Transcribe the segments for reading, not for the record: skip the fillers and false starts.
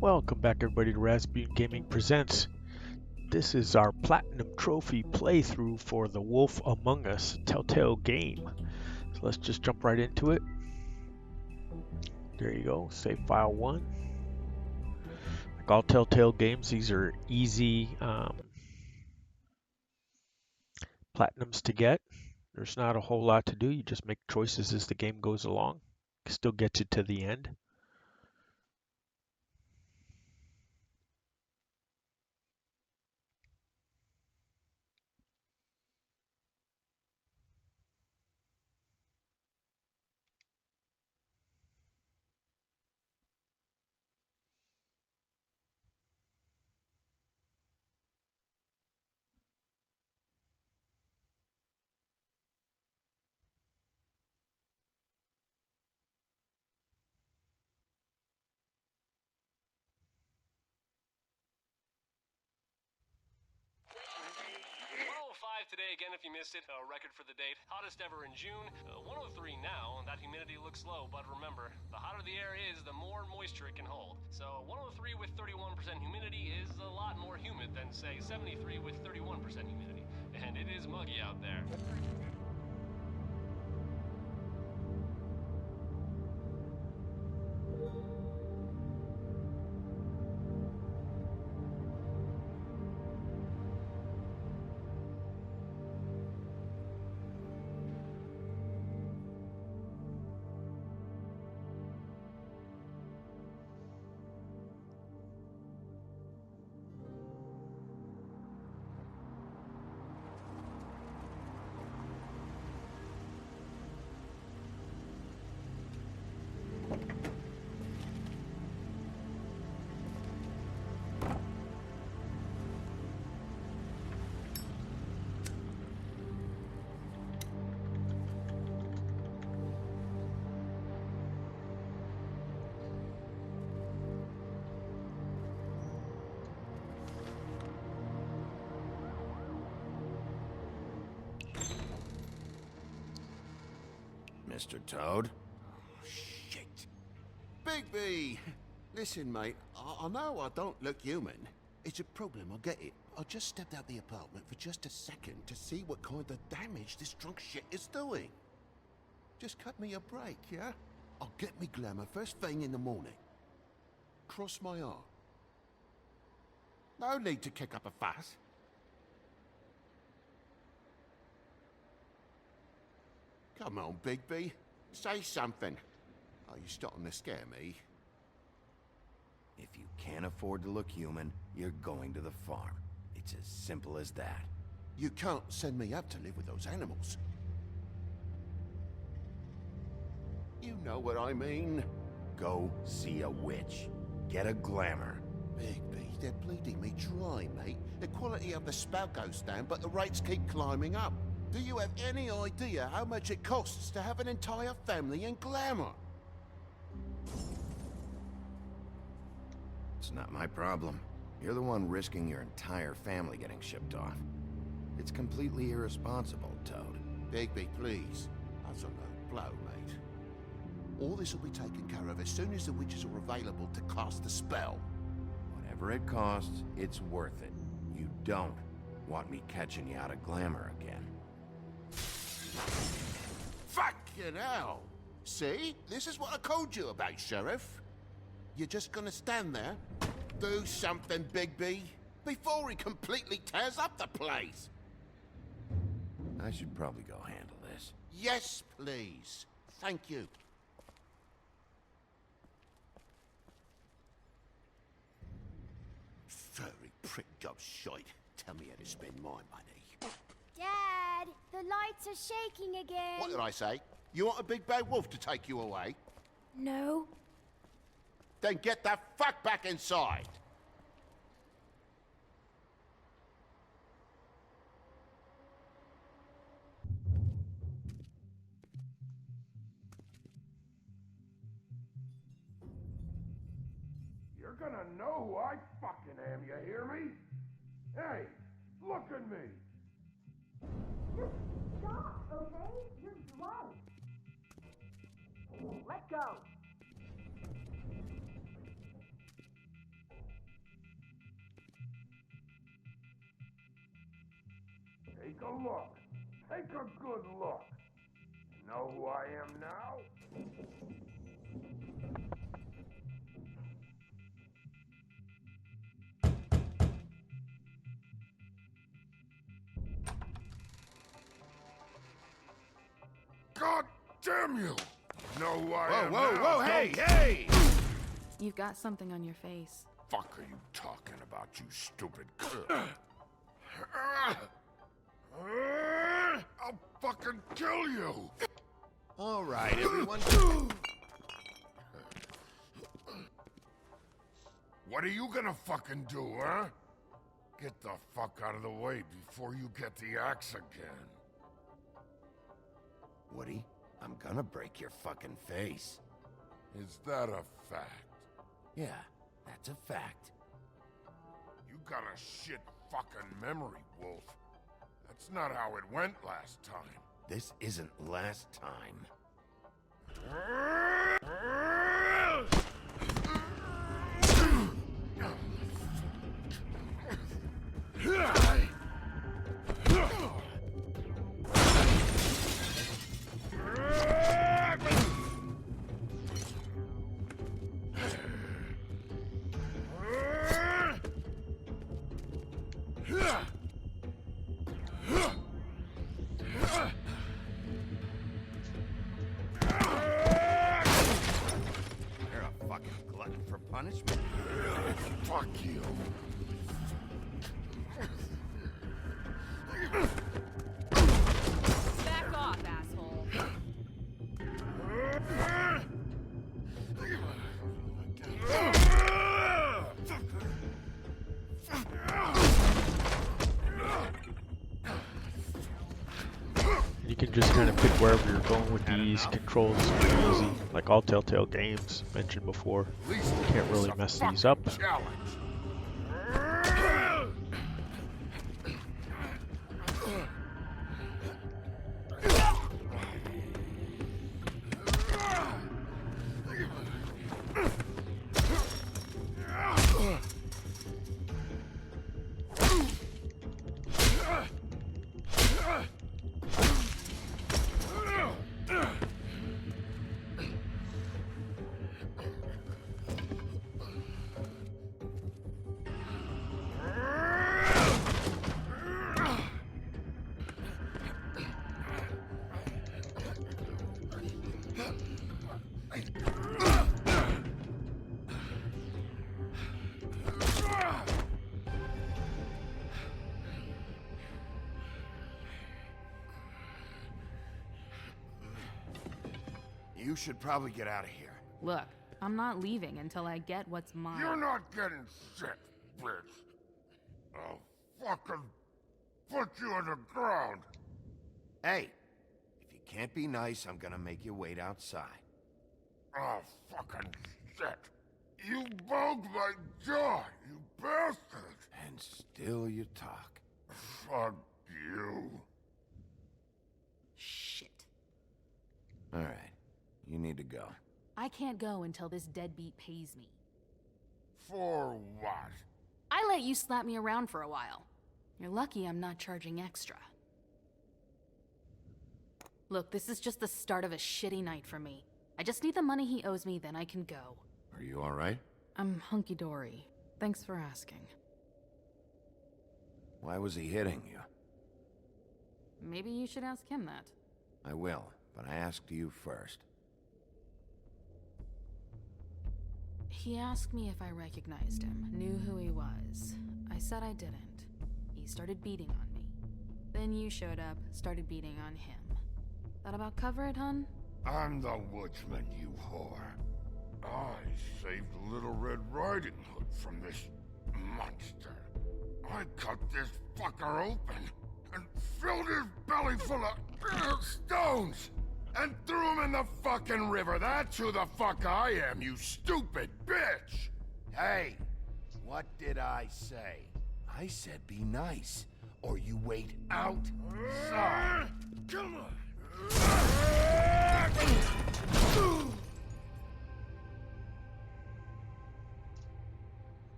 Welcome back everybody to Razzpuytin Gaming Presents. This is our Platinum Trophy playthrough for The Wolf Among Us Telltale game. So let's just jump right into it. There you go, save file 1. Like all Telltale games, these are easy platinums to get. There's not a whole lot to do, you just make choices as the game goes along. Still gets you to the end. Today again, if you missed it, a record for the date, hottest ever in June, 103 now. That humidity looks low, but remember, the hotter the air is, the more moisture it can hold. So 103 with 31% humidity is a lot more humid than, say, 73 with 31% humidity. And it is muggy out there. Mr. Toad? Oh, shit. Bigby! Listen, mate, I know I don't look human. It's a problem, I get it. I just stepped out the apartment for just a second to see what kind of damage this drunk shit is doing. Just cut me a break, yeah? I'll get me glamour first thing in the morning. Cross my heart. No need to kick up a fuss. Come on, Bigby. Say something. Oh, you're starting to scare me. If you can't afford to look human, you're going to the farm. It's as simple as that. You can't send me up to live with those animals. You know what I mean. Go see a witch. Get a glamour. Bigby, they're bleeding me dry, mate. The quality of the spell goes down, but the rates keep climbing up. Do you have any idea how much it costs to have an entire family in glamour? It's not my problem. You're the one risking your entire family getting shipped off. It's completely irresponsible, Toad. Bigby, please. That's a low blow, mate. All this will be taken care of as soon as the witches are available to cast the spell. Whatever it costs, it's worth it. You don't want me catching you out of glamour again. Fucking hell! See? This is what I called you about, Sheriff. You're just gonna stand there? Do something, Bigby, before he completely tears up the place! I should probably go handle this. Yes, please. Thank you. Furry prick job shite. Tell me how to spend my money. Dad, the lights are shaking again. What did I say? You want a big bad wolf to take you away? No. Then get the fuck back inside! You're gonna know who I fucking am, you hear me? Hey, look at me! Just stop, okay? You're drunk. Let go. Take a look. Take a good look. Know who I am now? God damn you! Know who I am now? Whoa, hey! You've got something on your face. Fuck are you talking about, you stupid I'll fucking kill you! All right, everyone. What are you gonna fucking do, huh? Get the fuck out of the way before you get the axe again. Woody, I'm gonna break your fucking face. Is that a fact? Yeah, that's a fact. You got a shit fucking memory, Wolf. That's not how it went last time. This isn't last time. You're a fucking glutton for punishment. Fuck you. Back off, asshole. You can just kind of pick wherever you're going with these controls. It's pretty easy, like all Telltale games mentioned before. At least Can't really it's a mess fucking these up. Challenge. You should probably get out of here. Look, I'm not leaving until I get what's mine. You're not getting shit, bitch. I'll fucking put you on the ground. Hey, if you can't be nice, I'm gonna make you wait outside. Oh, fucking shit. You bugged my jaw, you bastard. And still you talk. Fuck you. Shit. All right, you need to go. I can't go until this deadbeat pays me. For what? I let you slap me around for a while. You're lucky I'm not charging extra. Look, this is just the start of a shitty night for me. I just need the money he owes me, then I can go. Are you all right? I'm hunky-dory. Thanks for asking. Why was he hitting you? Maybe you should ask him that. I will, but I asked you first. He asked me if I recognized him, knew who he was. I said I didn't. He started beating on me. Then you showed up, started beating on him. That about cover it, hun? I'm the woodsman, you whore. I saved Little Red Riding Hood from this monster. I cut this fucker open and filled his belly full of stones and threw him in the fucking river. That's who the fuck I am, you stupid bitch! Hey, what did I say? I said be nice, or you wait outside. Come on!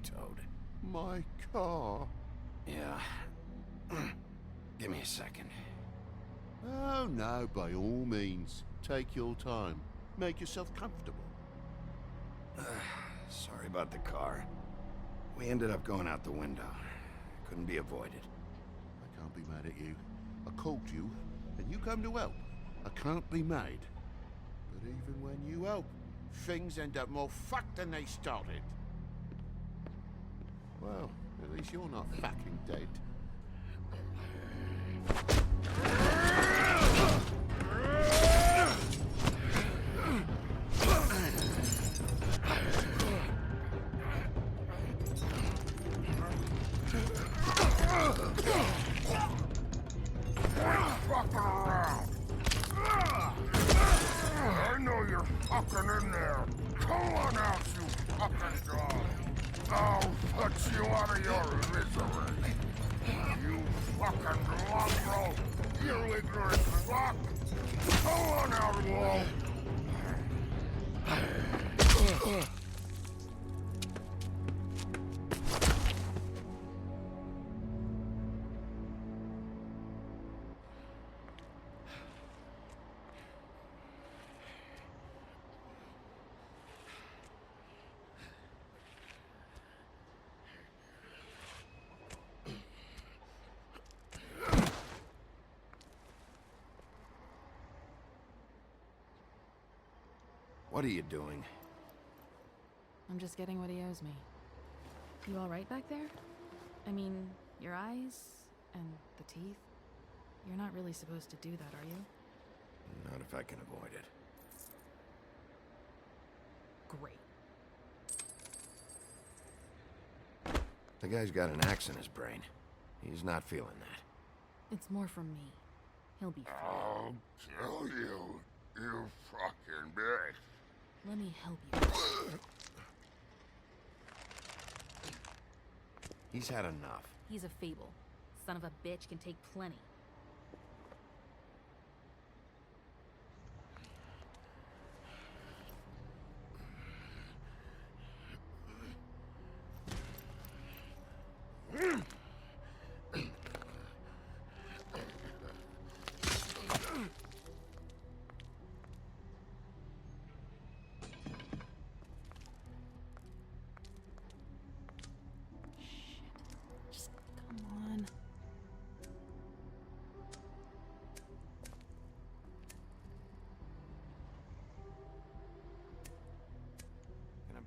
Toad. My car. Yeah. Give me a second. Oh, no, by all means. Take your time. Make yourself comfortable. Sorry about the car. We ended up going out the window. Couldn't be avoided. I can't be mad at you. I called you, and you come to help. I can't be mad. But even when you help, things end up more fucked than they started. Well, at least you're not fucking dead. Fucking around. I know you're fucking in there. Come on out, you fucking dog. I'll put you out of your misery. You fucking mongrel. You ignorant fuck. Come on out, Wolf. What are you doing? I'm just getting what he owes me. You all right back there? I mean, your eyes and the teeth? You're not really supposed to do that, are you? Not if I can avoid it. Great. The guy's got an axe in his brain. He's not feeling that. It's more from me. He'll be fine. I'll kill you, you fucking bitch. Let me help you. He's had enough. He's a fable. Son of a bitch can take plenty.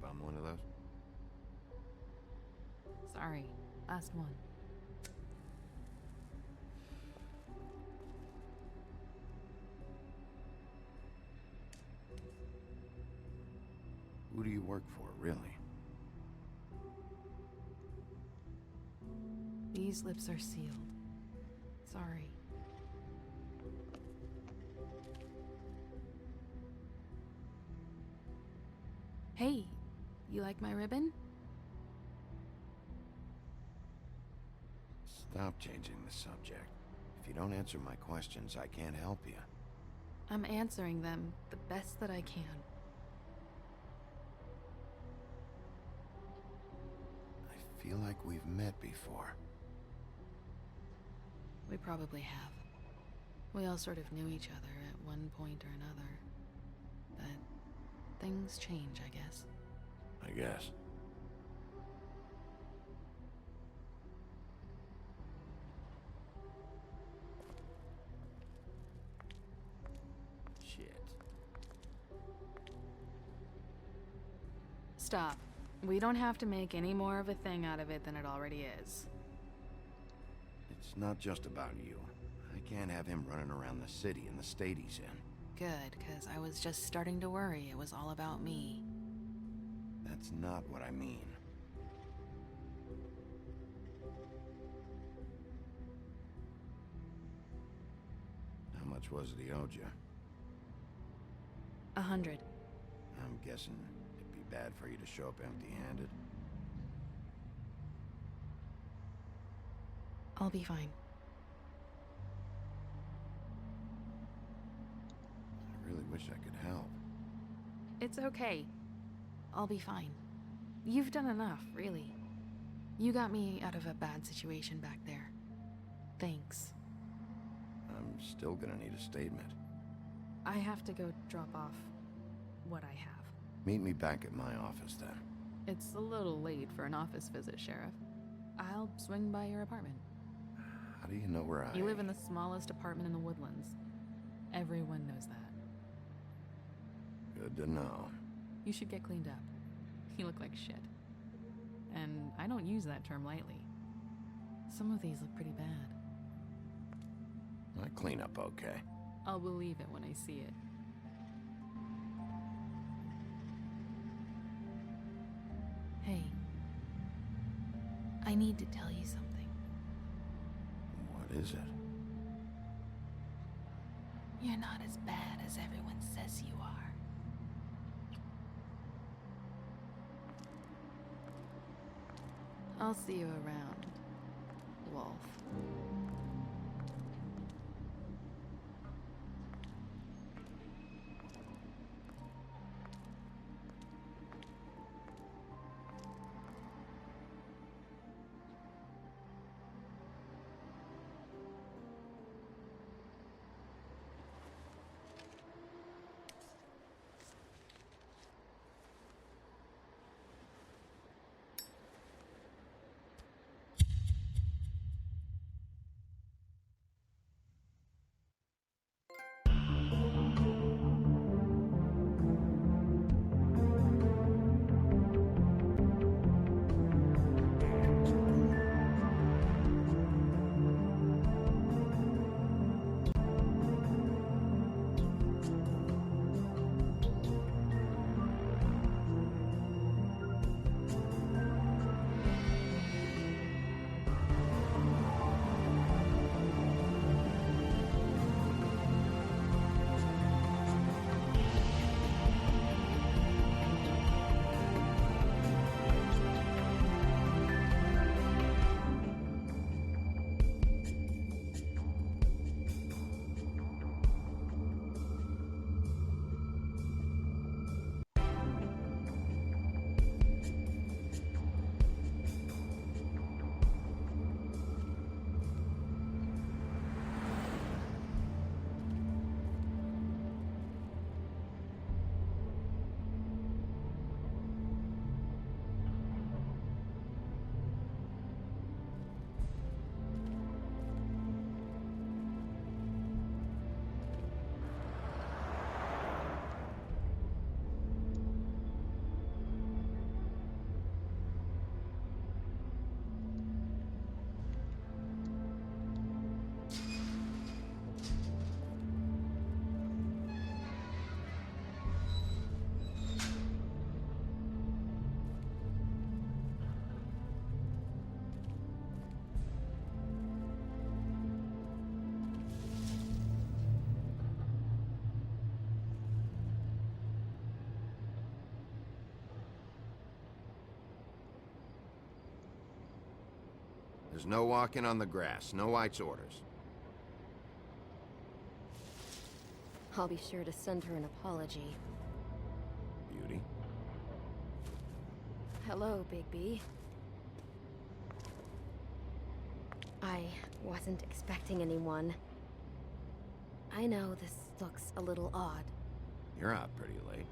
Bum one of those? Sorry, last one. Who do you work for, really? These lips are sealed. Sorry. Hey, you like my ribbon? Stop changing the subject. If you don't answer my questions, I can't help you. I'm answering them the best that I can. I feel like we've met before. We probably have. We all sort of knew each other at one point or another. But things change, I guess. I guess. Shit. Stop. We don't have to make any more of a thing out of it than it already is. It's not just about you. I can't have him running around the city in the state he's in. Good, because I was just starting to worry it was all about me. That's not what I mean. How much was it he owed you? 100. I'm guessing it'd be bad for you to show up empty-handed. I'll be fine. I really wish I could help. It's okay. I'll be fine. You've done enough, really. You got me out of a bad situation back there. Thanks. I'm still gonna need a statement. I have to go drop off what I have. Meet me back at my office then. It's a little late for an office visit, Sheriff. I'll swing by your apartment. How do you know where I... You live in the smallest apartment in the Woodlands. Everyone knows that. Good to know. You should get cleaned up. You look like shit. And I don't use that term lightly. Some of these look pretty bad. I clean up okay. I'll believe it when I see it. Hey. I need to tell you something. What is it? You're not as bad as everyone says you are. I'll see you around, Wolf. There's no walking on the grass. No White's orders. I'll be sure to send her an apology. Beauty. Hello, Bigby. I wasn't expecting anyone. I know this looks a little odd. You're out pretty late.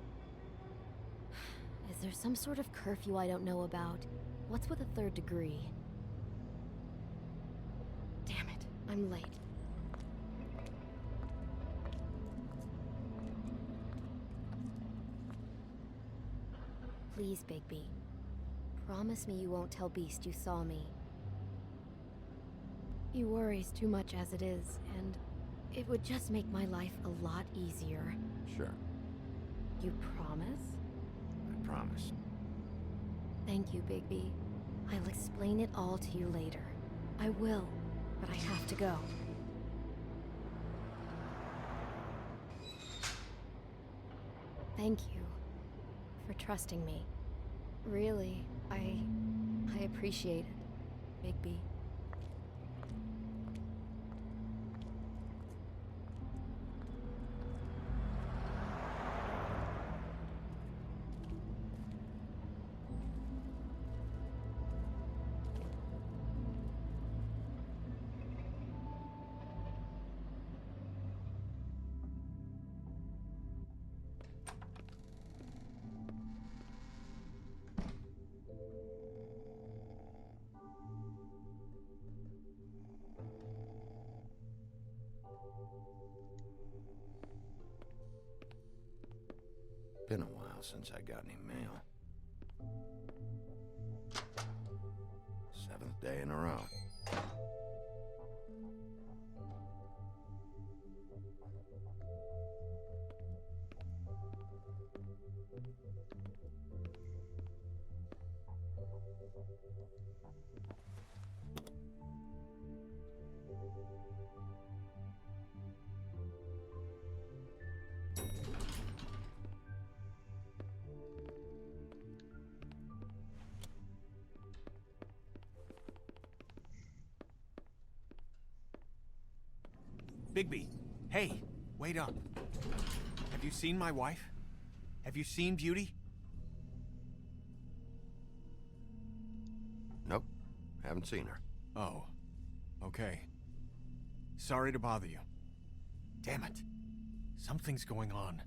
Is there some sort of curfew I don't know about? What's with a third degree? Damn it, I'm late. Please, Bigby. Promise me you won't tell Beast you saw me. He worries too much as it is, and it would just make my life a lot easier. Sure. You promise? I promise. Thank you, Bigby. I'll explain it all to you later. I will, but I have to go. Thank you for trusting me. Really, I appreciate it, Bigby. Been a while since I got any mail. 7th day in a row. Bigby, hey, wait up. Have you seen my wife? Have you seen Beauty? Nope, haven't seen her. Oh, okay. Sorry to bother you. Damn it. Something's going on.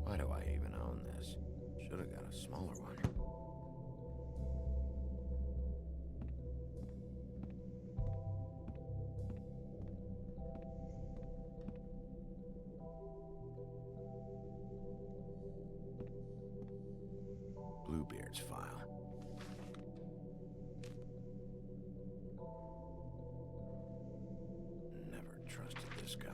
Why do I even own this? Should have got a smaller one. Bluebeard's file. Never trusted this guy.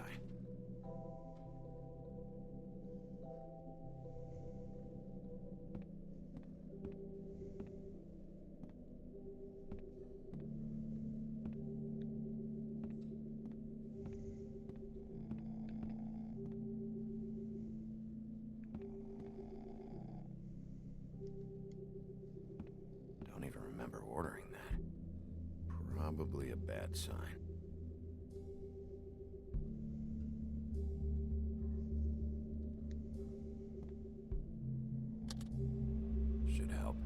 Don't even remember ordering that. Probably a bad sign. Should help.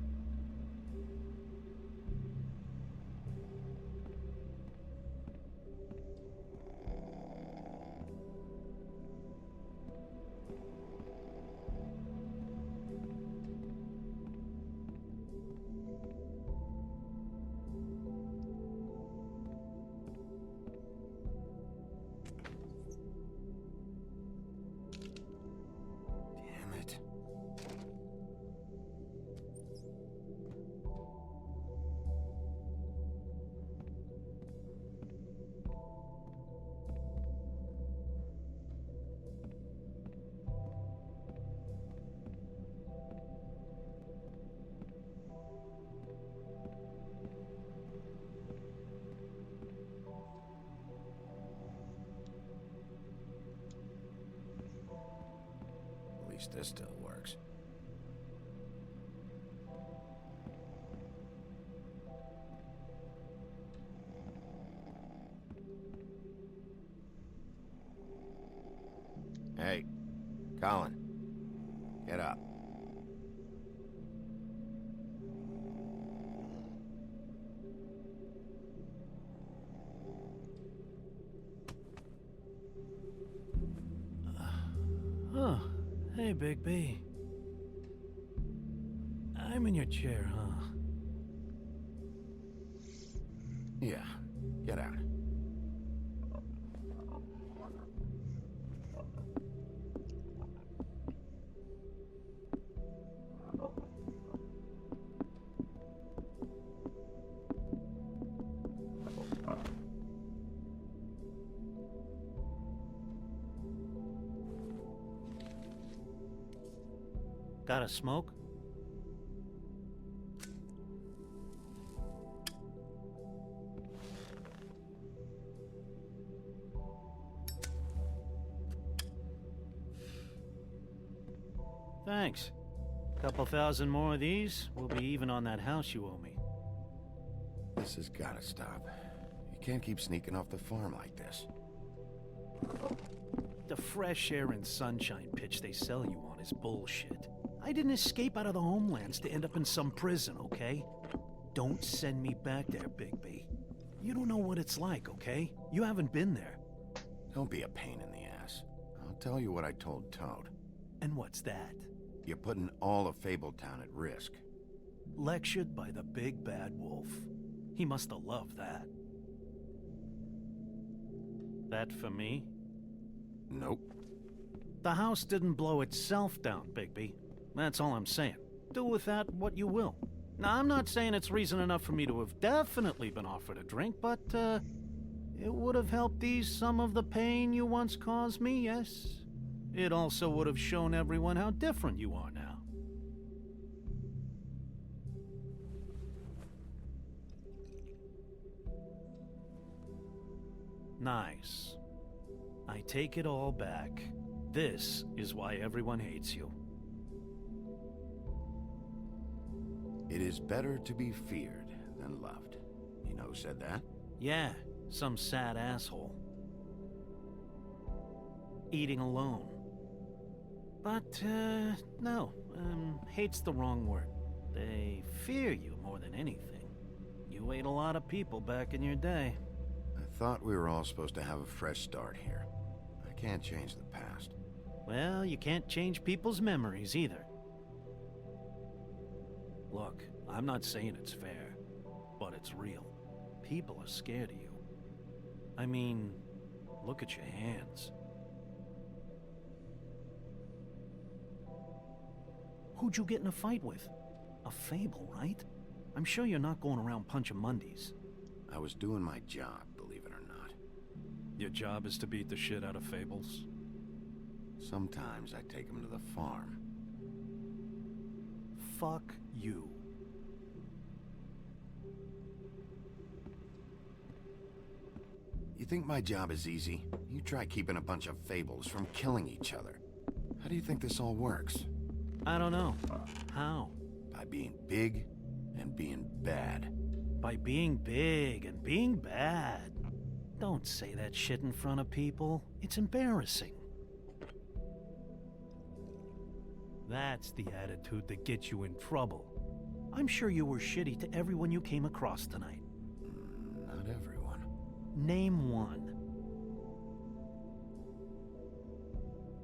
Damn it. At least this still works. Hey, Colin, get up. Huh. Hey, Big B. I'm in your chair, huh? Yeah, get out. Got a smoke? Thanks. Couple thousand more of these, we'll be even on that house you owe me. This has gotta stop. You can't keep sneaking off the farm like this. The fresh air and sunshine pitch they sell you on is bullshit. I didn't escape out of the homelands to end up in some prison, okay? Don't send me back there, Bigby. You don't know what it's like, okay? You haven't been there. Don't be a pain in the ass. I'll tell you what I told Toad. And what's that? You're putting all of Fabletown at risk. Lectured by the big bad wolf. He must have loved that. That for me? Nope. The house didn't blow itself down, Bigby. That's all I'm saying. Do with that what you will. Now, I'm not saying it's reason enough for me to have definitely been offered a drink, but, it would have helped ease some of the pain you once caused me, yes? It also would have shown everyone how different you are now. Nice. I take it all back. This is why everyone hates you. It is better to be feared than loved. You know who said that? Yeah, some sad asshole. Eating alone. But, no, hate's the wrong word. They fear you more than anything. You ate a lot of people back in your day. I thought we were all supposed to have a fresh start here. I can't change the past. Well, you can't change people's memories either. Look, I'm not saying it's fair, but it's real. People are scared of you. I mean, look at your hands. Who'd you get in a fight with? A Fable, right? I'm sure you're not going around punching Mondays. I was doing my job, believe it or not. Your job is to beat the shit out of Fables? Sometimes I take them to the farm. Fuck you. You think my job is easy? You try keeping a bunch of Fables from killing each other. How do you think this all works? I don't know. How? By being big and being bad. By being big and being bad. Don't say that shit in front of people. It's embarrassing. That's the attitude that gets you in trouble. I'm sure you were shitty to everyone you came across tonight. Not everyone. Name one.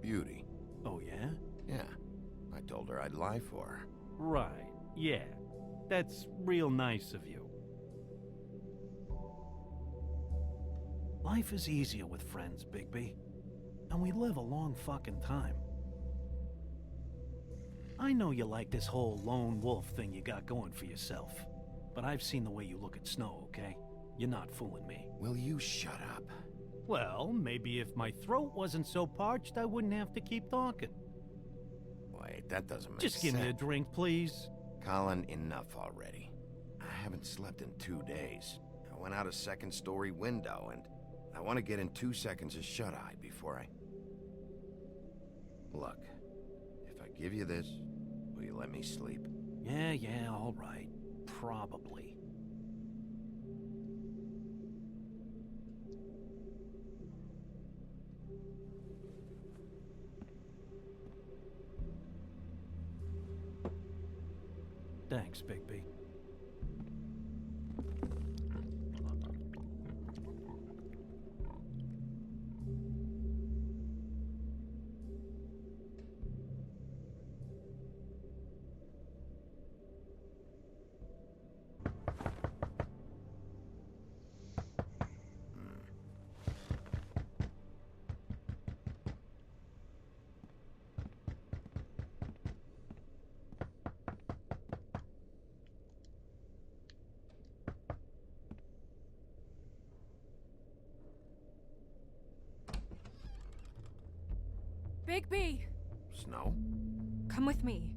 Beauty. Oh, yeah? Yeah. I told her I'd lie for her. Right, yeah. That's real nice of you. Life is easier with friends, Bigby. And we live a long fucking time. I know you like this whole lone wolf thing you got going for yourself. But I've seen the way you look at Snow, okay? You're not fooling me. Will you shut up? Well, maybe if my throat wasn't so parched, I wouldn't have to keep talking. Wait, that doesn't make sense. Just give me a drink, please. Colin, enough already. I haven't slept in 2 days. I went out a second-story window, and I want to get in 2 seconds of shut-eye before I... Look, if I give you this, will you let me sleep? Yeah, all right. Probably. Thanks, Bigby. Bigby! Snow? Come with me.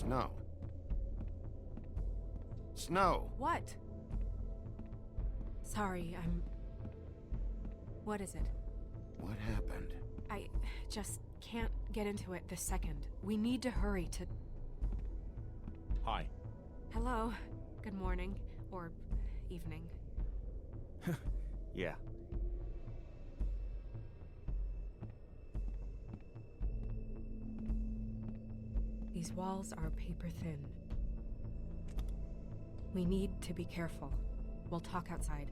Snow. Snow! What? Sorry, What is it? What happened? I just can't get into it this second. We need to hurry to... Hi. Hello. Good morning. Or evening. Yeah. These walls are paper thin. We need to be careful. We'll talk outside.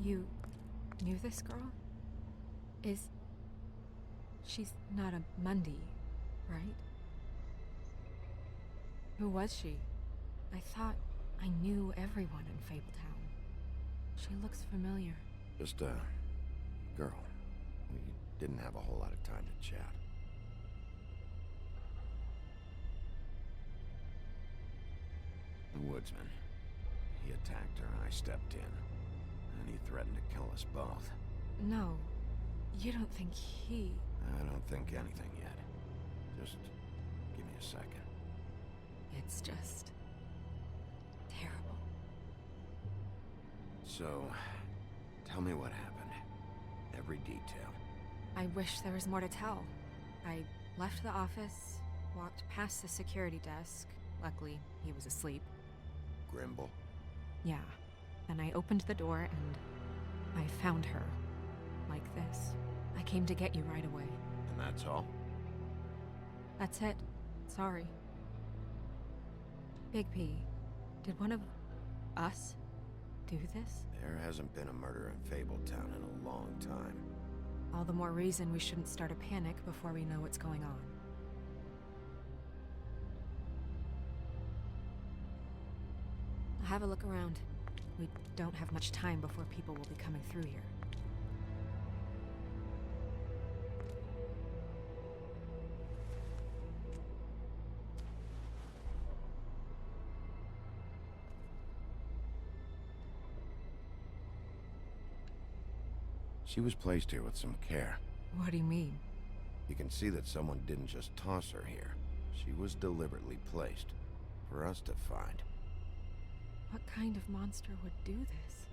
You knew this girl? She's not a Mundy, right? Who was she? I thought I knew everyone in Fabletown. She looks familiar. Just a girl. We didn't have a whole lot of time to chat. The woodsman. He attacked her, I stepped in. And he threatened to kill us both. No, you don't think he... I don't think anything yet. Just give me a second. It's just... terrible. So, tell me what happened. Every detail. I wish there was more to tell. I left the office, walked past the security desk. Luckily, he was asleep. Grimble? Yeah. Then I opened the door and I found her. Like this. I came to get you right away. And that's all? That's it. Sorry. Big P, did one of us do this? There hasn't been a murder in Fabletown in a long time. All the more reason we shouldn't start a panic before we know what's going on. I'll have a look around. We don't have much time before people will be coming through here. She was placed here with some care. What do you mean? You can see that someone didn't just toss her here. She was deliberately placed. For us to find. What kind of monster would do this?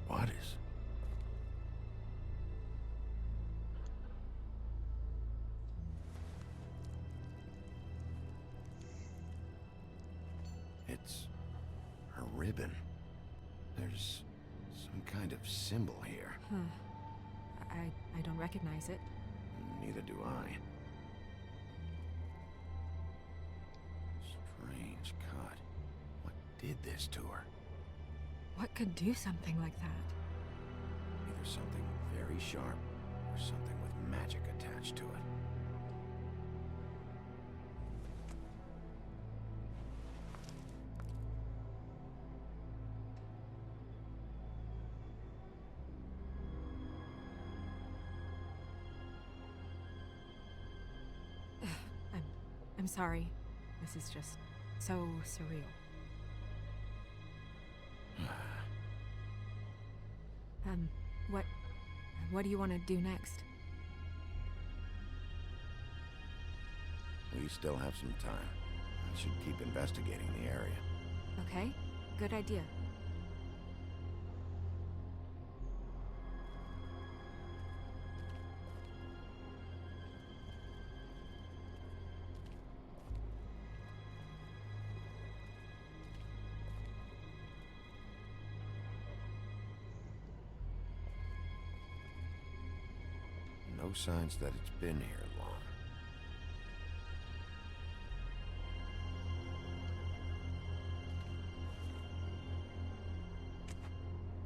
What is? It's a ribbon. There's some kind of symbol here. Huh. I don't recognize it. Neither do I. Strange cut. What did this to her? What could do something like that? Either something very sharp, or something with magic attached to it. I'm sorry. This is just so surreal. What do you want to do next? We still have some time. I should keep investigating the area. Okay, good idea. No signs that it's been here long.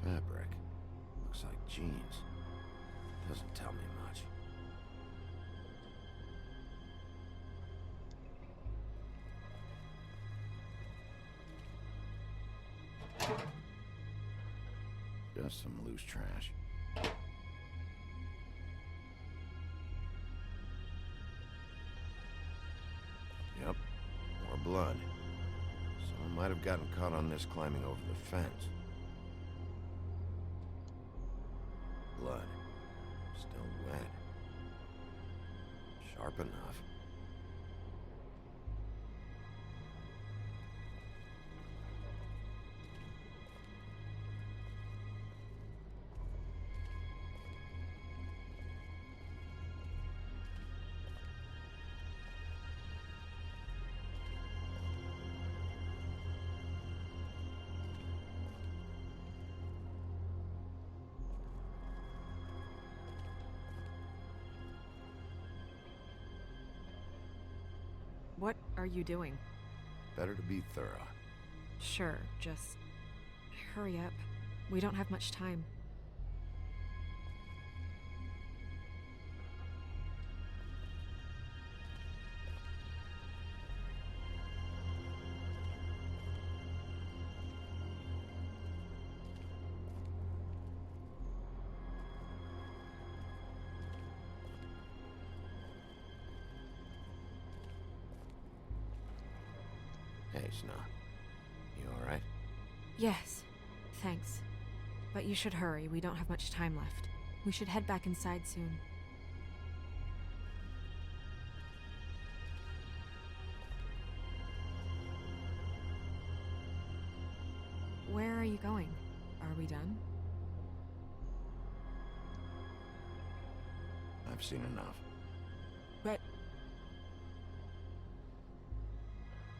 Fabric. Looks like jeans. Doesn't tell me much. Just some loose trash. Yep, more blood. Someone might have gotten caught on this climbing over the fence. Blood. Still wet. Sharp enough. What are you doing? Better to be thorough. Sure, just hurry up. We don't have much time. Hey, Snow. You alright? Yes, thanks. But you should hurry, we don't have much time left. We should head back inside soon. Where are you going? Are we done? I've seen enough. But...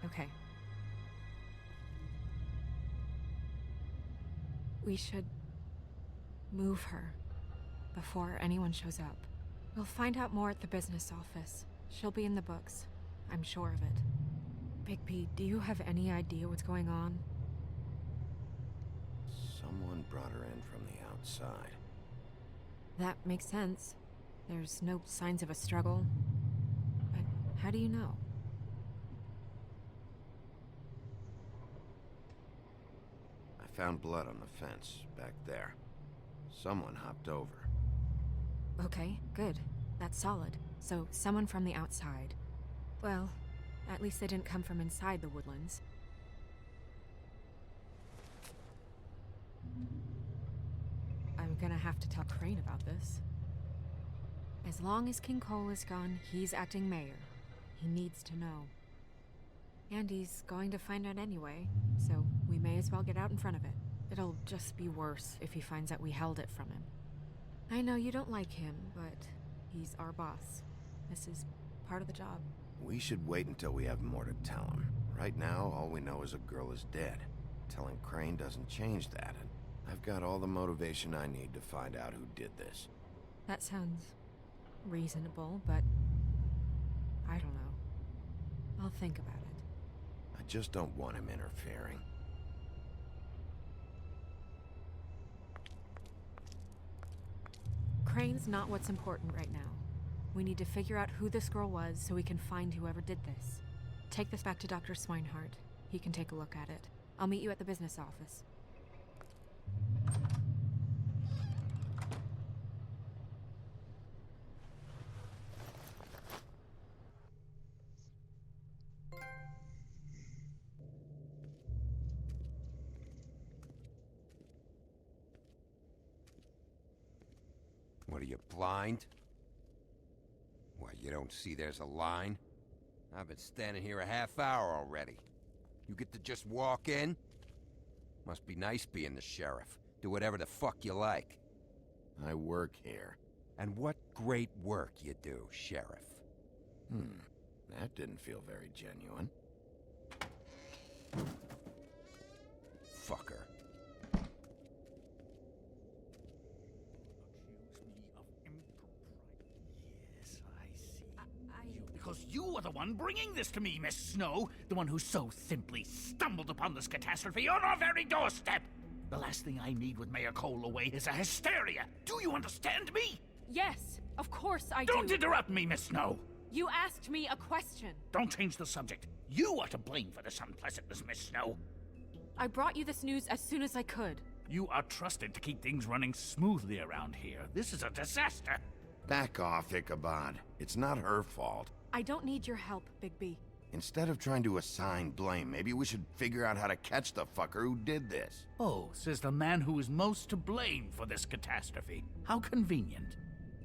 Okay. We should move her before anyone shows up. We'll find out more at the business office. She'll be in the books. I'm sure of it. Bigby, do you have any idea what's going on? Someone brought her in from the outside. That makes sense. There's no signs of a struggle. But how do you know? I found blood on the fence, back there. Someone hopped over. Okay, good. That's solid. So, someone from the outside. Well, at least they didn't come from inside the woodlands. I'm gonna have to tell Crane about this. As long as King Cole is gone, he's acting mayor. He needs to know. And he's going to find out anyway, so we may as well get out in front of it. It'll just be worse if he finds out we held it from him. I know you don't like him, but he's our boss. This is part of the job. We should wait until we have more to tell him. Right now, all we know is a girl is dead. Telling Crane doesn't change that, and I've got all the motivation I need to find out who did this. That sounds reasonable, but I don't know. I'll think about it. I just don't want him interfering. Crane's not what's important right now. We need to figure out who this girl was so we can find whoever did this. Take this back to Dr. Swinehart. He can take a look at it. I'll meet you at the business office. What are you, blind? What, you don't see there's a line? I've been standing here a half hour already. You get to just walk in? Must be nice being the sheriff. Do whatever the fuck you like. I work here. And what great work you do, Sheriff. That didn't feel very genuine. Fucker. because you are the one bringing this to me, Miss Snow. The one who so simply stumbled upon this catastrophe on our very doorstep. The last thing I need with Mayor Cole away is a hysteria. Do you understand me? Yes, of course I do. Don't interrupt me, Miss Snow. You asked me a question. Don't change the subject. You are to blame for this unpleasantness, Miss Snow. I brought you this news as soon as I could. You are trusted to keep things running smoothly around here. This is a disaster. Back off, Ichabod. It's not her fault. I don't need your help, Bigby. Instead of trying to assign blame, maybe we should figure out how to catch the fucker who did this. Oh, says the man who is most to blame for this catastrophe. How convenient.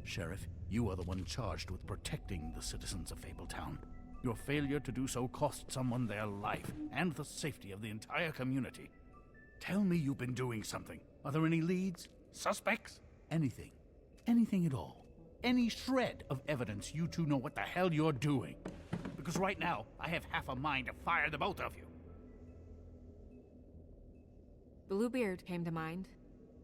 Sheriff, you are the one charged with protecting the citizens of Fabletown. Your failure to do so cost someone their life and the safety of the entire community. Tell me you've been doing something. Are there any leads? Suspects? Anything. Anything at all. Any shred of evidence you two know what the hell you're doing. Because right now, I have half a mind to fire the both of you. Bluebeard came to mind.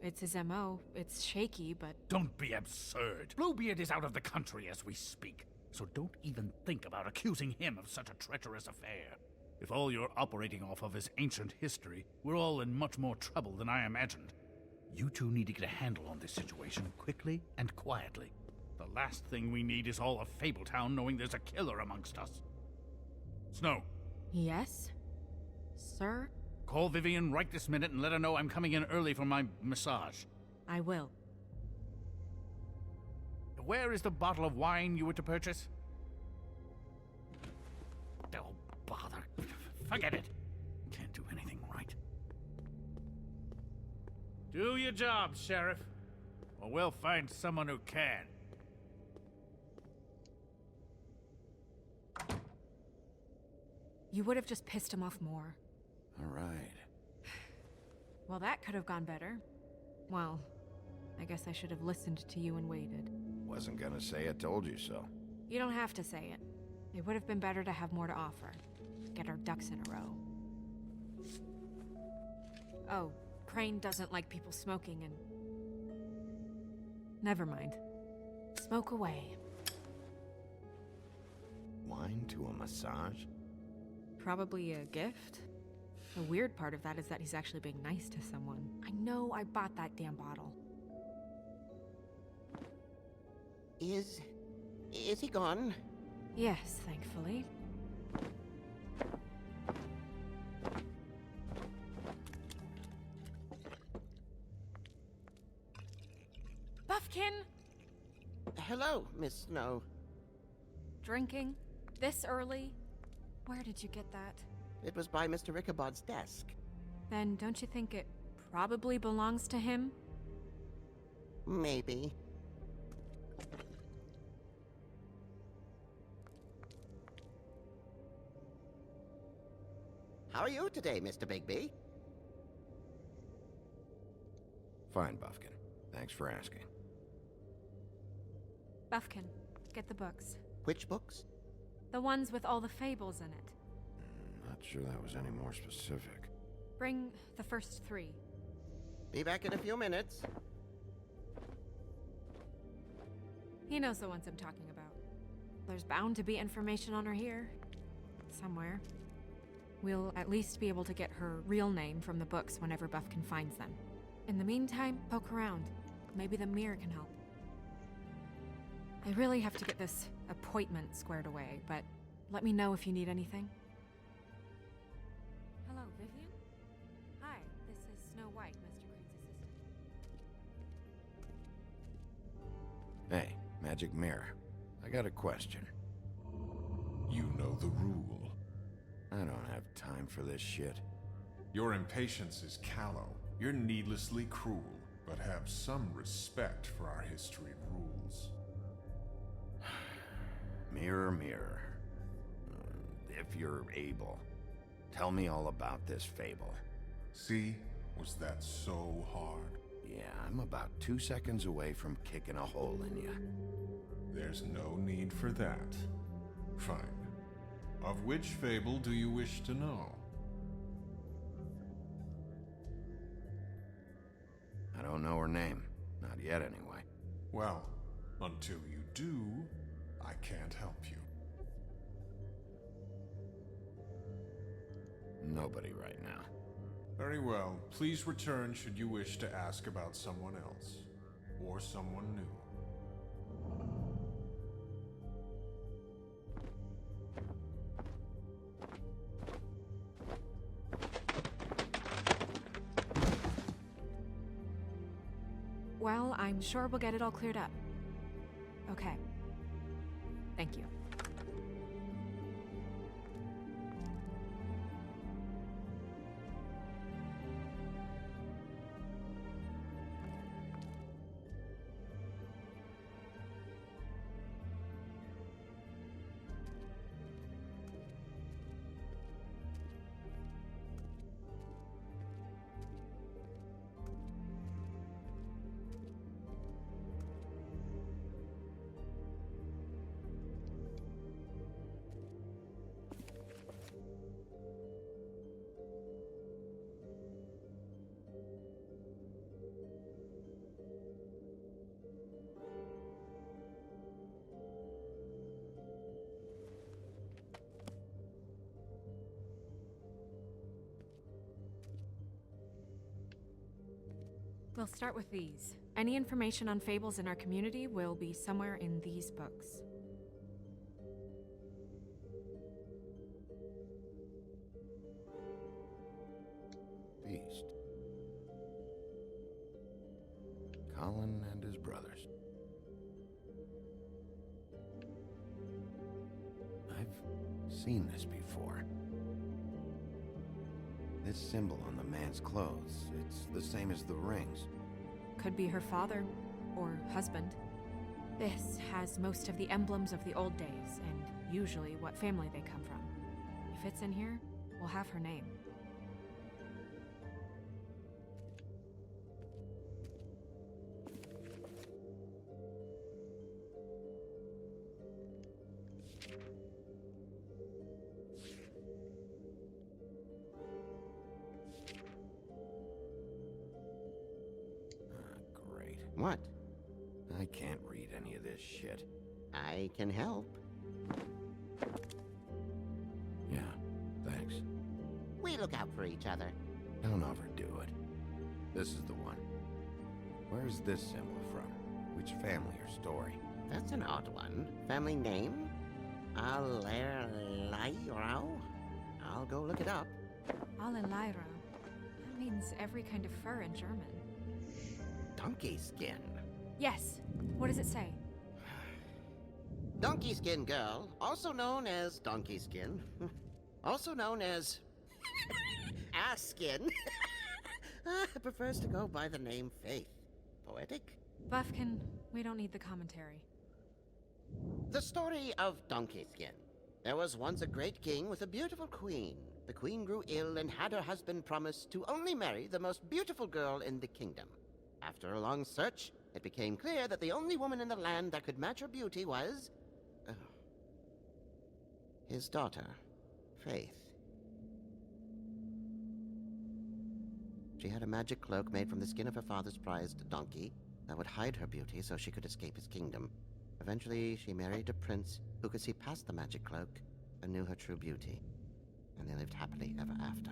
It's his MO. It's shaky, but... Don't be absurd. Bluebeard is out of the country as we speak. So don't even think about accusing him of such a treacherous affair. If all you're operating off of is ancient history, we're all in much more trouble than I imagined. You two need to get a handle on this situation quickly and quietly. The last thing we need is all of Fabletown knowing there's a killer amongst us. Snow. Yes? Sir? Call Vivian right this minute and let her know I'm coming in early for my massage. I will. Where is the bottle of wine you were to purchase? Oh, bother. Forget it. Can't do anything right. Do your job, Sheriff. Or we'll find someone who can. You would have just pissed him off more. All right. Well, that could have gone better. Well, I guess I should have listened to you and waited. Wasn't gonna say I told you so. You don't have to say it. It would have been better to have more to offer. Get our ducks in a row. Oh, Crane doesn't like people smoking and... Never mind. Smoke away. Wine to a massage? Probably a gift? The weird part of that is that he's actually being nice to someone. I know I bought that damn bottle. Is he gone? Yes, thankfully. Buffkin! Hello, Miss Snow. Drinking? This early? Where did you get that? It was by Mr. Ichabod's desk. Then don't you think it probably belongs to him? Maybe. How are you today, Mr. Bigby? Fine, Buffkin. Thanks for asking. Buffkin, get the books. Which books? The ones with all the fables in it. Not sure that was any more specific. Bring the first 3. Be back in a few minutes. He knows the ones I'm talking about. There's bound to be information on her here. Somewhere. We'll at least be able to get her real name from the books whenever Buffkin finds them. In the meantime, poke around. Maybe the mirror can help. I really have to get this appointment squared away, but let me know if you need anything. Hello, Vivian? Hi, this is Snow White, Mr. Crane's assistant. Hey, Magic Mirror. I got a question. You know the rule. I don't have time for this shit. Your impatience is callow. You're needlessly cruel, but have some respect for our history rules. Mirror, mirror. If you're able, tell me all about this fable. See? Was that so hard? Yeah, I'm about 2 seconds away from kicking a hole in you. There's no need for that. Fine. Of which fable do you wish to know? I don't know her name. Not yet, anyway. Well, until you do, I can't help you. Nobody right now. Very well. Please return should you wish to ask about someone else. Or someone new. Well, I'm sure we'll get it all cleared up. Okay. Thank you. We'll start with these. Any information on fables in our community will be somewhere in these books. Beast. Colin and his brothers. I've seen this before. This symbol on the man's clothes, it's the same as the rings. Could be her father, or husband. This has most of the emblems of the old days, and usually what family they come from. If it's in here, we'll have her name. What? I can't read any of this shit. I can help. Yeah, thanks. We look out for each other. Don't overdo it. This is the one. Where's this symbol from? Which family or story? That's an odd one. Family name? Alerairo? I'll go look it up. Alerairo. That means every kind of fur in German. Donkey skin. Yes. What does it say? Donkey skin girl, also known as donkey skin, also known as ass skin, prefers to go by the name Faith. Poetic? Buffkin, we don't need the commentary. The story of Donkey Skin. There was once a great king with a beautiful queen. The queen grew ill and had her husband promise to only marry the most beautiful girl in the kingdom. After a long search, it became clear that the only woman in the land that could match her beauty was... his daughter, Faith. She had a magic cloak made from the skin of her father's prized donkey that would hide her beauty so she could escape his kingdom. Eventually, she married a prince who could see past the magic cloak and knew her true beauty. And they lived happily ever after.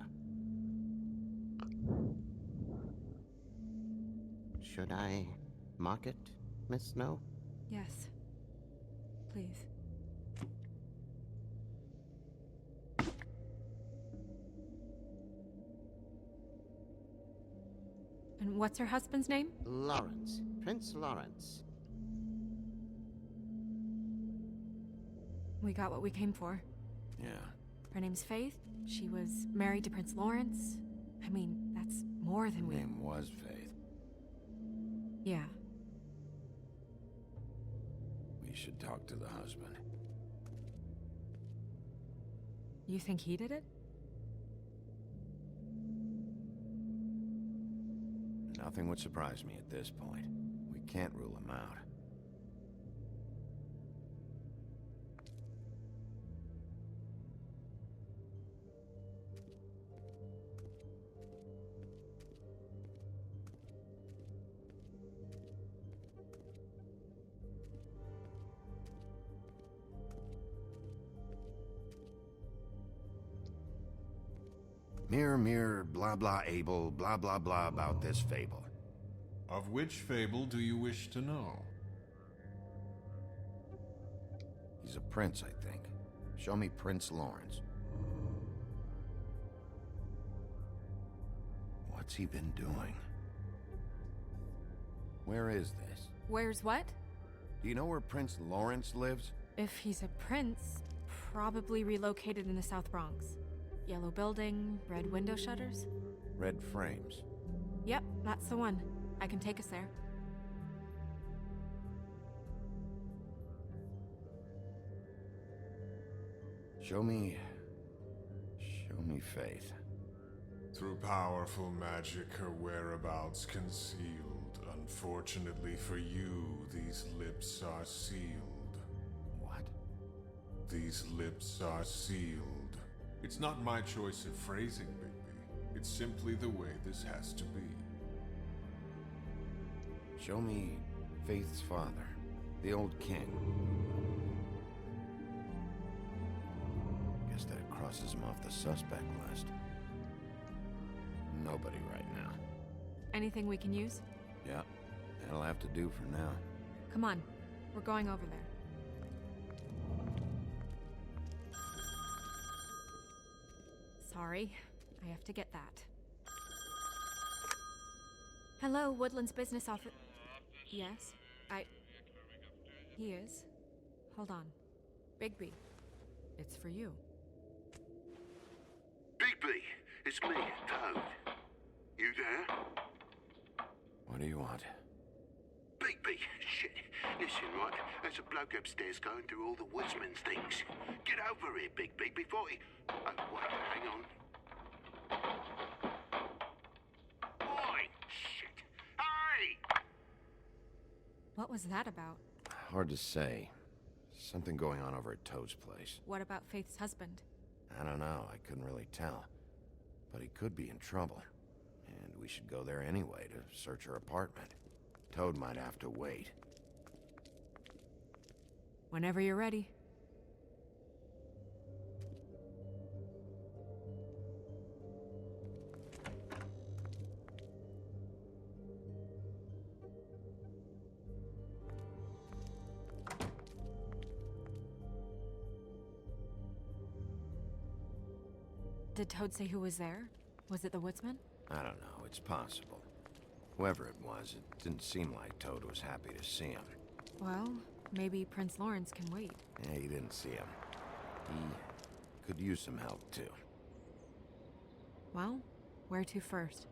Should I mark it, Miss Snow? Yes. Please. And what's her husband's name? Lawrence. Prince Lawrence. We got what we came for. Yeah. Her name's Faith. She was married to Prince Lawrence. I mean, that's more than Her name was Faith. Yeah. We should talk to the husband. You think he did it? Nothing would surprise me at this point. We can't rule him out. Mirror, mirror, blah blah able, blah blah blah about this fable. Of which fable do you wish to know? He's a prince, I think. Show me Prince Lawrence. What's he been doing? Where is this? Where's what? Do you know where Prince Lawrence lives? If he's a prince, probably relocated in the South Bronx. Yellow building, red window shutters? Red frames. Yep, that's the one. I can take us there. Show me Faith. Through powerful magic, her whereabouts concealed. Unfortunately for you, these lips are sealed. What? These lips are sealed. It's not my choice of phrasing, Bigby. It's simply the way this has to be. Show me Faith's father, the old king. Guess that crosses him off the suspect list. Nobody right now. Anything we can use? Yeah, that'll have to do for now. Come on, we're going over there. Sorry, I have to get that. Hello, Woodland's business office. Yes, He is. Hold on. Bigby, it's for you. Bigby, it's me, Toad. You there? What do you want? Bigby, shit. Listen, right, there's a bloke upstairs going through all the woodsman's things. Get over here, Bigby, before he... Oh, wait, hang on. Oi, shit. Hey! What was that about? Hard to say. Something going on over at Toad's place. What about Faith's husband? I don't know, I couldn't really tell. But he could be in trouble. And we should go there anyway to search her apartment. Toad might have to wait. Whenever you're ready. Did Toad say who was there? Was it the woodsman? I don't know, it's possible. Whoever it was, it didn't seem like Toad was happy to see him. Well, maybe Prince Lawrence can wait. Yeah, he didn't see him. He could use some help, too. Well, where to first?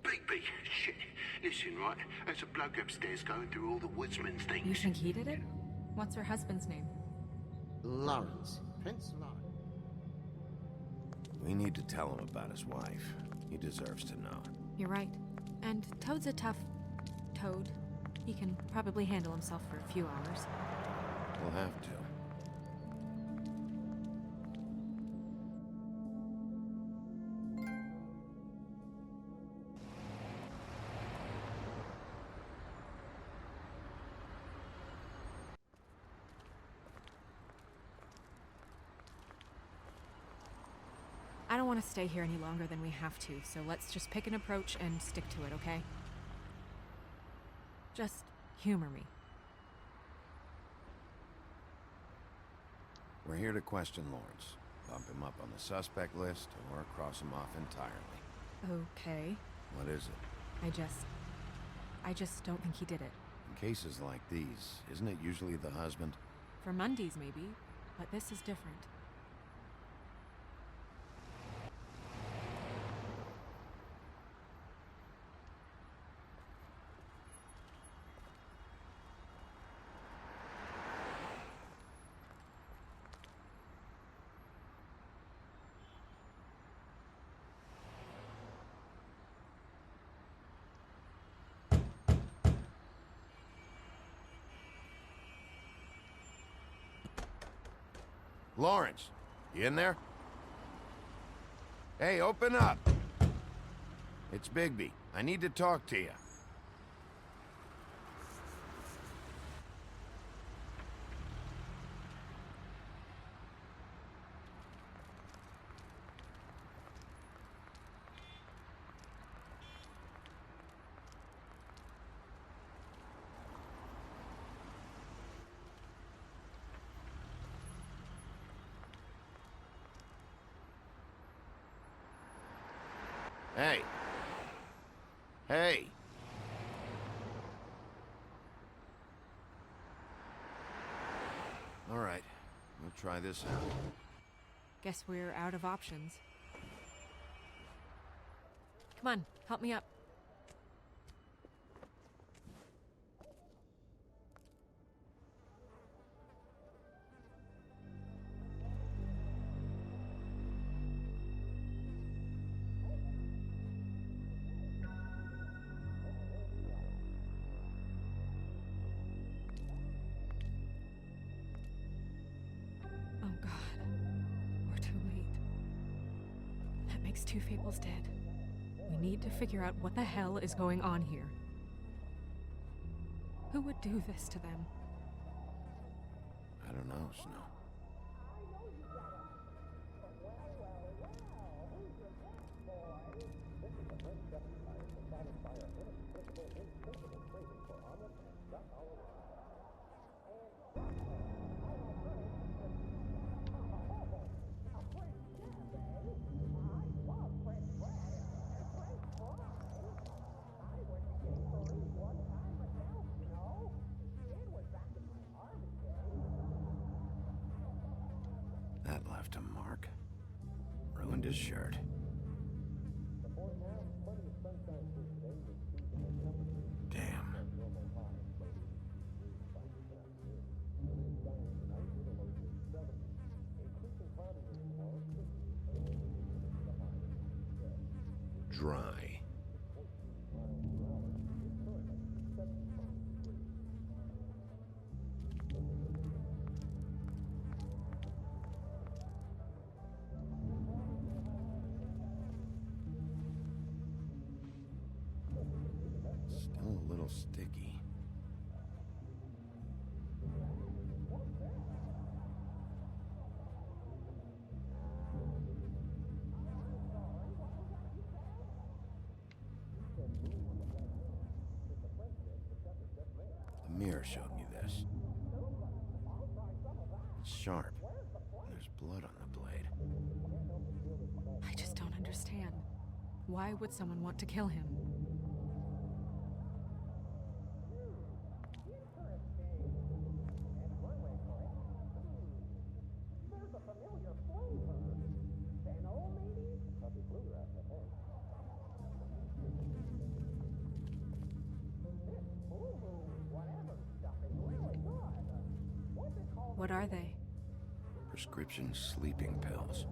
Bigby, shit. Listen, right, there's a bloke upstairs going through all the woodsman's things. You think he did it? What's her husband's name? Lawrence. Prince Lawrence. We need to tell him about his wife. He deserves to know. You're right. And Toad's a tough... Toad. He can probably handle himself for a few hours. We'll have to. I don't want to stay here any longer than we have to, so let's just pick an approach and stick to it, okay? Just humor me. We're here to question Lawrence. Bump him up on the suspect list, or cross him off entirely. Okay. What is it? I just don't think he did it. In cases like these, isn't it usually the husband? For Mondays, maybe, but this is different. Lawrence, you in there? Hey, open up! It's Bigby. I need to talk to you. Hey! Hey! All right, we'll try this out. Guess we're out of options. Come on, help me up. Oh God, we're too late. That makes two Fables dead. We need to figure out what the hell is going on here. Who would do this to them? I don't know, Snow. That left a mark. Ruined his shirt. Damn. Dry. Still a little sticky. The mirror showed me this. It's sharp. There's blood on the blade. I just don't understand. Why would someone want to kill him? What are they? Prescription sleeping pills.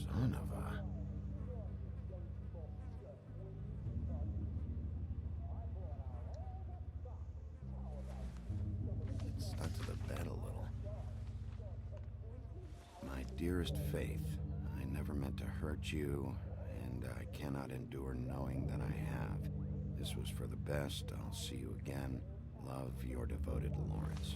Son of a... It stuck to the bed a little. My dearest Faith, I never meant to hurt you, and I cannot endure knowing that I have. This was for the best. I'll see you again. Love, your devoted Lawrence.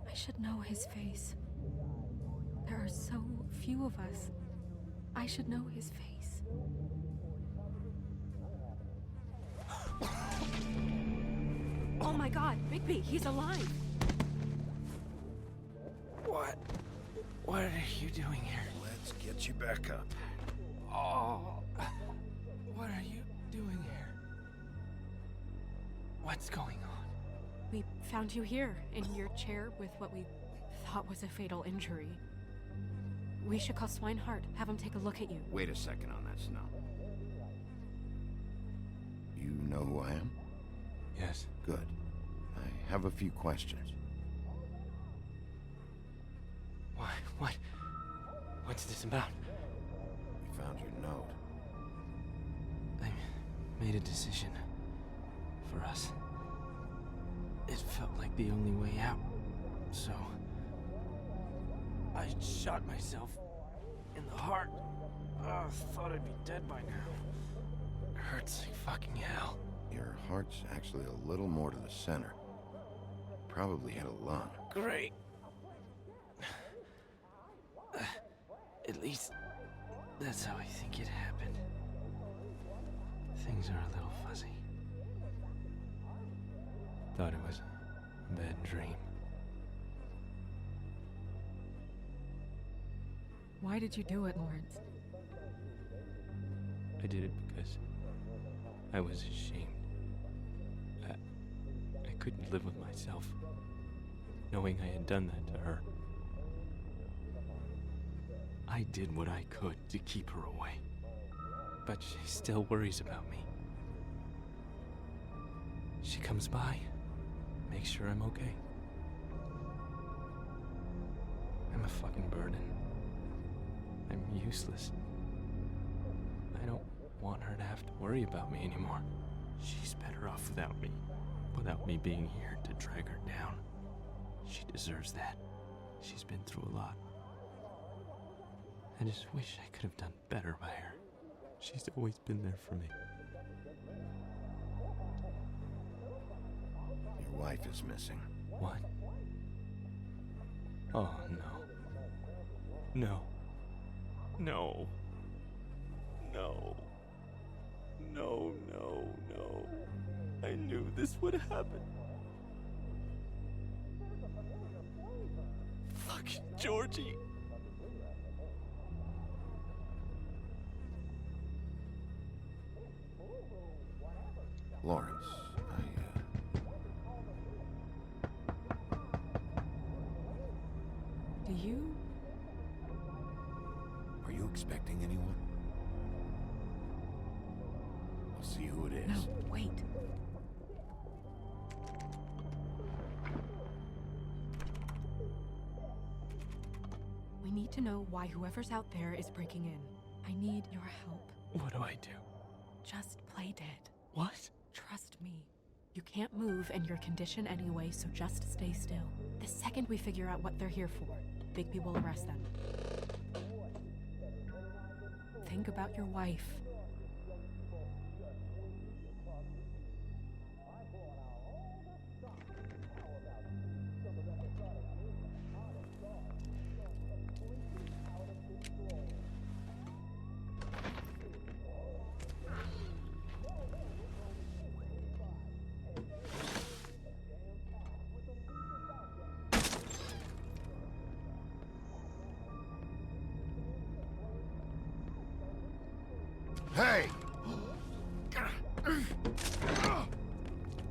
I should know his face. There are so few of us. I should know his face. Oh my God, Bigby, he's alive! What are you doing here? Let's get you back up. Oh, what are you doing here? What's going on? We found you here, in your chair with what we thought was a fatal injury. We should call Swinehart, have him take a look at you. Wait a second on that, Snow. You know who I am? Yes. Good. I have a few questions. Why? What's this about? We found your note. I made a decision. For us. It felt like the only way out, so I shot myself in the heart. Thought I'd be dead by now. Hurts like fucking hell. Your heart's actually a little more to the center. Probably hit a lung. Great. At least that's how I think it happened. Things are a little fuzzy. Thought it was a bad dream. Why did you do it, Lawrence? I did it because I was ashamed. I couldn't live with myself, knowing I had done that to her. I did what I could to keep her away, but she still worries about me. She comes by, makes sure I'm okay. I'm a fucking burden. I'm useless. I don't want her to have to worry about me anymore. She's better off without me being here to drag her down. She deserves that. She's been through a lot. I just wish I could have done better by her. She's always been there for me. Your wife is missing. What? Oh, no. No. No. No. No, no, no. I knew this would happen. Fucking Georgie. Lawrence, Do you? Are you expecting anyone? I'll see who it is. No, wait. We need to know why whoever's out there is breaking in. I need your help. What do I do? Just play dead. What? Trust me. You can't move in your condition anyway, so just stay still. The second we figure out what they're here for, Bigby will arrest them. Think about your wife. Hey!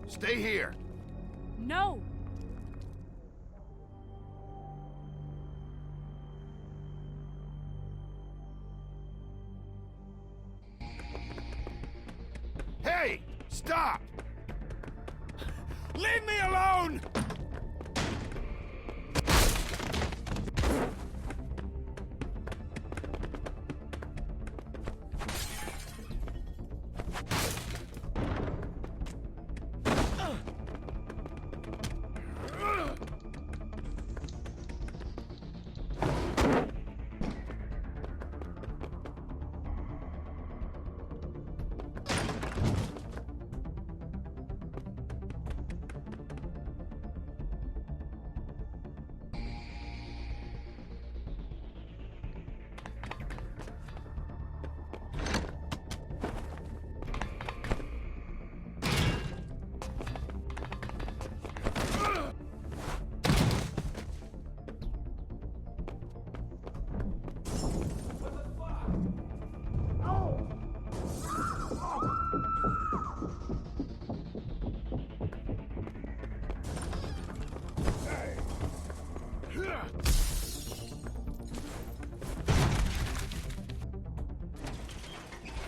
Stay here. No! Hey! Stop! Leave me alone!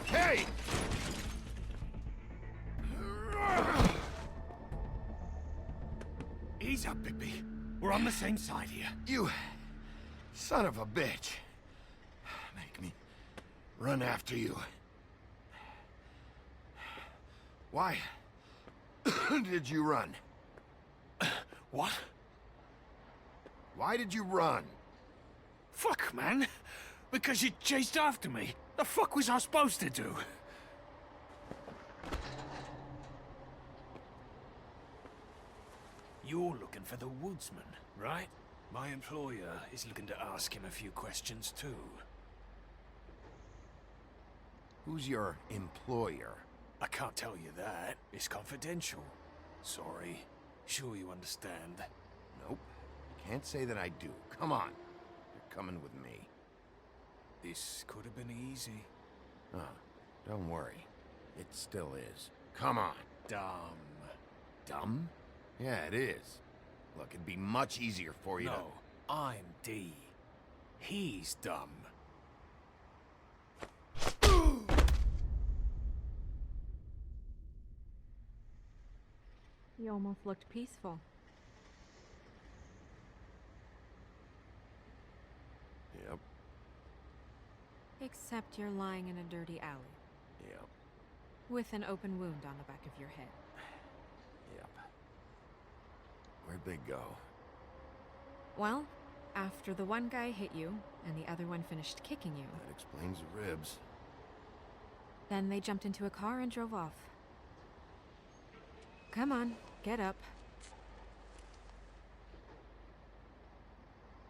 Hey! Ease up, Bigby. We're on the same side here. You son of a bitch. Make me run after you. Why did you run? What? Why did you run? Fuck, man. Because you chased after me. The fuck was I supposed to do? You're looking for the woodsman, right? My employer is looking to ask him a few questions too. Who's your employer? I can't tell you that. It's confidential. Sorry. Sure you understand. Nope. Can't say that I do. Come on. You're coming with me. This could have been easy. Oh, don't worry. It still is. Come on. Dumb. Dumb? Yeah, it is. Look, it'd be much easier for you No, I'm D. He's dumb. You almost looked peaceful. Yep. Except you're lying in a dirty alley. Yep. With an open wound on the back of your head. Yep. Where'd they go? Well, after the one guy hit you, and the other one finished kicking you, That explains the ribs. then they jumped into a car and drove off. Come on, get up.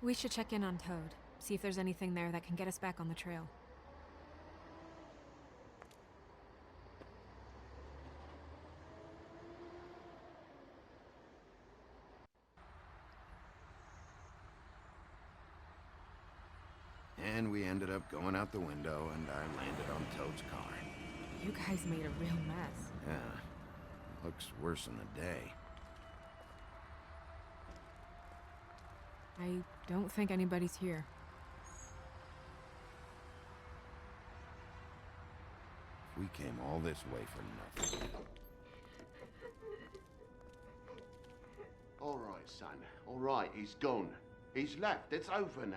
We should check in on Toad, see if there's anything there that can get us back on the trail. And we ended up going out the window, and I landed on Toad's car. You guys made a real mess. Yeah. Looks worse in the day. I don't think anybody's here. We came all this way for nothing. All right, son. All right, he's gone. He's left. It's over now.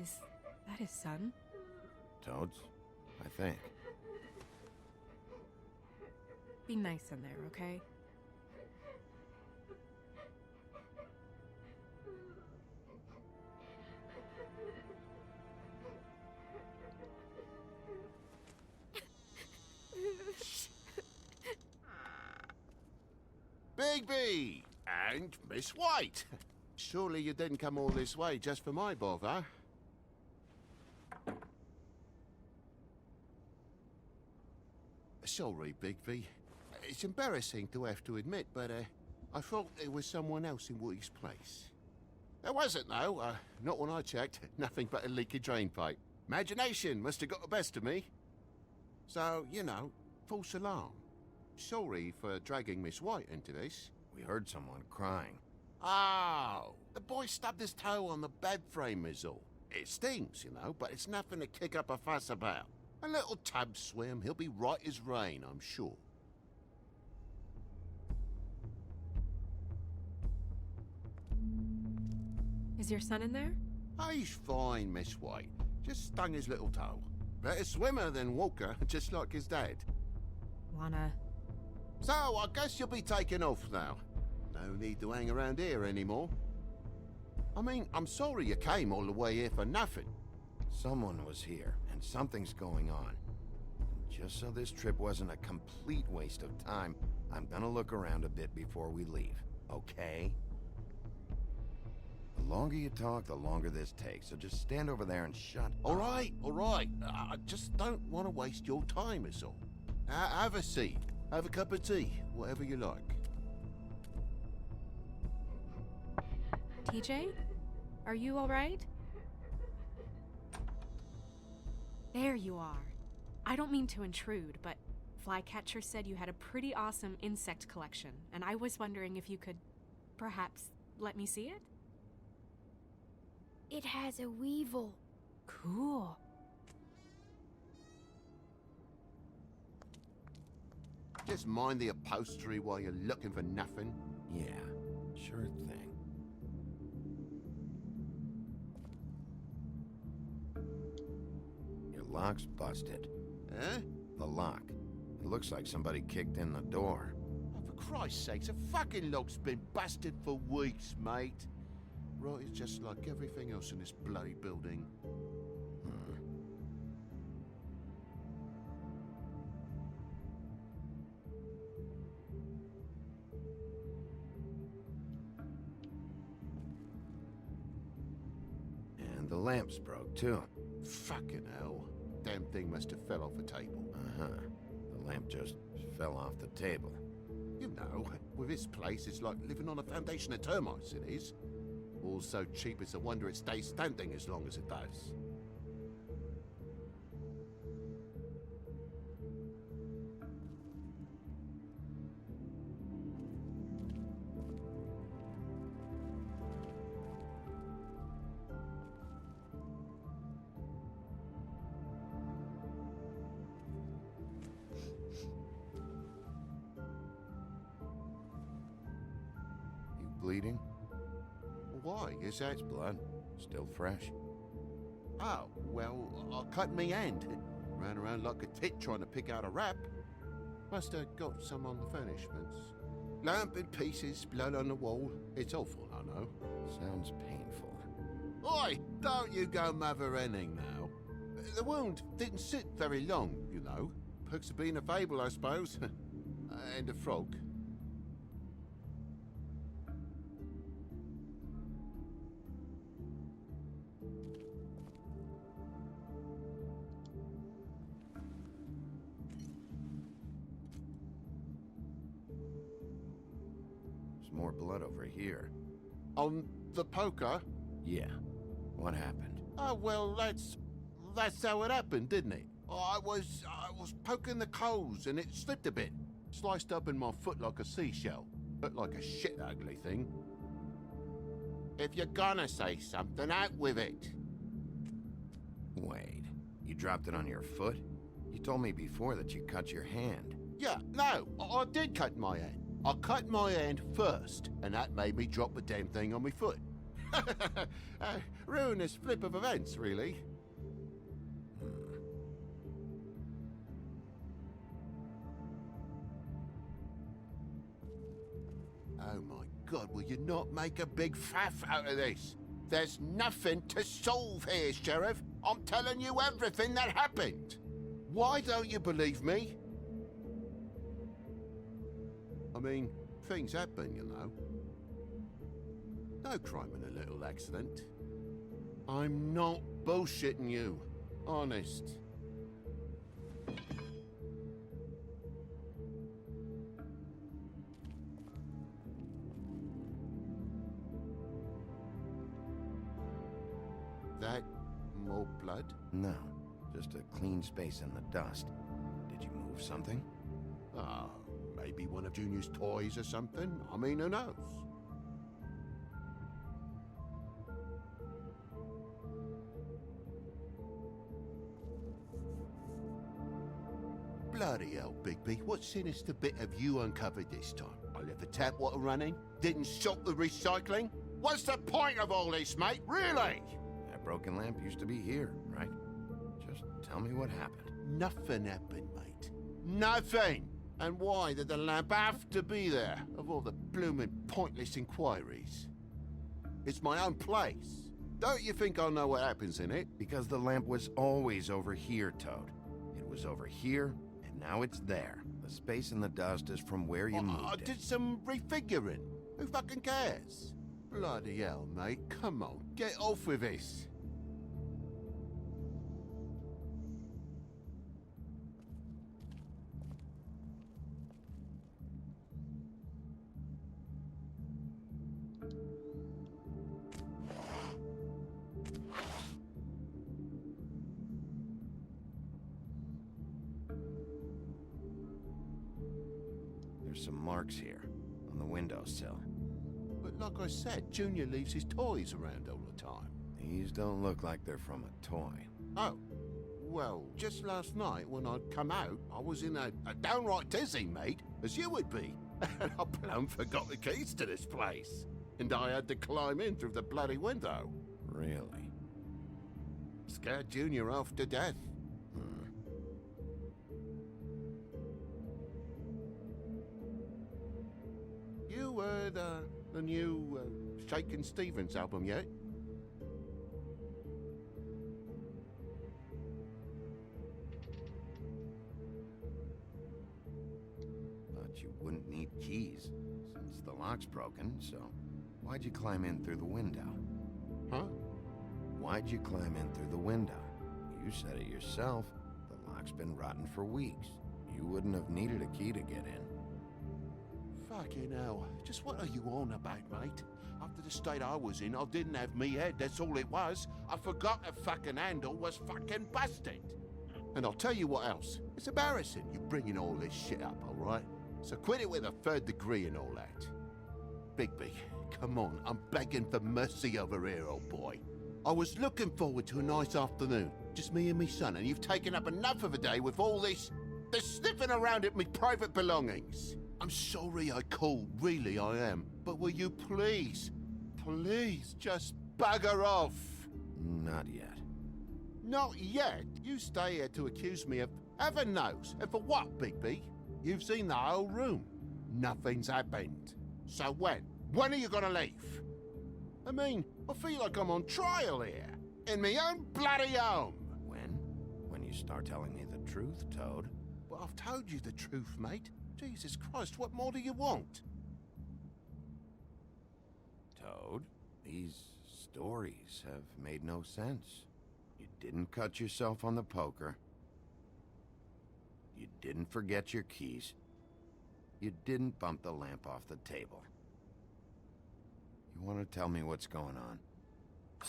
Is that his son? Toad's? I think. Be nice in there, okay? Bigby! And Miss White! Surely you didn't come all this way just for my bother? Sorry, Bigby. It's embarrassing to have to admit, but I thought there was someone else in Woody's place. There wasn't, though. Not when I checked. Nothing but a leaky drain pipe. Imagination must have got the best of me. So, you know, false alarm. Sorry for dragging Miss White into this. We heard someone crying. Oh, the boy stubbed his toe on the bed frame is all. It stings, you know, but it's nothing to kick up a fuss about. A little tub swim, he'll be right as rain, I'm sure. Is your son in there? Oh, he's fine, Miss White. Just stung his little toe. Better swimmer than walker, just like his dad. Wanna... So, I guess you'll be taking off now. No need to hang around here anymore. I mean, I'm sorry you came all the way here for nothing. Someone was here, and something's going on. Just so this trip wasn't a complete waste of time, I'm gonna look around a bit before we leave, okay? The longer you talk, the longer this takes, so just stand over there and shut up. All right. I just don't want to waste your time, is all. Have a seat. Have a cup of tea, whatever you like. TJ? Are you alright? There you are. I don't mean to intrude, but Flycatcher said you had a pretty awesome insect collection, and I was wondering if you could perhaps let me see it? It has a weevil. Cool. Just mind the upholstery while you're looking for nothing. Yeah, sure thing. lock's busted. Eh? The lock. It looks like somebody kicked in the door. Oh, for Christ's sakes, the fucking lock's been busted for weeks, mate. Right, it's just like everything else in this bloody building. And the lamp's broke, too. Fucking hell. Damn thing must have fell off a table. Uh-huh. The lamp just fell off the table. You know, with this place, it's like living on a foundation of termites, it is. All so cheap, it's a wonder it stays standing as long as it does. You bleeding? Why? Is that... It's blood. Still fresh. Oh, well, I cut me hand. Ran around like a tit trying to pick out a wrap. Must have got some on the furnishments. Lamp in pieces, blood on the wall. It's awful, I know. Sounds painful. Oi! Don't you go mother-henning now. The wound didn't sit very long, you know. Perks of being a fable, I suppose. And a frog. More blood over here. On the poker? Yeah. What happened? Oh, well, that's how it happened, didn't it? I was poking the coals and it slipped a bit. Sliced up in my foot like a seashell. Looked like a shit ugly thing. If you're gonna say something, out with it. Wait. You dropped it on your foot? You told me before that you cut your hand. Yeah, no, I did cut my hand. I cut my hand first, and that made me drop the damn thing on my foot. Ruinous flip of events, really. Oh my God, will you not make a big faff out of this? There's nothing to solve here, Sheriff. I'm telling you everything that happened. Why don't you believe me? I mean, things happen, you know. No crime in a little accident. I'm not bullshitting you. Honest. That more blood? No, just a clean space in the dust. Did you move something? Ah. Maybe one of Junior's toys or something? I mean, who knows? Bloody hell, Bigby. What sinister bit have you uncovered this time? I left the tap water running? Didn't stop the recycling? What's the point of all this, mate? Really? That broken lamp used to be here, right? Just tell me what happened. Nothing happened, mate. Nothing! And why did the lamp have to be there, of all the blooming pointless inquiries? It's my own place. Don't you think I know what happens in it? Because the lamp was always over here, Toad. It was over here, and now it's there. The space in the dust is from where you moved I it. did some refiguring. Who fucking cares? Bloody hell, mate. Come on, get off with this. There's some marks here, on the windowsill. But like I said, Junior leaves his toys around all the time. These don't look like they're from a toy. Oh, well, just last night when I'd come out, I was in a downright tizzy, mate, as you would be. And I plumb forgot the keys to this place. And I had to climb in through the bloody window. Really? Scared Junior off to death. you heard the new Shakin' Stevens album yet? But you wouldn't need keys, since the lock's broken, so why'd you climb in through the window? Huh? Why'd you climb in through the window? You said it yourself. The lock's been rotten for weeks. You wouldn't have needed a key to get in. Fucking hell. Just what are you on about, mate? After the state I was in, I didn't have me head, that's all it was. I forgot the fucking handle was fucking busted. And I'll tell you what else. It's embarrassing you bringing all this shit up, alright? So quit it with a third degree and all that. Bigby, come on, I'm begging for mercy over here, old boy. I was looking forward to a nice afternoon, just me and me son, and you've taken up enough of a day with all this sniffing around at me private belongings. I'm sorry I called, really I am. But will you please, just bugger off? Not yet. Not yet? You stay here to accuse me of heaven knows. And for what, Bigby? You've seen the whole room. Nothing's happened. So when? When are you gonna leave? I mean, I feel like I'm on trial here. In my own bloody home. When? When you start telling me the truth, Toad. Well, I've told you the truth, mate. Jesus Christ, what more do you want? Toad, these stories have made no sense. You didn't cut yourself on the poker. You didn't forget your keys. You didn't bump the lamp off the table. You want to tell me what's going on?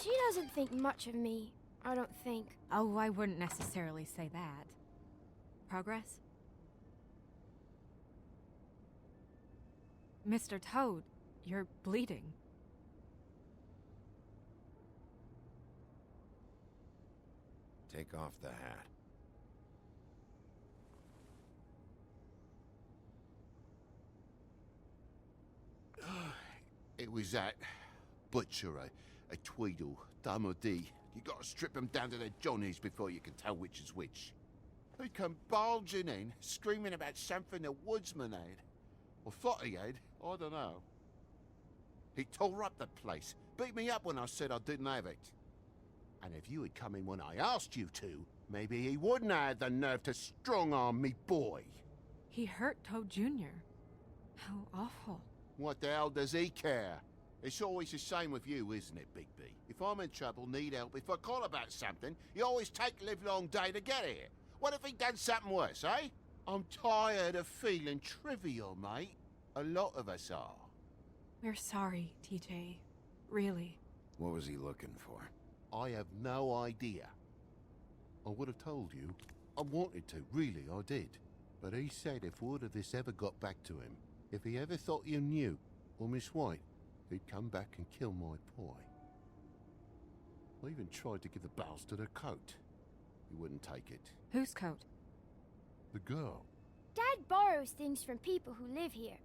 She doesn't think much of me, I don't think. Oh, I wouldn't necessarily say that. Progress? Mr. Toad, you're bleeding. Take off the hat. It was that butcher, a Tweedle, Dum or D. You gotta strip them down to their johnnies before you can tell which is which. They come bulging in, screaming about something the woodsman had. Or thought he had, I don't know. He tore up the place, beat me up when I said I didn't have it. And if you had come in when I asked you to, maybe he wouldn't have had the nerve to strong-arm me boy. He hurt Toad Jr. How awful. What the hell does he care? It's always the same with you, isn't it, Bigby? If I'm in trouble, need help, if I call about something, you always take the livelong day to get here. What if he'd done something worse, eh? I'm tired of feeling trivial, mate. A lot of us are. We're sorry, TJ. Really. What was he looking for? I have no idea. I would have told you. I wanted to, really, I did. But he said if word of this ever got back to him, if he ever thought you knew, or Miss White, he'd come back and kill my boy. I even tried to give the bastard a coat. He wouldn't take it. Whose coat? The girl. Dad borrows things from people who live here.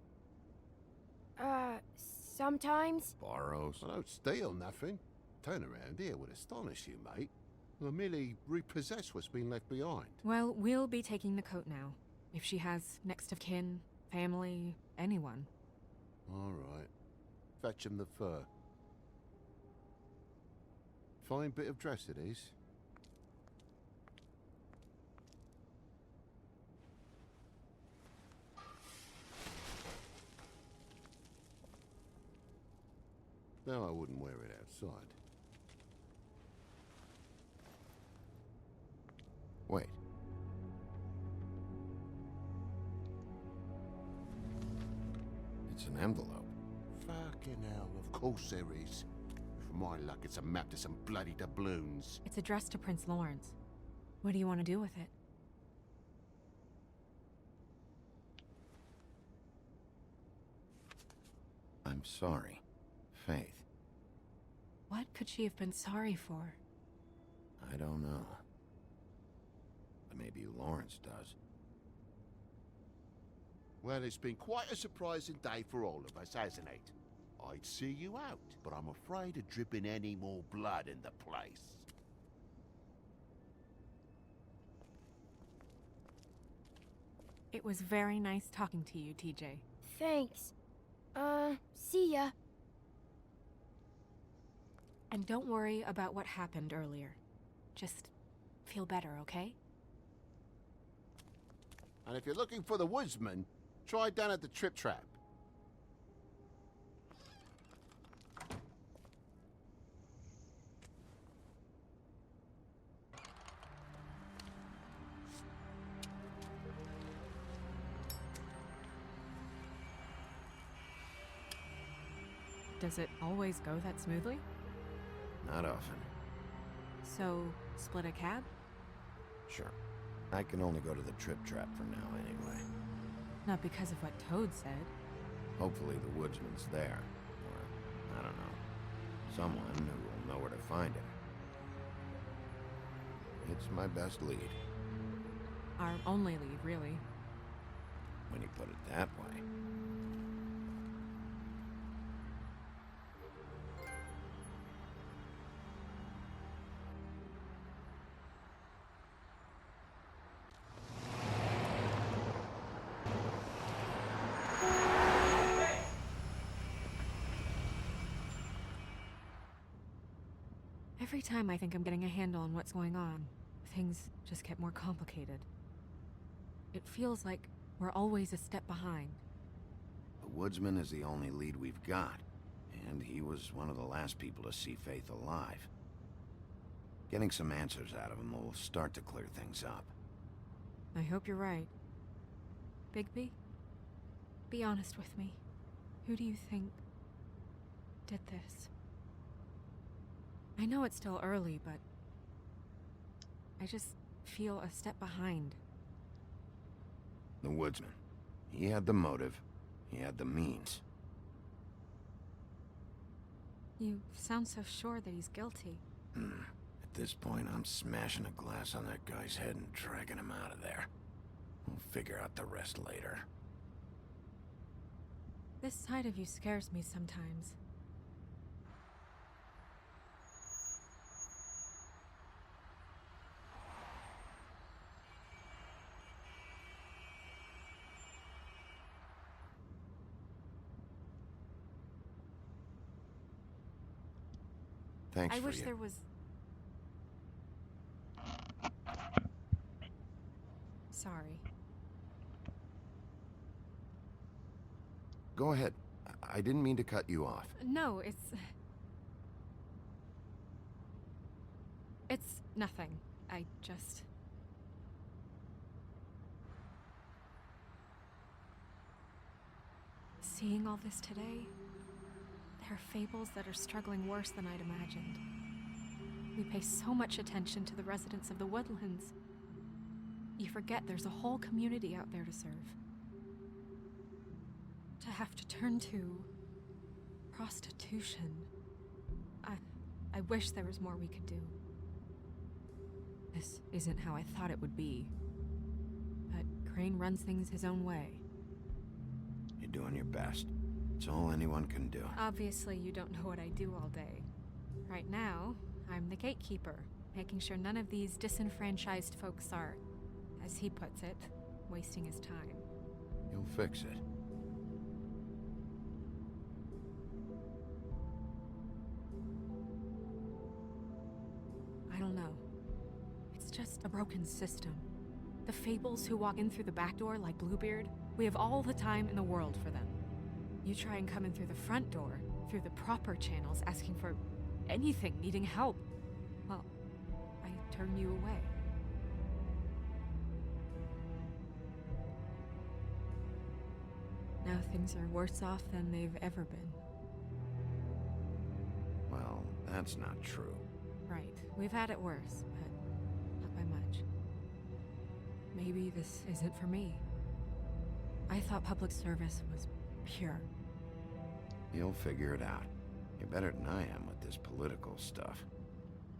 Sometimes. Borrows? I don't steal nothing. Turn around here would astonish you, mate. I merely repossess what's been left behind. Well, we'll be taking the coat now. If she has next of kin, family, anyone. All right. Fetch him the fur. Fine bit of dress it is. No, I wouldn't wear it outside. Wait. It's an envelope. Fucking hell, of course there is. For my luck, it's a map to some bloody doubloons. It's addressed to Prince Lawrence. What do you want to do with it? I'm sorry, Faith. What could she have been sorry for? I don't know. But maybe Lawrence does. Well, it's been quite a surprising day for all of us, hasn't it? I'd see you out, but I'm afraid of dripping any more blood in the place. It was very nice talking to you, TJ. Thanks. See ya. And don't worry about what happened earlier. Just feel better, okay? And if you're looking for the woodsman, try down at the Trip Trap. Does it always go that smoothly? Not often. So, split a cab? Sure. I can only go to the Trip Trap for now, anyway. Not because of what Toad said. Hopefully the woodsman's there. Or, I don't know. Someone who will know where to find him. It's my best lead. Our only lead, really. When you put it that way. Every time I think I'm getting a handle on what's going on, things just get more complicated. It feels like we're always a step behind. The woodsman is the only lead we've got, and he was one of the last people to see Faith alive. Getting some answers out of him will start to clear things up. I hope you're right. Bigby, be honest with me. Who do you think did this? I know it's still early, but I just feel a step behind. The woodsman. He had the motive. He had the means. You sound so sure that he's guilty. At this point, I'm smashing a glass on that guy's head and dragging him out of there. We'll figure out the rest later. This side of you scares me sometimes. Thanks I for wish you. there was... Sorry. Go ahead. I didn't mean to cut you off. No, it's nothing. I just... Seeing all this today, there are fables that are struggling worse than I'd imagined. We pay so much attention to the residents of the woodlands. You forget there's a whole community out there to serve. To have to turn to prostitution. I wish there was more we could do. This isn't how I thought it would be. But Crane runs things his own way. You're doing your best. It's all anyone can do. Obviously, you don't know what I do all day. Right now, I'm the gatekeeper, making sure none of these disenfranchised folks are, as he puts it, wasting his time. You'll fix it. I don't know. It's just a broken system. The fables who walk in through the back door like Bluebeard, we have all the time in the world for them. You try and come in through the front door, through the proper channels, asking for anything, needing help. Well, I turn you away. Now things are worse off than they've ever been. Well, that's not true. Right. We've had it worse, but not by much. Maybe this isn't for me. I thought public service was pure. You'll figure it out. You're better than I am with this political stuff.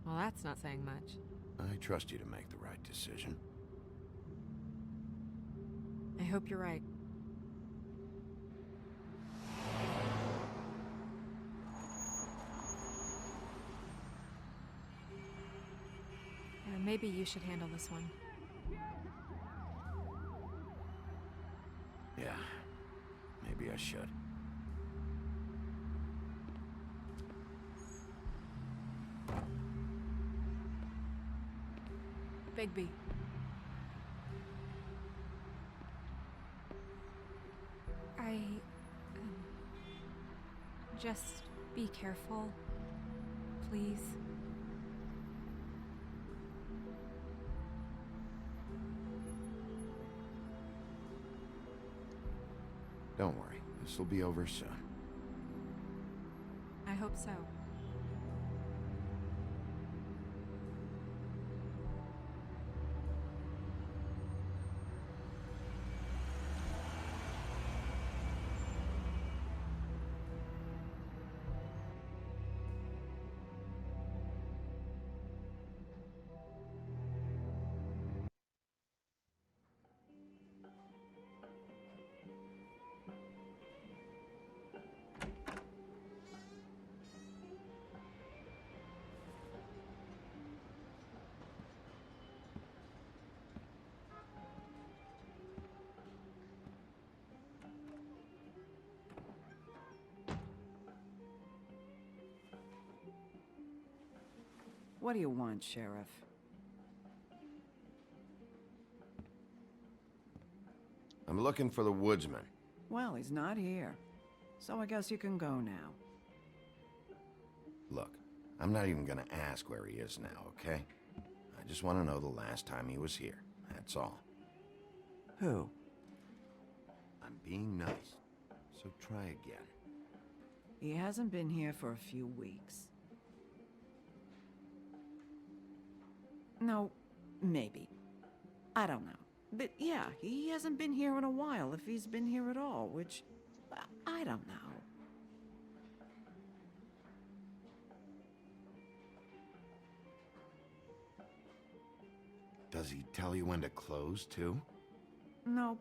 Well, that's not saying much. I trust you to make the right decision. I hope you're right. Maybe you should handle this one. Yeah, maybe I should. Bigby. Just be careful, please. Don't worry, this will be over soon. I hope so. What do you want, Sheriff? I'm looking for the woodsman. Well, he's not here. So I guess you can go now. Look, I'm not even gonna ask where he is now, okay? I just want to know the last time he was here. That's all. Who? I'm being nice, so try again. He hasn't been here for a few weeks. No, maybe. I don't know. But yeah, he hasn't been here in a while, if he's been here at all, which... I don't know. Does he tell you when to close, too? Nope.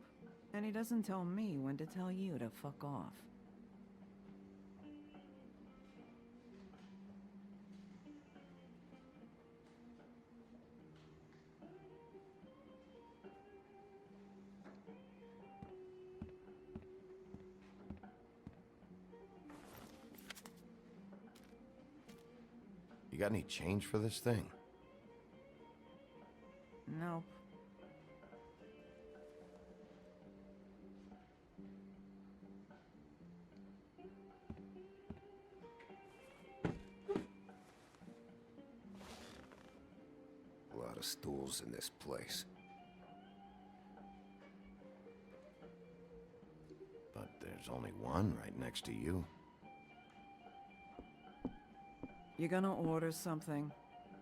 And he doesn't tell me when to tell you to fuck off. You got any change for this thing? Nope. A lot of stools in this place. But there's only one right next to you. You gonna order something?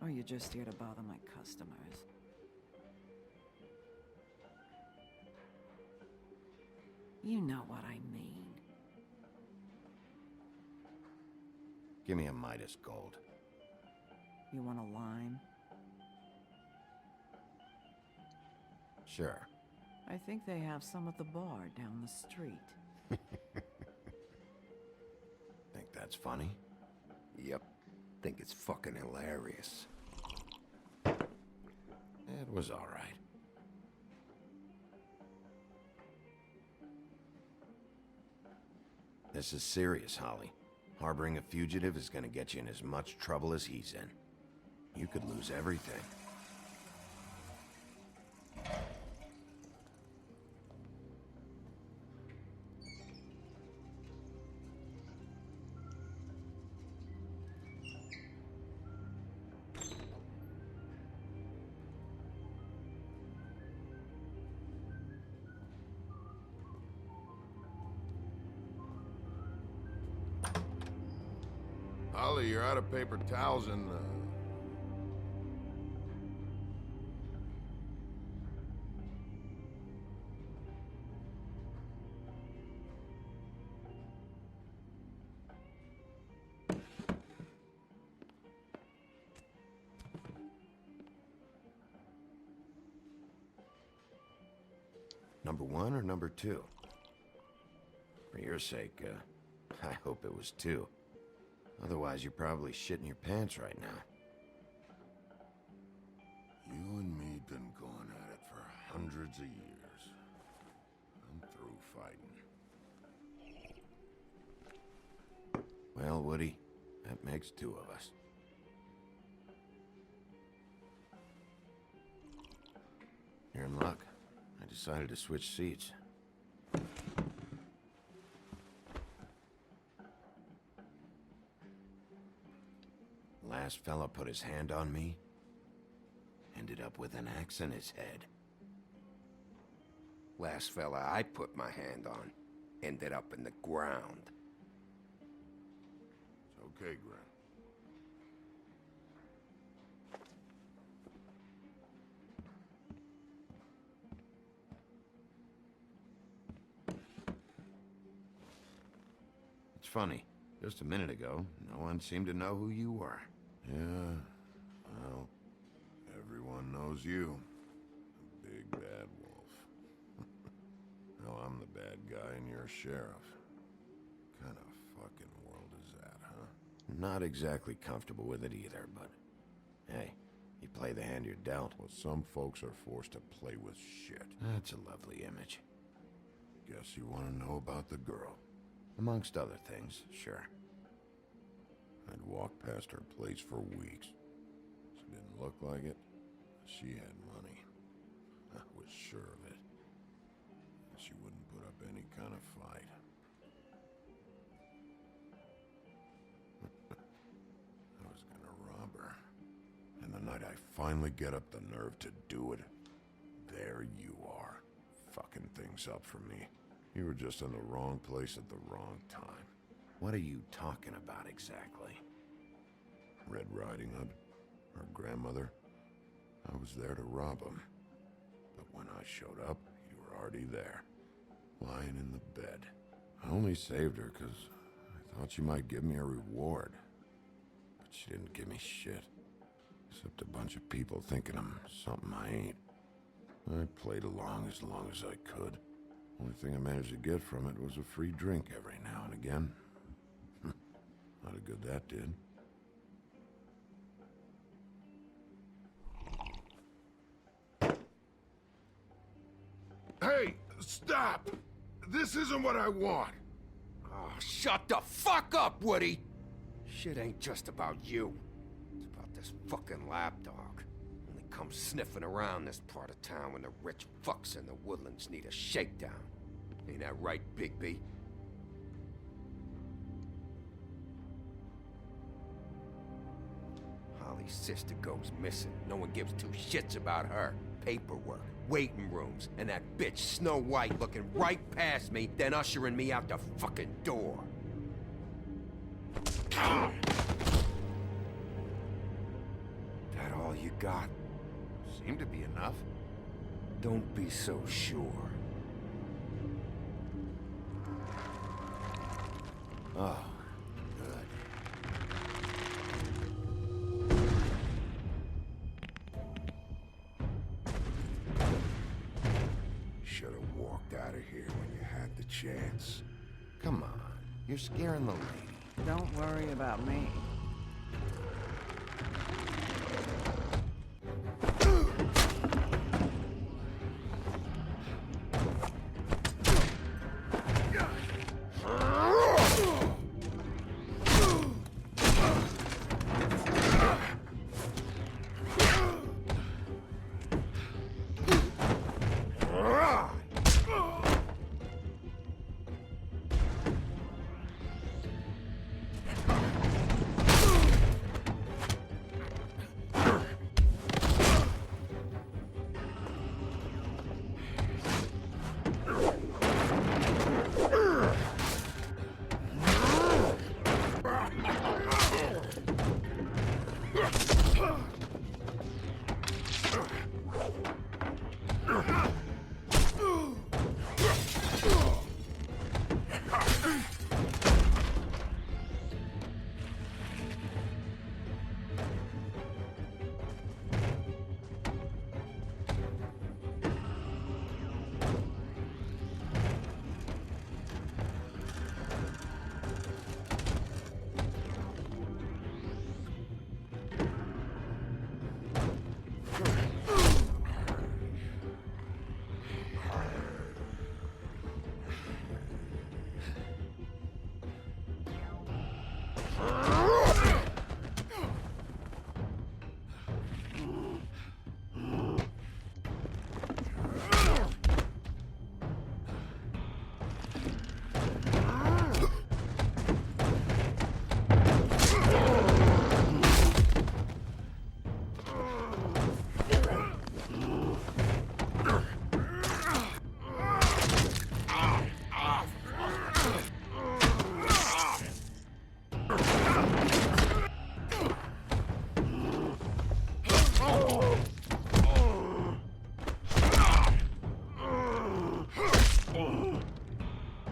Or you just here to bother my customers? You know what I mean. Give me a Midas Gold. You want a lime? Sure. I think they have some at the bar down the street. Think that's funny? Yep. Think it's fucking hilarious. It was all right. This is serious, Holly. Harboring a fugitive is gonna get you in as much trouble as he's in. You could lose everything. Holly, you're out of paper towels and, Number 1 or number 2? For your sake, I hope it was 2. Otherwise, you're probably shitting your pants right now. you and me been going at it for hundreds of years. I'm through fighting. Well, Woody, that makes 2 of us. in luck. I decided to switch seats. Last fella put his hand on me, ended up with an axe in his head. Last fella I put my hand on ended up in the ground. It's okay, Grant. It's funny. Just a minute ago, no one seemed to know who you were. Yeah, well, everyone knows you. The big bad wolf. Now I'm the bad guy and you're a sheriff. Kind of fucking world is that, huh? Not exactly comfortable with it either, but hey, you play the hand you're dealt. Well, some folks are forced to play with shit. That's a lovely image. Guess you want to know about the girl. Amongst other things, sure. I'd walked past her place for weeks. She didn't look like it. She had money. I was sure of it. She wouldn't put up any kind of fight. I was gonna rob her. And the night I finally get up the nerve to do it, there you are, fucking things up for me. You were just in the wrong place at the wrong time. What are you talking about exactly? Red Riding Hood, her grandmother. I was there to rob him. But when I showed up, you were already there, lying in the bed. I only saved her because I thought she might give me a reward. But she didn't give me shit. Except a bunch of people thinking I'm something I ain't. I played along as I could. Only thing I managed to get from it was a free drink every now and again. Not a good that did. Hey, stop! This isn't what I want! Oh, shut the fuck up, Woody! Shit ain't just about you. It's about this fucking lapdog. Only comes sniffing around this part of town when the rich fucks in the woodlands need a shakedown. Ain't that right, Bigby? Holly's sister goes missing. No one gives two shits about her. Paperwork, waiting rooms, and that bitch Snow White looking right past me, then ushering me out the fucking door. That all you got? Seemed to be enough. Don't be so sure. Oh, Should have walked out of here when you had the chance. Come on, you're scaring the lady. Don't worry about me.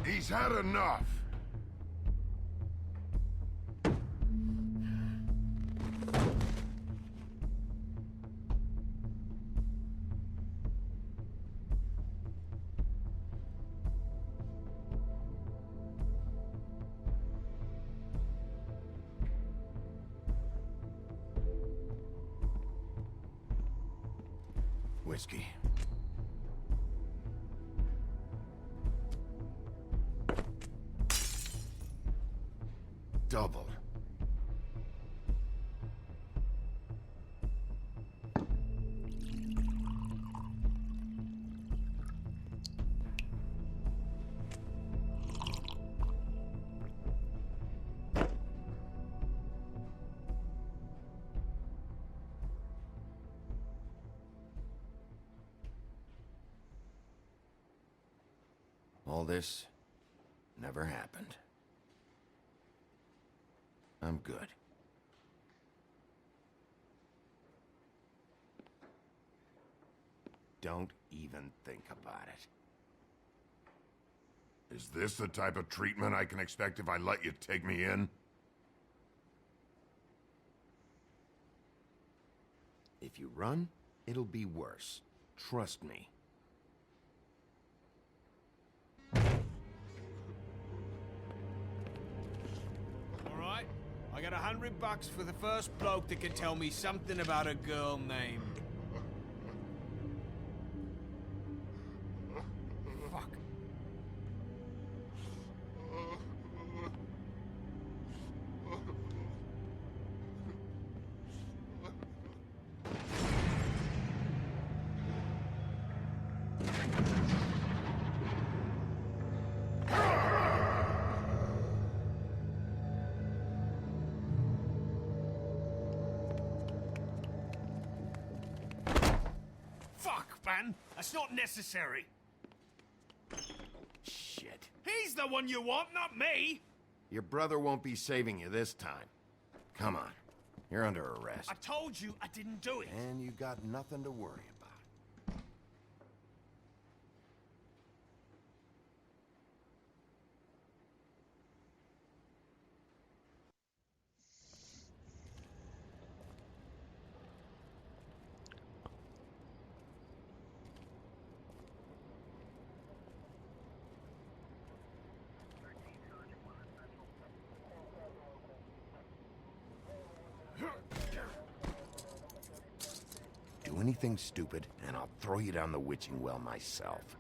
He's had enough. Whiskey. Double. All this never happened. I'm good. Don't even think about it. Is this the type of treatment I can expect if I let you take me in? If you run, it'll be worse. Trust me. Alright, I got $100 for the first bloke that can tell me something about a girl named... Fuck. Man, that's not necessary. Shit. He's the one you want, not me. Your brother won't be saving you this time. Come on. You're under arrest. I told you I didn't do it. And you got nothing to worry about. Do anything stupid, and I'll throw you down the witching well myself.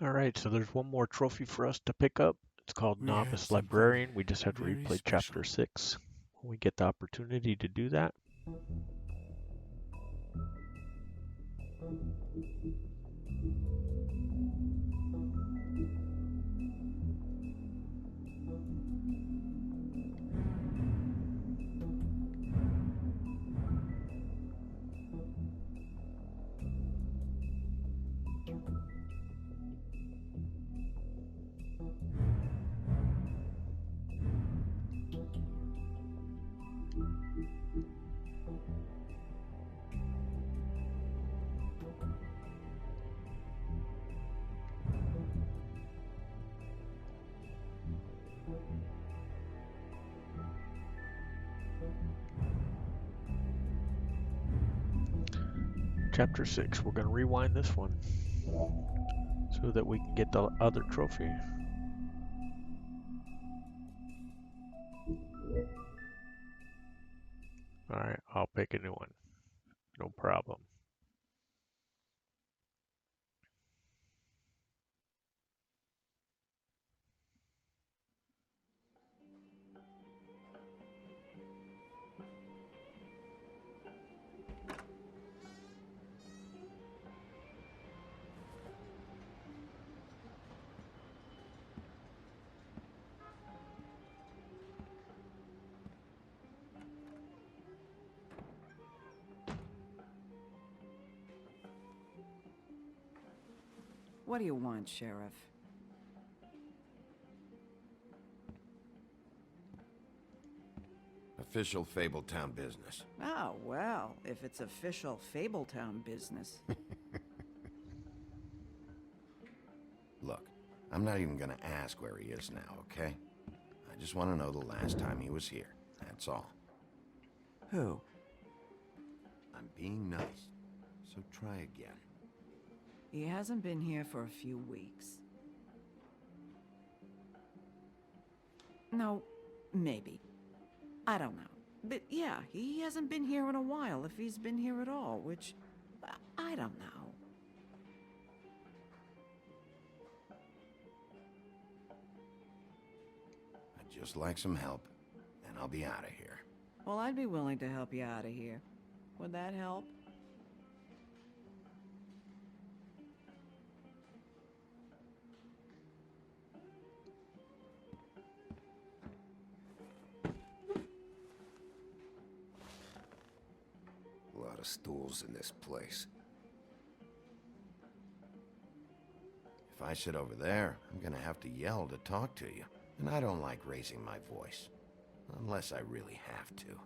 All right, so there's one more trophy for us to pick up. It's called We had Novice something Librarian. We just have to very replay special. Chapter 6 when we get the opportunity to do that. Chapter 6. We're going to rewind this one so that we can get the other trophy. Alright, I'll pick a new one. No problem. What do you want, Sheriff? Official Fabletown business. Oh, well, if it's official Fabletown business. Look, I'm not even gonna ask where he is now, okay? I just want to know the last time he was here. That's all. Who? I'm being nice, so try again. He hasn't been here for a few weeks. No, maybe. I don't know. But yeah, he hasn't been here in a while, if he's been here at all, which... I don't know. I'd just like some help, and I'll be out of here. Well, I'd be willing to help you out of here. Would that help? A lot of stools in this place. If I sit over there, I'm gonna have to yell to talk to you. And I don't like raising my voice. Unless I really have to.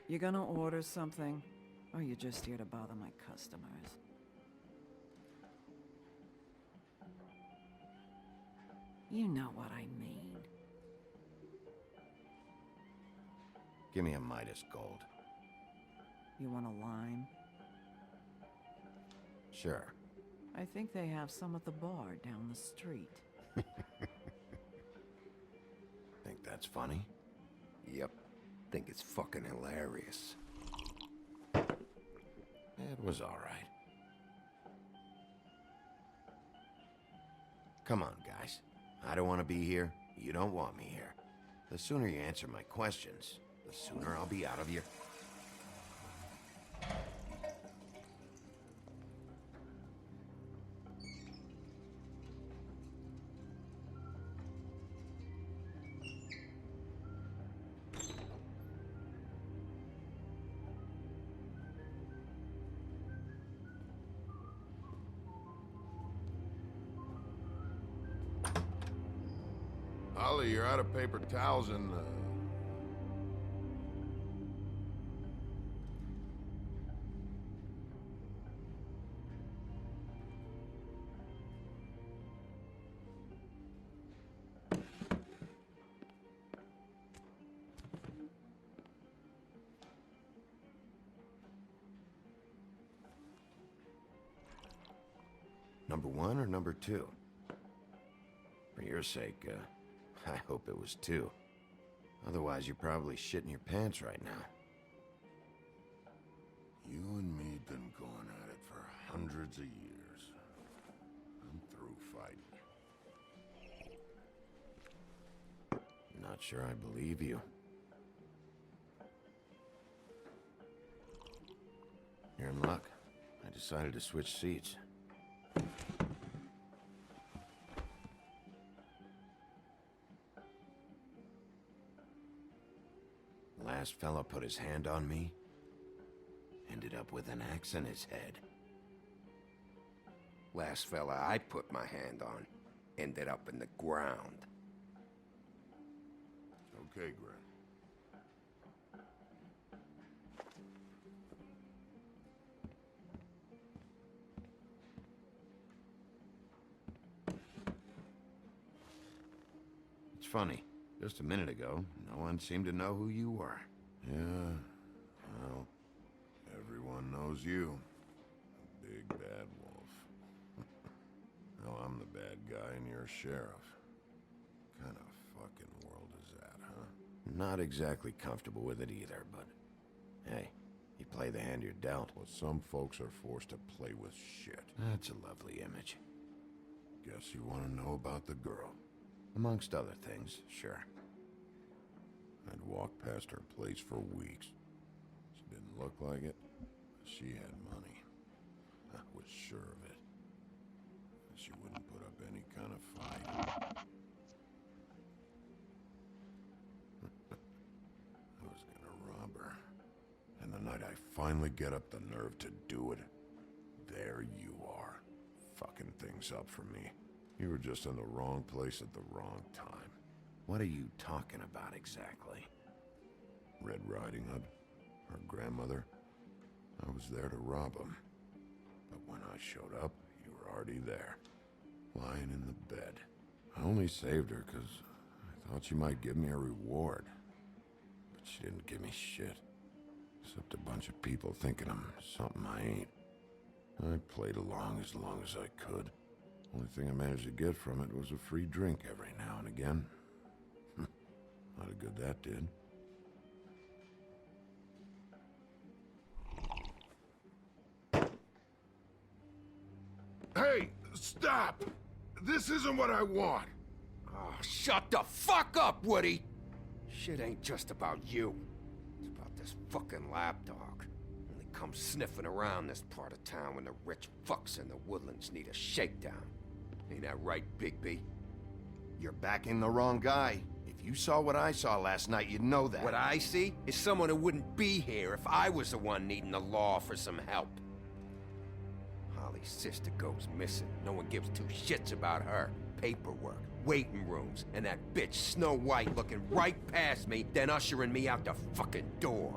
You gonna order something? Or you just here to bother my customers? You know what I mean. Give me a Midas Gold. You want a lime? Sure. I think they have some at the bar down the street. Think that's funny? Yep. Think it's fucking hilarious. It was all right. Come on, guys. I don't want to be here. You don't want me here. The sooner you answer my questions, the sooner I'll be out of your... Ollie, you're out of paper towels and, Number 1 or number 2? For your sake, I hope it was 2. Otherwise, you're probably shitting your pants right now. You and me been going at it for hundreds of years. I'm through fighting. Not sure I believe you. You're in luck. I decided to switch seats. Last fella put his hand on me, ended up with an axe in his head. Last fella I put my hand on ended up in the ground. Okay, Grant. It's funny. Just a minute ago, no one seemed to know who you were. Yeah, well, Everyone knows you. Big bad wolf. Well, I'm the bad guy and you're a sheriff. Kind of fucking world is that, huh? Not exactly comfortable with it either, but hey, you play the hand you're dealt. Well, some folks are forced to play with shit. That's a lovely image. Guess you want to know about the girl. Amongst other things, sure. I'd walked past her place for weeks. She didn't look like it, but she had money. I was sure of it. She wouldn't put up any kind of fight. I was gonna rob her. And the night I finally get up the nerve to do it, there you are, fucking things up for me. You were just in the wrong place at the wrong time. What are you talking about exactly? Red Riding Hood, her grandmother. I was there to rob him. But when I showed up, you were already there, lying in the bed. I only saved her because I thought she might give me a reward. But she didn't give me shit. Except a bunch of people thinking I'm something I ain't. I played along as I could. Only thing I managed to get from it was a free drink every now and again. Not a good that did. Hey, stop! This isn't what I want! Oh, shut the fuck up, Woody! Shit ain't just about you. It's about this fucking lapdog. Only comes sniffing around this part of town when the rich fucks in the woodlands need a shakedown. Ain't that right, Bigby? You're backing the wrong guy. If you saw what I saw last night, you'd know that. What I see is someone who wouldn't be here if I was the one needing the law for some help. Holly's sister goes missing. No one gives two shits about her. Paperwork, waiting rooms, and that bitch Snow White looking right past me, then ushering me out the fucking door.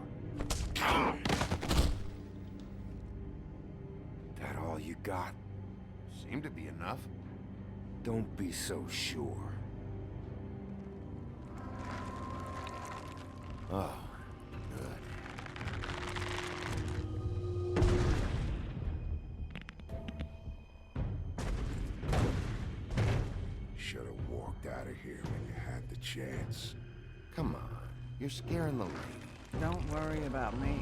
That all you got? Seemed to be enough. Don't be so sure. Oh, good. Should have walked out of here when you had the chance. Come on, you're scaring the lady. Don't worry about me.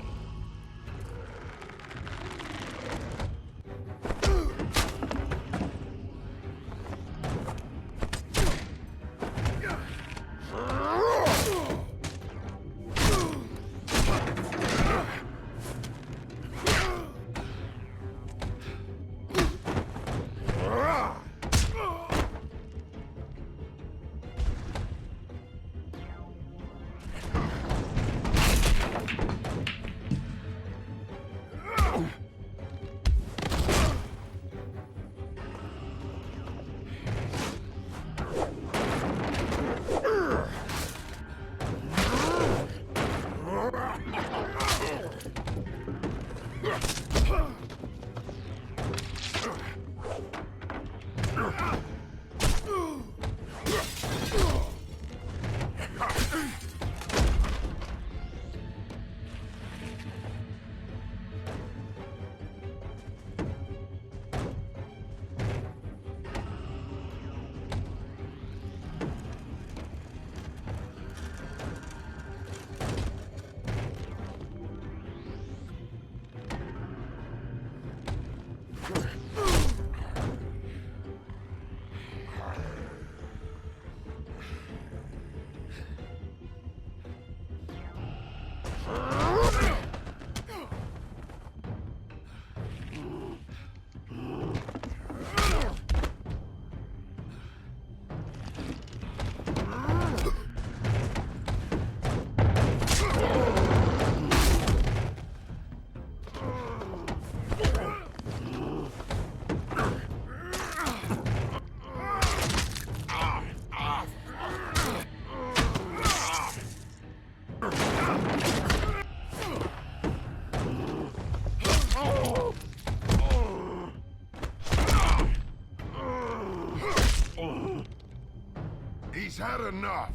He's had enough.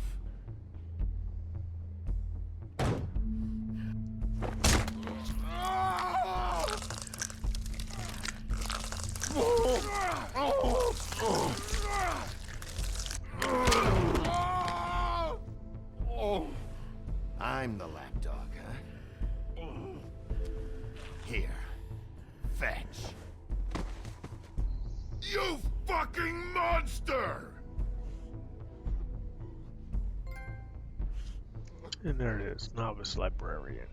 I'm the lapdog, huh? Here. Fetch. You fucking monster! And there it is, novice librarian.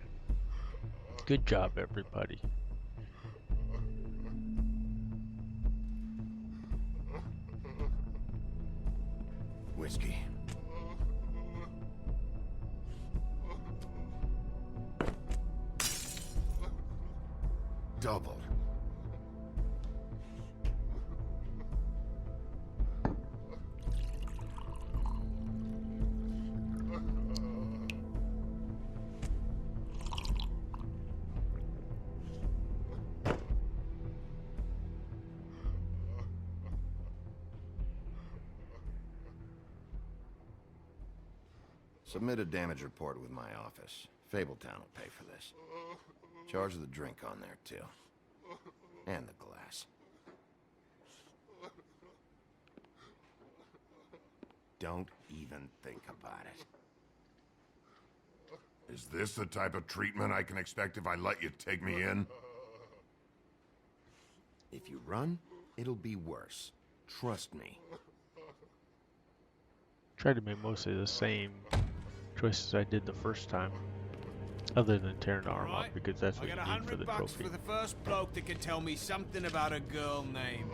Good job, everybody. Whiskey. Double. Submit a damage report with my office. Fabletown will pay for this. Charge the drink on there, too. And the glass. Don't even think about it. Is this the type of treatment I can expect if I let you take me in? If you run, it'll be worse. Trust me. Tried to make mostly the same choices I did the first time, other than tearing the arm off, because that's what you need for the trophy. For the first bloke that can tell me something about a girl name.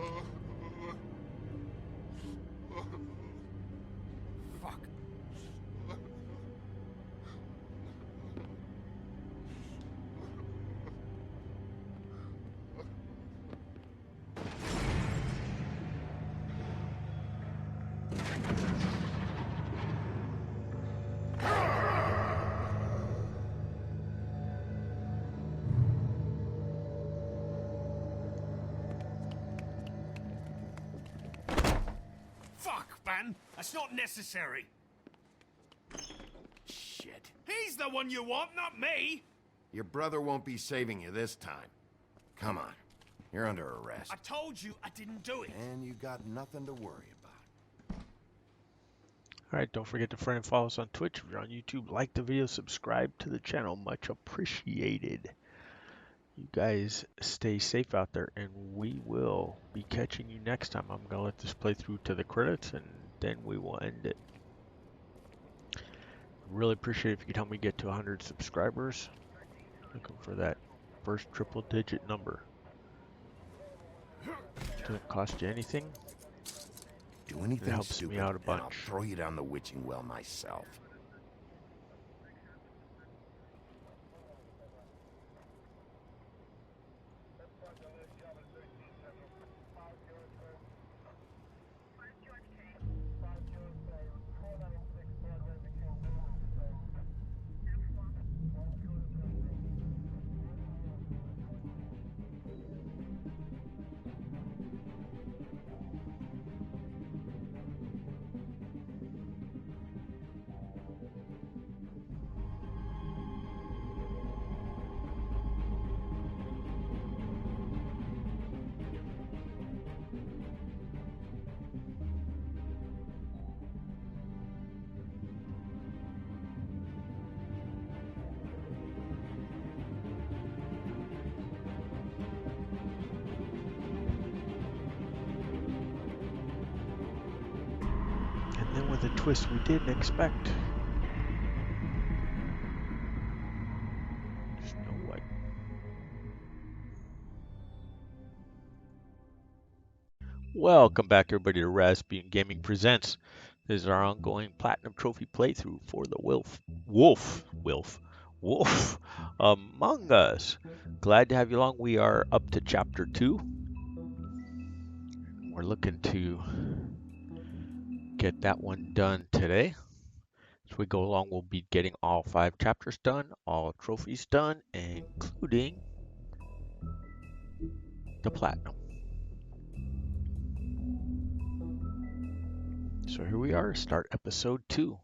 Fuck. Man, that's not necessary. Shit. He's the one you want, not me. Your brother won't be saving you this time. Come on. You're under arrest. I told you I didn't do it. And you got nothing to worry about. Alright, don't forget to friend and follow us on Twitch. If you're on YouTube, like the video, subscribe to the channel. Much appreciated. You guys stay safe out there, and we will be catching you next time. I'm going to let this play through to the credits, and then we will end it. Really appreciate it if you could help me get to 100 subscribers. Looking for that first triple-digit number. Doesn't cost you anything. Do anything it helps stupid, me out a bunch. And I'll throw you down the witching well myself. And then with a twist we didn't expect. Just know what. Welcome back everybody to Razzpuytin Gaming Presents. This is our ongoing Platinum Trophy playthrough for the Wolf Among Us. Glad to have you along. We are up to Chapter 2. We're looking to get that one done today. As we go along, we'll be getting all 5 chapters done, all trophies done, including the Platinum. So here we are, start episode 2.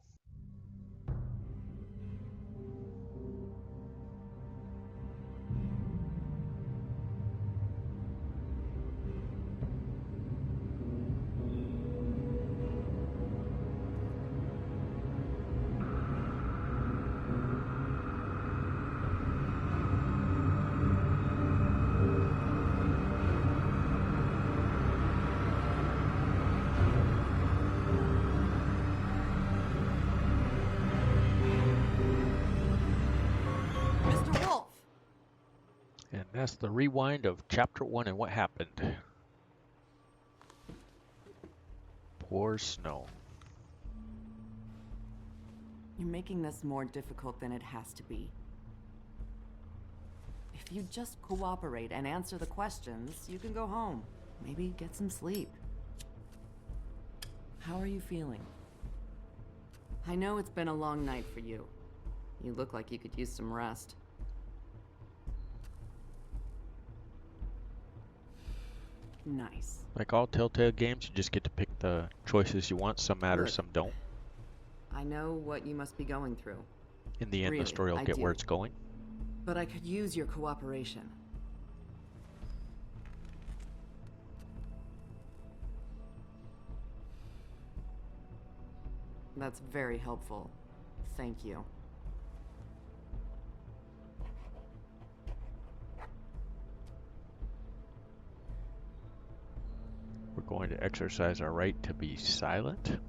And that's the rewind of Chapter 1 and what happened. Poor Snow. You're making this more difficult than it has to be. If you just cooperate and answer the questions, you can go home. Maybe get some sleep. How are you feeling? I know it's been a long night for you. You look like you could use some rest. Nice. Like all Telltale games, you just get to pick the choices you want. Some matter, Look, some don't. I know what you must be going through. In the end, Really, the story will I get do. where it's going. But I could use your cooperation. That's very helpful. Thank you. We're going to exercise our right to be silent.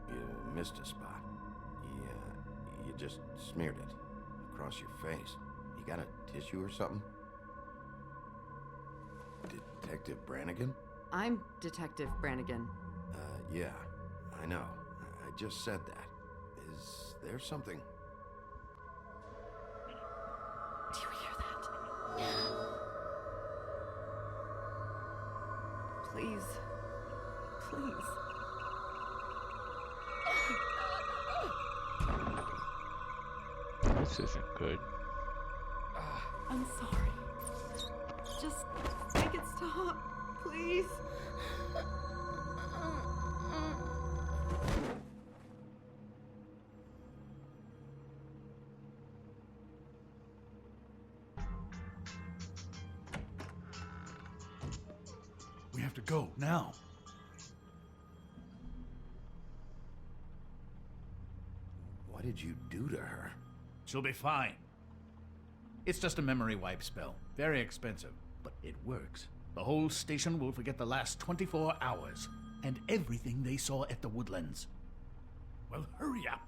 You missed a spot. You just smeared it across your face. You got a tissue or something? Detective Brannigan? I'm Detective Brannigan. Yeah, I know. I just said that. Is there something? Do you hear that? Please. Please. This isn't good. I'm sorry. Just make it stop, please. We have to go now. What did you do to her? She'll be fine. It's just a memory wipe spell. Very expensive, but it works. The whole station will forget the last 24 hours and everything they saw at the Woodlands. Well, hurry up.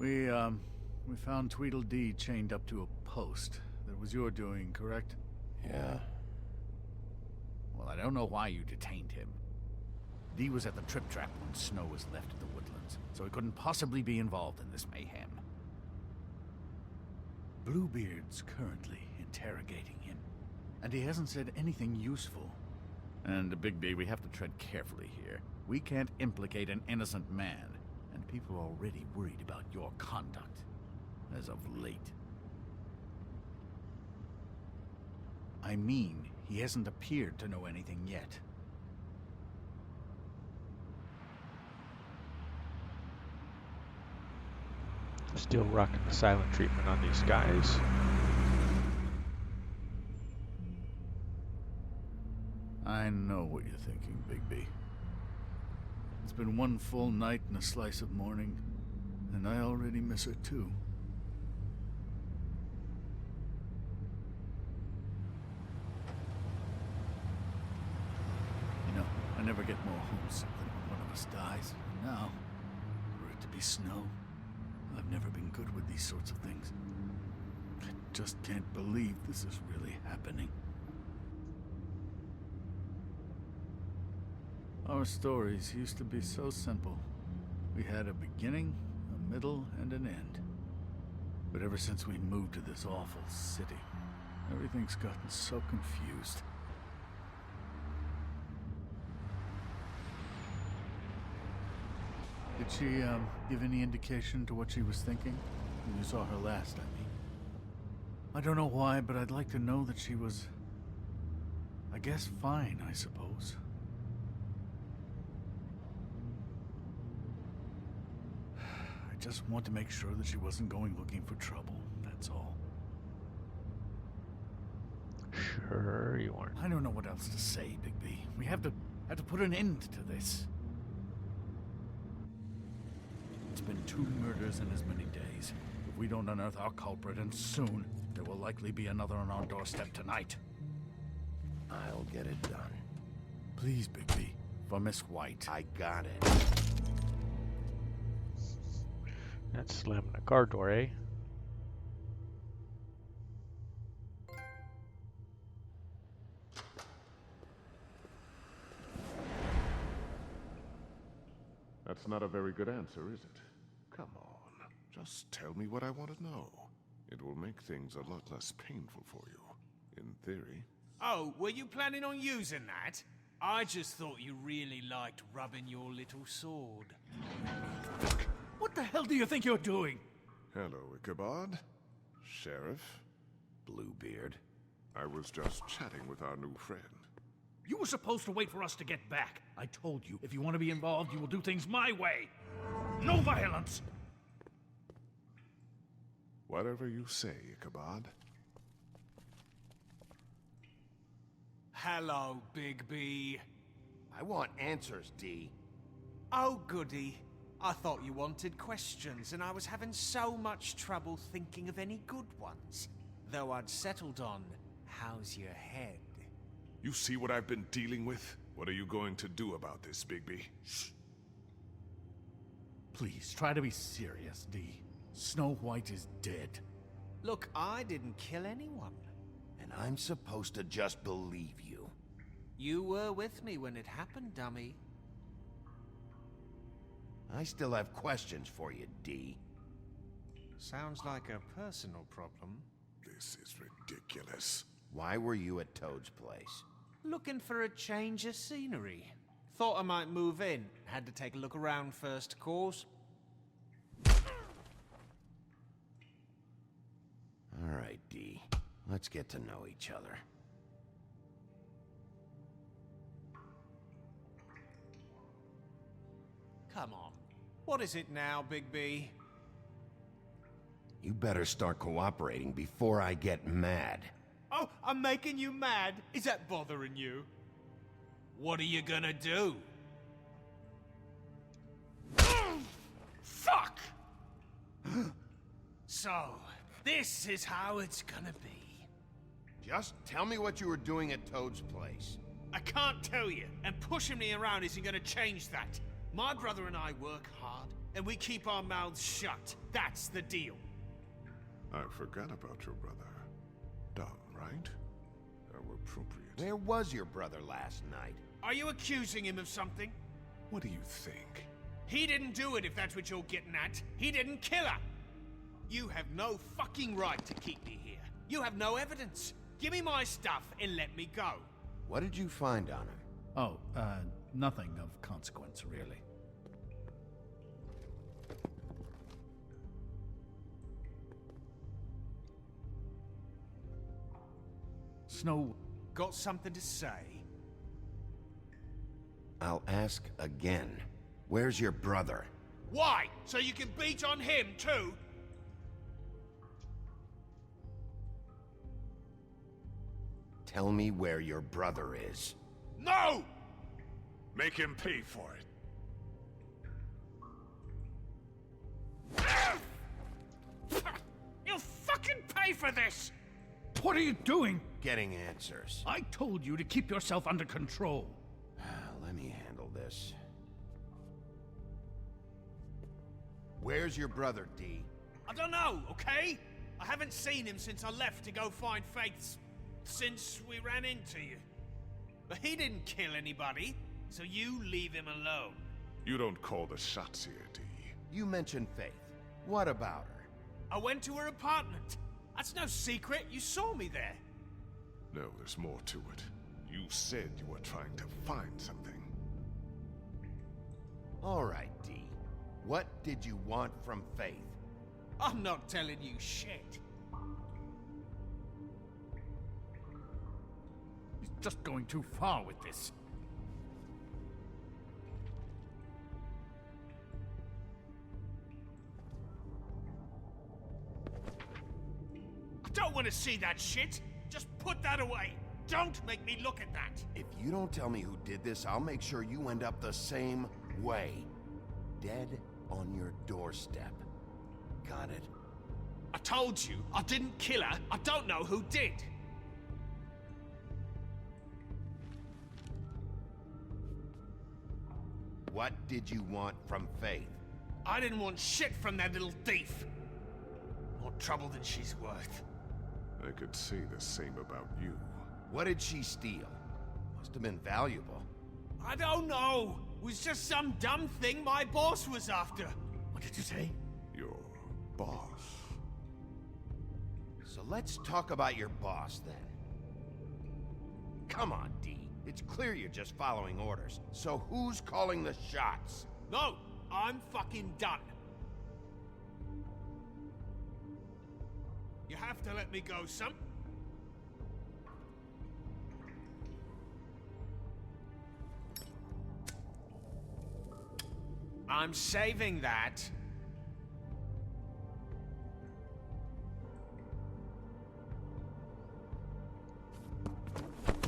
We found Tweedledee chained up to a post. That was your doing, correct? Yeah. Well, I don't know why you detained him. Dee was at the Trip Trap when Snow was left at the Woodlands, so he couldn't possibly be involved in this mayhem. Bluebeard's currently interrogating him, and he hasn't said anything useful. And, Bigby, we have to tread carefully here. We can't implicate an innocent man, and people are already worried about your conduct, as of late. I mean, he hasn't appeared to know anything yet. Still rocking the silent treatment on these guys. I know what you're thinking, Bigby. It's been one full night and a slice of morning, and I already miss her too. You know, I never get more homesick than when one of us dies. And now, for it to be Snow, I've never been good with these sorts of things. I just can't believe this is really happening. Our stories used to be so simple. We had a beginning, a middle, and an end. But ever since we moved to this awful city, everything's gotten so confused. Did she, give any indication to what she was thinking? When you saw her last, I mean. I don't know why, but I'd like to know that she was... I guess fine, I suppose. I just want to make sure that she wasn't going looking for trouble, that's all. Sure you aren't. I don't know what else to say, Bigby. We have to put an end to this. It's been 2 murders in as many days. If we don't unearth our culprit, and soon, there will likely be another on our doorstep tonight. I'll get it done. Please, Bigby. For Miss White. I got it. That's slamming a car door, eh? That's not a very good answer, is it? Come on. Just tell me what I want to know. It will make things a lot less painful for you. In theory. Oh, were you planning on using that? I just thought you really liked rubbing your little sword. What the hell do you think you're doing? Hello, Ichabod. Sheriff. Bluebeard. I was just chatting with our new friend. You were supposed to wait for us to get back. I told you, if you want to be involved, you will do things my way. No violence! Whatever you say, Ichabod. Hello, Bigby. I want answers, D. Oh, goody. I thought you wanted questions, and I was having so much trouble thinking of any good ones. Though I'd settled on, how's your head? You see what I've been dealing with? What are you going to do about this, Bigby? Shh. Please, try to be serious, D. Snow White is dead. Look, I didn't kill anyone. And I'm supposed to just believe you. You were with me when it happened, dummy. I still have questions for you, D. Sounds like a personal problem. This is ridiculous. Why were you at Toad's place? Looking for a change of scenery. Thought I might move in. Had to take a look around first, of course. All right, D. Let's get to know each other. Come on. What is it now, Bigby? You better start cooperating before I get mad. Oh, I'm making you mad? Is that bothering you? What are you gonna do? Fuck! So, this is how it's gonna be. Just tell me what you were doing at Toad's place. I can't tell you, and pushing me around isn't gonna change that. My brother and I work hard, and we keep our mouths shut. That's the deal. I forgot about your brother. Dumb, right? How appropriate. Where was your brother last night? Are you accusing him of something? What do you think? He didn't do it, if that's what you're getting at. He didn't kill her. You have no fucking right to keep me here. You have no evidence. Give me my stuff and let me go. What did you find on him? Oh, nothing of consequence, really. Snow... Got something to say? I'll ask again. Where's your brother? Why? So you can beat on him, too? Tell me where your brother is. No! Make him pay for it. You'll fucking pay for this! What are you doing? Getting answers. I told you to keep yourself under control. Let me handle this. Where's your brother, D? I don't know, okay? I haven't seen him since I left to go find Faith's... since we ran into you. But he didn't kill anybody. so you leave him alone. You don't call the shots here, D. You mentioned Faith. What about her? I went to her apartment. That's no secret. You saw me there. No, there's more to it. You said you were trying to find something. All right, D. What did you want from Faith? I'm not telling you shit. He's just going too far with this. I don't want to see that shit. Just put that away. Don't make me look at that. If you don't tell me who did this, I'll make sure you end up the same way. Dead on your doorstep. Got it? I told you, I didn't kill her. I don't know who did. What did you want from Faith? I didn't want shit from that little thief. More trouble than she's worth. I could say the same about you. What did she steal? Must have been valuable. I don't know. It was just some dumb thing my boss was after. What did you say? Your boss. So let's talk about your boss, then. Come on, D. It's clear you're just following orders. So who's calling the shots? No, I'm fucking done. You have to let me go, son. I'm saving that.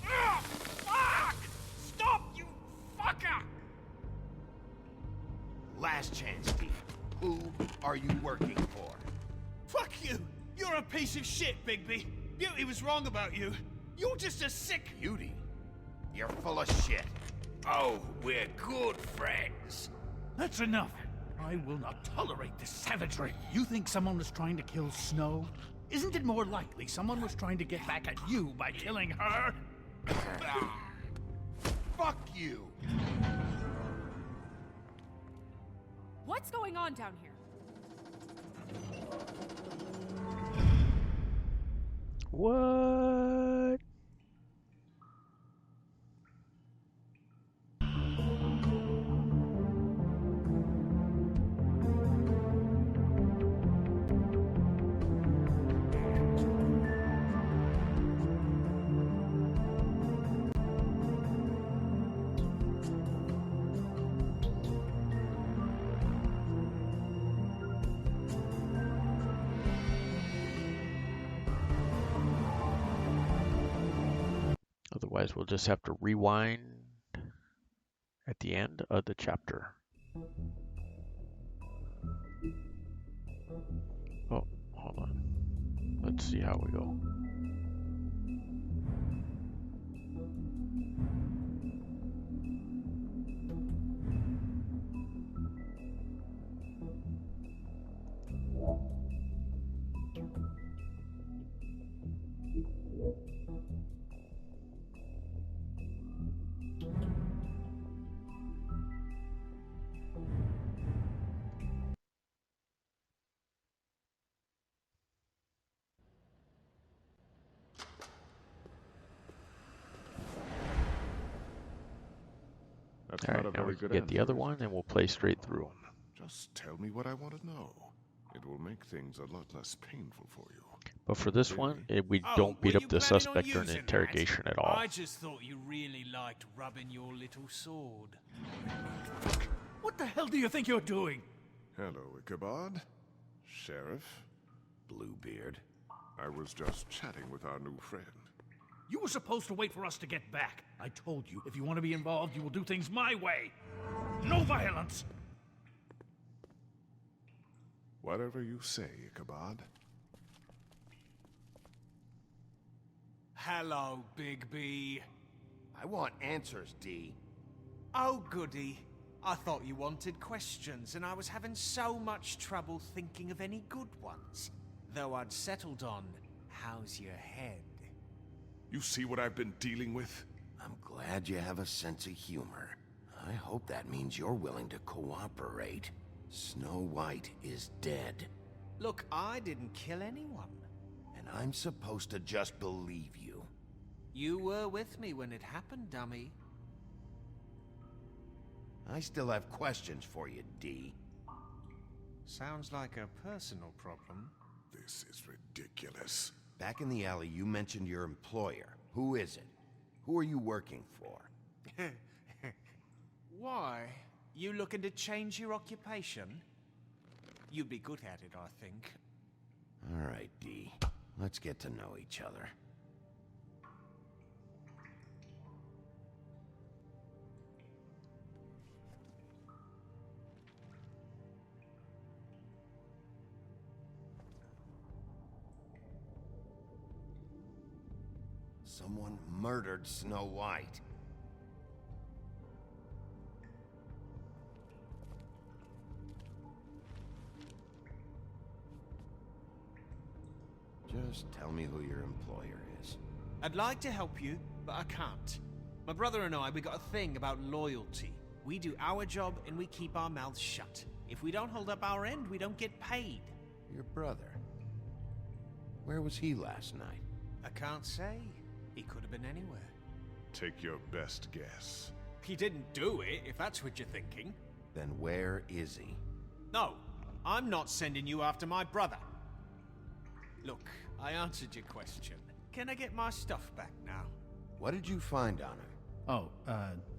Fuck! Stop, you fucker! Last chance, D. Who are you working for? Fuck you! You're a piece of shit, Bigby. Beauty was wrong about you. You're just a sick... Beauty? You're full of shit. Oh, we're good friends. That's enough. I will not tolerate this savagery. You think someone was trying to kill Snow? Isn't it more likely someone was trying to get back at you by killing her? Fuck you! What's going on down here? What? Otherwise, we'll just have to rewind at the end of the chapter. Oh, hold on. Let's see how we go. That's All not right, a now very we can good get the answer, other is one it? and we'll play straight through. Just tell me what I want to know. It will make things a lot less painful for you. But for this one, we Oh, don't beat were up you the planning on suspect during the using interrogation that? at all. I just thought you really liked rubbing your little sword. What the hell do you think you're doing? Hello, Ichabod. Sheriff. Bluebeard. I was just chatting with our new friend. You were supposed to wait for us to get back. I told you, if you want to be involved, you will do things my way. No violence! Whatever you say, Ichabod. Hello, Bigby. I want answers, D. Oh, goody. I thought you wanted questions, and I was having so much trouble thinking of any good ones. Though I'd settled on, how's your head? You see what I've been dealing with? I'm glad you have a sense of humor. I hope that means you're willing to cooperate. Snow White is dead. Look, I didn't kill anyone. And I'm supposed to just believe you. You were with me when it happened, dummy. I still have questions for you, D. Sounds like a personal problem. This is ridiculous. Back in the alley, you mentioned your employer. Who is it? Who are you working for? Why? You looking to change your occupation? You'd be good at it, I think. All right, D. Let's get to know each other. Someone murdered Snow White. Just tell me who your employer is. I'd like to help you, but I can't. My brother and I, we got a thing about loyalty. We do our job and we keep our mouths shut. If we don't hold up our end, we don't get paid. Your brother? Where was he last night? I can't say. He could have been anywhere. Take your best guess. He didn't do it, if that's what you're thinking. Then where is he? No, I'm not sending you after my brother. Look, I answered your question. Can I get my stuff back now? What did you find on him? Oh,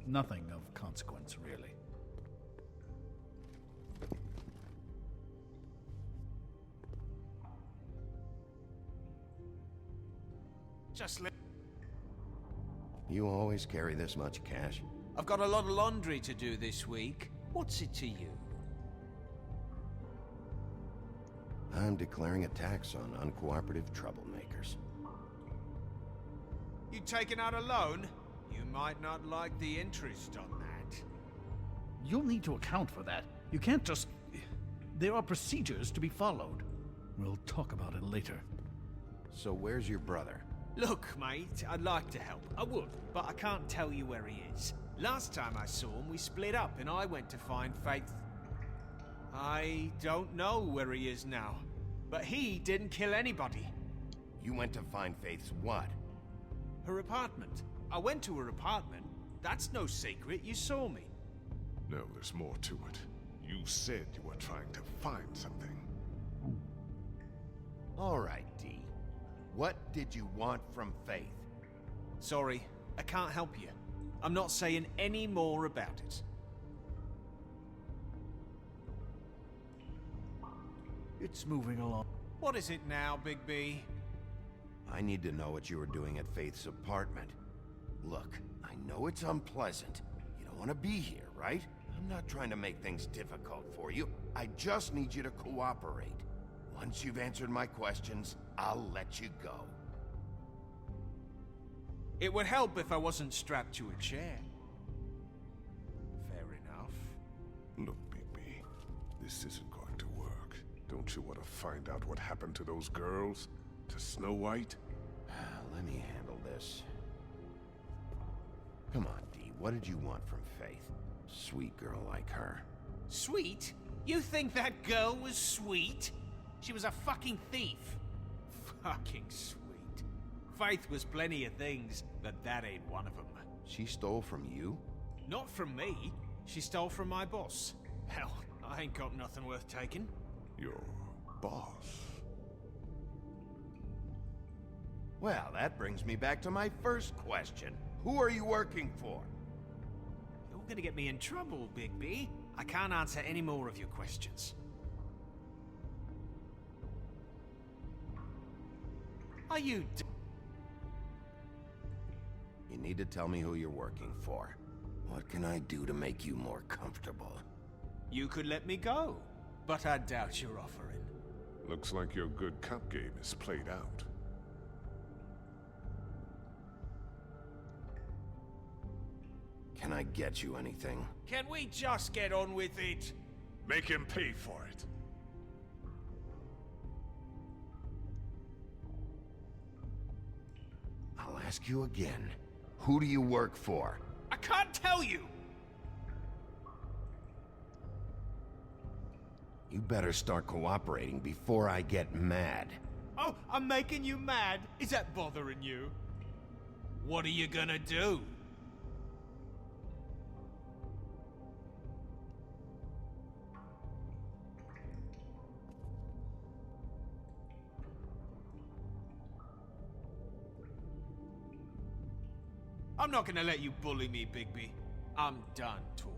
nothing of consequence, really. Just let... You always carry this much cash? I've got a lot of laundry to do this week. What's it to you? I'm declaring a tax on uncooperative troublemakers. You taking out a loan? You might not like the interest on that. You'll need to account for that. You can't just... There are procedures to be followed. We'll talk about it later. So where's your brother? Look, mate, I'd like to help. I would, but I can't tell you where he is. Last time I saw him, we split up and I went to find Faith. I don't know where he is now, but he didn't kill anybody. You went to find Faith's what? Her apartment. I went to her apartment. That's no secret, you saw me. No, there's more to it. You said you were trying to find something. All right, D. What did you want from Faith? Sorry, I can't help you. I'm not saying any more about it. It's moving along. What is it now, Big B? I need to know what you were doing at Faith's apartment. Look, I know it's unpleasant. You don't want to be here, right? I'm not trying to make things difficult for you. I just need you to cooperate. Once you've answered my questions, I'll let you go. It would help if I wasn't strapped to a chair. Fair enough. Look, Bigby, this isn't going to work. Don't you want to find out what happened to those girls? To Snow White? Let me handle this. Come on, D. What did you want from Faith? Sweet girl like her. Sweet? You think that girl was sweet? She was a fucking thief. Fucking sweet. Faith was plenty of things, but that ain't one of them. She stole from you? Not from me. She stole from my boss. Hell, I ain't got nothing worth taking. Your boss? Well, that brings me back to my first question. Who are you working for? You're gonna get me in trouble, Big B. I can't answer any more of your questions. Are you You need to tell me who you're working for. What can I do to make you more comfortable? You could let me go, but I doubt you're offering. Looks like your good cop game is played out. Can I get you anything? Can we just get on with it? Make him pay for it. I'll ask you again. Who do you work for? I can't tell you! You better start cooperating before I get mad. Oh, I'm making you mad? Is that bothering you? What are you gonna do? I'm not gonna let you bully me, Bigby. I'm done talking.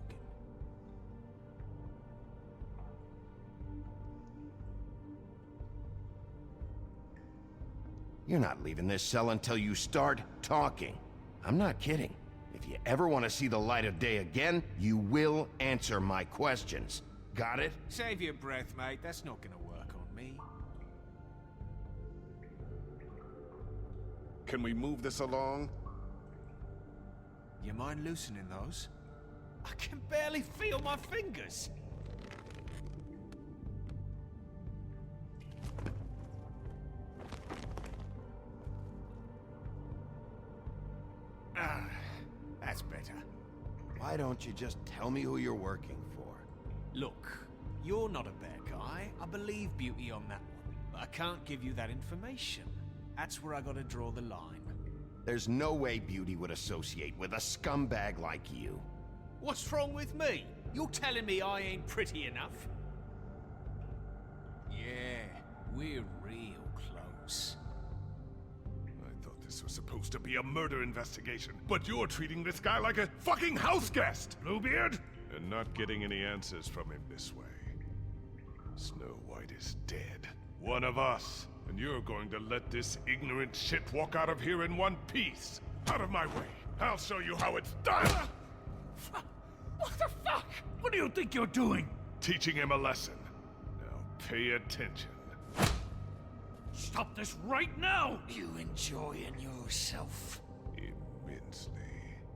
You're not leaving this cell until you start talking. I'm not kidding. If you ever want to see the light of day again, you will answer my questions. Got it? Save your breath, mate. That's not gonna work on me. Can we move this along? You mind loosening those? I can barely feel my fingers. That's better. Why don't you just tell me who you're working for? Look, you're not a bad guy. I believe Beauty on that one. But I can't give you that information. That's where I gotta draw the line. There's no way Beauty would associate with a scumbag like you. What's wrong with me? You're telling me I ain't pretty enough? Yeah, we're real close. I thought this was supposed to be a murder investigation, but you're treating this guy like a fucking house guest, Bluebeard! And not getting any answers from him this way. Snow White is dead. One of us. And you're going to let this ignorant shit walk out of here in one piece. Out of my way. I'll show you how it's done! What the fuck? What do you think you're doing? Teaching him a lesson. Now pay attention. Stop this right now! You enjoying yourself? Immensely.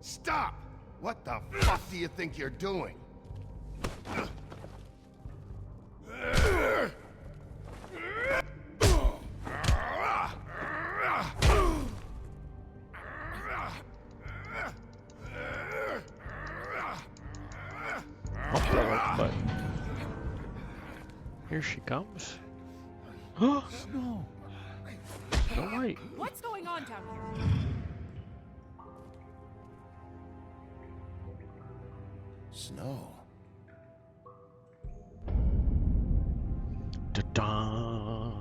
Stop! What the fuck do you think you're doing? Here she comes. Snow. Snow White. What's going on down here? Snow. Da-da.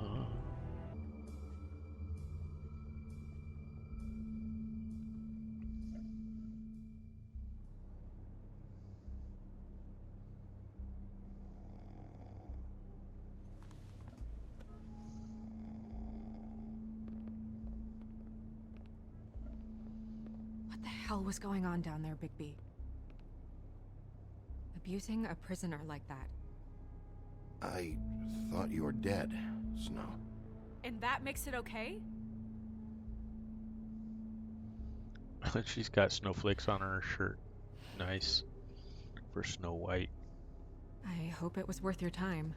What the hell was going on down there, Bigby? Abusing a prisoner like that. I thought you were dead, Snow. And that makes it okay? She's got snowflakes on her shirt. Nice. For Snow White. I hope it was worth your time.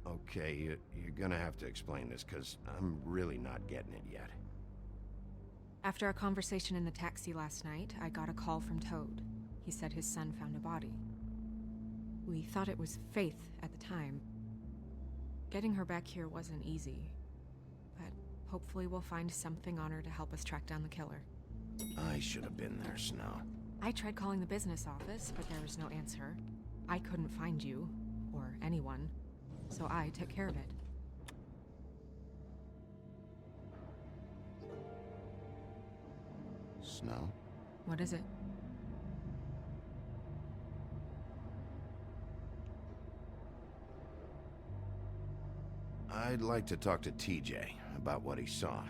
Okay, you're gonna have to explain this, because I'm really not getting it yet. After a conversation in the taxi last night, I got a call from Toad. He said his son found a body. We thought it was Faith at the time. Getting her back here wasn't easy, but hopefully we'll find something on her to help us track down the killer. I should have been there, Snow. I tried calling the business office, but there was no answer. I couldn't find you, or anyone, so I took care of it. Snow? What is it? I'd like to talk to TJ about what he saw.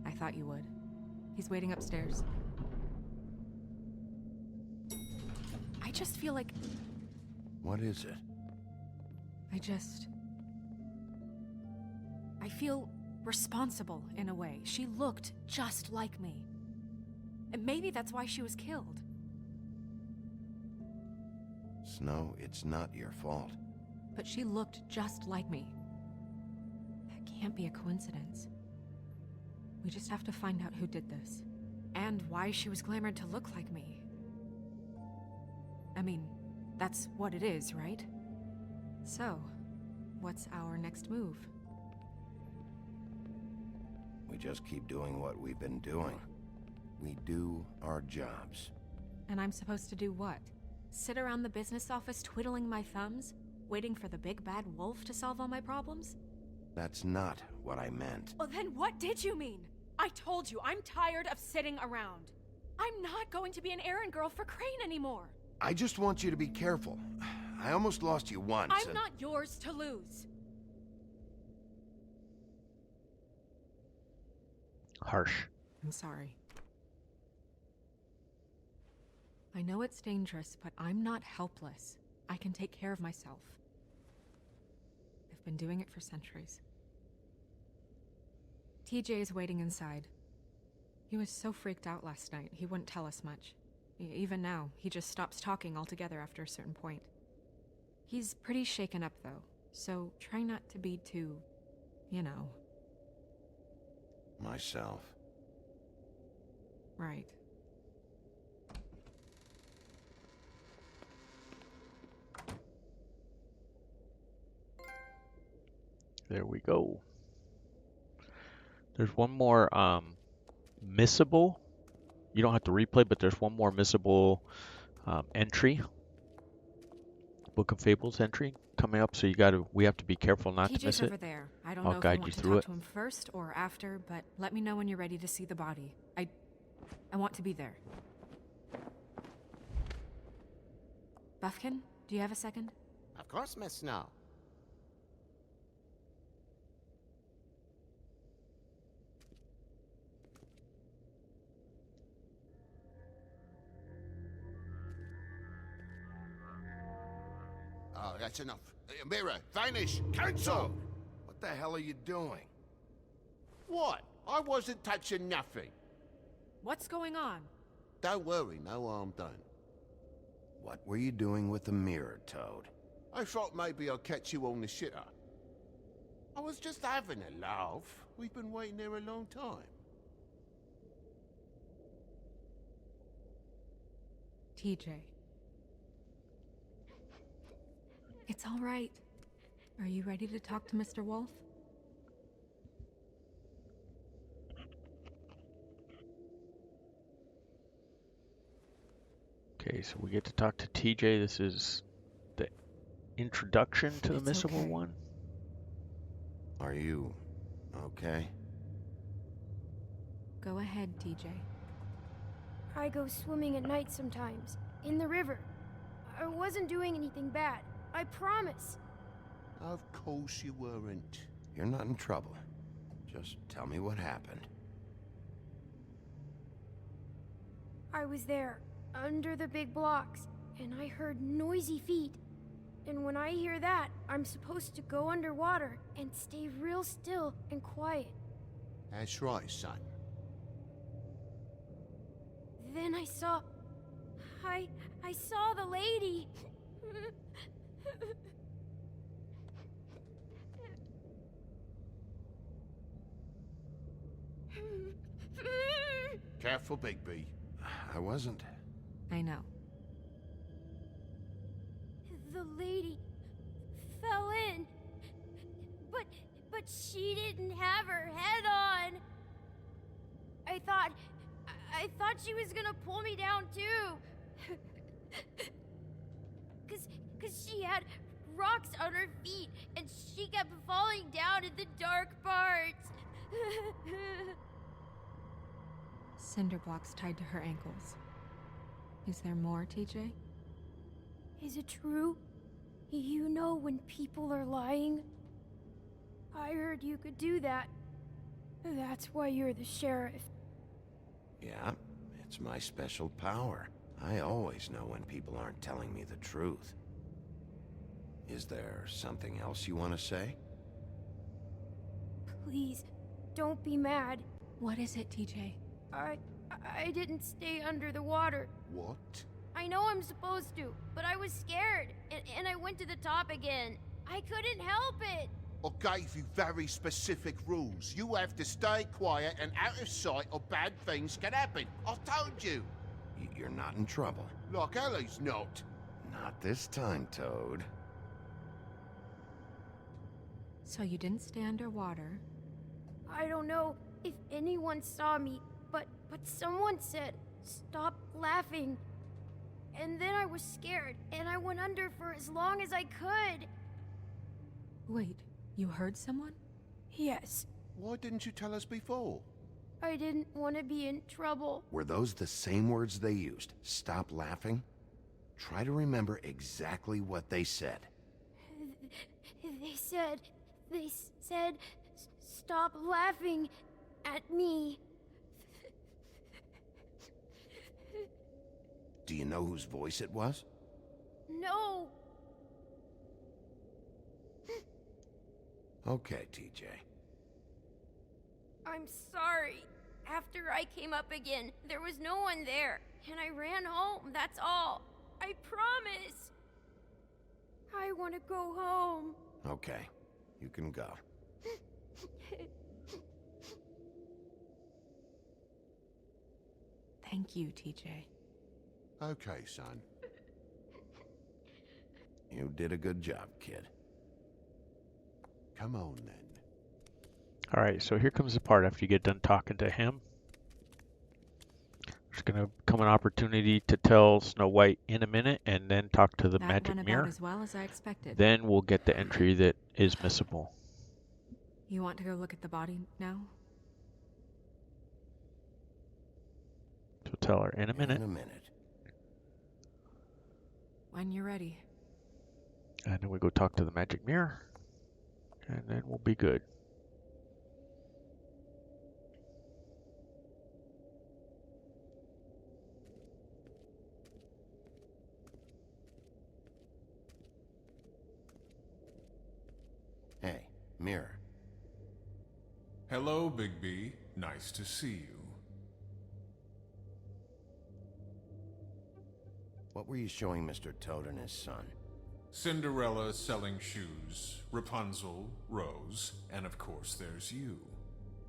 I thought you would. He's waiting upstairs. I just feel like... What is it? I feel responsible in a way. She looked just like me. And maybe that's why she was killed. Snow, it's not your fault. But she looked just like me. That can't be a coincidence. We just have to find out who did this. And why she was glamored to look like me. I mean, that's what it is, right? So, what's our next move? We just keep doing what we've been doing. We do our jobs. And I'm supposed to do what? Sit around the business office twiddling my thumbs? Waiting for the big bad wolf to solve all my problems? That's not what I meant. Well, then what did you mean? I told you, I'm tired of sitting around. I'm not going to be an errand girl for Crane anymore. I just want you to be careful. I almost lost you once. I'm not yours to lose. Harsh. I'm sorry. I know it's dangerous, but I'm not helpless. I can take care of myself. I've been doing it for centuries. TJ is waiting inside. He was so freaked out last night, he wouldn't tell us much. Even now, he just stops talking altogether after a certain point. He's pretty shaken up, though, so try not to be too, you know. Myself. Right. There we go. There's one more missable. You don't have to replay, but there's one more missable entry. Book of Fables entry coming up, so we have to be careful not to miss TJ's it. over there. I don't I'll know if guide you want you to through talk it. to him first or after, but let me know when you're ready to see the body. I want to be there. Buffkin, do you have a second? Of course, Miss Snow. Oh, that's enough. Mirror, vanish, cancel! What the hell are you doing? What? I wasn't touching nothing. What's going on? Don't worry, no harm done. What were you doing with the mirror, Toad? I thought maybe I'd catch you on the shitter. I was just having a laugh. We've been waiting there a long time. TJ. It's all right. Are you ready to talk to Mr. Wolf? Okay, so we get to talk to TJ. This is the introduction to the missable one. Are you okay? Go ahead, TJ. I go swimming at night sometimes, in the river. I wasn't doing anything bad, I promise. Of course you weren't. You're not in trouble. Just tell me what happened. I was there, under the big blocks, and I heard noisy feet. And when I hear that, I'm supposed to go underwater and stay real still and quiet. That's right, son. Then I saw the lady. Careful, Bigby. I wasn't. I know. The lady fell in. But she didn't have her head on. I thought she was gonna pull me down too. Cause she had rocks on her feet and she kept falling down in the dark parts. Cinder blocks tied to her ankles. Is there more, TJ? Is it true? You know when people are lying? I heard you could do that. That's why you're the sheriff. Yeah, it's my special power. I always know when people aren't telling me the truth. Is there something else you want to say? Please, don't be mad. What is it, TJ? I didn't stay under the water. What? I know I'm supposed to, but I was scared, and I went to the top again. I couldn't help it. I gave you very specific rules. You have to stay quiet and out of sight or bad things can happen. I told you. You're not in trouble. Like Ellie's not. Not this time, Toad. So you didn't stay underwater? I don't know if anyone saw me, but someone said, "Stop laughing." And then I was scared, and I went under for as long as I could. Wait, you heard someone? Yes. Why didn't you tell us before? I didn't want to be in trouble. Were those the same words they used? Stop laughing? Try to remember exactly what they said. They said, "Stop laughing at me." Do you know whose voice it was? No. Okay, TJ. I'm sorry. After I came up again, there was no one there, and I ran home, that's all. I promise. I want to go home. Okay, you can go. Thank you, TJ. Okay, son. You did a good job, kid. Come on, then. All right, so here comes the part after you get done talking to him. There's going to come an opportunity to tell Snow White in a minute and then talk to the That magic went mirror. about as well as I expected. Then we'll get the entry that is missable. You want to go look at the body now? So tell her in a minute. In a minute. When you're ready. And then we go talk to the magic mirror. And then we'll be good. Hey, mirror. Hello, Bigby. Nice to see you. What were you showing Mr. Toad and his son? Cinderella selling shoes, Rapunzel, Rose, and of course there's you.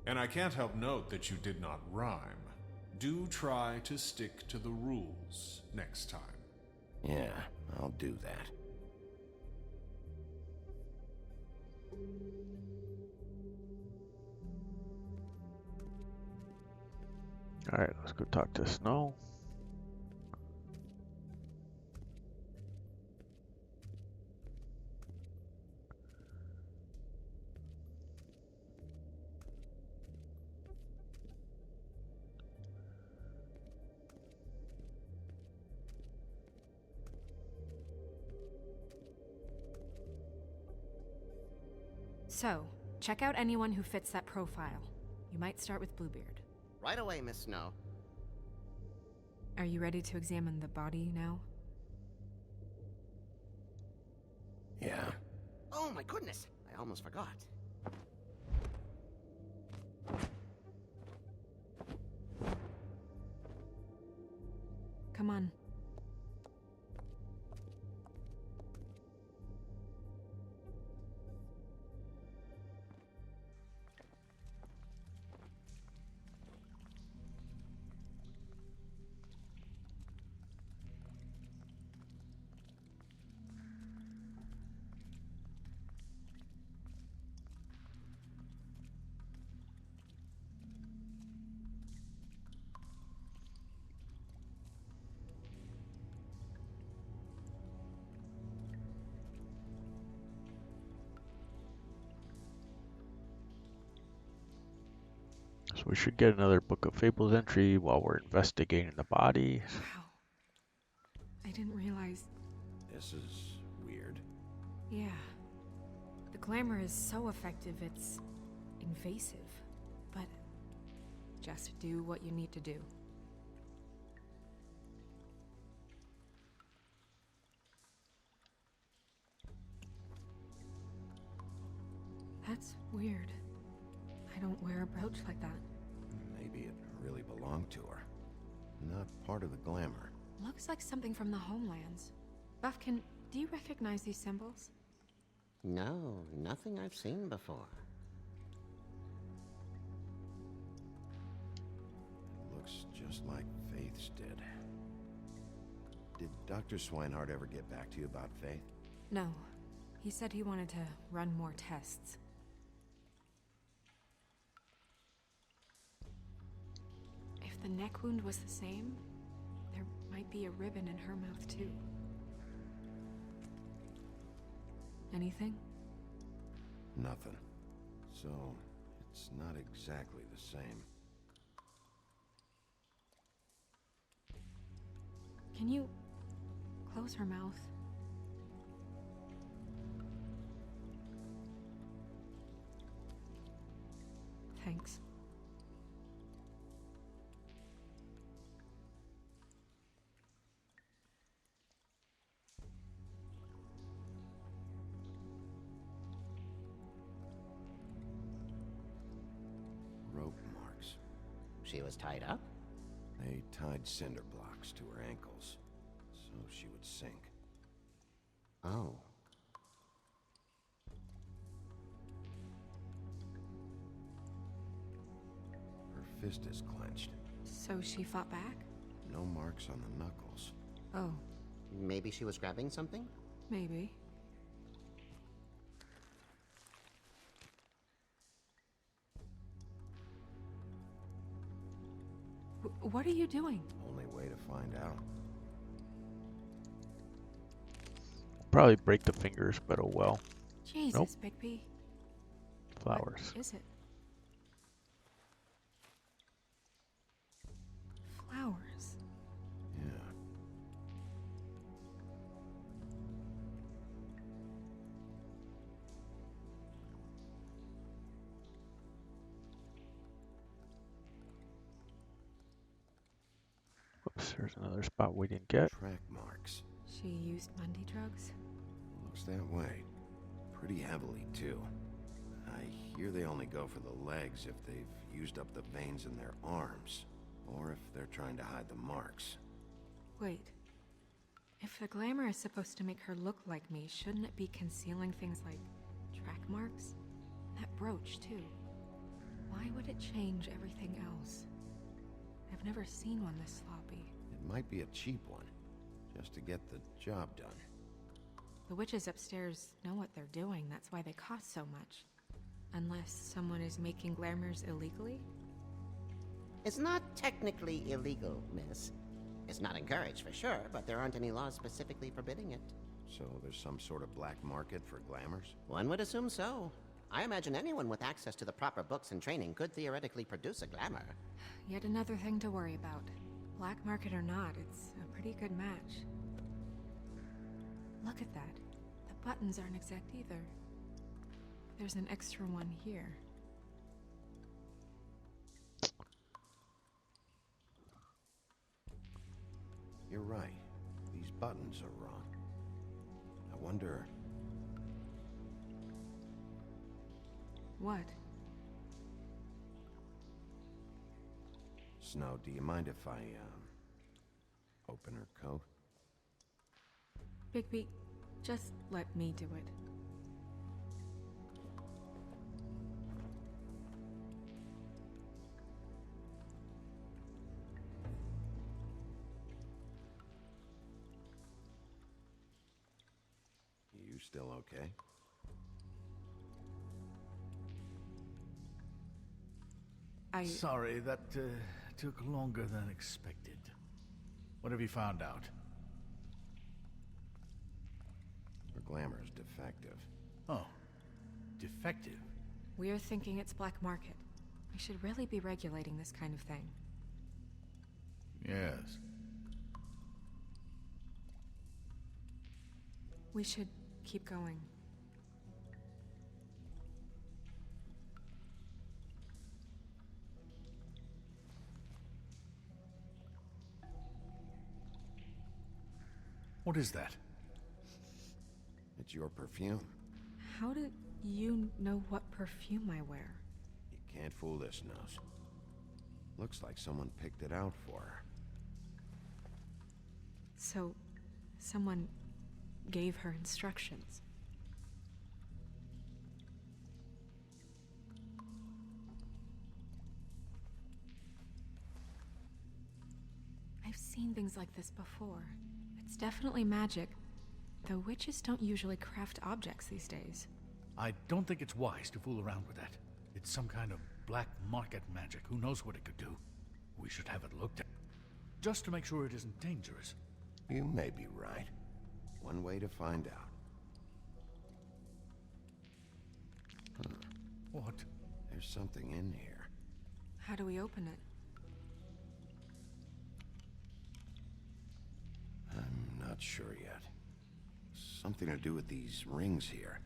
And I can't help note that you did not rhyme. Do try to stick to the rules next time. Yeah, I'll do that. All right, let's go talk to Snow. So, check out anyone who fits that profile. You might start with Bluebeard. Right away, Miss Snow. Are you ready to examine the body now? Yeah. Oh my goodness, I almost forgot. Come on. So we should get another Book of Fables entry while we're investigating the body. Wow. I didn't realize. This is weird. Yeah. The glamour is so effective, it's invasive. But just do what you need to do. That's weird. I don't wear a brooch like that. Maybe it really belonged to her. Not part of the glamour. Looks like something from the homelands. Buffkin, do you recognize these symbols? No, nothing I've seen before. Looks just like Faith's did. Did Dr. Swinehart ever get back to you about Faith? No. He said he wanted to run more tests. If the neck wound was the same, there might be a ribbon in her mouth too. Anything? Nothing. So, it's not exactly the same. Can you close her mouth? Thanks. Rope marks. She was tied up? They tied cinder blocks to her ankles, so she would sink. Oh. Her fist is clenched. So she fought back? No marks on the knuckles. Oh. Maybe she was grabbing something? Maybe. What are you doing? Only way to find out. Probably break the fingers, but oh well. Jesus, Nope. Bigby. Flowers. What is it? Flowers. Yeah. Whoops, there's another spot we didn't get. Track marks. She used Mundy drugs? Looks that way. Pretty heavily, too. I hear they only go for the legs if they've used up the veins in their arms, or if they're trying to hide the marks. Wait. If the glamour is supposed to make her look like me, shouldn't it be concealing things like track marks? That brooch, too. Why would it change everything else? I've never seen one this sloppy. It might be a cheap one, just to get the job done. The witches upstairs know what they're doing, that's why they cost so much. Unless someone is making glamours illegally? It's not technically illegal, miss. It's not encouraged for sure, but there aren't any laws specifically forbidding it. So there's some sort of black market for glamours? One would assume so. I imagine anyone with access to the proper books and training could theoretically produce a glamour. Yet another thing to worry about. Black market or not, it's a pretty good match. Look at that. The buttons aren't exact either. There's an extra one here. You're right. These buttons are wrong. I wonder... What? Snow, do you mind if I, open her coat? Bigby, just let me do it. You still okay? Sorry, that took longer than expected. What have you found out? Her glamour is defective. Oh, defective? We're thinking it's black market. We should really be regulating this kind of thing. Yes. We should keep going. What is that? It's your perfume. How do you know what perfume I wear? You can't fool this nose. Looks like someone picked it out for her. So, someone gave her instructions. I've seen things like this before. It's definitely magic, though witches don't usually craft objects these days. I don't think it's wise to fool around with that. It's some kind of black market magic. Who knows what it could do? We should have it looked at, just to make sure it isn't dangerous. You may be right. One way to find out. What? There's something in here. How do we open it? I'm not sure yet. Something to do with these rings here.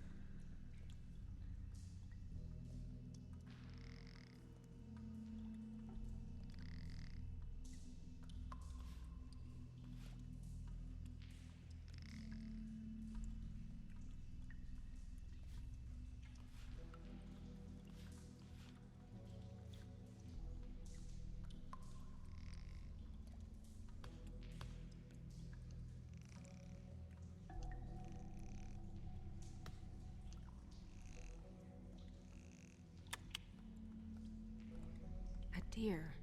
Deer.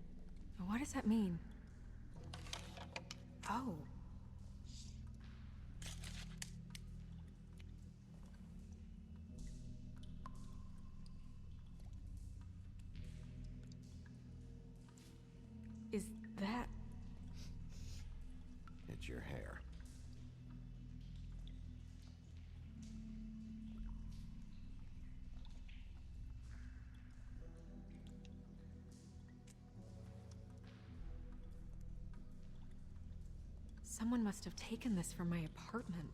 What does that mean? Oh. Is that... It's your hair. Someone must have taken this from my apartment.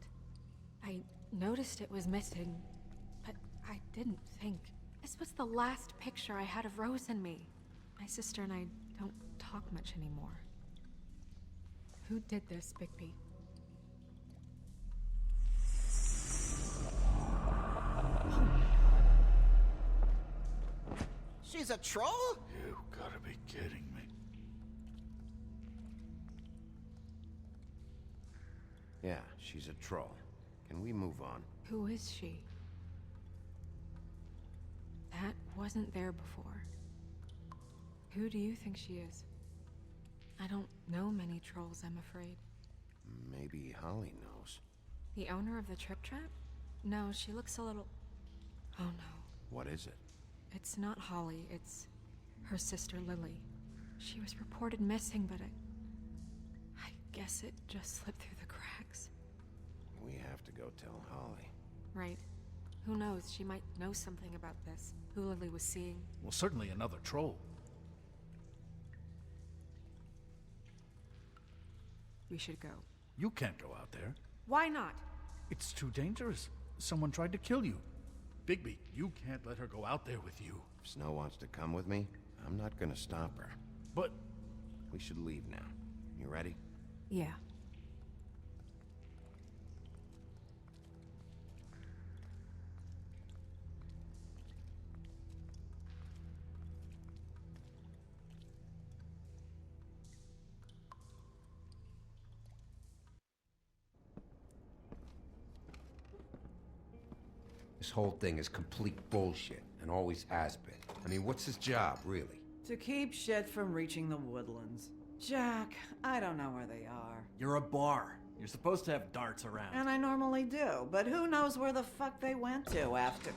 I noticed it was missing, but I didn't think. This was the last picture I had of Rose and me. My sister and I don't talk much anymore. Who did this, Bigby? Oh my God. She's a troll? You gotta be kidding me. Yeah, she's a troll. Can we move on? Who is she? That wasn't there before. Who do you think she is? I don't know many trolls, I'm afraid. Maybe Holly knows. The owner of the Trip Trap? No, she looks a little... Oh no. What is it? It's not Holly, it's her sister Lily. She was reported missing, but I guess it just slipped through the cracks. We have to go tell Holly. Right. Who knows, she might know something about this. Who Lily was seeing. Well, certainly another troll. We should go. You can't go out there. Why not? It's too dangerous. Someone tried to kill you. Bigby, you can't let her go out there with you. If Snow wants to come with me, I'm not gonna stop her. But... We should leave now. You ready? Yeah. This whole thing is complete bullshit, and always has been. I mean, what's his job, really? To keep shit from reaching the woodlands. Jack, I don't know where they are. You're a bar. You're supposed to have darts around. And I normally do, but who knows where the fuck they went to after...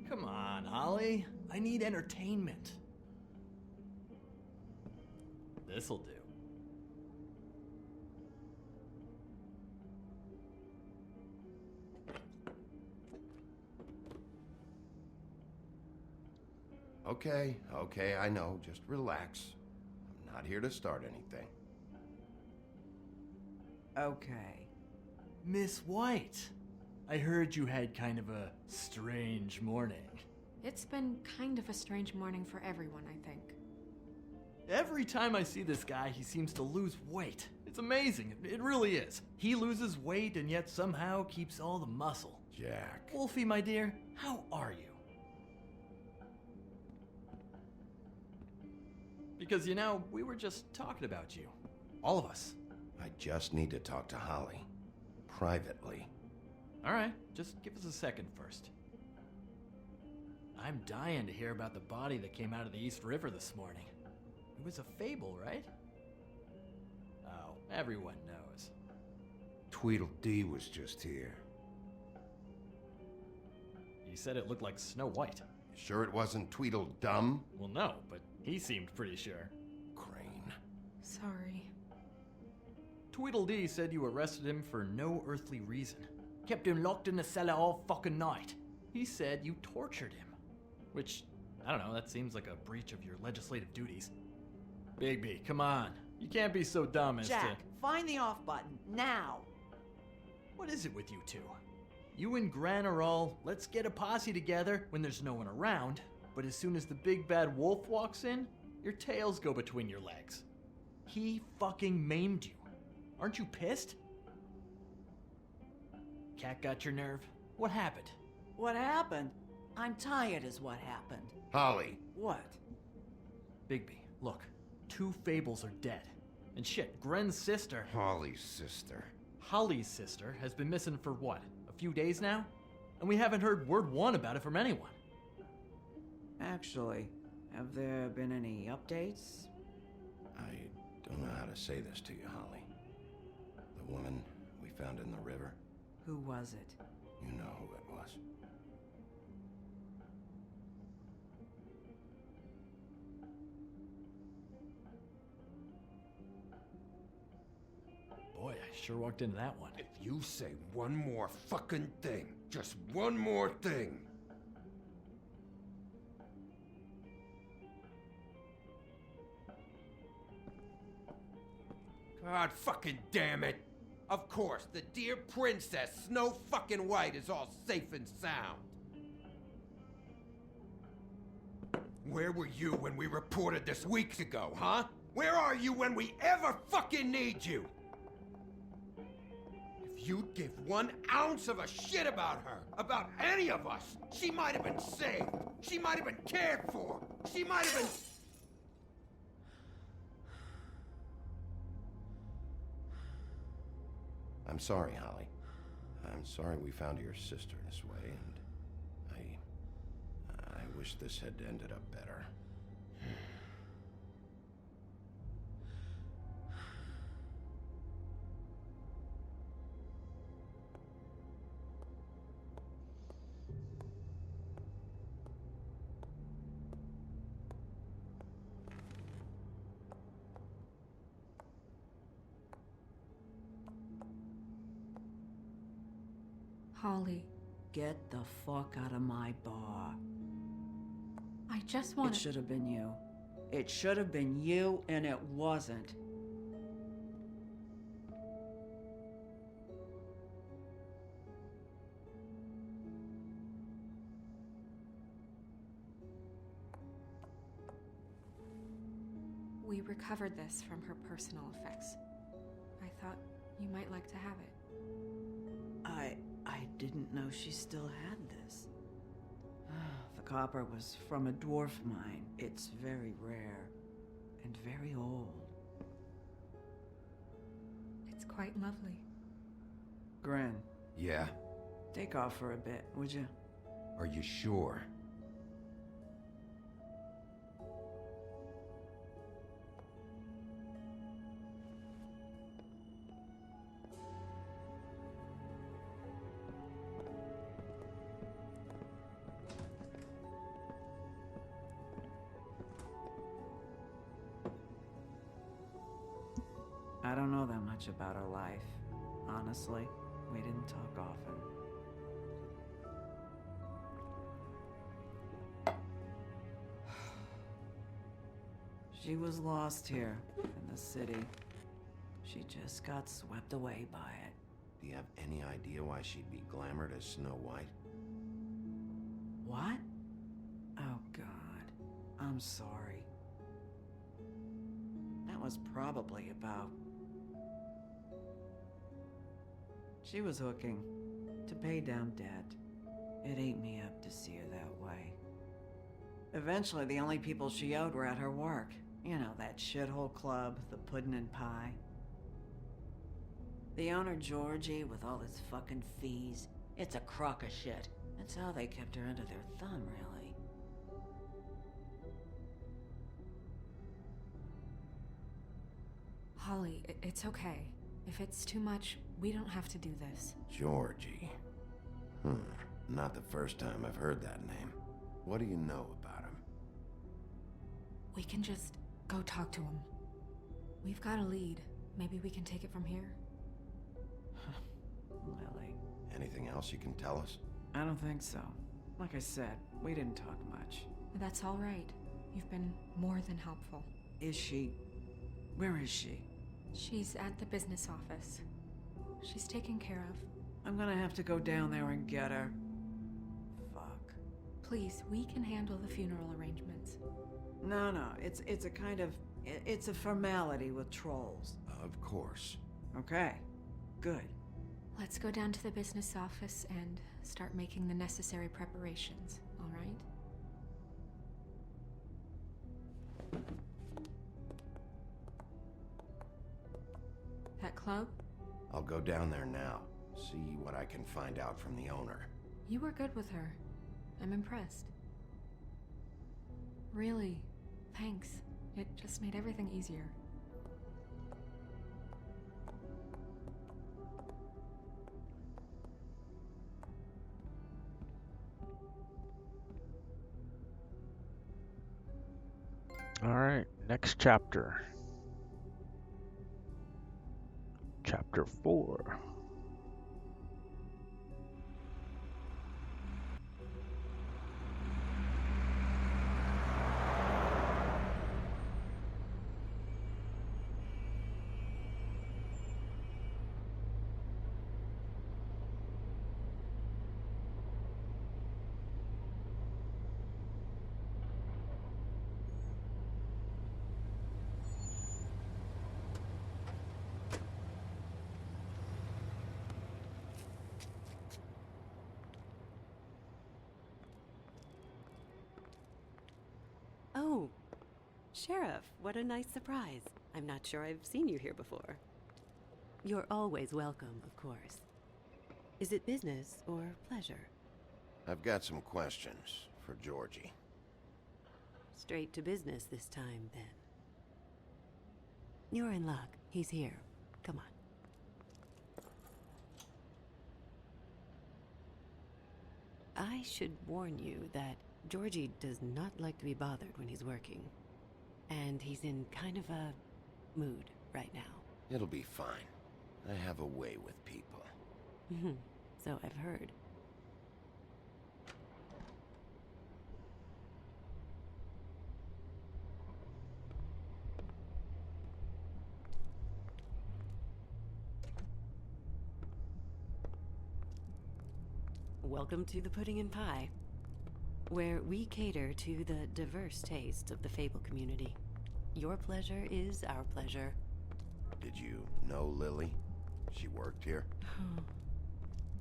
Come on, Holly. I need entertainment. This'll do. Okay, I know. Just relax. I'm not here to start anything. Okay. Miss White, I heard you had kind of a strange morning. It's been kind of a strange morning for everyone, I think. Every time I see this guy, he seems to lose weight. It's amazing. It really is. He loses weight and yet somehow keeps all the muscle. Jack. Wolfie, my dear, how are you? Because, you know, we were just talking about you. All of us. I just need to talk to Holly. Privately. All right, just give us a second first. I'm dying to hear about the body that came out of the East River this morning. It was a fable, right? Oh, everyone knows. Tweedledee was just here. He said it looked like Snow White. Sure it wasn't Tweedledum? Well, no, but he seemed pretty sure. Crane. Sorry. Tweedledee said you arrested him for no earthly reason. Kept him locked in the cellar all fucking night. He said you tortured him. Which, I don't know, that seems like a breach of your legislative duties. Bigby, come on. You can't be so dumb as Jack, find the off button, now! What is it with you two? You and Gran are all, let's get a posse together when there's no one around, but as soon as the big bad wolf walks in, your tails go between your legs. He fucking maimed you. Aren't you pissed? Cat got your nerve? What happened? What happened? I'm tired is what happened. Holly. What? Bigby, look. 2 fables are dead. And shit, Gren's sister... Holly's sister. Holly's sister has been missing for what? A few days now? And we haven't heard word one about it from anyone. Actually, have there been any updates? I don't know how to say this to you, Holly. The woman we found in the river. Who was it? You know who it was. Boy, I sure walked into that one. If you say one more fucking thing, just one more thing. God fucking damn it. Of course, the dear princess, Snow fucking White, is all safe and sound. Where were you when we reported this weeks ago, huh? Where are you when we ever fucking need you? If you'd give 1 ounce of a shit about her, about any of us, she might have been saved. She might have been cared for. She might have been... I'm sorry, Holly. I'm sorry we found your sister this way, and I wish this had ended up better. Holly. Get the fuck out of my bar. I just want It should have been you. It should have been you, and it wasn't. We recovered this from her personal effects. I thought you might like to have it. I didn't know she still had this. The copper was from a dwarf mine. It's very rare and very old. It's quite lovely. Gren. Yeah? Take off for a bit, would you? Are you sure? I don't know that much about her life. Honestly, we didn't talk often. She was lost here in the city. She just got swept away by it. Do you have any idea why she'd be glamored as Snow White? What? Oh, God. I'm sorry. That was probably about... She was hooking to pay down debt. It ate me up to see her that way. Eventually, the only people she owed were at her work. You know, that shithole club, the Puddin' and Pie. The owner, Georgie, with all his fucking fees, it's a crock of shit. That's how they kept her under their thumb, really. Holly, it's okay. If it's too much, we don't have to do this. Georgie. Not the first time I've heard that name. What do you know about him? We can just go talk to him. We've got a lead. Maybe we can take it from here? Lily. Anything else you can tell us? I don't think so. Like I said, we didn't talk much. That's all right. You've been more than helpful. Is she... Where is she? She's at the business office. She's taken care of. I'm gonna have to go down there and get her. Fuck. Please, we can handle the funeral arrangements. No, it's a kind of... It's a formality with trolls. Of course. Okay, good. Let's go down to the business office and start making the necessary preparations, all right? That club? I'll go down there now. See what I can find out from the owner. You were good with her. I'm impressed. Really, thanks. It just made everything easier. All right, next chapter. Chapter 4. Oh, Sheriff, what a nice surprise. I'm not sure I've seen you here before. You're always welcome, of course. Is it business or pleasure? I've got some questions for Georgie. Straight to business this time, then. You're in luck. He's here. Come on. I should warn you that Georgie does not like to be bothered when he's working. And he's in kind of a mood right now. It'll be fine. I have a way with people. So I've heard. Welcome to the Pudding and Pie, where we cater to the diverse tastes of the Fable community. Your pleasure is our pleasure. Did you know Lily? She worked here?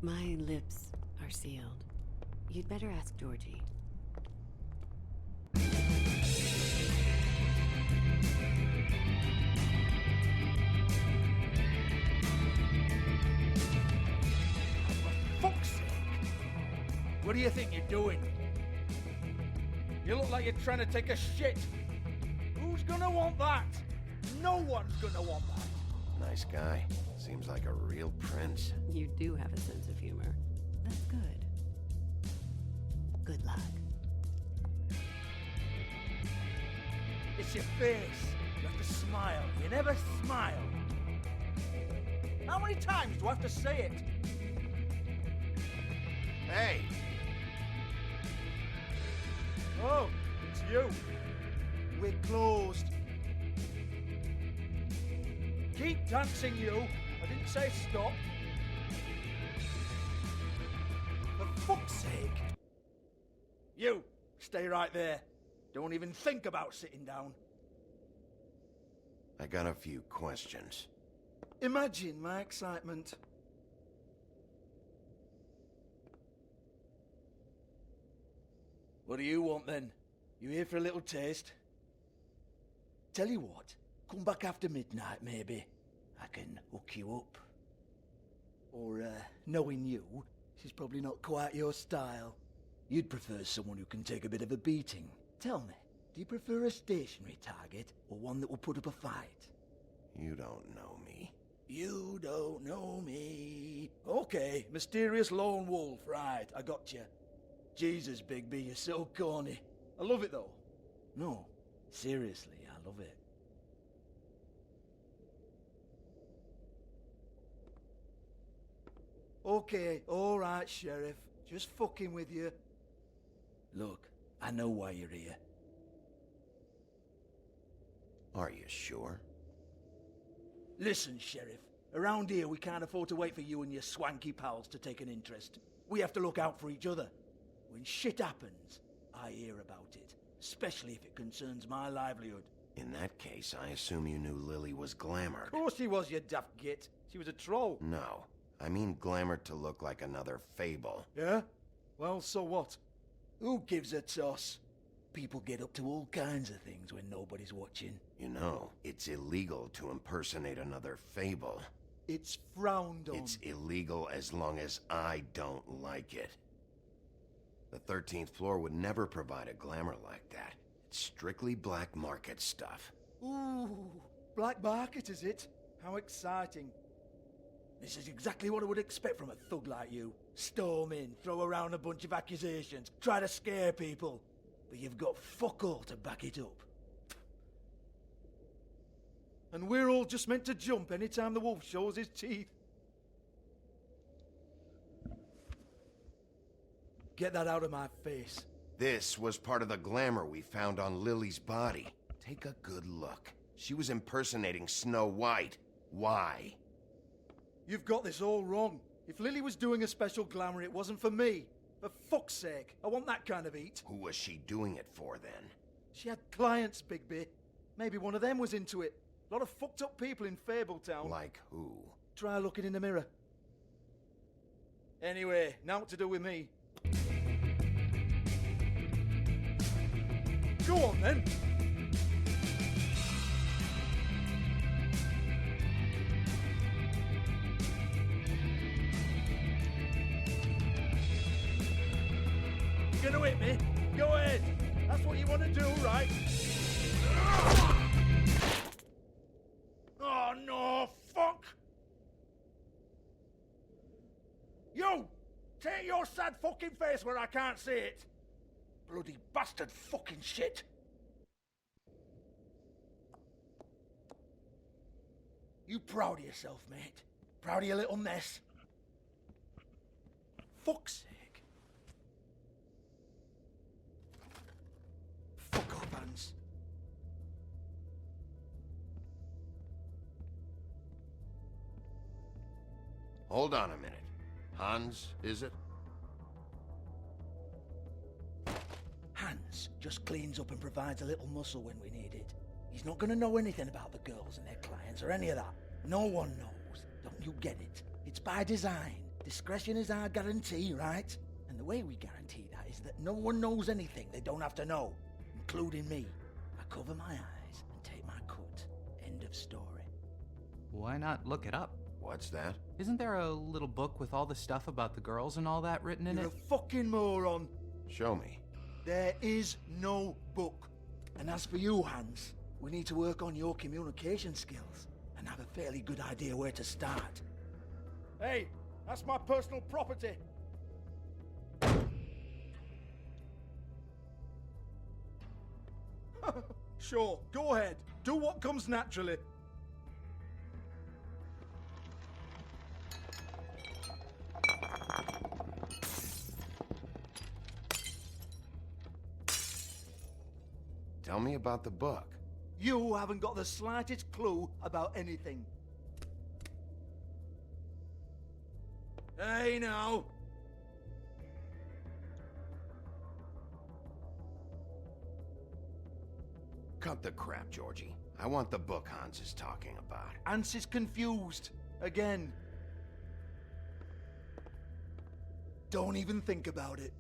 My lips are sealed. You'd better ask Georgie. Fuck's sake! What do you think you're doing? You look like you're trying to take a shit. Who's gonna want that? No one's gonna want that. Nice guy. Seems like a real prince. You do have a sense of humor. That's good. Good luck. It's your face. You have to smile. You never smile. How many times do I have to say it? Hey! Oh, it's you. We're closed. Keep dancing, you. I didn't say stop. For fuck's sake. You, stay right there. Don't even think about sitting down. I got a few questions. Imagine my excitement. What do you want then? You here for a little taste? Tell you what, come back after midnight maybe. I can hook you up. Or, knowing you, she's probably not quite your style. You'd prefer someone who can take a bit of a beating. Tell me, do you prefer a stationary target or one that will put up a fight? You don't know me. You don't know me. Okay, mysterious lone wolf. Right, I got you. Jesus, Bigby, you're so corny. I love it though. No, seriously, I love it. Okay, alright, Sheriff. Just fucking with you. Look, I know why you're here. Are you sure? Listen, Sheriff. Around here, we can't afford to wait for you and your swanky pals to take an interest. We have to look out for each other. When shit happens, I hear about it. Especially if it concerns my livelihood. In that case, I assume you knew Lily was glamored. Of course she was, you daft git. She was a troll. No. I mean glamored to look like another fable. Yeah? Well, so what? Who gives a toss? People get up to all kinds of things when nobody's watching. You know, it's illegal to impersonate another fable. It's frowned on. It's illegal as long as I don't like it. The 13th floor would never provide a glamour like that. It's strictly black market stuff. Ooh, black market is it? How exciting. This is exactly what I would expect from a thug like you. Storm in, throw around a bunch of accusations, try to scare people. But you've got fuck all to back it up. And we're all just meant to jump anytime the wolf shows his teeth. Get that out of my face. This was part of the glamour we found on Lily's body. Take a good look. She was impersonating Snow White. Why? You've got this all wrong. If Lily was doing a special glamour, it wasn't for me. For fuck's sake, I want that kind of eat. Who was she doing it for, then? She had clients, Bigby. Maybe one of them was into it. A lot of fucked up people in Fabletown. Like who? Try looking in the mirror. Anyway, now what to do with me. Go on, then. You gonna hit me? Go ahead. That's what you want to do, right? Oh, no, fuck! You! Take your sad fucking face where I can't see it! Bloody bastard fucking shit! You proud of yourself, mate? Proud of your little mess? Fuck's sake. Fuck off, Hans. Hold on a minute. Hans, is it? Hans just cleans up and provides a little muscle when we need it. He's not gonna know anything about the girls and their clients or any of that. No one knows. Don't you get it? It's by design. Discretion is our guarantee, right? And the way we guarantee that is that no one knows anything they don't have to know, including me. I cover my eyes and take my cut. End of story. Why not look it up? What's that? Isn't there a little book with all the stuff about the girls and all that written in You're it? a fucking moron. Show me. There is no book. And as for you, Hans, we need to work on your communication skills and have a fairly good idea where to start. Hey, that's my personal property. Sure, go ahead. Do what comes naturally. Tell me about the book. You haven't got the slightest clue about anything. Hey, now. Cut the crap, Georgie. I want the book Hans is talking about. Hans is confused. Again. Don't even think about it.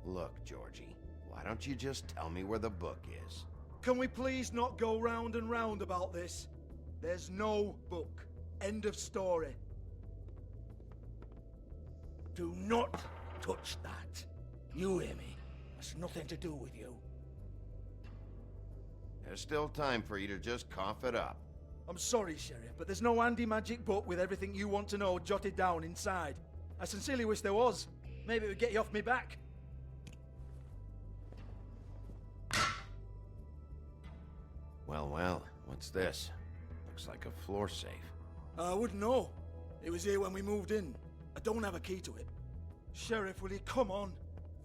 Look, Georgie, why don't you just tell me where the book is? Can we please not go round and round about this? There's no book. End of story. Do not touch that. You hear me? That's nothing to do with you. There's still time for you to just cough it up. I'm sorry, Sheriff, but there's no handy magic book with everything you want to know jotted down inside. I sincerely wish there was. Maybe it would get you off me back. Well, what's this? Looks like a floor safe. I wouldn't know. It was here when we moved in. I don't have a key to it. Sheriff, will you come on?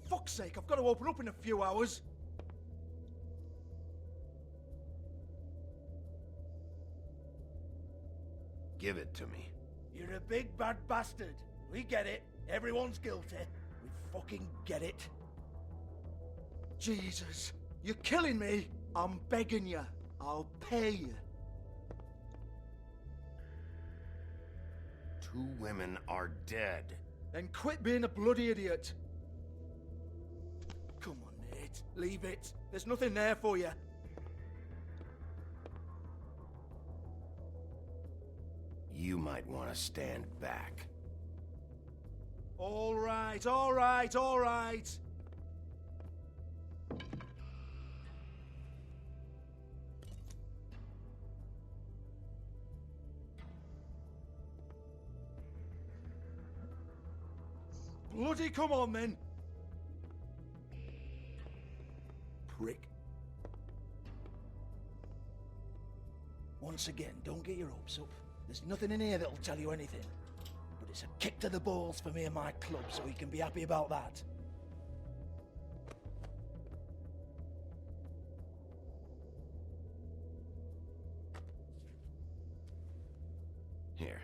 Fuck's sake, I've got to open up in a few hours. Give it to me. You're a big bad bastard. We get it. Everyone's guilty. We fucking get it. Jesus, you're killing me. I'm begging you. I'll pay you. 2 women are dead. Then quit being a bloody idiot. Come on, Nate. Leave it. There's nothing there for you. You might want to stand back. All right, all right, all right. Bloody come on, then. Prick. Once again, don't get your hopes up. There's nothing in here that'll tell you anything. But it's a kick to the balls for me and my club, so you can be happy about that. Here,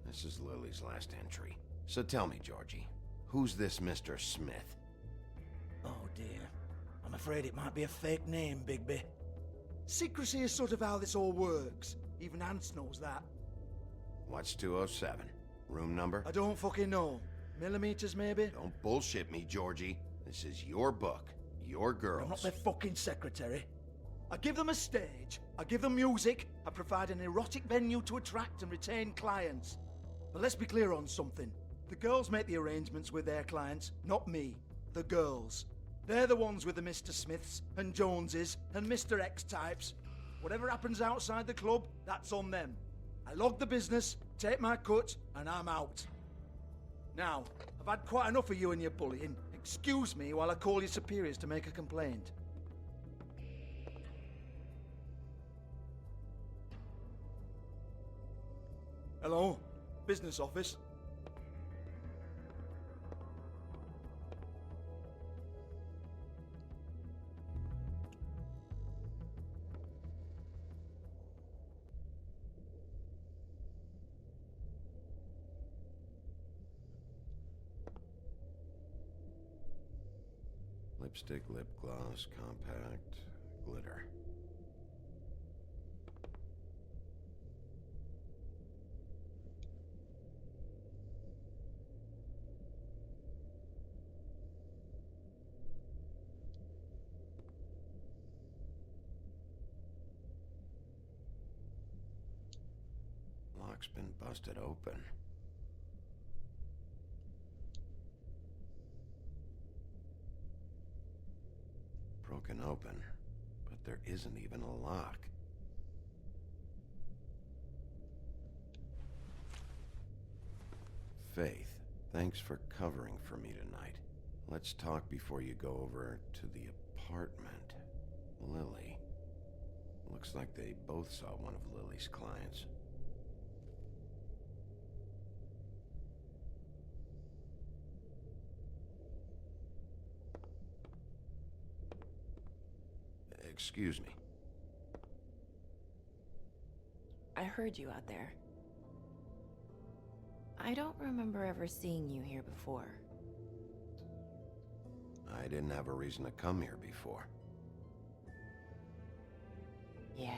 this is Lily's last entry. So tell me, Georgie, who's this Mr. Smith? Oh dear. I'm afraid it might be a fake name, Bigby. Secrecy is sort of how this all works. Even Ants knows that. What's 207? Room number? I don't fucking know. Millimeters, maybe? Don't bullshit me, Georgie. This is your book. Your girls. I'm not their fucking secretary. I give them a stage. I give them music. I provide an erotic venue to attract and retain clients. But let's be clear on something. The girls make the arrangements with their clients, not me. The girls. They're the ones with the Mr. Smiths and Joneses and Mr. X types. Whatever happens outside the club, that's on them. I log the business, take my cut, and I'm out. Now, I've had quite enough of you and your bullying. Excuse me while I call your superiors to make a complaint. Hello? Business office? Lipstick, lip gloss, compact, glitter. Lock's been busted open. Broken open, but there isn't even a lock. Faith, thanks for covering for me tonight. Let's talk before you go over to the apartment. Lily. Looks like they both saw one of Lily's clients. Excuse me. I heard you out there. I don't remember ever seeing you here before. I didn't have a reason to come here before. Yeah.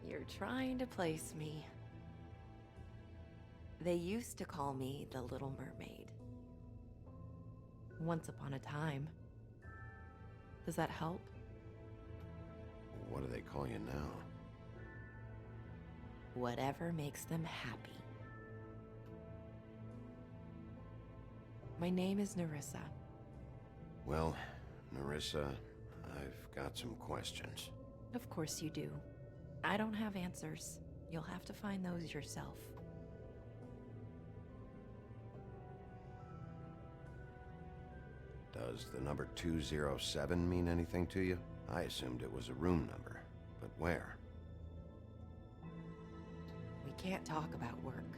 You're trying to place me. They used to call me the Little Mermaid. Once upon a time. Does that help? What do they call you now? Whatever makes them happy. My name is Nerissa. Well, Nerissa, I've got some questions. Of course you do. I don't have answers. You'll have to find those yourself. Does the number 207 mean anything to you? I assumed it was a room number, but where? We can't talk about work.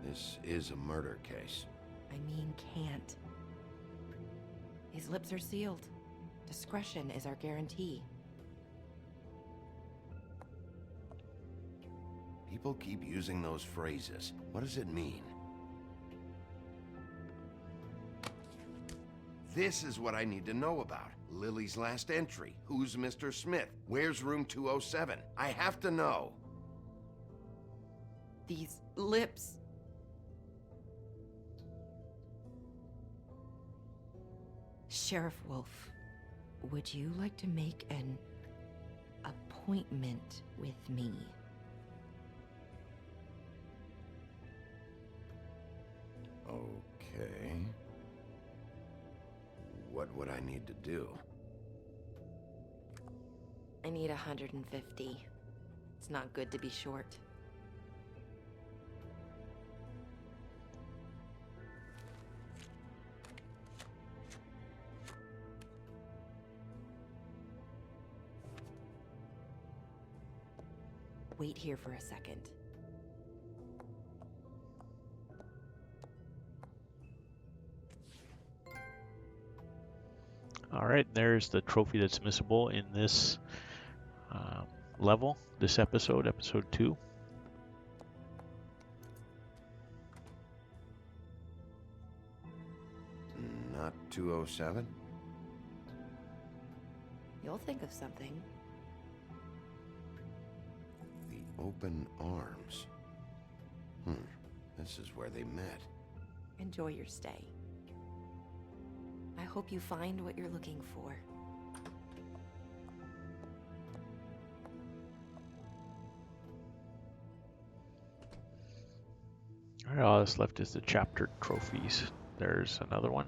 This is a murder case. I mean can't. These lips are sealed. Discretion is our guarantee. People keep using those phrases. What does it mean? This is what I need to know about. Lily's last entry. Who's Mr. Smith? Where's room 207? I have to know. These lips. Sheriff Wolf, would you like to make an appointment with me? Okay. What would I need to do? I need 150. It's not good to be short. Wait here for a second. Alright, there's the trophy that's missable in this level, this episode, episode 2. Not 207? You'll think of something. The open arms. This is where they met. Enjoy your stay. I hope you find what you're looking for. Alright, all that's left is the chapter trophies. There's another one.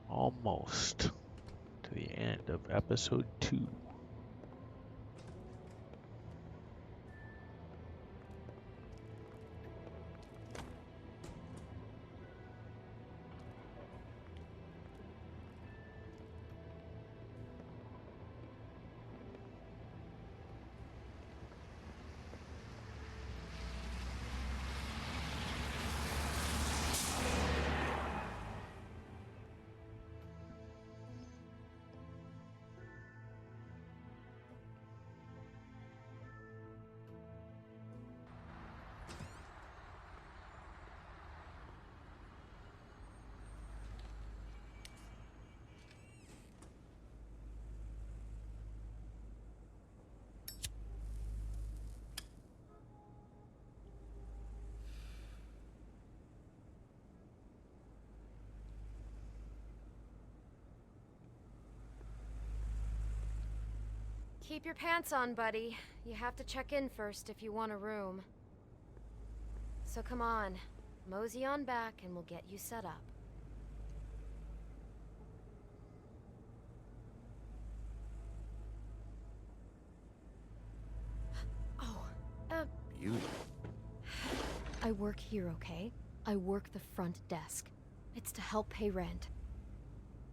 Almost to the end of episode 2. Keep your pants on, buddy. You have to check in first if you want a room. So come on, mosey on back and we'll get you set up. You? I work here, okay? I work the front desk. It's to help pay rent.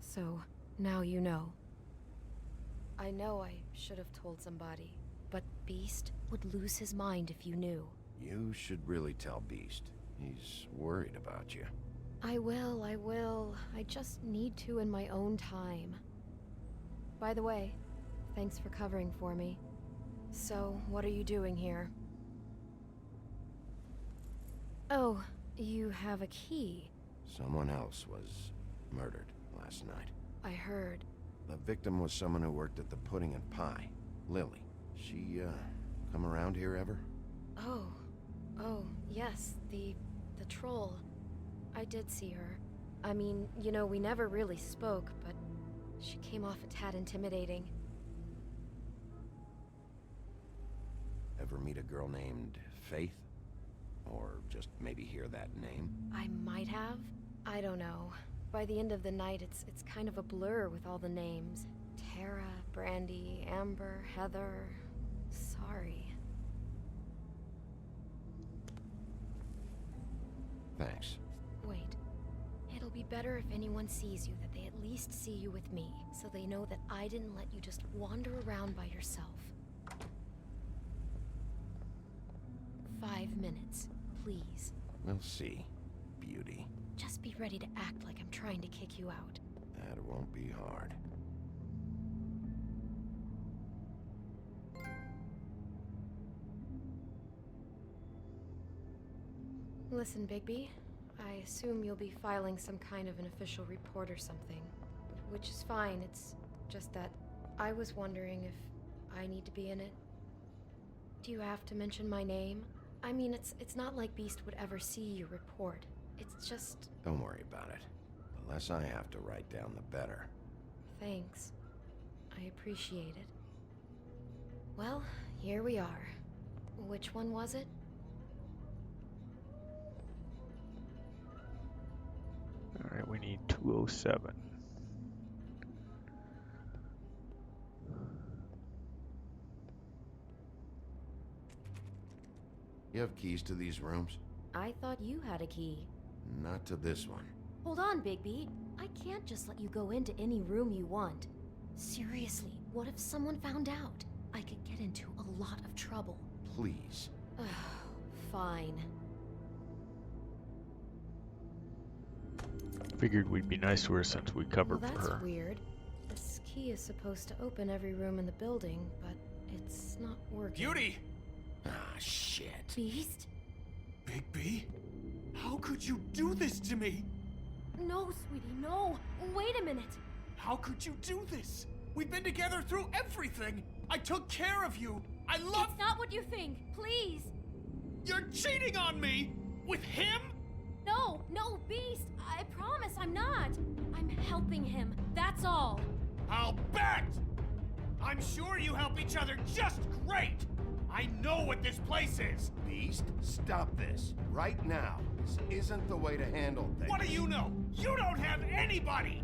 So, now you know. I know I should have told somebody, but Beast would lose his mind if you knew. You should really tell Beast. He's worried about you. I will. I just need to in my own time. By the way, thanks for covering for me. So, what are you doing here? Oh, you have a key. Someone else was murdered last night. I heard. The victim was someone who worked at the Pudding and Pie. Lily. She, come around here ever? Oh, yes, the troll. I did see her. I mean, you know, we never really spoke, but she came off a tad intimidating. Ever meet a girl named Faith? Or just maybe hear that name? I might have. I don't know. By the end of the night, it's kind of a blur with all the names. Tara, Brandy, Amber, Heather. Sorry. Thanks. Wait. It'll be better if anyone sees you that they at least see you with me, so they know that I didn't let you just wander around by yourself. 5 minutes, please. We'll see, beauty. Just be ready to act like I'm trying to kick you out. That won't be hard. Listen, Bigby. I assume you'll be filing some kind of an official report or something. Which is fine, it's just that I was wondering if I need to be in it. Do you have to mention my name? I mean, it's not like Beast would ever see your report. It's just... Don't worry about it. The less I have to write down, the better. Thanks. I appreciate it. Well, here we are. Which one was it? Alright, we need 207. You have keys to these rooms? I thought you had a key. Not to this one. Hold on, Bigby. I can't just let you go into any room you want. Seriously, what if someone found out? I could get into a lot of trouble. Please. Fine. Figured we'd be nice to her since we covered Well, for that's her. weird. This key is supposed to open every room in the building, but it's not working. Beauty! Ah, shit. Beast? Bigby? How could you do this to me? No, sweetie, no. Wait a minute. How could you do this? We've been together through everything. I took care of you. I love... It's not what you think. Please. You're cheating on me! With him? No, Beast. I promise I'm not. I'm helping him. That's all. I'll bet! I'm sure you help each other just great! I know what this place is! Beast, stop this. Right now. This isn't the way to handle things. What do you know? You don't have anybody!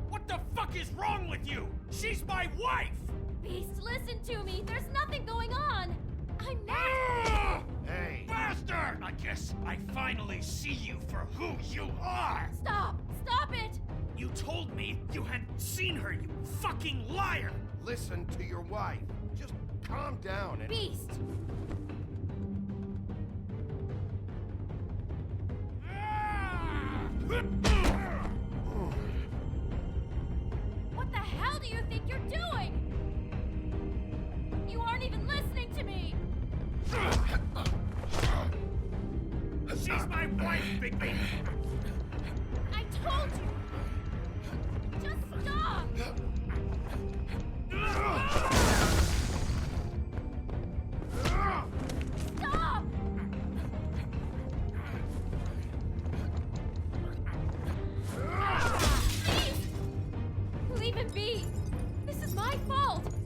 What the fuck is wrong with you? She's my wife! Beast, listen to me. There's nothing going on. I'm not... Hey! Bastard! I guess I finally see you for who you are! Stop! Stop it! You told me you had seen her, you fucking liar! Listen to your wife. Just calm down and... Beast! What the hell do you think you're doing? You aren't even listening to me! She's my wife, Bigby! I told you! Just stop! Stop! Beast! Leave him be! This is my fault! Beast,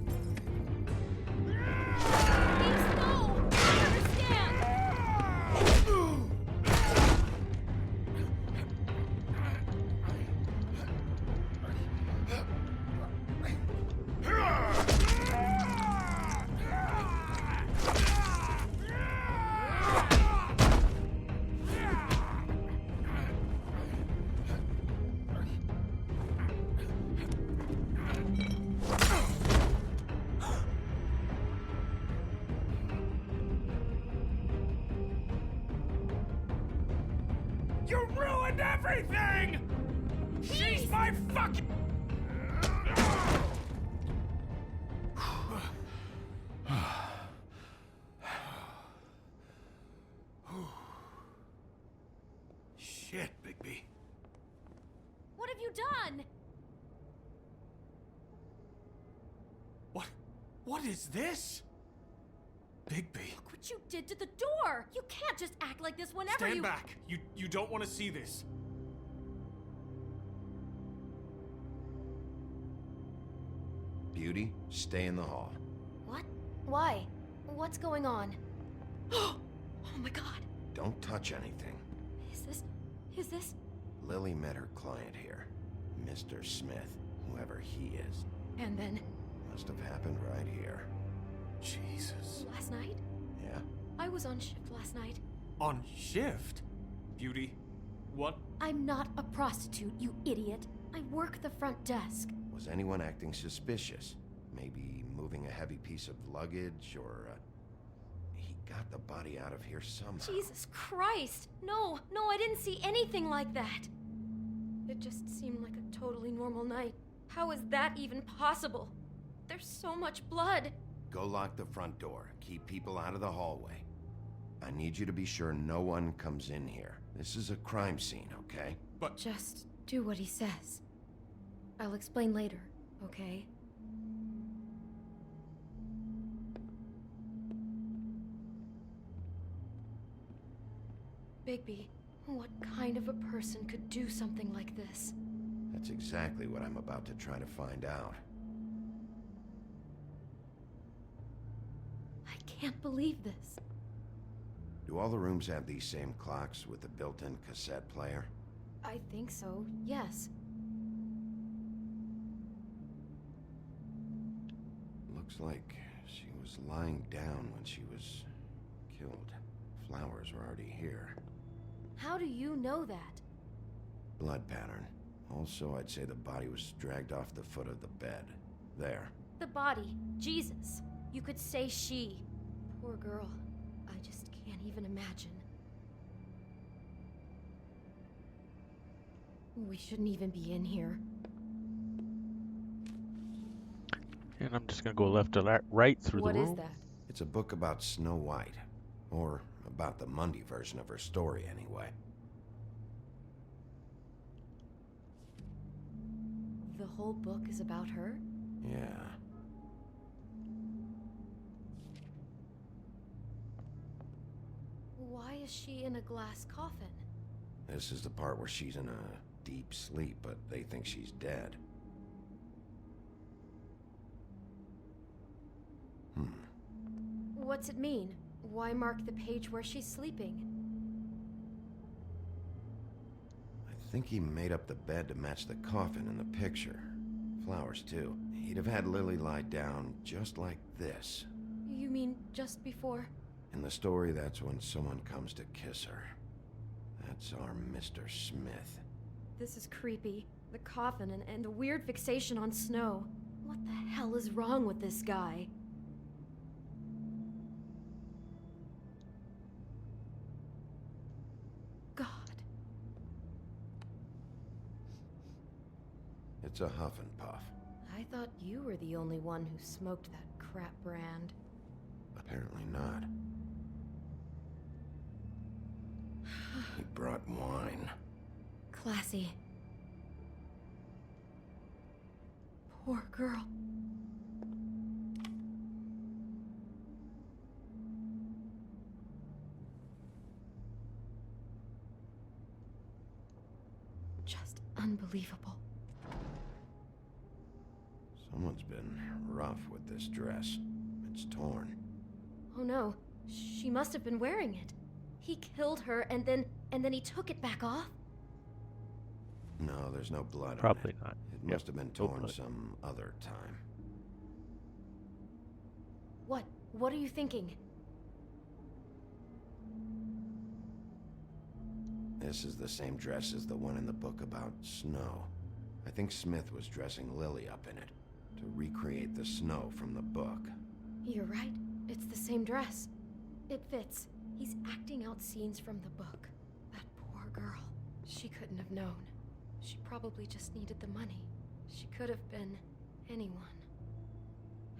no! I understand! You ruined everything! She's my fucking... Shit, Bigby. What have you done? What is this? Bigby. Look what you did to the door! You can't just act like this whenever Stand you- back. You don't want to see this. Beauty, stay in the hall. What? Why? What's going on? Oh my god. Don't touch anything. Is this Lily met her client here, Mr. Smith, whoever he is. And then? Must have happened right here. Jesus. Last night? Yeah? I was on shift last night. On shift? Beauty, what? I'm not a prostitute, you idiot. I work the front desk. Was anyone acting suspicious? Maybe moving a heavy piece of luggage, or, he got the body out of here somehow. Jesus Christ! No, I didn't see anything like that. It just seemed like a totally normal night. How is that even possible? There's so much blood. Go lock the front door. Keep people out of the hallway. I need you to be sure no one comes in here. This is a crime scene, okay? But... Just do what he says. I'll explain later, okay? Bigby, what kind of a person could do something like this? That's exactly what I'm about to try to find out. I can't believe this. Do all the rooms have these same clocks with the built-in cassette player? I think so, yes. Looks like she was lying down when she was killed. Flowers were already here. How do you know that? Blood pattern. Also, I'd say the body was dragged off the foot of the bed. There. The body. Jesus. You could say she. Poor girl. I just can't even imagine. We shouldn't even be in here. And I'm just gonna go left to right through the room. What is that? It's a book about Snow White. Or about the Mundy version of her story, anyway. The whole book is about her? Yeah. Why is she in a glass coffin? This is the part where she's in a deep sleep, but they think she's dead. What's it mean? Why mark the page where she's sleeping? I think he made up the bed to match the coffin in the picture. Flowers, too. He'd have had Lily lie down just like this. You mean just before? In the story, that's when someone comes to kiss her. That's our Mr. Smith. This is creepy. The coffin and the weird fixation on snow. What the hell is wrong with this guy? God. It's a huff and puff. I thought you were the only one who smoked that crap brand. Apparently not. He brought wine. Classy. Poor girl. Just unbelievable. Someone's been rough with this dress. It's torn. Oh no, she must have been wearing it. He killed her and then he took it back off? No, there's no blood Probably on it. not. It Yep, must have been no torn blood. some other time. What are you thinking? This is the same dress as the one in the book about snow. I think Smith was dressing Lily up in it to recreate the snow from the book. You're right. It's the same dress. It fits. He's acting out scenes from the book. That poor girl. She couldn't have known. She probably just needed the money. She could have been anyone.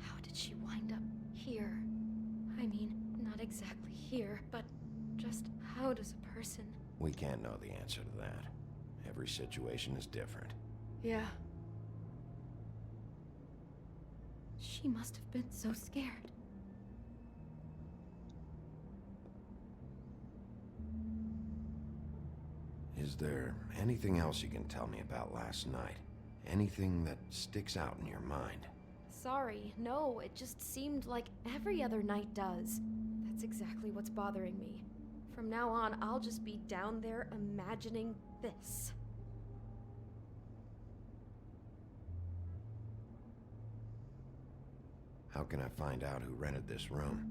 How did she wind up here? I mean, not exactly here, but just how does a person... We can't know the answer to that. Every situation is different. Yeah. She must have been so scared. Is there anything else you can tell me about last night? Anything that sticks out in your mind? Sorry, no, it just seemed like every other night does. That's exactly what's bothering me. From now on, I'll just be down there imagining this. How can I find out who rented this room?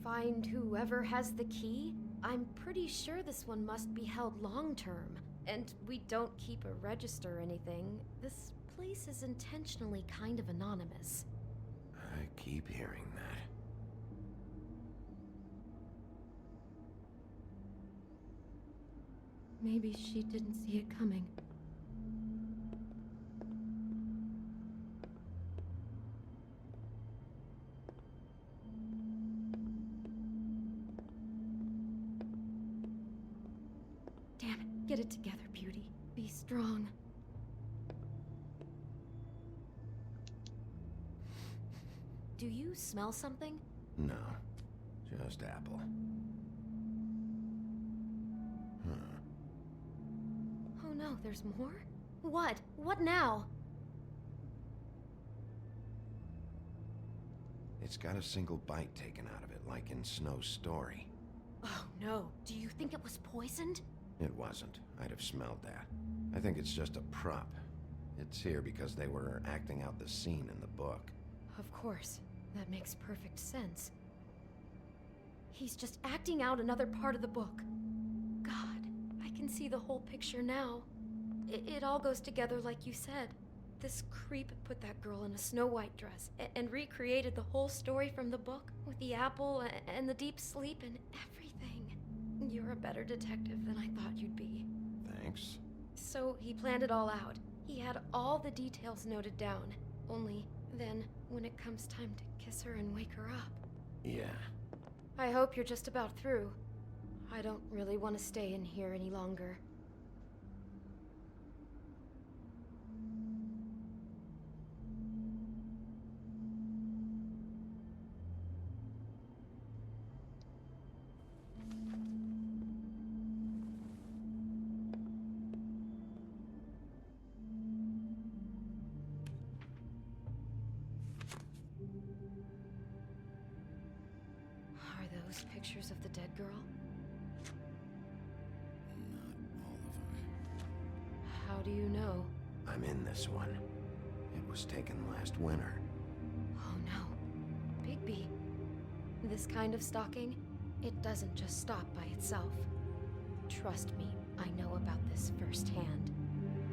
Find whoever has the key? I'm pretty sure this one must be held long-term. And we don't keep a register or anything. This place is intentionally kind of anonymous. I keep hearing that. Maybe she didn't see it coming. Damn it, get it together, Beauty. Be strong. Do you smell something? No, just apple. Oh no, there's more? What? What now? It's got a single bite taken out of it, like in Snow's story. Oh no, do you think it was poisoned? It wasn't. I'd have smelled that. I think it's just a prop. It's here because they were acting out the scene in the book. Of course. That makes perfect sense. He's just acting out another part of the book. God, I can see the whole picture now. It all goes together like you said. This creep put that girl in a Snow White dress and recreated the whole story from the book with the apple and the deep sleep and everything. You're a better detective than I thought you'd be. Thanks. So he planned it all out. He had all the details noted down. Only then, when it comes time to kiss her and wake her up. Yeah. I hope you're just about through. I don't really want to stay in here any longer. Those pictures of the dead girl? Not all of them. How do you know? I'm in this one. It was taken last winter. Oh no. Bigby. This kind of stalking, it doesn't just stop by itself. Trust me, I know about this firsthand.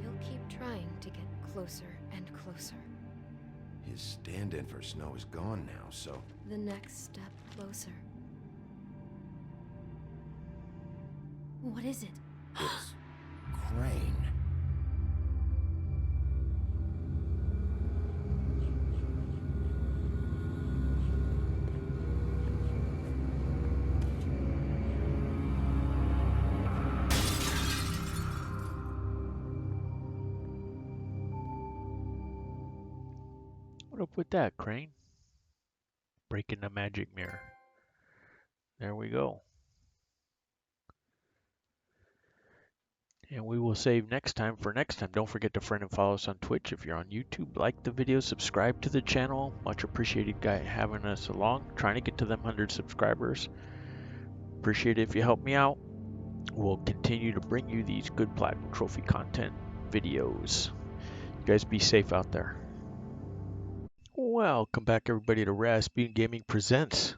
He'll keep trying to get closer and closer. His stand-in for Snow is gone now, so... The next step closer. What is it? It's Crane. What up with that, Crane? Breaking the magic mirror. There we go. And we will save next time for next time. Don't forget to friend and follow us on Twitch. If you're on YouTube, like the video, subscribe to the channel. Much appreciated, guy, having us along. Trying to get to them 100 subscribers. Appreciate it if you help me out. We'll continue to bring you these good Platinum Trophy content videos. You guys be safe out there. Welcome back, everybody, to Razzpuytin Gaming Presents.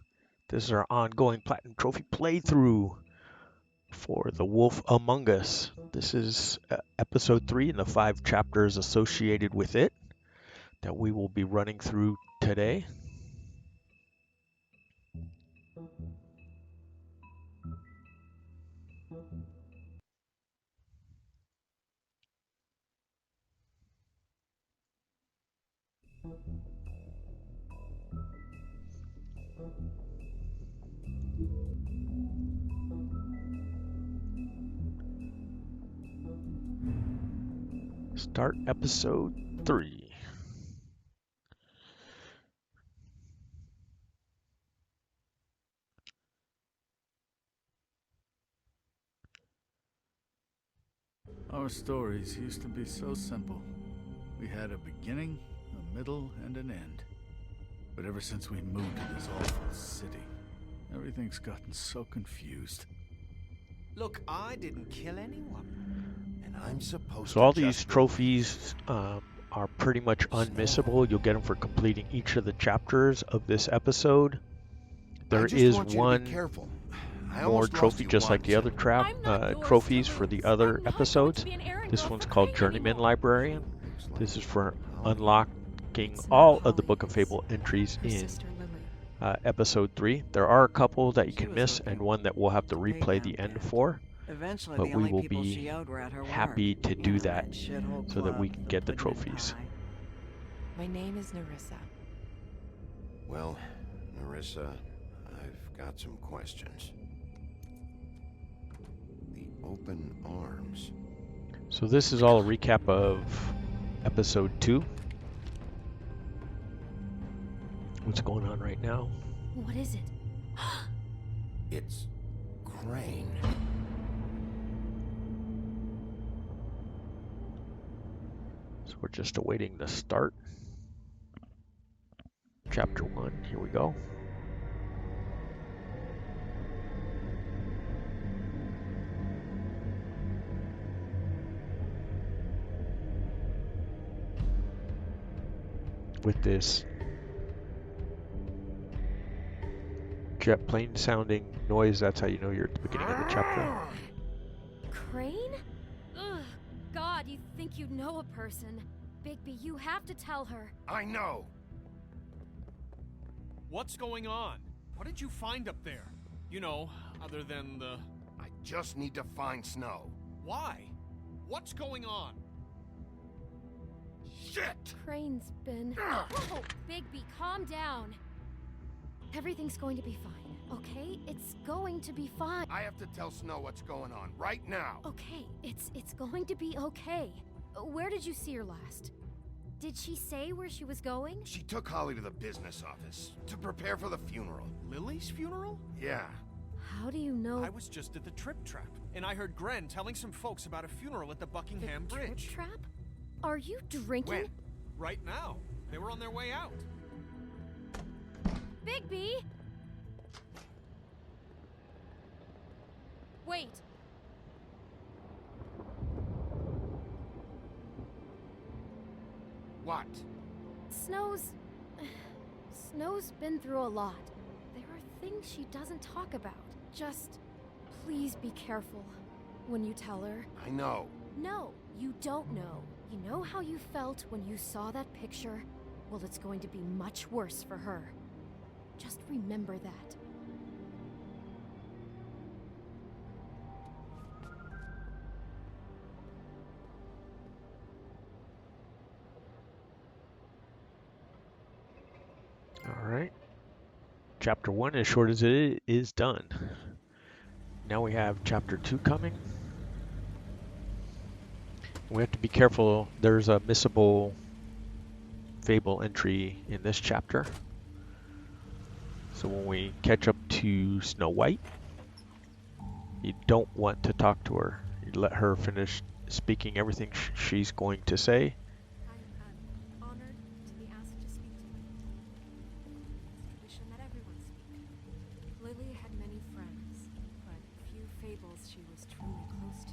This is our ongoing Platinum Trophy playthrough for The Wolf Among Us. This is episode 3 and the 5 chapters associated with it that we will be running through today. Start episode 3. Our stories used to be so simple. We had a beginning, a middle, and an end. But ever since we moved to this awful city, everything's gotten so confused. Look, I didn't kill anyone. And I'm supposed So to all these trophies are pretty much unmissable. You'll get them for completing each of the chapters of this episode. There is one more trophy just like the other trophies for the other episodes. This one's called Journeyman Librarian. This is for unlocking all of the Book of Fable entries in episode 3. There are a couple that you can miss and one that we'll have to replay the end for. But we will be happy to do that so that we can get the trophies. My name is Nerissa. Well, Nerissa, I've got some questions. The open arms. So this is all a recap of episode 2. What's going on right now? What is it? It's Crane. So we're just awaiting the start. Chapter 1, here we go. With this jet plane sounding noise, that's how you know you're at the beginning of the chapter. Crane? Ugh, God, you think you know a person. Bigby, you have to tell her. I know. What's going on? What did you find up there? You know, other than the... I just need to find Snow. Why? What's going on? Shit! Crane's been... Oh, Bigby, calm down. Everything's going to be fine, okay? It's going to be fine. I have to tell Snow what's going on right now. Okay, it's going to be okay. Where did you see her last? Did she say where she was going? She took Holly to the business office to prepare for the funeral. Lily's funeral? Yeah. How do you know? I was just at the Trip Trap, and I heard Gren telling some folks about a funeral at the Buckingham Bridge. Trip Trap? Are you drinking? When? Right now. They were on their way out. Bigby! Wait. What? Snow's been through a lot. There are things she doesn't talk about. Just, please be careful when you tell her. I know. No, you don't know. You know how you felt when you saw that picture? Well, it's going to be much worse for her. Just remember that. Alright. Chapter 1, as short as it is, done. Now we have Chapter 2 coming. We have to be careful. There's a missable Fable entry in this chapter. So when we catch up to Snow White, you don't want to talk to her. You let her finish speaking everything she's going to say. I'm honored to be asked to speak to you. It's tradition that everyone speak. Lily had many friends, but few fables she was truly close to.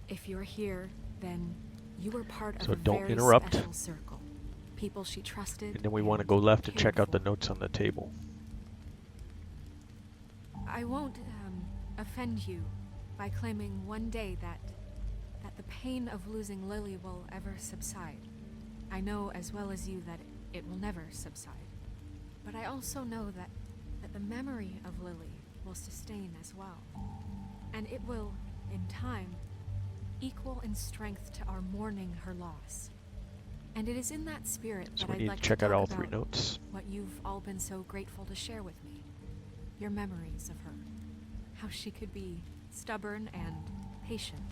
If you're here, then you were part of So a don't very interrupt. special circle. People she trusted. And then we want to go left and check out the notes on the table. I won't offend you by claiming one day that the pain of losing Lily will ever subside. I know as well as you that it will never subside. But I also know that the memory of Lily will sustain as well. And it will, in time, equal in strength to our mourning her loss. And it is in that spirit So that we I'd need like to check to out talk all 3 about notes. what you've all been so grateful to share with me. Your memories of her. How she could be stubborn and patient,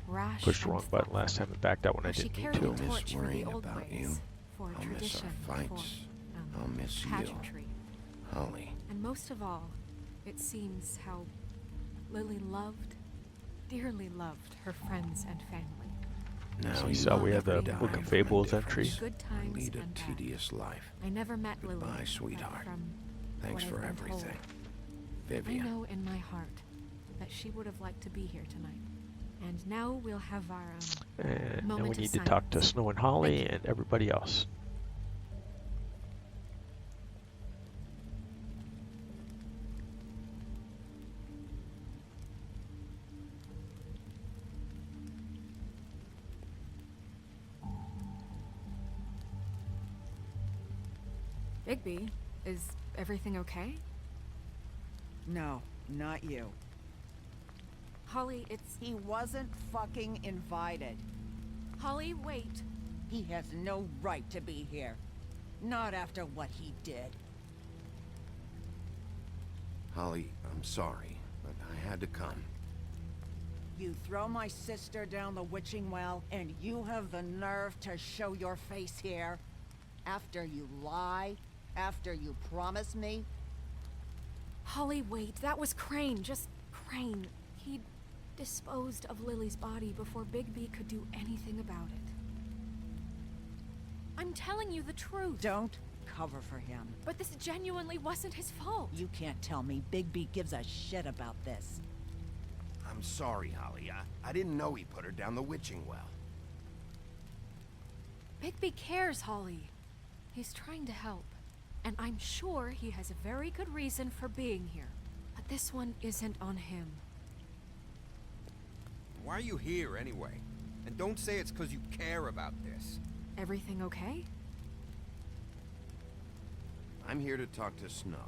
rash Pushed the and wrong button last time and backed out when I How she didn't need carried to. a torch for the old about ways, you. for I'll miss tradition, our fights. for I'll miss you. pageantry. Holly. And most of all, it seems how Lily loved, dearly loved her friends and family. Now So you you saw we will had the never die Book of for Fables indifference. entry. Good times Lead a and bad. tedious life. I never met Lily. Goodbye, but sweetheart. from Thanks what for I've been told, everything. I Vivian. know in my heart that she would have liked to be here tonight. And now we'll have our And now we moment of need to talk to silence. Snow and Holly and everybody else. Bigby, is everything okay? No, not you. Holly, it's... He wasn't fucking invited. Holly, wait. He has no right to be here. Not after what he did. Holly, I'm sorry, but I had to come. You throw my sister down the witching well, and you have the nerve to show your face here? After you lie? After you promise me? Holly, wait. That was Crane. Just Crane. He disposed of Lily's body before Bigby could do anything about it. I'm telling you the truth. Don't cover for him. But this genuinely wasn't his fault. You can't tell me Bigby gives a shit about this. I'm sorry, Holly. I didn't know he put her down the witching well. Bigby cares, Holly. He's trying to help. And I'm sure he has a very good reason for being here. But this one isn't on him. Why are you here anyway? And don't say it's because you care about this. Everything okay? I'm here to talk to Snow.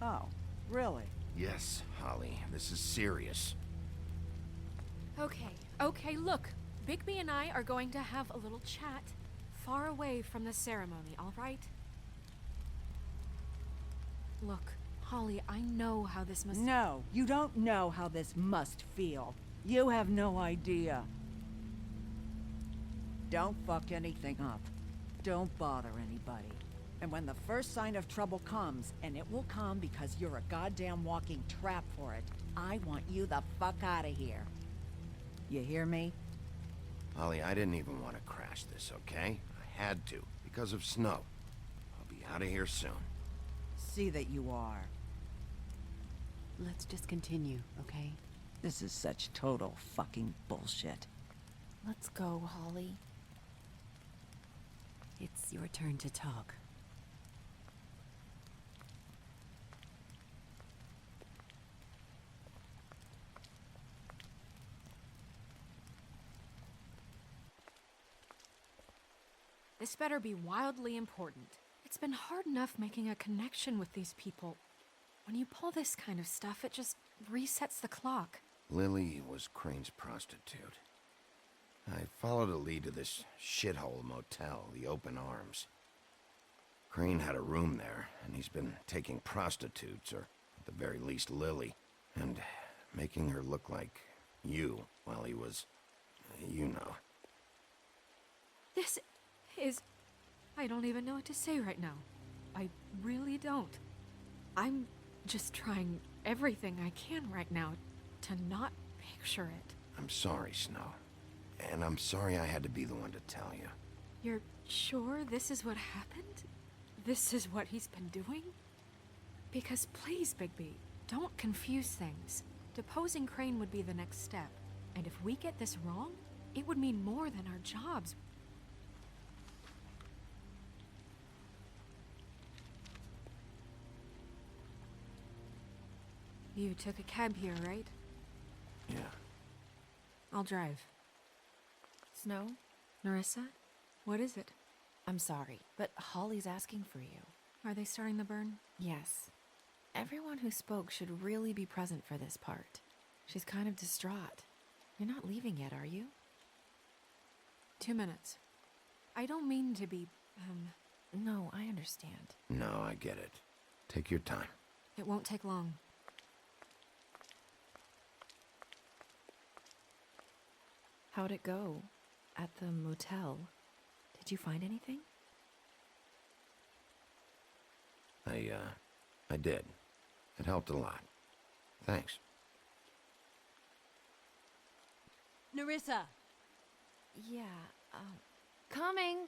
Oh, really? Yes, Holly. This is serious. Okay, look. Bigby and I are going to have a little chat far away from the ceremony, all right? Look, Holly, I know how this must... No, you don't know how this must feel. You have no idea. Don't fuck anything up. Don't bother anybody. And when the first sign of trouble comes, and it will come because you're a goddamn walking trap for it, I want you the fuck out of here. You hear me? Holly, I didn't even want to crash this, okay? I had to, because of Snow. I'll be out of here soon. See that you are. Let's just continue, okay? This is such total fucking bullshit. Let's go, Holly. It's your turn to talk. This better be wildly important. It's been hard enough making a connection with these people. When you pull this kind of stuff, it just resets the clock. Lily was Crane's prostitute. I followed a lead to this shithole motel, the Open Arms. Crane had a room there, and he's been taking prostitutes, or at the very least Lily, and making her look like you while he was, you know. This is... I don't even know what to say right now. I really don't. I'm just trying everything I can right now to not picture it. I'm sorry, Snow. And I'm sorry I had to be the one to tell you. You're sure this is what happened? This is what he's been doing? Because please, Bigby, don't confuse things. Deposing Crane would be the next step. And if we get this wrong, it would mean more than our jobs. You took a cab here, right? Yeah. I'll drive. Snow? Nerissa? What is it? I'm sorry, but Holly's asking for you. Are they starting the burn? Yes. Everyone who spoke should really be present for this part. She's kind of distraught. You're not leaving yet, are you? 2 minutes. I don't mean to be, No, I understand. No, I get it. Take your time. It won't take long. How'd it go? At the motel? Did you find anything? I did. It helped a lot. Thanks. Nerissa! Yeah, Coming!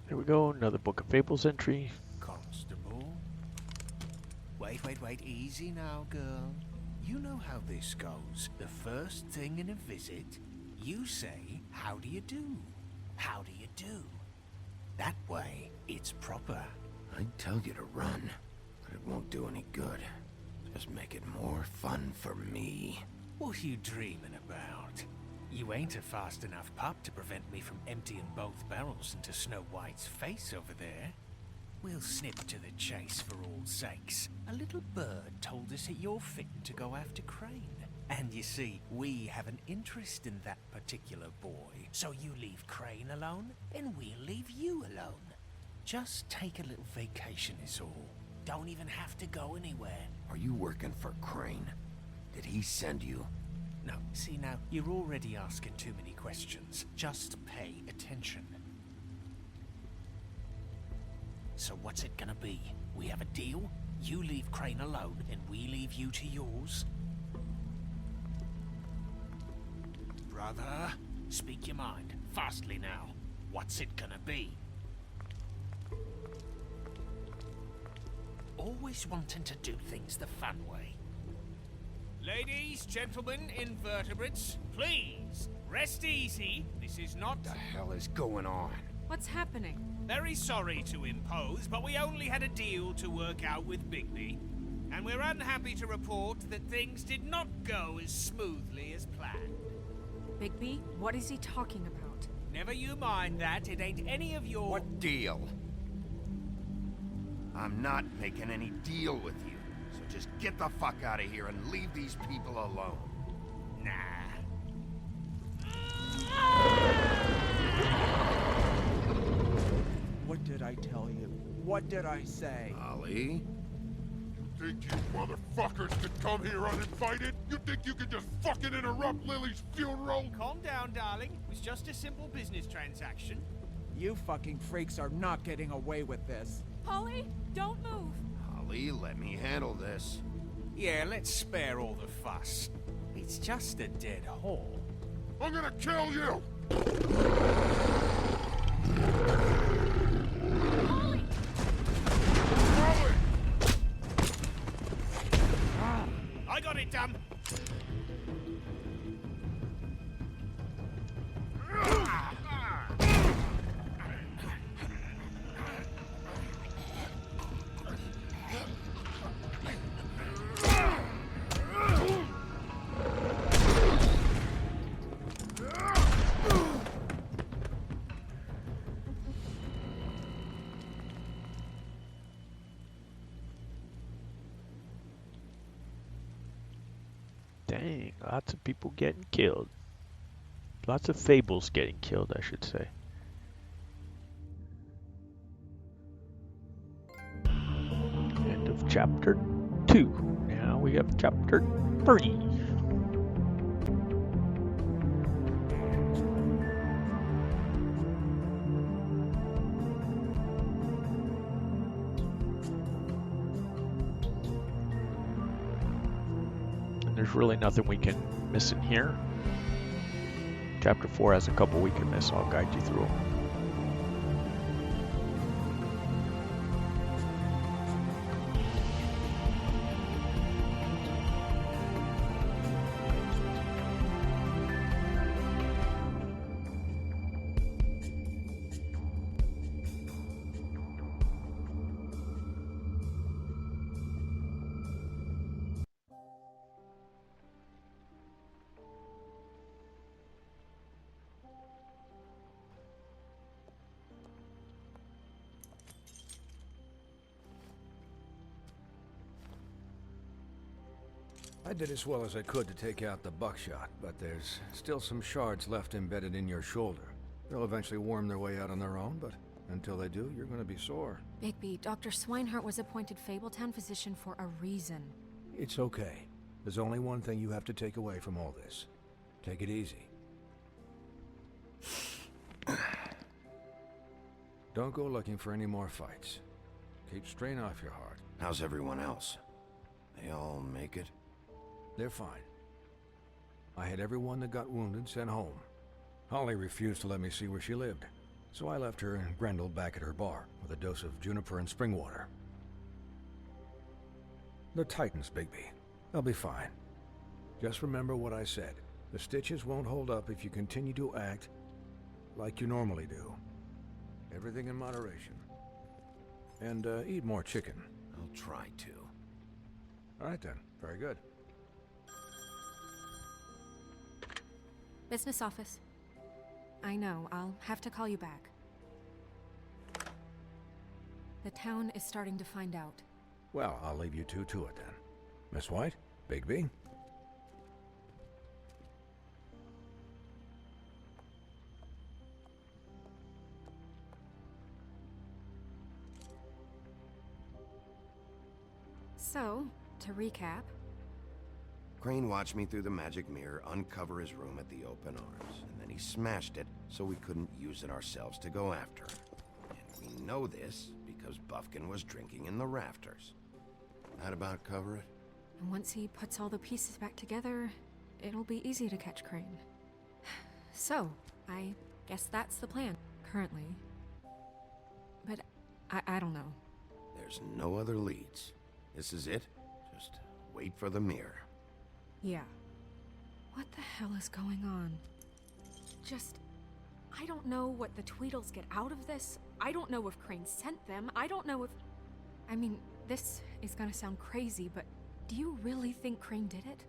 There we go, another Book of Fables entry. Calm Wait. Easy now, girl. You know how this goes. The first thing in a visit, you say, how do you do? How do you do? That way, it's proper. I'd tell you to run, but it won't do any good. Just make it more fun for me. What are you dreaming about? You ain't a fast enough pup to prevent me from emptying both barrels into Snow White's face over there. We'll snip to the chase for all sakes. A little bird told us that you're fitting to go after Crane. And you see, we have an interest in that particular boy. So you leave Crane alone, and we'll leave you alone. Just take a little vacation is all. Don't even have to go anywhere. Are you working for Crane? Did he send you? No, see now, you're already asking too many questions. Just pay attention. So what's it gonna be? We have a deal? You leave Crane alone, and we leave you to yours? Brother, speak your mind, fastly now. What's it gonna be? Always wanting to do things the fun way. Ladies, gentlemen, invertebrates, please, rest easy. This is not... What the hell is going on? What's happening? Very sorry to impose, but we only had a deal to work out with Bigby. And we're unhappy to report that things did not go as smoothly as planned. Bigby, what is he talking about? Never you mind that, it ain't any of your... What deal? I'm not making any deal with you. So just get the fuck out of here and leave these people alone. Nah. What did I tell you? What did I say? Ollie? You think you motherfuckers could come here uninvited? You think you could just fucking interrupt Lily's funeral? Calm down, darling. It was just a simple business transaction. You fucking freaks are not getting away with this. Polly, don't move. Ollie, let me handle this. Yeah, let's spare all the fuss. It's just a dead hole. I'm gonna kill you! Polly! I got it, damn! Dang, lots of people getting killed. Lots of fables getting killed, I should say. End of chapter 2. Now we have chapter 3. There's really nothing we can miss in here. Chapter 4 has a couple we can miss. I'll guide you through them. I did as well as I could to take out the buckshot, but there's still some shards left embedded in your shoulder. They'll eventually worm their way out on their own, but until they do, you're going to be sore. Bigby, Dr. Swinehart was appointed Fabletown physician for a reason. It's okay. There's only one thing you have to take away from all this. Take it easy. Don't go looking for any more fights. Keep strain off your heart. How's everyone else? They all make it? They're fine. I had everyone that got wounded sent home. Holly refused to let me see where she lived, so I left her and Grendel back at her bar with a dose of juniper and spring water. They're Titans, Bigby. They'll be fine. Just remember what I said. The stitches won't hold up if you continue to act like you normally do. Everything in moderation. And eat more chicken. I'll try to. All right then. Very good. Business office. I know, I'll have to call you back. The town is starting to find out. Well, I'll leave you two to it then. Miss White, Bigby. So, to recap, Crane watched me through the magic mirror uncover his room at the open arms, and then he smashed it so we couldn't use it ourselves to go after him. And we know this because Buffkin was drinking in the rafters. That about cover it? and once he puts all the pieces back together, it'll be easy to catch Crane. So, I guess that's the plan, currently. But I don't know. There's no other leads. This is it. Just wait for the mirror. Yeah. What the hell is going on? I don't know what the Tweedles get out of this. I don't know if Crane sent them. I don't know if... I mean, this is gonna sound crazy, but do you really think Crane did it?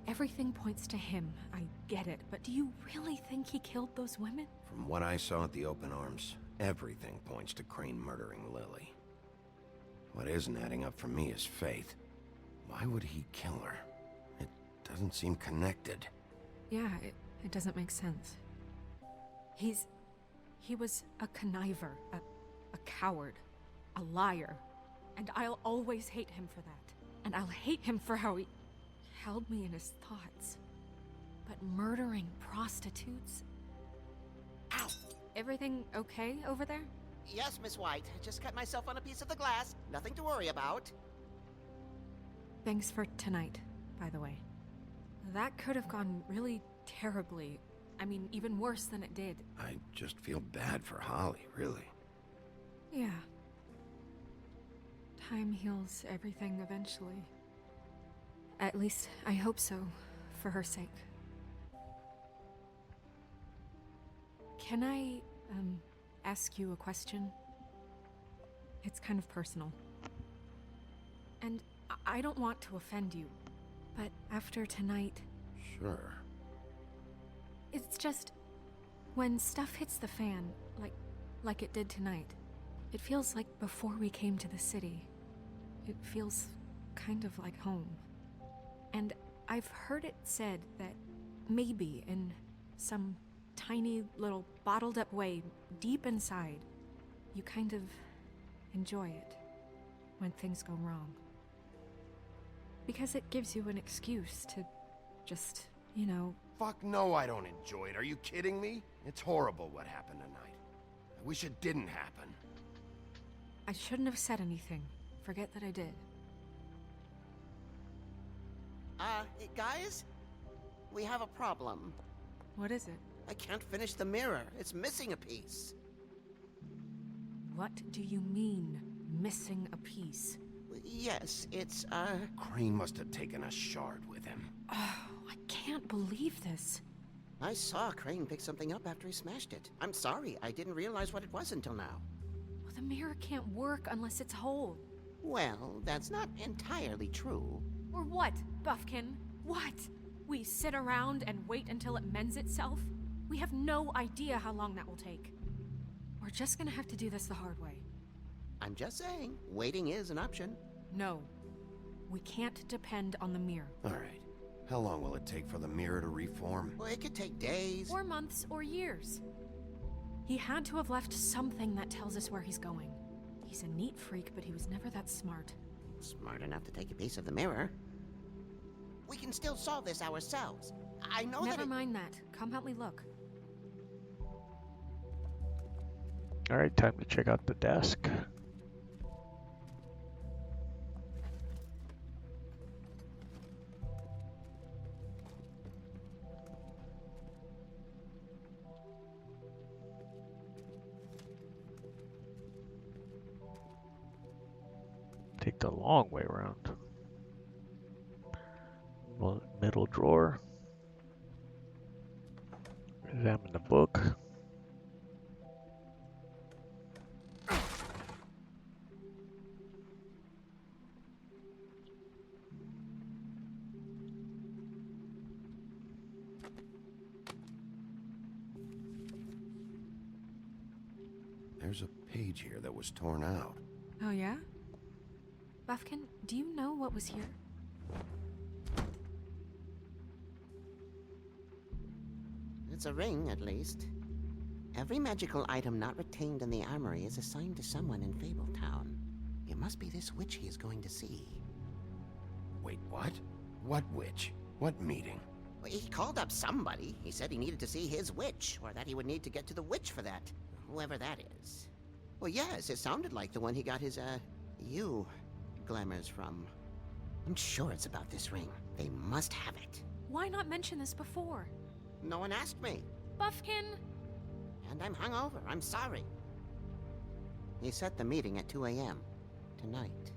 Everything points to him, I get it, but do you really think he killed those women? From what I saw at the open arms, everything points to Crane murdering Lily. What isn't adding up for me is Faith. Why would he kill her? It doesn't seem connected. Yeah, it doesn't make sense. He was a conniver, a coward, a liar, and I'll always hate him for that. And I'll hate him for how he held me in his thoughts. But murdering prostitutes? Ow! Everything okay over there? Yes, Miss White. Just cut myself on a piece of the glass. Nothing to worry about. Thanks for tonight, by the way. That could have gone really terribly. I mean, even worse than it did. I just feel bad for Holly, really. Yeah. Time heals everything eventually. At least, I hope so, for her sake. Can I, ask you a question? It's kind of personal. And I don't want to offend you, but after tonight... Sure. It's just... when stuff hits the fan, like it did tonight, it feels like before we came to the city. It feels kind of like home. And I've heard it said that maybe in some tiny little bottled up way deep inside, you kind of enjoy it when things go wrong. Because it gives you an excuse to just, you know... Fuck no, I don't enjoy it. Are you kidding me? It's horrible what happened tonight. I wish it didn't happen. I shouldn't have said anything. Forget that I did. Guys? We have a problem. What is it? I can't finish the mirror. It's missing a piece. What do you mean, missing a piece? Yes, it's, Crane must have taken a shard with him. Oh, I can't believe this. I saw Crane pick something up after he smashed it. I'm sorry, I didn't realize what it was until now. Well, the mirror can't work unless it's whole. Well, that's not entirely true. Or what, Buffkin? What? We sit around and wait until it mends itself? We have no idea how long that will take. We're just gonna have to do this the hard way. I'm just saying, waiting is an option. No. We can't depend on the mirror. All right. How long will it take for the mirror to reform? Well, it could take days. Or months, or years. He had to have left something that tells us where he's going. He's a neat freak, but he was never that smart. Smart enough to take a piece of the mirror. We can still solve this ourselves. I know Never mind that. Come help me look. Alright, time to check out the desk. Take the long way around. middle drawer. Examine the book. There's a page here that was torn out. Oh, yeah? Buffkin, do you know what was here? It's a ring, at least. Every magical item not retained in the armory is assigned to someone in Fabletown. It must be this witch he is going to see. Wait, what? What witch? What meeting? Well, he called up somebody. He said he needed to see his witch, or that he would need to get to the witch for that. Whoever that is. Well, yes, it sounded like the one he got his, glamours from. I'm sure it's about this ring. They must have it. Why not mention this before? No one asked me. Buffkin! And I'm hungover. I'm sorry. He set the meeting at 2 a.m. tonight.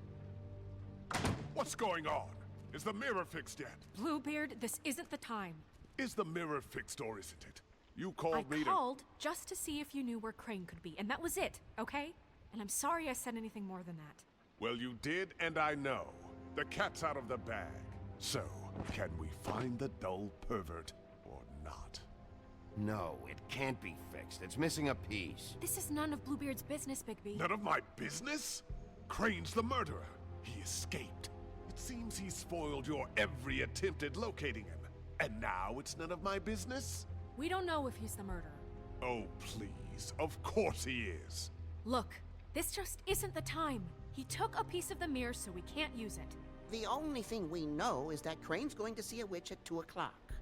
What's going on? Is the mirror fixed yet? Bluebeard, this isn't the time. Is the mirror fixed or isn't it? You called me I called just to see if you knew where Crane could be, and that was it, okay? And I'm sorry I said anything more than that. Well, you did, and I know. The cat's out of the bag. So, can we find the dull pervert or not? No, it can't be fixed. It's missing a piece. This is none of Bluebeard's business, Bigby. None of my business? Crane's the murderer. He escaped. It seems he spoiled your every attempt at locating him. And now it's none of my business? We don't know if he's the murderer. Oh, please. Of course he is. Look, this just isn't the time. He took a piece of the mirror, so we can't use it. The only thing we know is that Crane's going to see a witch at 2 o'clock.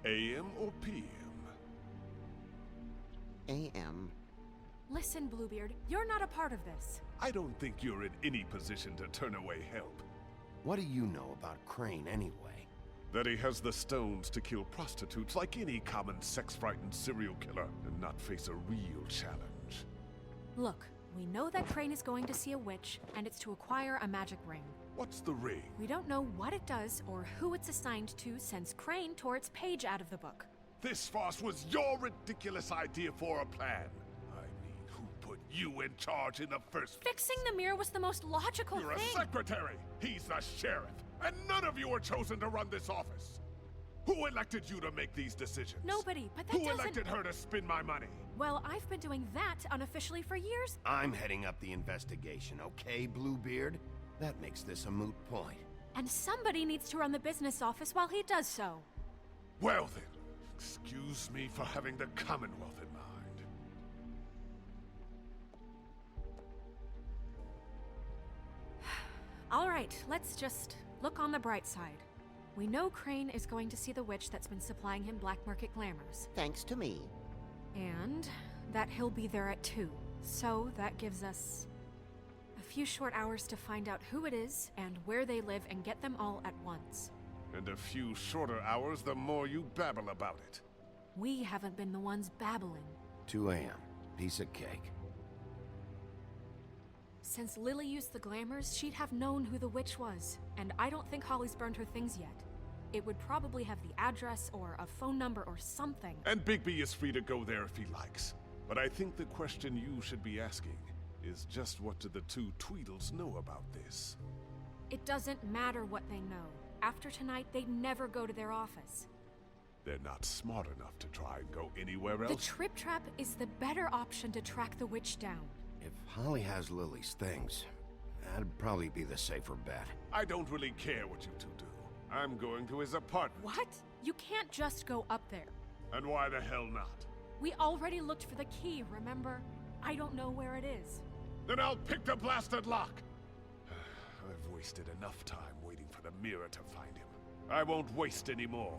AM or PM? AM. Listen, Bluebeard, you're not a part of this. I don't think you're in any position to turn away help. What do you know about Crane anyway? That he has the stones to kill prostitutes like any common sex-frightened serial killer and not face a real challenge. Look, we know that Crane is going to see a witch, and it's to acquire a magic ring. What's the ring? We don't know what it does or who it's assigned to since Crane tore its page out of the book. This farce was your ridiculous idea for a plan. I mean, who put you in charge in the first place? Fixing the mirror was the most logical You're thing. You're a secretary. He's the sheriff. And none of you were chosen to run this office. Who elected you to make these decisions? Nobody, but that Who doesn't... elected her to spend my money? Well, I've been doing that unofficially for years. I'm heading up the investigation, okay, Bluebeard? That makes this a moot point. And somebody needs to run the business office while he does so. Well then, excuse me for having the Commonwealth in mind. All right, let's just look on the bright side. We know Crane is going to see the witch that's been supplying him black market glamours. Thanks to me. And that he'll be there at 2. So that gives us a few short hours to find out who it is and where they live and get them all at once. And a few shorter hours the more you babble about it. We haven't been the ones babbling. 2 a.m. Piece of cake. Since Lily used the glamours, she'd have known who the witch was, and I don't think Holly's burned her things yet. It would probably have the address or a phone number or something. And Bigby is free to go there if he likes. But I think the question you should be asking is just what do the two Tweedles know about this? It doesn't matter what they know. After tonight, they'd never go to their office. They're not smart enough to try and go anywhere else. The Trip Trap is the better option to track the witch down. If Holly has Lily's things, that'd probably be the safer bet. I don't really care what you two do. I'm going to his apartment. What? You can't just go up there. And why the hell not? We already looked for the key, remember? I don't know where it is. Then I'll pick the blasted lock. I've wasted enough time waiting for the mirror to find him. I won't waste any more.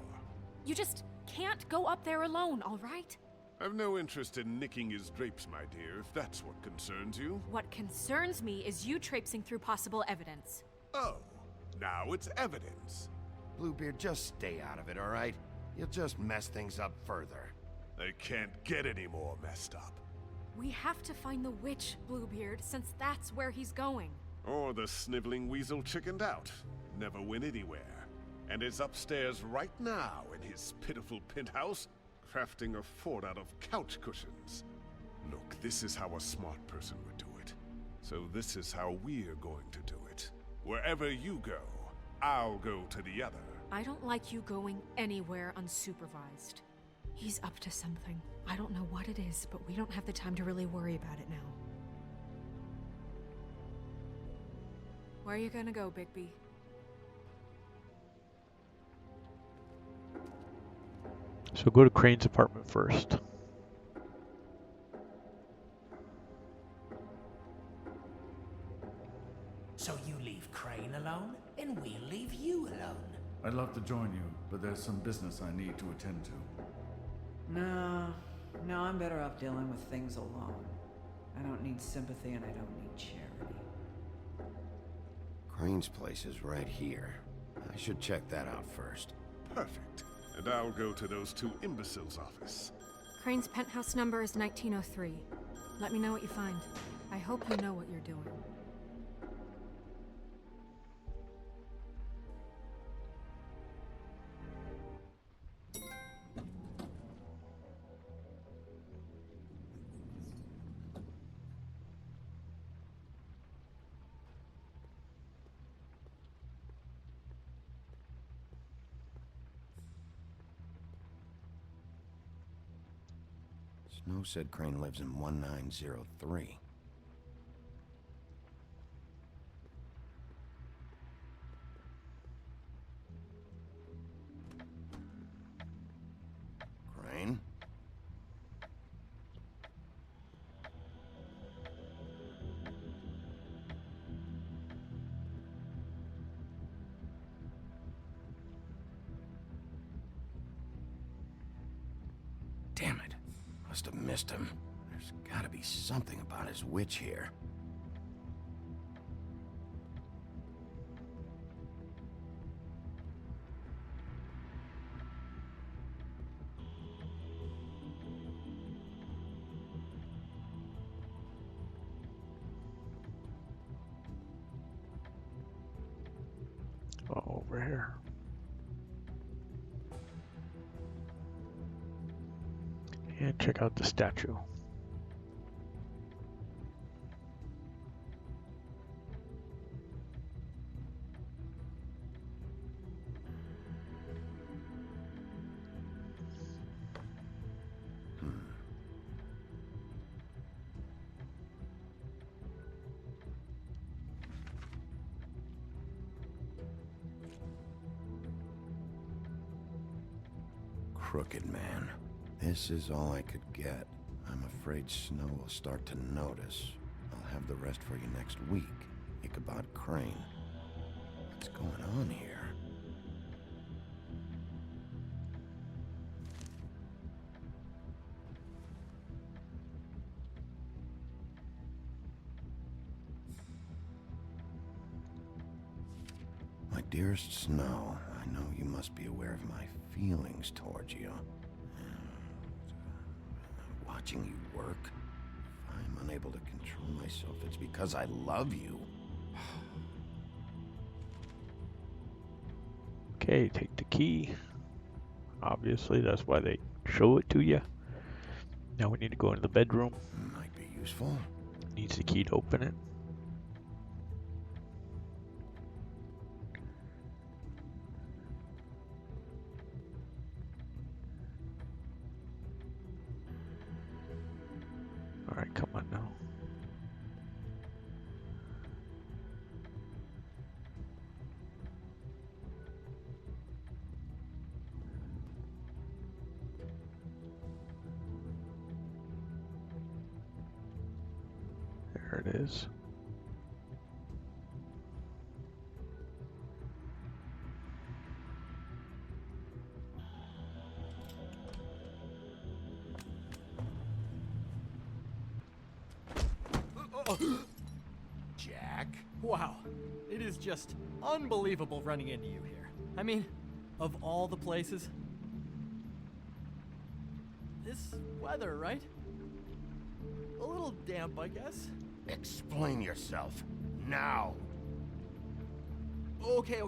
You just can't go up there alone, all right? I've no interest in nicking his drapes, my dear, if that's what concerns you. What concerns me is you traipsing through possible evidence. Oh, now it's evidence. Bluebeard, just stay out of it, all right? You'll just mess things up further. They can't get any more messed up. We have to find the witch, Bluebeard, since that's where he's going. Or the sniveling weasel chickened out. never went anywhere, and is upstairs right now in his pitiful penthouse, crafting a fort out of couch cushions. Look, this is how a smart person would do it. So this is how we're going to do it. Wherever you go, I'll go to the other. I don't like you going anywhere unsupervised. He's up to something. I don't know what it is, but we don't have the time to really worry about it now. Where are you gonna go, Bigby? So go to Crane's apartment first. So you leave Crane alone, and we'll leave you alone. I'd love to join you, but there's some business I need to attend to. No, I'm better off dealing with things alone. I don't need sympathy and I don't need charity. Crane's place is right here. I should check that out first. Perfect. And I'll go to those two imbeciles' office. Crane's penthouse number is 1903. Let me know what you find. I hope you know what you're doing. Snow said Crane lives in 1903. Crane? Damn it. Must have missed him. There's gotta be something about his witch here. Oh, over here. And check out the statue. Crooked man. This is all I could get. I'm afraid Snow will start to notice. I'll have the rest for you next week. Ichabod Crane. What's going on here? My dearest Snow, I know you must be aware of my feelings towards you. Watching you work, if I'm unable to control myself, it's because I love you. Okay, take the key. Obviously, that's why they show it to you. Now we need to go into the bedroom. Might be useful. Needs the key to open it. Alright, come on now. There it is. Jack? Wow, it is just unbelievable running into you here. I mean, of all the places. This weather, right? A little damp, I guess. Explain yourself. Now. Okay.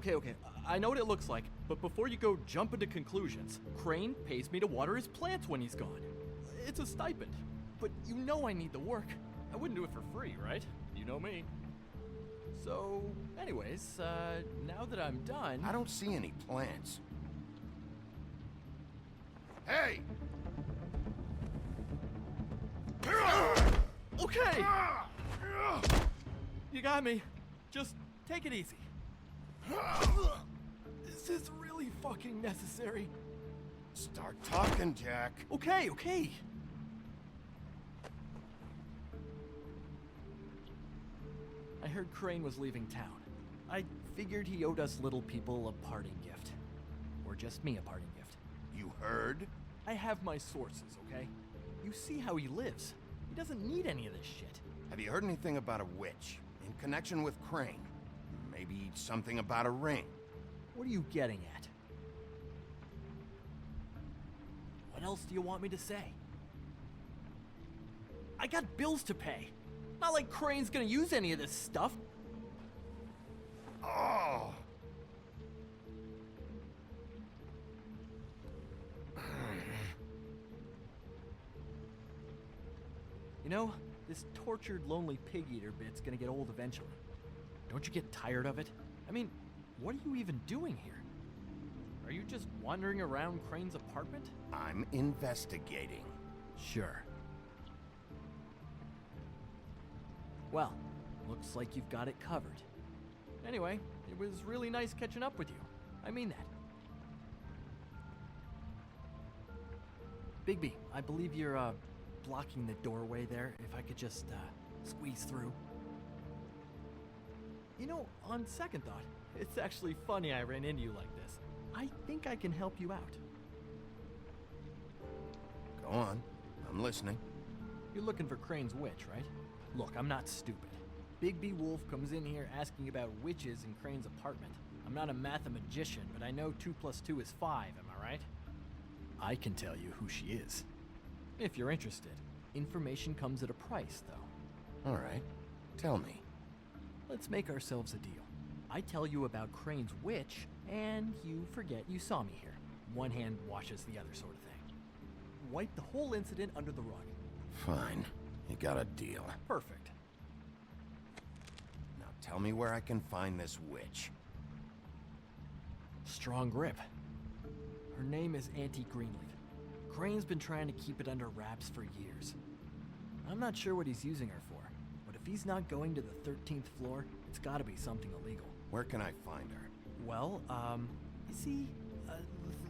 I know what it looks like, but before you go jump into conclusions, Crane pays me to water his plants when he's gone. It's a stipend, but you know I need the work. I wouldn't do it for free, right? You know me. So, anyways, now that I'm done... I don't see any plants. Hey! Okay! You got me. Just take it easy. This is really fucking necessary. Start talking, Jack. Okay. I heard Crane was leaving town. I figured he owed us little people a parting gift. Or just me a parting gift. You heard? I have my sources, okay? You see how he lives. He doesn't need any of this shit. Have you heard anything about a witch in connection with Crane? Maybe something about a ring. What are you getting at? What else do you want me to say? I got bills to pay. Not like Crane's gonna use any of this stuff. Oh! You know, this tortured, lonely pig-eater bit's gonna get old eventually. Don't you get tired of it? I mean, what are you even doing here? Are you just wandering around Crane's apartment? I'm investigating. Sure. Well, looks like you've got it covered. Anyway, it was really nice catching up with you. I mean that. Bigby, I believe you're, blocking the doorway there. If I could just, squeeze through. You know, on second thought, it's actually funny I ran into you like this. I think I can help you out. Go on. I'm listening. You're looking for Crane's witch, right? Look, I'm not stupid. Bigby Wolf comes in here asking about witches in Crane's apartment. I'm not a mathematician, but I know 2 + 2 is 5, am I right? I can tell you who she is. If you're interested. Information comes at a price, though. All right. Tell me. Let's make ourselves a deal. I tell you about Crane's witch, and you forget you saw me here. One hand washes the other sort of thing. Wipe the whole incident under the rug. Fine. You got a deal. Perfect. Now tell me where I can find this witch. Strong grip. Her name is Auntie Greenleaf. Crane's been trying to keep it under wraps for years. I'm not sure what he's using her for, but if he's not going to the 13th floor, it's gotta be something illegal. Where can I find her? Well, you see,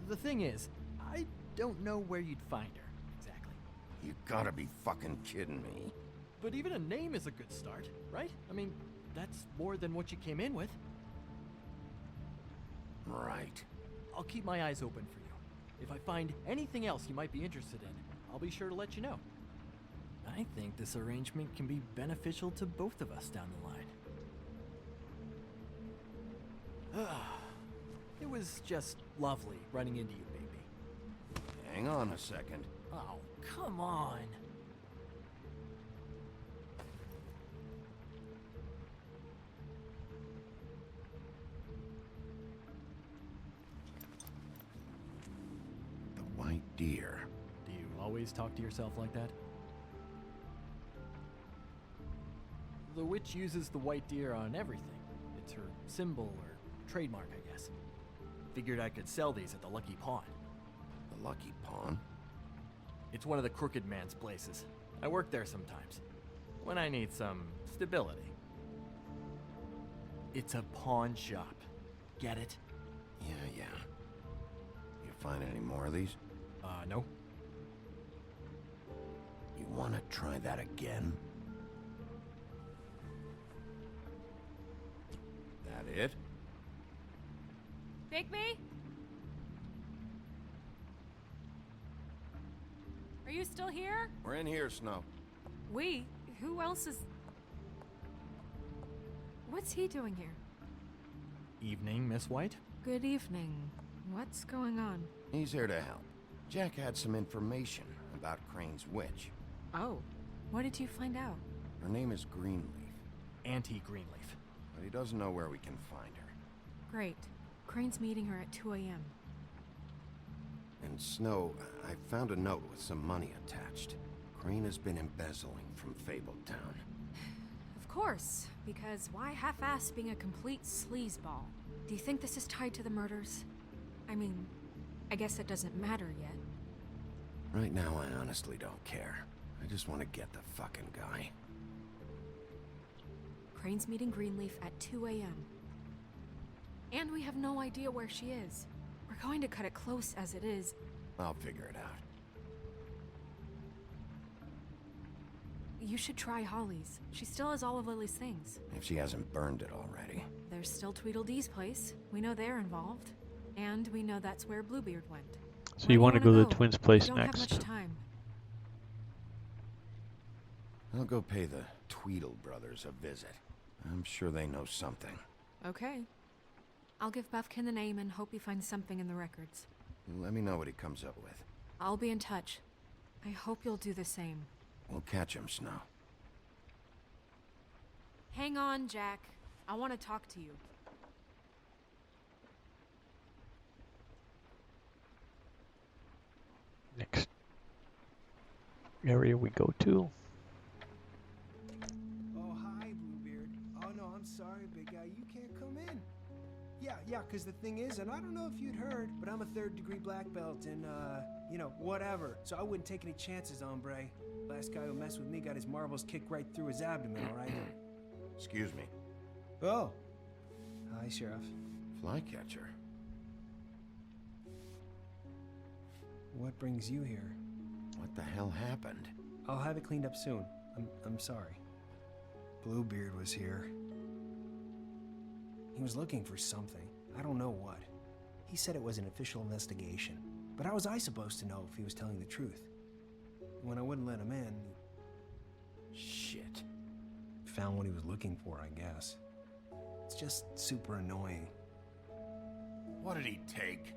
the thing is, I don't know where you'd find her, exactly. You gotta be fucking kidding me. But even a name is a good start, right? I mean, that's more than what you came in with. Right. I'll keep my eyes open for you. If I find anything else you might be interested in, I'll be sure to let you know. I think this arrangement can be beneficial to both of us down the line. It was just lovely running into you, baby. Hang on a second. Oh, come on. The white deer. Do you always talk to yourself like that? The witch uses the white deer on everything. It's her symbol or trademark, I guess. Figured I could sell these at the Lucky Pawn. The Lucky Pawn? It's one of the crooked man's places. I work there sometimes, when I need some stability. It's a pawn shop. Get it? Yeah. You find any more of these? No. You wanna try that again? That it? Bigby? Are you still here? We're in here, Snow. We? Who else is... What's he doing here? Evening, Miss White. Good evening. What's going on? He's here to help. Jack had some information about Crane's witch. Oh, what did you find out? Her name is Greenleaf. Auntie Greenleaf. But he doesn't know where we can find her. Great. Crane's meeting her at 2 a.m. And Snow, I found a note with some money attached. Crane has been embezzling from Fabletown. Of course, because why half-ass being a complete sleazeball? Do you think this is tied to the murders? I mean, I guess it doesn't matter yet. Right now, I honestly don't care. I just want to get the fucking guy. Crane's meeting Greenleaf at 2 a.m. And we have no idea where she is. We're going to cut it close as it is. I'll figure it out. You should try Holly's. She still has all of Lily's things. If she hasn't burned it already. There's still Tweedledee's place. We know they're involved. And we know that's where Bluebeard went. So you want to go to the twins' place we don't next? have much time. I'll go pay the Tweedle brothers a visit. I'm sure they know something. Okay. I'll give Buffkin the name and hope he finds something in the records. Let me know what he comes up with. I'll be in touch. I hope you'll do the same. We'll catch him, Snow. Hang on, Jack. I want to talk to you. Next area we go to. Oh, hi, Bluebeard. Oh, no, I'm sorry, big guy. You can't come in. Yeah, because the thing is, and I don't know if you'd heard, but I'm a 3rd-degree black belt and, whatever. So I wouldn't take any chances, hombre. Last guy who messed with me got his marbles kicked right through his abdomen, all right? Excuse me. Oh. Hi, Sheriff. Flycatcher. What brings you here? What the hell happened? I'll have it cleaned up soon. I'm sorry. Bluebeard was here. He was looking for something. I don't know what. He said it was an official investigation. But how was I supposed to know if he was telling the truth? When I wouldn't let him in... Shit. Found what he was looking for, I guess. It's just super annoying. What did he take?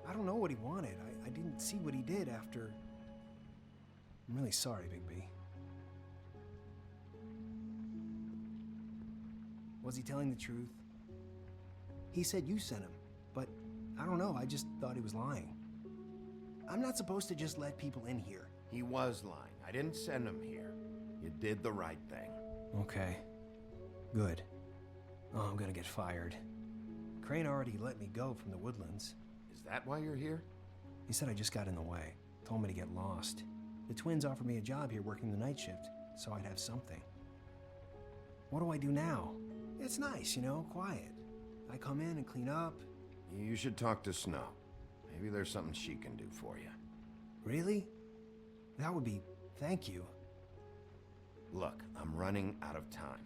I don't know what he wanted. I didn't see what he did after... I'm really sorry, Big B. Was he telling the truth? He said you sent him, but I don't know, I just thought he was lying. I'm not supposed to just let people in here. He was lying. I didn't send him here. You did the right thing. Okay. Good. Oh, I'm gonna get fired. Crane already let me go from the Woodlands. Is that why you're here? He said I just got in the way. Told me to get lost. The twins offered me a job here working the night shift, so I'd have something. What do I do now? It's nice, quiet. I come in and clean up. You should talk to Snow. Maybe there's something she can do for you. Really? That would be... thank you. Look, I'm running out of time.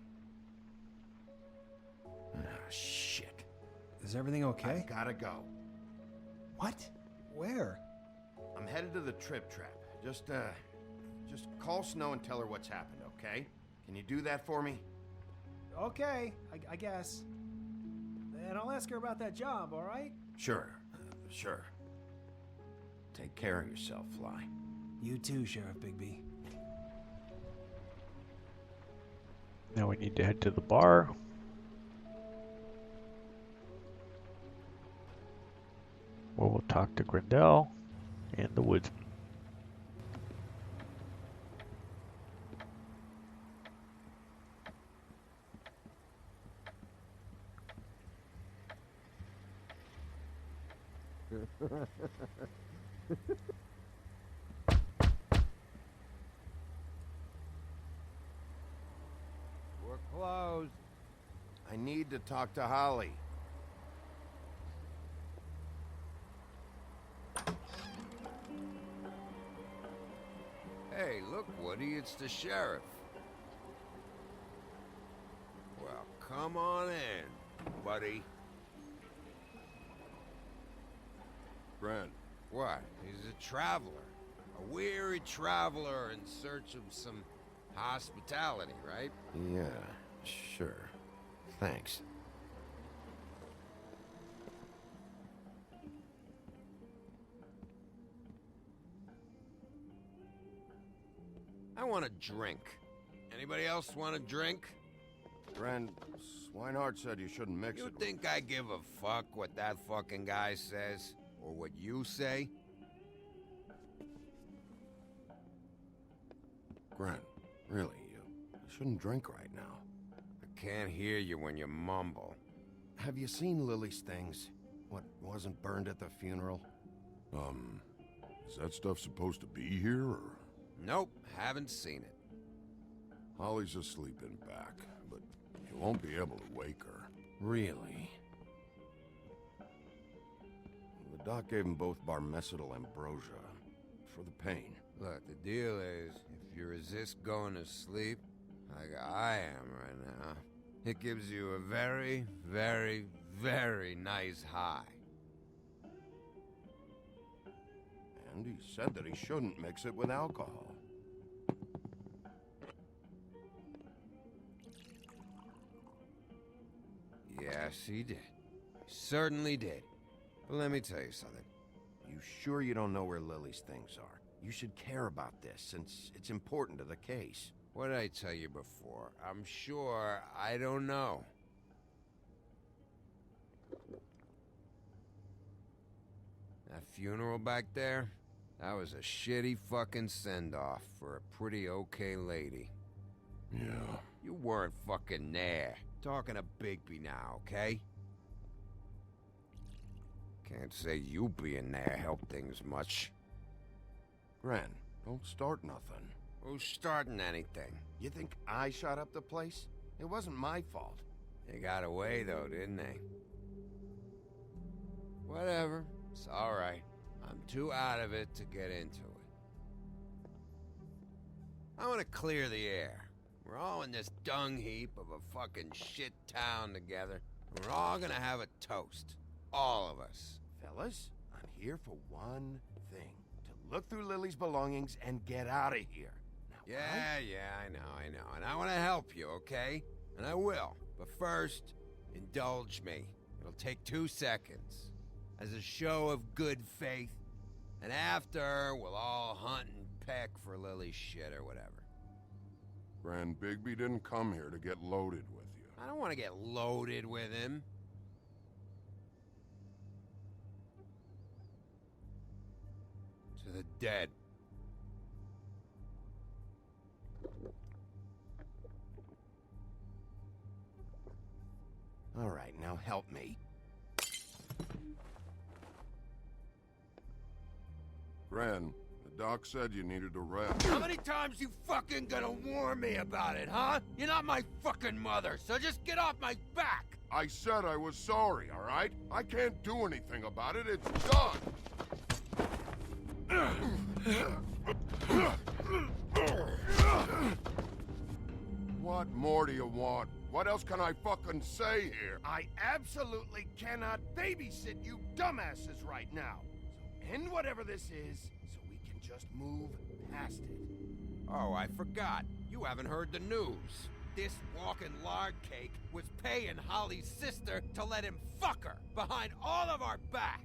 Ah, shit. Is everything okay? I've gotta go. What? Where? I'm headed to the Trip Trap. Just call Snow and tell her what's happened, okay? Can you do that for me? Okay, I guess. And I'll ask her about that job, all right? Sure, sure. Take care of yourself, Fly. You too, Sheriff Bigby. Now we need to head to the bar. Where we'll talk to Grindel and the woodsman. We're closed. I need to talk to Holly. Hey, look, Woody, it's the sheriff. Well, come on in, buddy. Brent. What? He's a traveler. A weary traveler in search of some hospitality, right? Yeah, sure. Thanks. I want a drink. Anybody else want a drink? Gren, Swinehart said you shouldn't mix You it. think I give a fuck what that fucking guy says? Or what you say? Gren, really, you shouldn't drink right now. I can't hear you when you mumble. Have you seen Lily's things? What wasn't burned at the funeral? Is that stuff supposed to be here, or...? Nope, haven't seen it. Holly's asleep in back, but you won't be able to wake her. Really? The doc gave them both barmecidal ambrosia for the pain. Look, the deal is, if you resist going to sleep, like I am right now, it gives you a very, very, very nice high. And he said that he shouldn't mix it with alcohol. Yes, he did. He certainly did. But let me tell you something. You sure you don't know where Lily's things are? You should care about this, since it's important to the case. What did I tell you before? I'm sure I don't know. That funeral back there? That was a shitty fucking send-off for a pretty okay lady. Yeah. You weren't fucking there. Talking to Bigby now, okay? Can't say you being there helped things much. Gren, don't start nothing. Who's starting anything? You think I shot up the place? It wasn't my fault. They got away though, didn't they? Whatever. It's alright. I'm too out of it to get into it. I want to clear the air. We're all in this dung heap of a fucking shit town together. And we're all gonna have a toast. All of us. Fellas, I'm here for one thing. To look through Lily's belongings and get out of here. Now, Yeah, I know. And I want to help you, okay? And I will. But first, indulge me. It'll take 2 seconds. As a show of good faith. And after, we'll all hunt and peck for Lily's shit or whatever. Grand Bigby didn't come here to get loaded with you. I don't want to get loaded with him. To the dead. All right, now help me. Gran, the doc said you needed a rest. How many times you fucking gonna warn me about it, huh? You're not my fucking mother, so just get off my back! I said I was sorry, all right? I can't do anything about it. It's done. What more do you want? What else can I fucking say here? I absolutely cannot babysit you dumbasses right now. So end whatever this is, so we can just move past it. Oh, I forgot. You haven't heard the news. This walking lard cake was paying Holly's sister to let him fuck her behind all of our backs.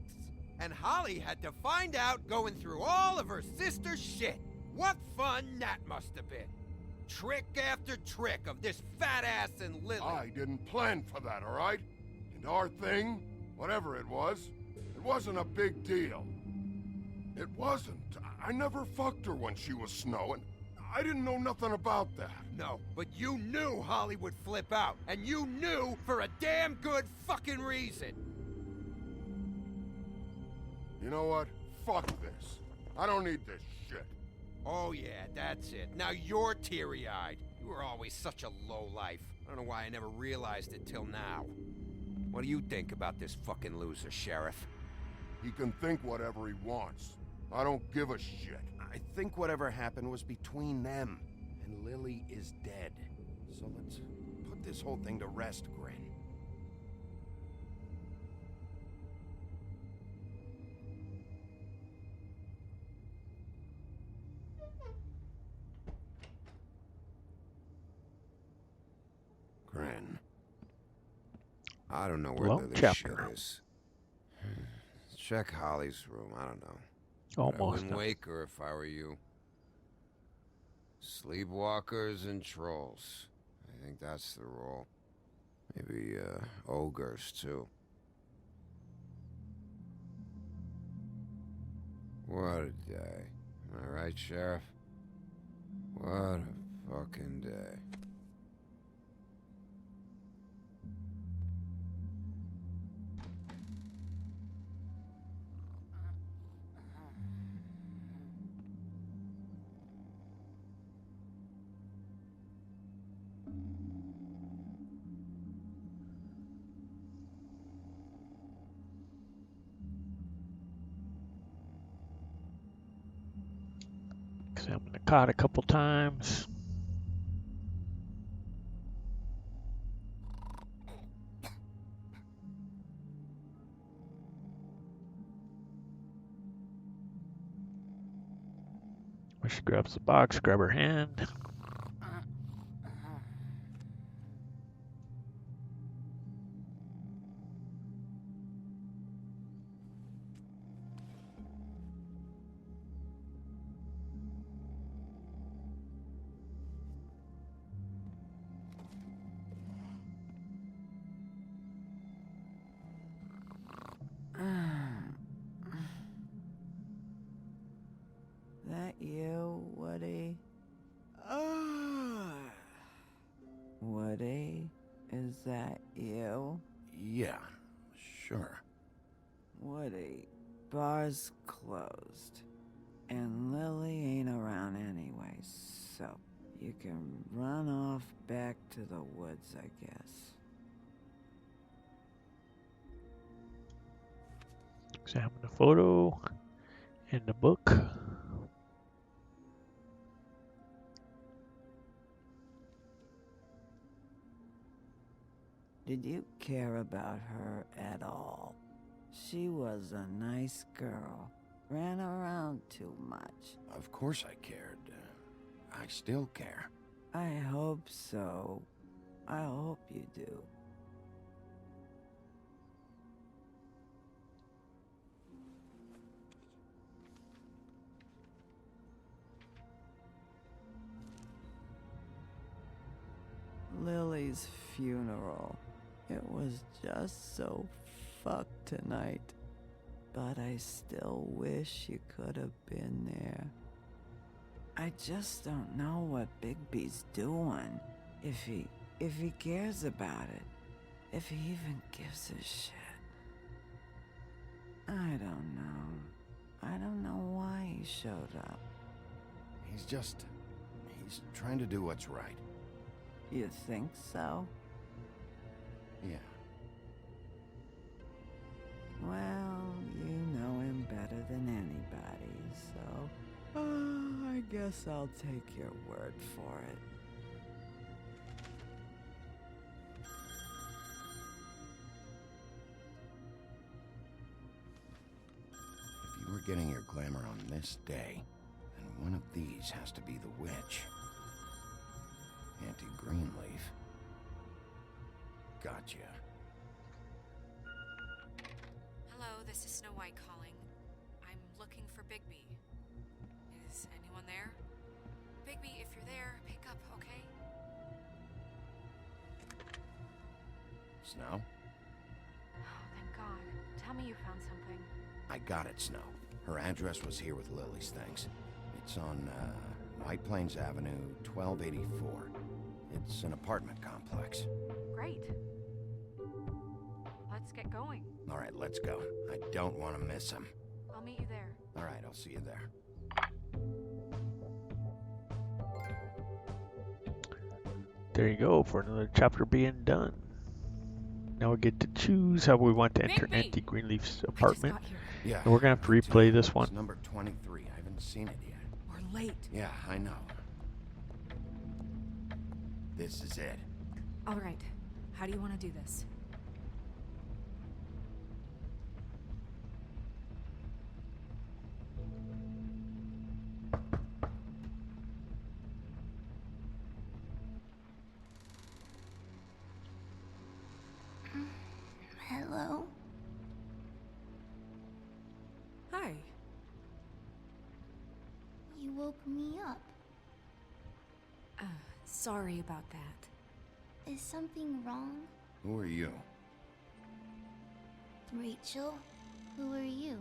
And Holly had to find out going through all of her sister's shit. What fun that must have been. Trick after trick of this fat ass and Lily. I didn't plan for that, all right? And our thing, whatever it wasn't a big deal. It wasn't. I never fucked her when she was snowing. I didn't know nothing about that. No, but you knew Holly would flip out. And you knew for a damn good fucking reason. You know what? Fuck this. I don't need this shit. Oh yeah, that's it. Now you're teary-eyed. You were always such a lowlife. I don't know why I never realized it till now. What do you think about this fucking loser, Sheriff? He can think whatever he wants. I don't give a shit. I think whatever happened was between them, and Lily is dead. So let's put this whole thing to rest, Gren. Gren. I don't know where Long Lily's chapter. shit is. Check Holly's room, I don't know. Almost I wouldn't done. wake her if I were you. Sleepwalkers and trolls. I think that's the rule. Maybe, ogres, too. What a day. Am I right, Sheriff? What a fucking day. Examine the cot a couple times. She grabs the box, grab her hand. That you, Woody? Woody? Is that you? Yeah, sure. Woody, bar's closed. And Lily ain't around anyway, so you can run off back to the woods, I guess. Examine the photo and the book. Did you care about her at all? She was a nice girl. Ran around too much. Of course I cared. I still care. I hope so. I hope you do. Lily's funeral. It was just so fucked tonight. But I still wish you could have been there. I just don't know what Bigby's doing. If he cares about it. If he even gives a shit. I don't know. I don't know why he showed up. He's trying to do what's right. You think so? Yeah. Well, you know him better than anybody, so I guess I'll take your word for it. If you were getting your glamour on this day, then one of these has to be the witch. Auntie Greenleaf. Gotcha. Hello, this is Snow White calling. I'm looking for Bigby. Is anyone there? Bigby, if you're there, pick up, okay? Snow? Oh, thank God. Tell me you found something. I got it, Snow. Her address was here with Lily's things. It's on, White Plains Avenue, 1284. It's an apartment complex. Great. Let's get going. All right, let's go. I don't want to miss him. I'll meet you there. All right, I'll see you there. There you go, for another chapter being done. Now we get to choose how we want to enter Auntie Greenleaf's apartment. Yeah. And we're going to have to replay this one. It's number 23. I haven't seen it yet. We're late. Yeah, I know. This is it. All right. How do you want to do this? Hello? Hi. You woke me up. Sorry about that. Is something wrong? Who are you? Rachel, who are you?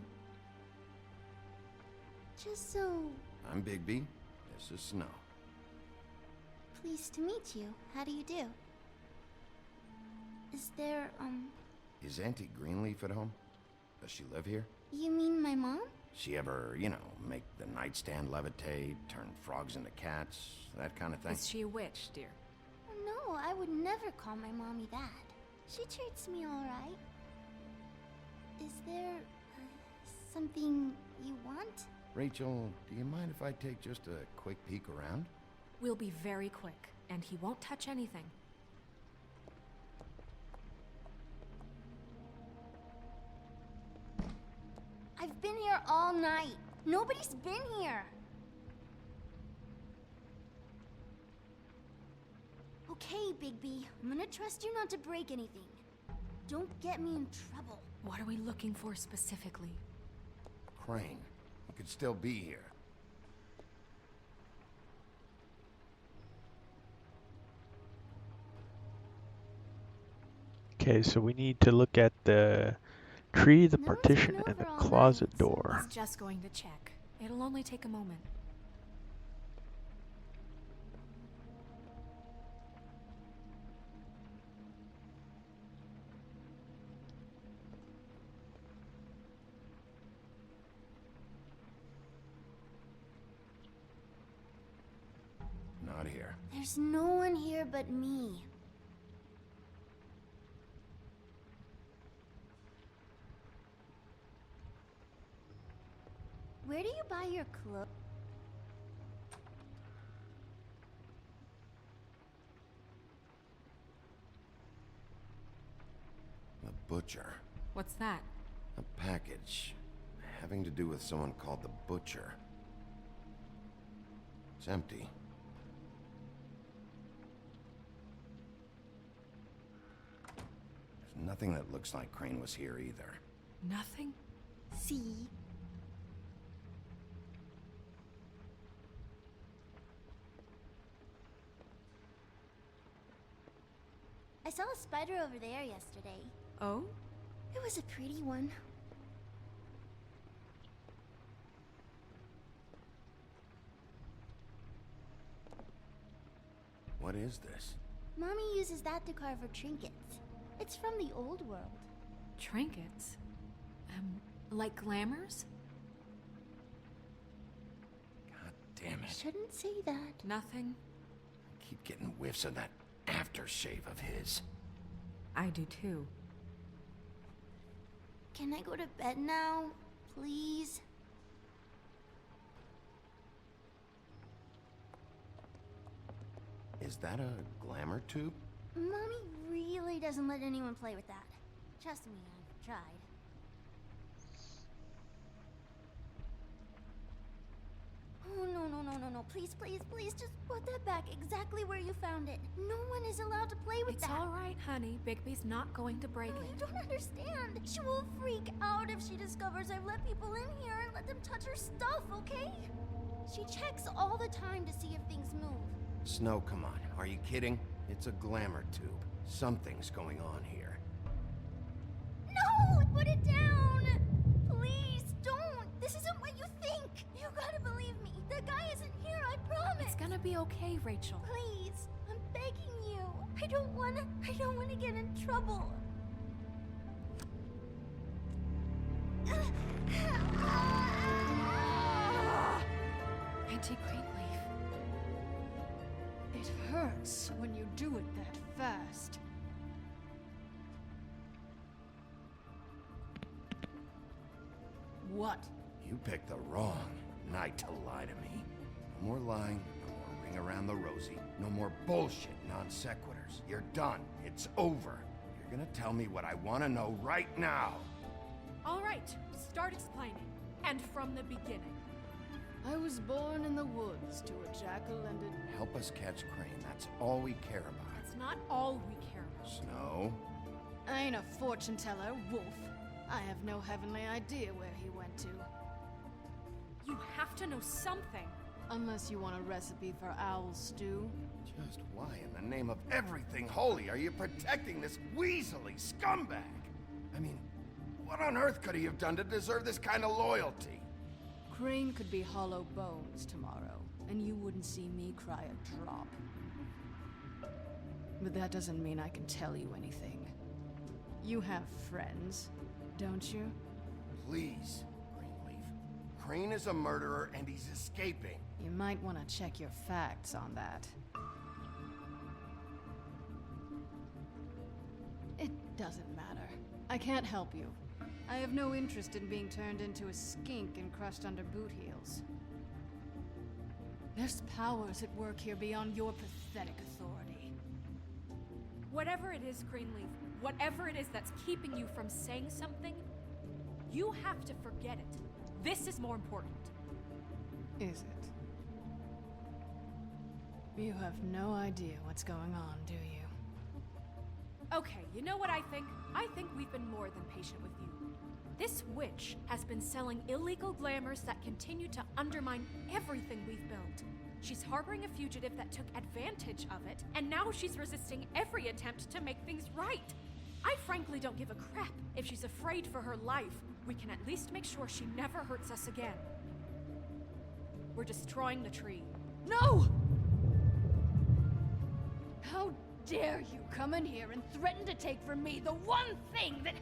Just so... I'm Bigby. This is Snow. Pleased to meet you. How do you do? Is there, Is Auntie Greenleaf at home? Does she live here? You mean my mom? She ever, make the nightstand levitate, turn frogs into cats, that kind of thing? Is she a witch, dear? No, I would never call my mommy that. She treats me all right. Is there something you want? Rachel, do you mind if I take just a quick peek around? We'll be very quick, and he won't touch anything. I've been here all night. Nobody's been here. Okay, Bigby. I'm gonna trust you not to break anything. Don't get me in trouble. What are we looking for specifically? Crane. He could still be here. Okay, so we need to look at the tree, the partition, and the closet door. He's just going to check. It'll only take a moment. Not here. There's no one here but me. Where do you buy your clothes? The butcher. What's that? A package. Having to do with someone called the Butcher. It's empty. There's nothing that looks like Crane was here either. Nothing? See? I saw a spider over there yesterday. Oh? It was a pretty one. What is this? Mommy uses that to carve her trinkets. It's from the old world. Trinkets? Like glamours? God damn it. Shouldn't say that. Nothing? I keep getting whiffs of that aftershave of his. I do too. Can I go to bed now? Please? Is that a glamour tube? Mommy really doesn't let anyone play with that. Trust me, I've tried. Oh, no. Please, just put that back exactly where you found it. No one is allowed to play with that. It's all right, honey. Bigby's not going to break it. You don't understand. She will freak out if she discovers I've let people in here and let them touch her stuff, okay? She checks all the time to see if things move. Snow, come on. Are you kidding? It's a glamour tube. Something's going on here. No! Put it down! Please, don't! This isn't what you think! You gotta believe me. That guy isn't here, I promise! It's gonna be okay, Rachel. Please, I'm begging you. I don't wanna get in trouble. Auntie Greenleaf. It hurts when you do it that fast. What? You picked the wrong night to lie to me. No more lying, no more ring around the rosy, no more bullshit non sequiturs. You're done. It's over. You're gonna tell me what I want to know right now. All right, start explaining. And from the beginning. I was born in the woods to a jack-o'-lantern. Help us catch Crane. That's all we care about. It's not all we care about. Snow? I ain't a fortune teller, Wolf. I have no heavenly idea where he went to. You have to know something. Unless you want a recipe for owl stew. Just why in the name of everything holy are you protecting this weaselly scumbag? I mean, what on earth could he have done to deserve this kind of loyalty? Crane could be hollow bones tomorrow, and you wouldn't see me cry a drop. But that doesn't mean I can tell you anything. You have friends, don't you? Please, Greenleaf. Crane is a murderer and he's escaping. You might want to check your facts on that. It doesn't matter. I can't help you. I have no interest in being turned into a skink and crushed under boot heels. There's powers at work here beyond your pathetic authority. Whatever it is, Greenleaf, whatever it is that's keeping you from saying something, you have to forget it. This is more important. Is it? You have no idea what's going on, do you? Okay, you know what I think? I think we've been more than patient with you. This witch has been selling illegal glamours that continue to undermine everything we've built. She's harboring a fugitive that took advantage of it, and now she's resisting every attempt to make things right. I frankly don't give a crap if she's afraid for her life. We can at least make sure she never hurts us again. We're destroying the tree. No! How dare you come in here and threaten to take from me the one thing that...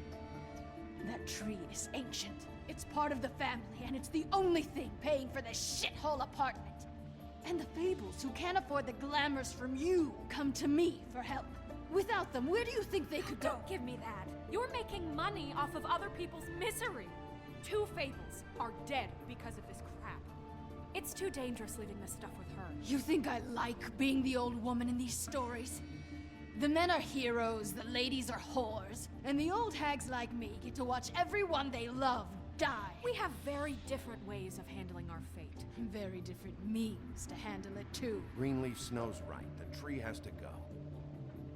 That tree is ancient. It's part of the family, and it's the only thing paying for this shithole apartment. And the Fables, who can't afford the glamours from you, come to me for help. Without them, where do you think they could go? Don't give me that. You're making money off of other people's misery. 2 Fables are dead because of this crap. It's too dangerous leaving this stuff with her. You think I like being the old woman in these stories? The men are heroes, the ladies are whores, and the old hags like me get to watch everyone they love die. We have very different ways of handling our fate. Very different means to handle it, too. Greenleaf Snow's right. The tree has to go.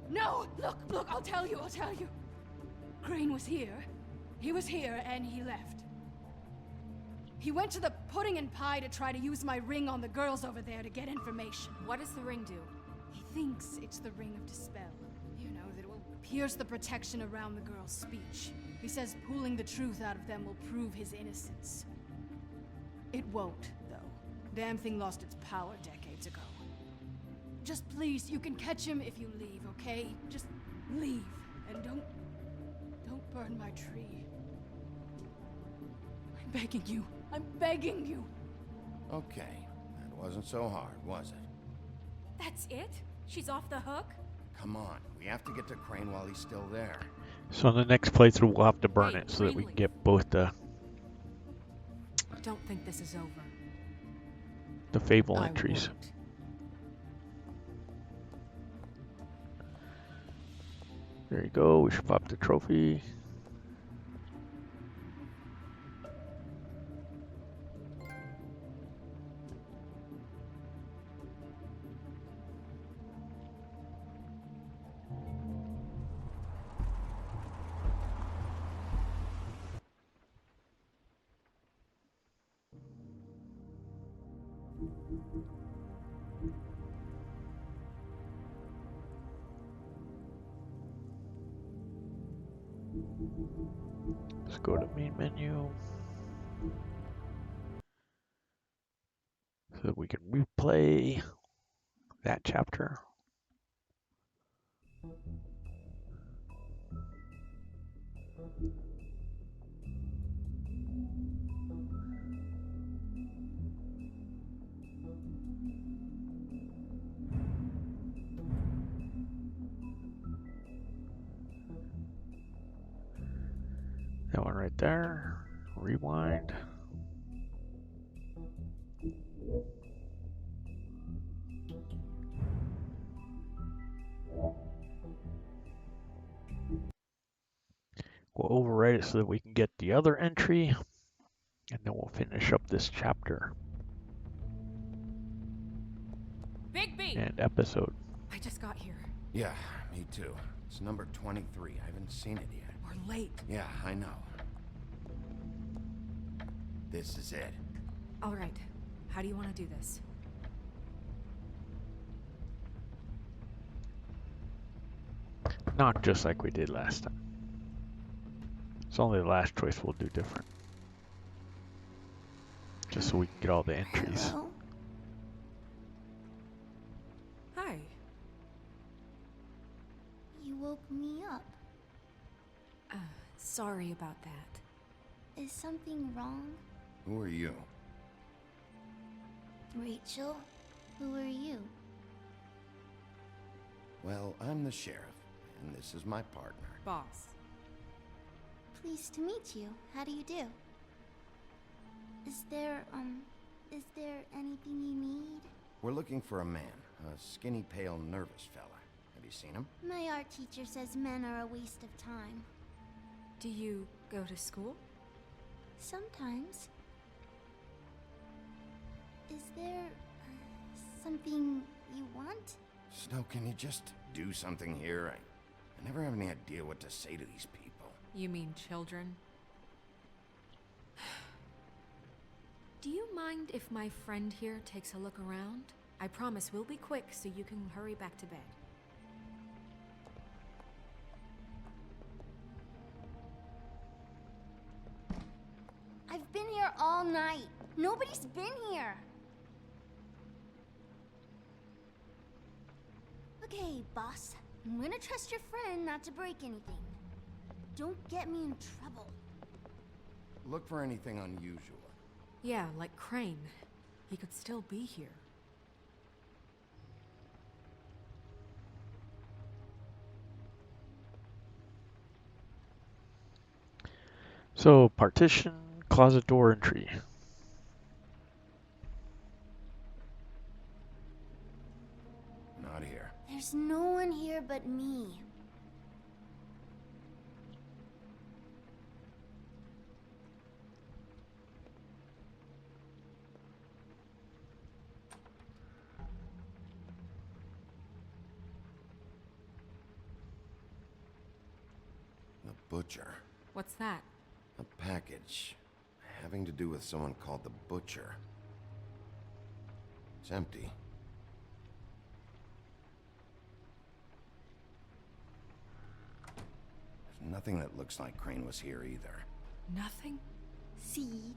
No! Look, I'll tell you. Crane was here. He was here, and he left. He went to the pudding and pie to try to use my ring on the girls over there to get information. What does the ring do? He thinks it's the ring of dispel. You know, that it will pierce the protection around the girl's speech. He says pulling the truth out of them will prove his innocence. It won't, though. Damn thing lost its power decades ago. Just please, you can catch him if you leave, okay? Just leave, and don't burn my tree. I'm begging you. I'm begging you. Okay, that wasn't so hard, was it? That's it? She's off the hook? Come on, we have to get to Crane while he's still there. So in the next playthrough, we'll have to burn it so that we can get both the Don't think this is over. Fable entries. Won't. There you go. We should pop the trophy. Let's go to main menu so that we can replay that chapter. That one right there. Rewind. We'll overwrite it so that we can get the other entry, and then we'll finish up this chapter Big B! and episode. I just got here. Yeah, me too. It's number 23. I haven't seen it yet. We're late. Yeah, I know. This is it. All right. How do you want to do this? Not just like we did last time. It's only the last choice we'll do different. Just so we can get all the entries. Hello? Hi. You woke me up. Sorry about that. Is something wrong? Who are you? Rachel? Who are you? Well, I'm the sheriff, and this is my partner. Boss. Pleased to meet you. How do you do? Is there anything you need? We're looking for a man, a skinny, pale, nervous fella. Have you seen him? My art teacher says men are a waste of time. Do you go to school? Sometimes. Is there something you want? Snow, can you just do something here? I never have any idea what to say to these people. You mean children? Do you mind if my friend here takes a look around? I promise we'll be quick so you can hurry back to bed. I've been here all night. Nobody's been here. Okay, boss. I'm gonna trust your friend not to break anything. Don't get me in trouble. Look for anything unusual. Yeah, like Crane. He could still be here. So, partition, closet door entry. Not here. There's no one here but me. The butcher. What's that? A package having to do with someone called the Butcher. It's empty. There's nothing that looks like Crane was here either. Nothing? See?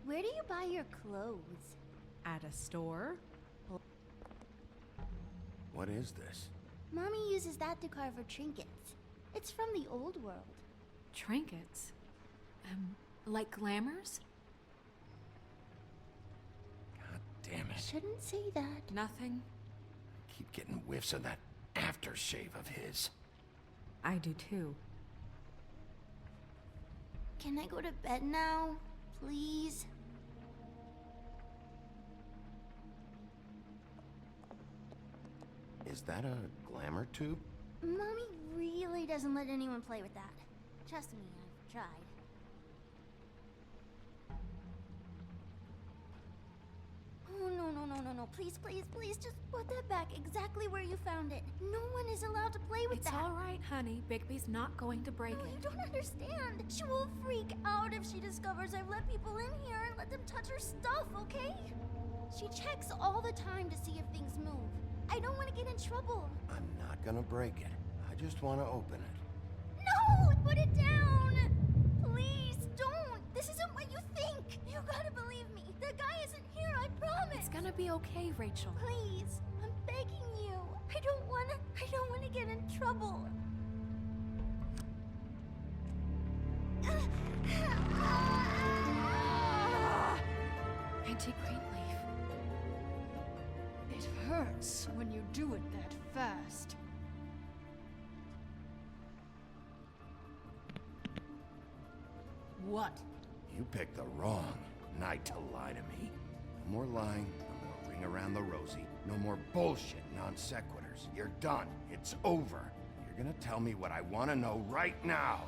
Where do you buy your clothes? At a store? What is this? Mommy uses that to carve her trinkets. It's from the old world. Trinkets? Like glamours? God damn it. Shouldn't say that. Nothing? Keep getting whiffs of that aftershave of his. I do too. Can I go to bed now? Please? Is that a glamour tube? Mommy really doesn't let anyone play with that. Trust me, I've tried. Oh, no. Please, just put that back exactly where you found it. No one is allowed to play with It's that. all right, honey. Bigby's not going to break No, you it. don't understand. She will freak out if she discovers I've let people in here and let them touch her stuff, okay? She checks all the time to see if things move. I don't want to get in trouble. I'm not gonna break it. I just want to open it. No! Put it down! Please, don't! This isn't what you think! You gotta believe me. The guy isn't here, I promise! It's gonna be okay, Rachel. Please, I'm begging you. I don't wanna get in trouble. Auntie Greenleaf. It hurts when you do it that fast. What? You picked the wrong night to lie to me. No more lying, no more ring around the rosy, no more bullshit non sequiturs. You're done. It's over. You're gonna tell me what I want to know right now.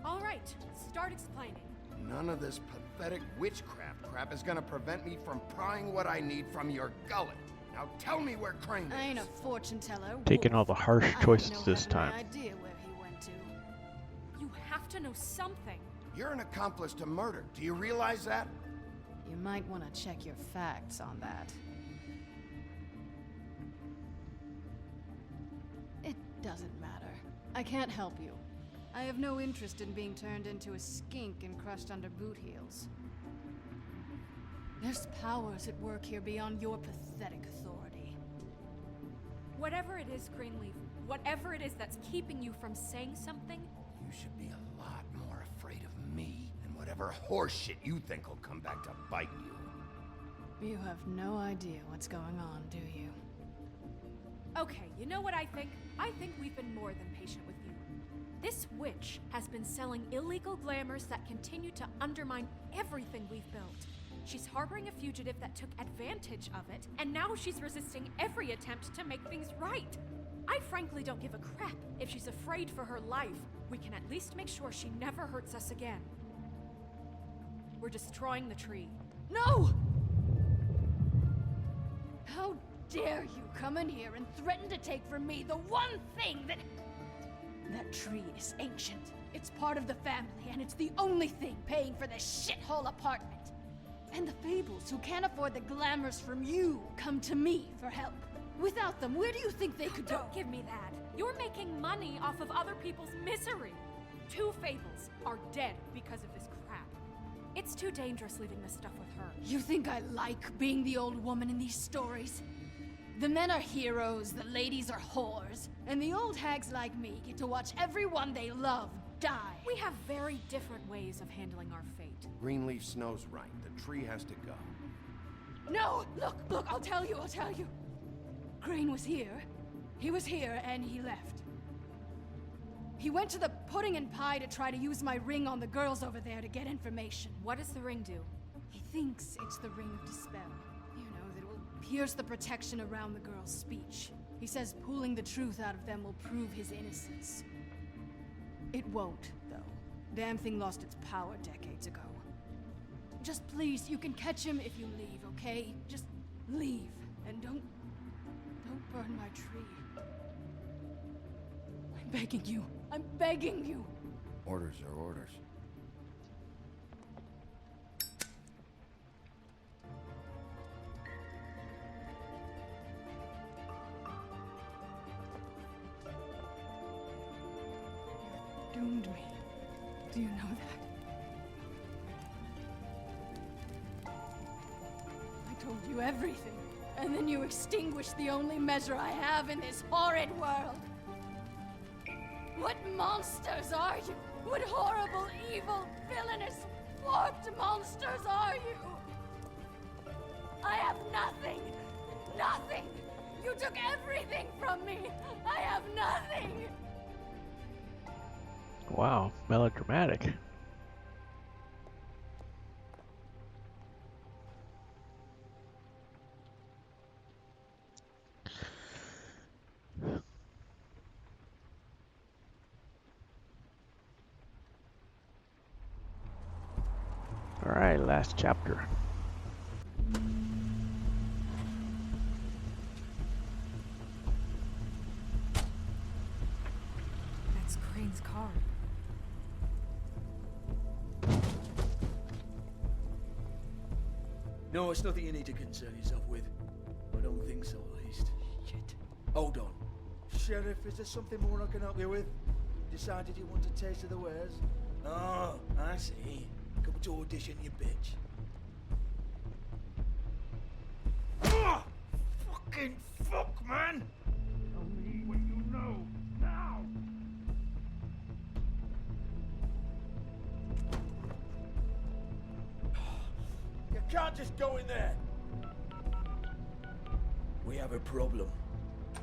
All right, start explaining. None of this pathetic witchcraft crap is gonna prevent me from prying what I need from your gullet. Now tell me where Crane is. I ain't a fortune teller. Taking all the harsh choices this I time. have no idea where he went to. You have to know something. You're an accomplice to murder. Do you realize that? You might want to check your facts on that. It doesn't matter. I can't help you. I have no interest in being turned into a skink and crushed under boot heels. There's powers at work here beyond your pathetic authority. Whatever it is, Greenleaf, whatever it is that's keeping you from saying something, You should be a lot more afraid of me and whatever horseshit you think will come back to bite you. You have no idea what's going on, do you? Okay, you know what I think? I think we've been more than patient with you. This witch has been selling illegal glamours that continue to undermine everything we've built. She's harboring a fugitive that took advantage of it, and now she's resisting every attempt to make things right. I frankly don't give a crap if she's afraid for her life. We can at least make sure she never hurts us again. We're destroying the tree. No! How dare you come in here and threaten to take from me the one thing that... That tree is ancient. It's part of the family, and it's the only thing paying for this shithole apartment. And the Fables, who can't afford the glamours from you, come to me for help. Without them, where do you think they could go? Don't give me that. You're making money off of other people's misery. 2 Fables are dead because of this crap. It's too dangerous leaving this stuff with her. You think I like being the old woman in these stories? The men are heroes, the ladies are whores, and the old hags like me get to watch everyone they love die. We have very different ways of handling our fate. Greenleaf Snow's right. The tree has to go. No! Look, I'll tell you. Crane was here. He was here, and he left. He went to the pudding and pie to try to use my ring on the girls over there to get information. What does the ring do? He thinks it's the ring of dispel. You know, that it will pierce the protection around the girls' speech. He says pulling the truth out of them will prove his innocence. It won't, though. Damn thing lost its power decades ago. Just please, you can catch him if you leave, okay? Just leave, and don't burn my tree. I'm begging you. I'm begging you. Orders are orders. Doomed me. Do you know that? I told you everything, and then you extinguished the only measure I have in this horrid world. What monsters are you? What horrible, evil, villainous, warped monsters are you? I have nothing! Nothing! You took everything from me! I have nothing! Wow, melodramatic. All right, last chapter. That's Crane's car. No, it's nothing you need to concern yourself with. I don't think so, at least. Shit. Hold on. Sheriff, is there something more I can help you with? Decided you want a taste of the wares? Oh, I see. Come to audition, you bitch. Ah! Fucking fuck, man! Tell me what you know, now! You can't just go in there. We have a problem.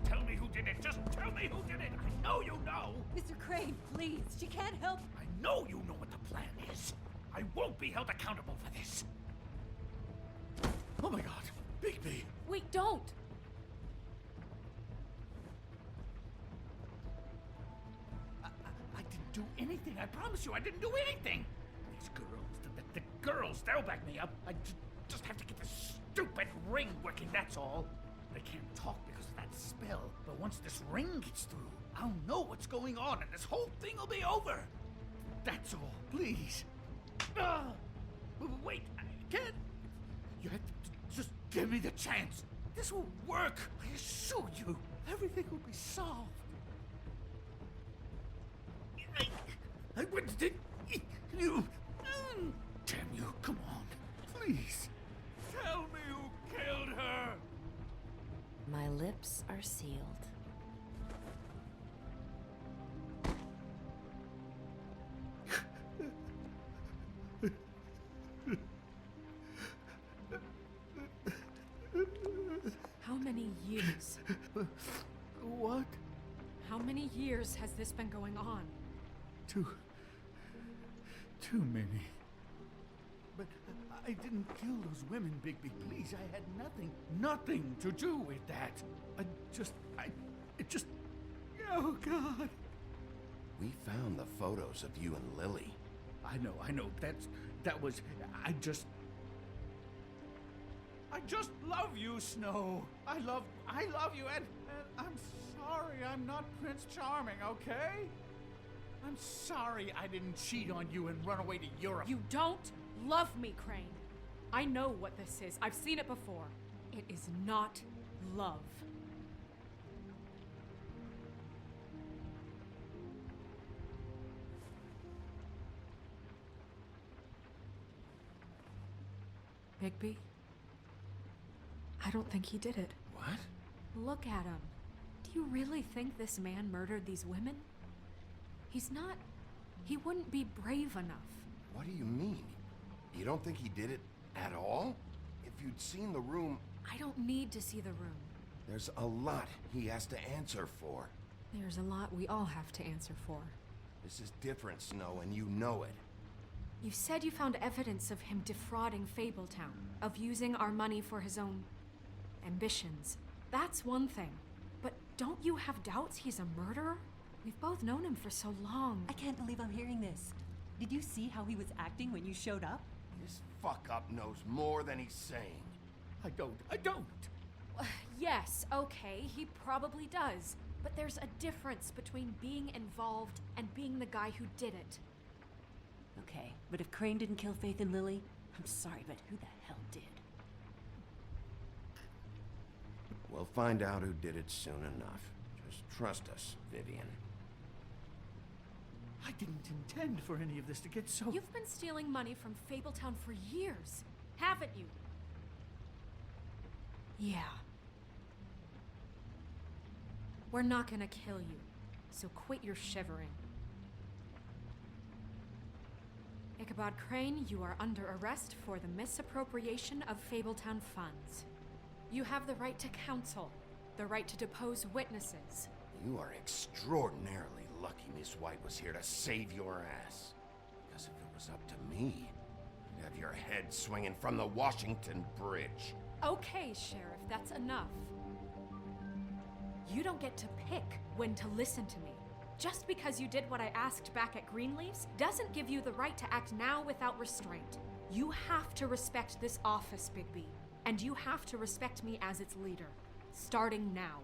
Tell me who did it! Just tell me who did it! I know you know! Mr. Crane, please, she can't help. I know you know what the plan is. I won't be held accountable for this. Oh my god, Bigby! Wait, don't! I didn't do anything. I promise you, I didn't do anything. These girls, the girls, they'll back me up. I just have to get this stupid ring working, that's all. They can't talk because of that spell, but once this ring gets through, I'll know what's going on and this whole thing will be over. That's all, please. Wait, I can't. Give me the chance. This will work. I assure you. Everything will be solved. I wouldn't think you. Damn you, come on. Please. Tell me who killed her. My lips are sealed. How many years? What? How many years has this been going on? Too many. But I didn't kill those women, Bigby. Please, I had nothing to do with that. Oh, God. We found the photos of you and Lily. I know. I just love you, Snow. I love you, and I'm sorry I'm not Prince Charming, okay? I'm sorry I didn't cheat on you and run away to Europe. You don't love me, Crane. I know what this is. I've seen it before. It is not love. Bigby? I don't think he did it. What? Look at him. Do you really think this man murdered these women? He's not... He wouldn't be brave enough. What do you mean? You don't think he did it at all? If you'd seen the room... I don't need to see the room. There's a lot he has to answer for. There's a lot we all have to answer for. This is different, Snow, and you know it. You said you found evidence of him defrauding Fabletown, of using our money for his own ambitions. That's one thing. But don't you have doubts he's a murderer? We've both known him for so long. I can't believe I'm hearing this. Did you see how he was acting when you showed up? This fuck-up knows more than he's saying. I don't. Yes, okay, he probably does. But there's a difference between being involved and being the guy who did it. Okay, but if Crane didn't kill Faith and Lily, I'm sorry, but who the hell did? We'll find out who did it soon enough. Just trust us, Vivian. I didn't intend for any of this to get so... You've been stealing money from Fabletown for years, haven't you? Yeah. We're not gonna kill you, so quit your shivering. Ichabod Crane, you are under arrest for the misappropriation of Fabletown funds. You have the right to counsel, the right to depose witnesses. You are extraordinarily lucky Miss White was here to save your ass. Because if it was up to me, you'd have your head swinging from the Washington Bridge. Okay, Sheriff, that's enough. You don't get to pick when to listen to me. Just because you did what I asked back at Greenleaf's doesn't give you the right to act now without restraint. You have to respect this office, Bigby. And you have to respect me as its leader. Starting now.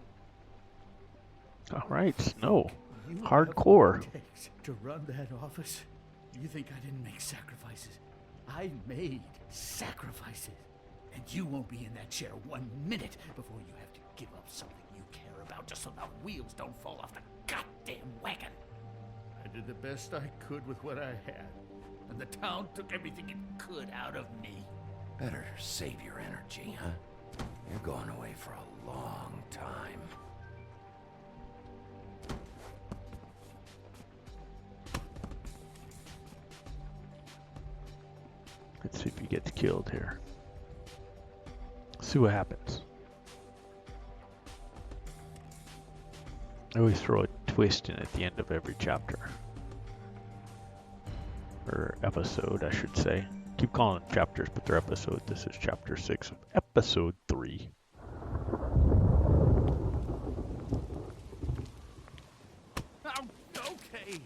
Alright, Snow. You Hardcore. have what it takes to run that office? You think I didn't make sacrifices? I made sacrifices. And you won't be in that chair 1 minute before you have to give up something you care about just so the wheels don't fall off the goddamn wagon. I did the best I could with what I had. And the town took everything it could out of me. Better save your energy, huh? You're going away for a long time. Let's see if he gets killed here. See what happens. I always throw a twist in at the end of every chapter. Or episode, I should say. Keep calling them chapters, but they're episodes. This is chapter 6 of episode 3. Oh, okay.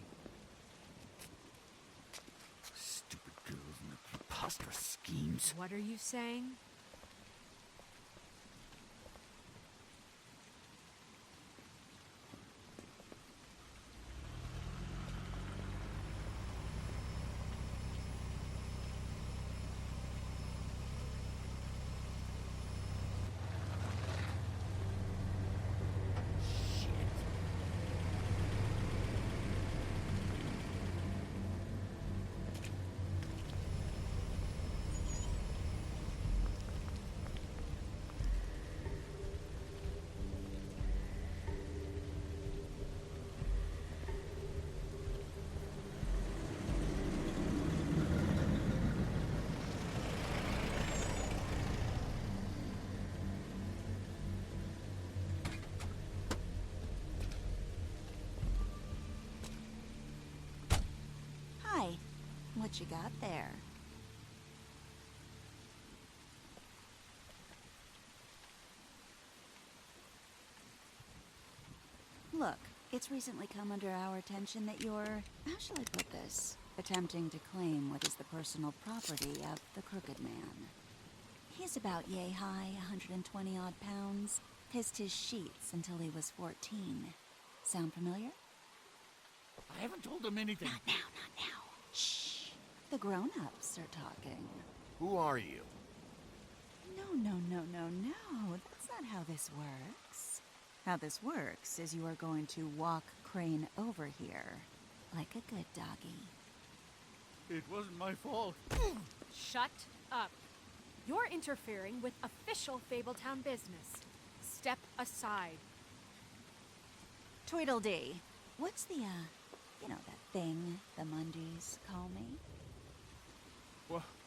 Stupid girls and their preposterous schemes. What are you saying? what you got there. Look, it's recently come under our attention that you're, how shall I put this, attempting to claim what is the personal property of the Crooked Man. He's about yay high, 120 odd pounds, pissed his sheets until he was 14. Sound familiar? I haven't told him anything. Not now. Shh. The grown-ups are talking. Who are you? No. That's not how this works. How this works is you are going to walk Crane over here, like a good doggy. It wasn't my fault. Shut up. You're interfering with official Fabletown business. Step aside. Tweedledee, what's the, you know that thing the Mundies call me?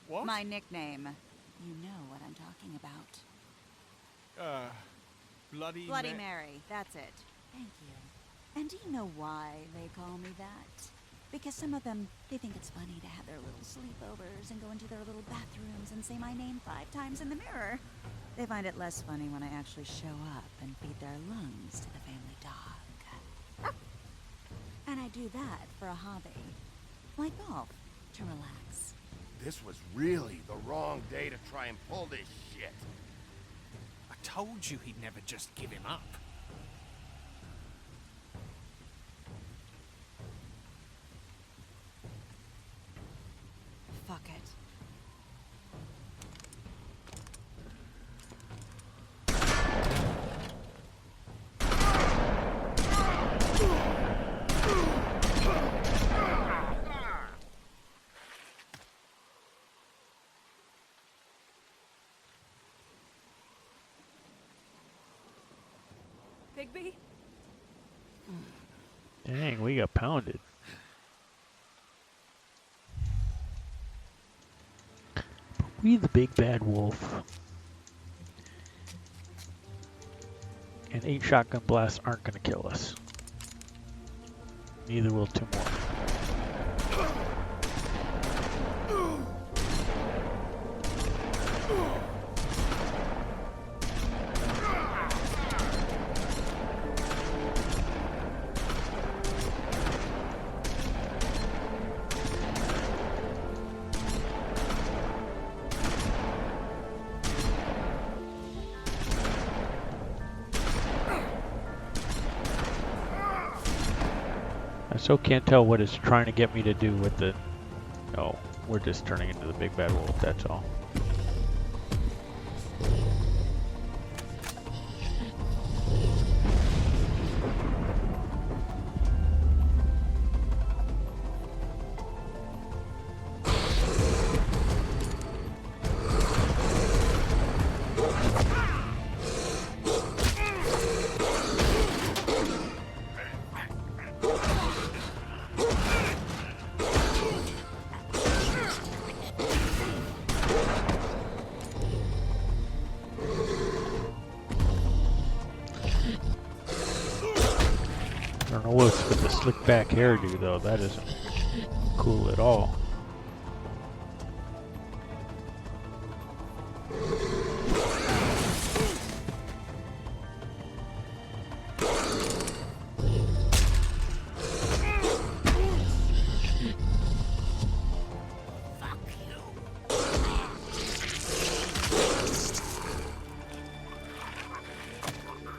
What? My nickname. You know what I'm talking about. Bloody Mary, that's it. Thank you. And do you know why they call me that? Because some of them, they think it's funny to have their little sleepovers and go into their little bathrooms and say my name 5 times in the mirror. They find it less funny when I actually show up and feed their lungs to the family dog. And I do that for a hobby. Like golf, to relax. This was really the wrong day to try and pull this shit. I told you he'd never just give him up. Fuck it. Bigby? Dang, we got pounded. We the big bad wolf. And 8 shotgun blasts aren't gonna kill us. Neither will 2 more. I still can't tell what it's trying to get me to do with the... Oh, we're just turning into the big bad wolf, that's all. I don't know what's with the slick back hairdo though, that isn't cool at all.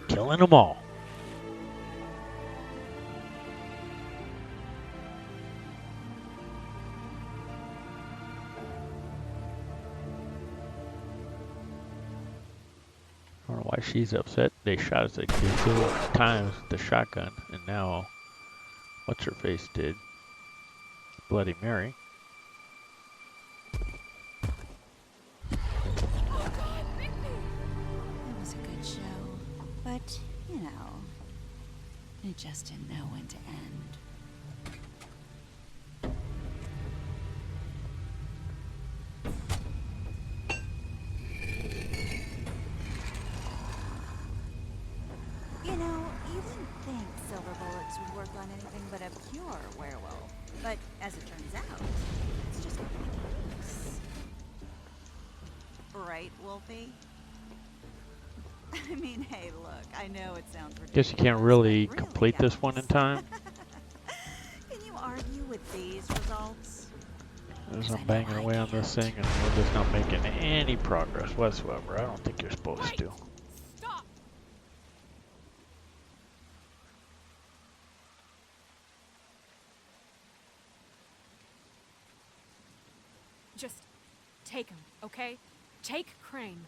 Killing them all. I don't know why she's upset. They shot us a gazillion times with the shotgun, and now, what's her face did? Bloody Mary. It was a good show, but, you know, it just didn't know when to end. You know, you wouldn't think silver bullets would work on anything but a pure werewolf. But as it turns out, it's just ridiculous. Right, Wolfie? I mean, hey, look, I know it sounds ridiculous. Guess you can't really complete this one in time. Can you argue with these results? As I'm banging away on this thing and we're just not making any progress whatsoever. I don't think you're supposed to. Stop! Just take him, okay? Take Crane.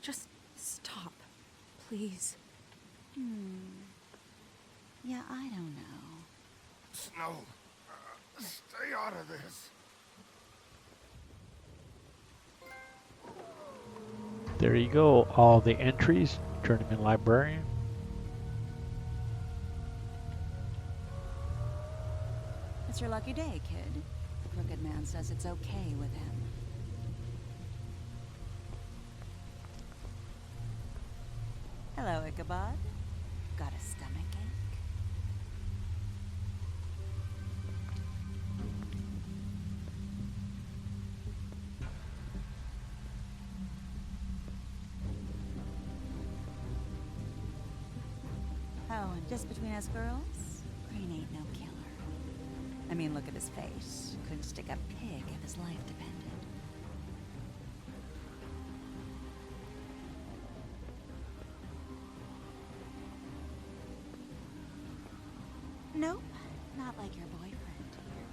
Just stop, please. Yeah, I don't know. Snow, stay out of this. There you go, all the entries, Journeyman Librarian. It's your lucky day, kid. The Crooked Man says it's okay with him. Hello, Ichabod. Got a stomach ache? Oh, and just between us girls, Crane ain't no killer. I mean, look at his face. Couldn't stick a pig if his life depended. Nope, not like your boyfriend here.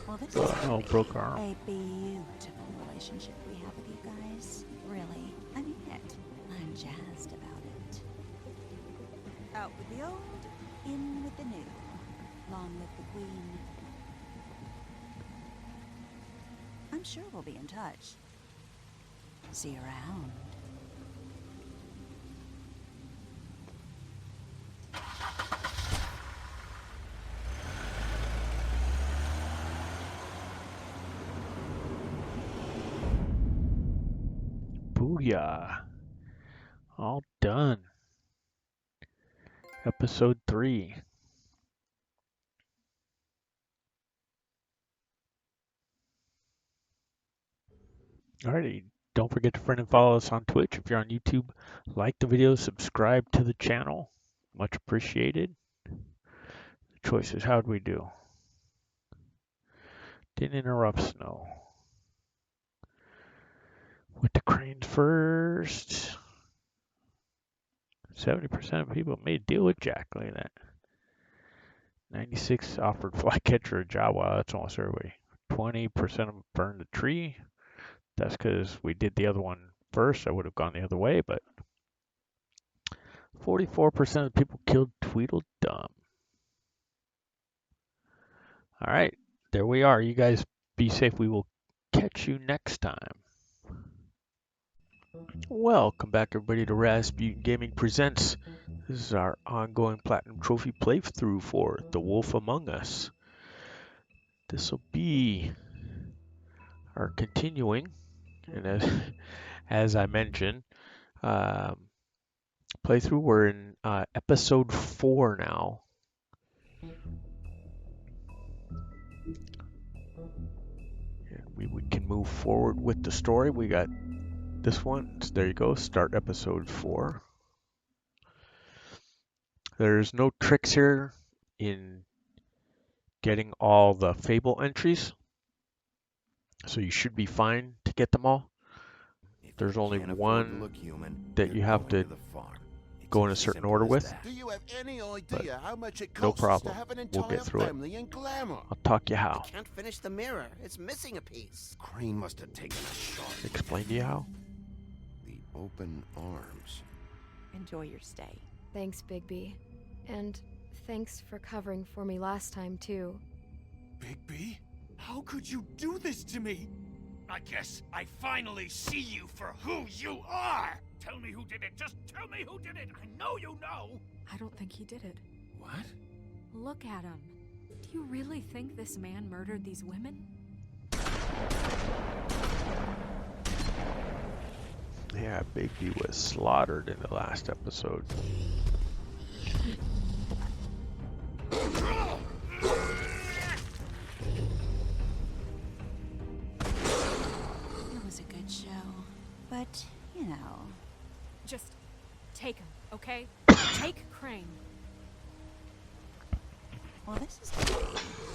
Well, this is broke arm. a beautiful relationship we have with you guys. Really, I mean it. I'm jazzed about it. Out with the old, in with the new. Long live the Queen. I'm sure we'll be in touch. See you around. Booyah. All done. Episode 3. Alrighty, don't forget to friend and follow us on Twitch. If you're on YouTube, like the video, subscribe to the channel. Much appreciated. The choices, how'd we do? Didn't interrupt Snow. With the Cranes first. 70% of people made a deal with Jack. Look at that. 96 offered Flycatcher a job. Wow, that's almost everybody. 20% of them burned the tree. That's because we did the other one first. I would have gone the other way, but 44% of the people killed Tweedledum. All right, there we are. You guys be safe. We will catch you next time. Welcome back, everybody, to Razzpuytin Gaming Presents. This is our ongoing Platinum Trophy playthrough for The Wolf Among Us. This will be our continuing, and as I mentioned, playthrough. We're in episode 4 now. And we can move forward with the story. We got this one. So there you go. Start episode 4. There's no tricks here in getting all the Fable entries, so you should be fine to get them all. There's only one that you have to go in a certain order with. Do you have any idea how much it No costs problem. to have an We'll entire get through it. family in glamour? I'll talk you how. I can't finish the mirror. It's missing a piece. Crane must have taken a shot. Explain to you how. The open arms. Enjoy your stay. Thanks, Bigby. And thanks for covering for me last time, too. Bigby? How could you do this to me? I guess I finally see you for who you are! Tell me who did it! Just tell me who did it! I know you know! I don't think he did it. What? Look at him. Do you really think this man murdered these women? Yeah, Bigby was slaughtered in the last episode. It was a good show, but, you know... Just take him, okay? Take Crane. Well, this is going to be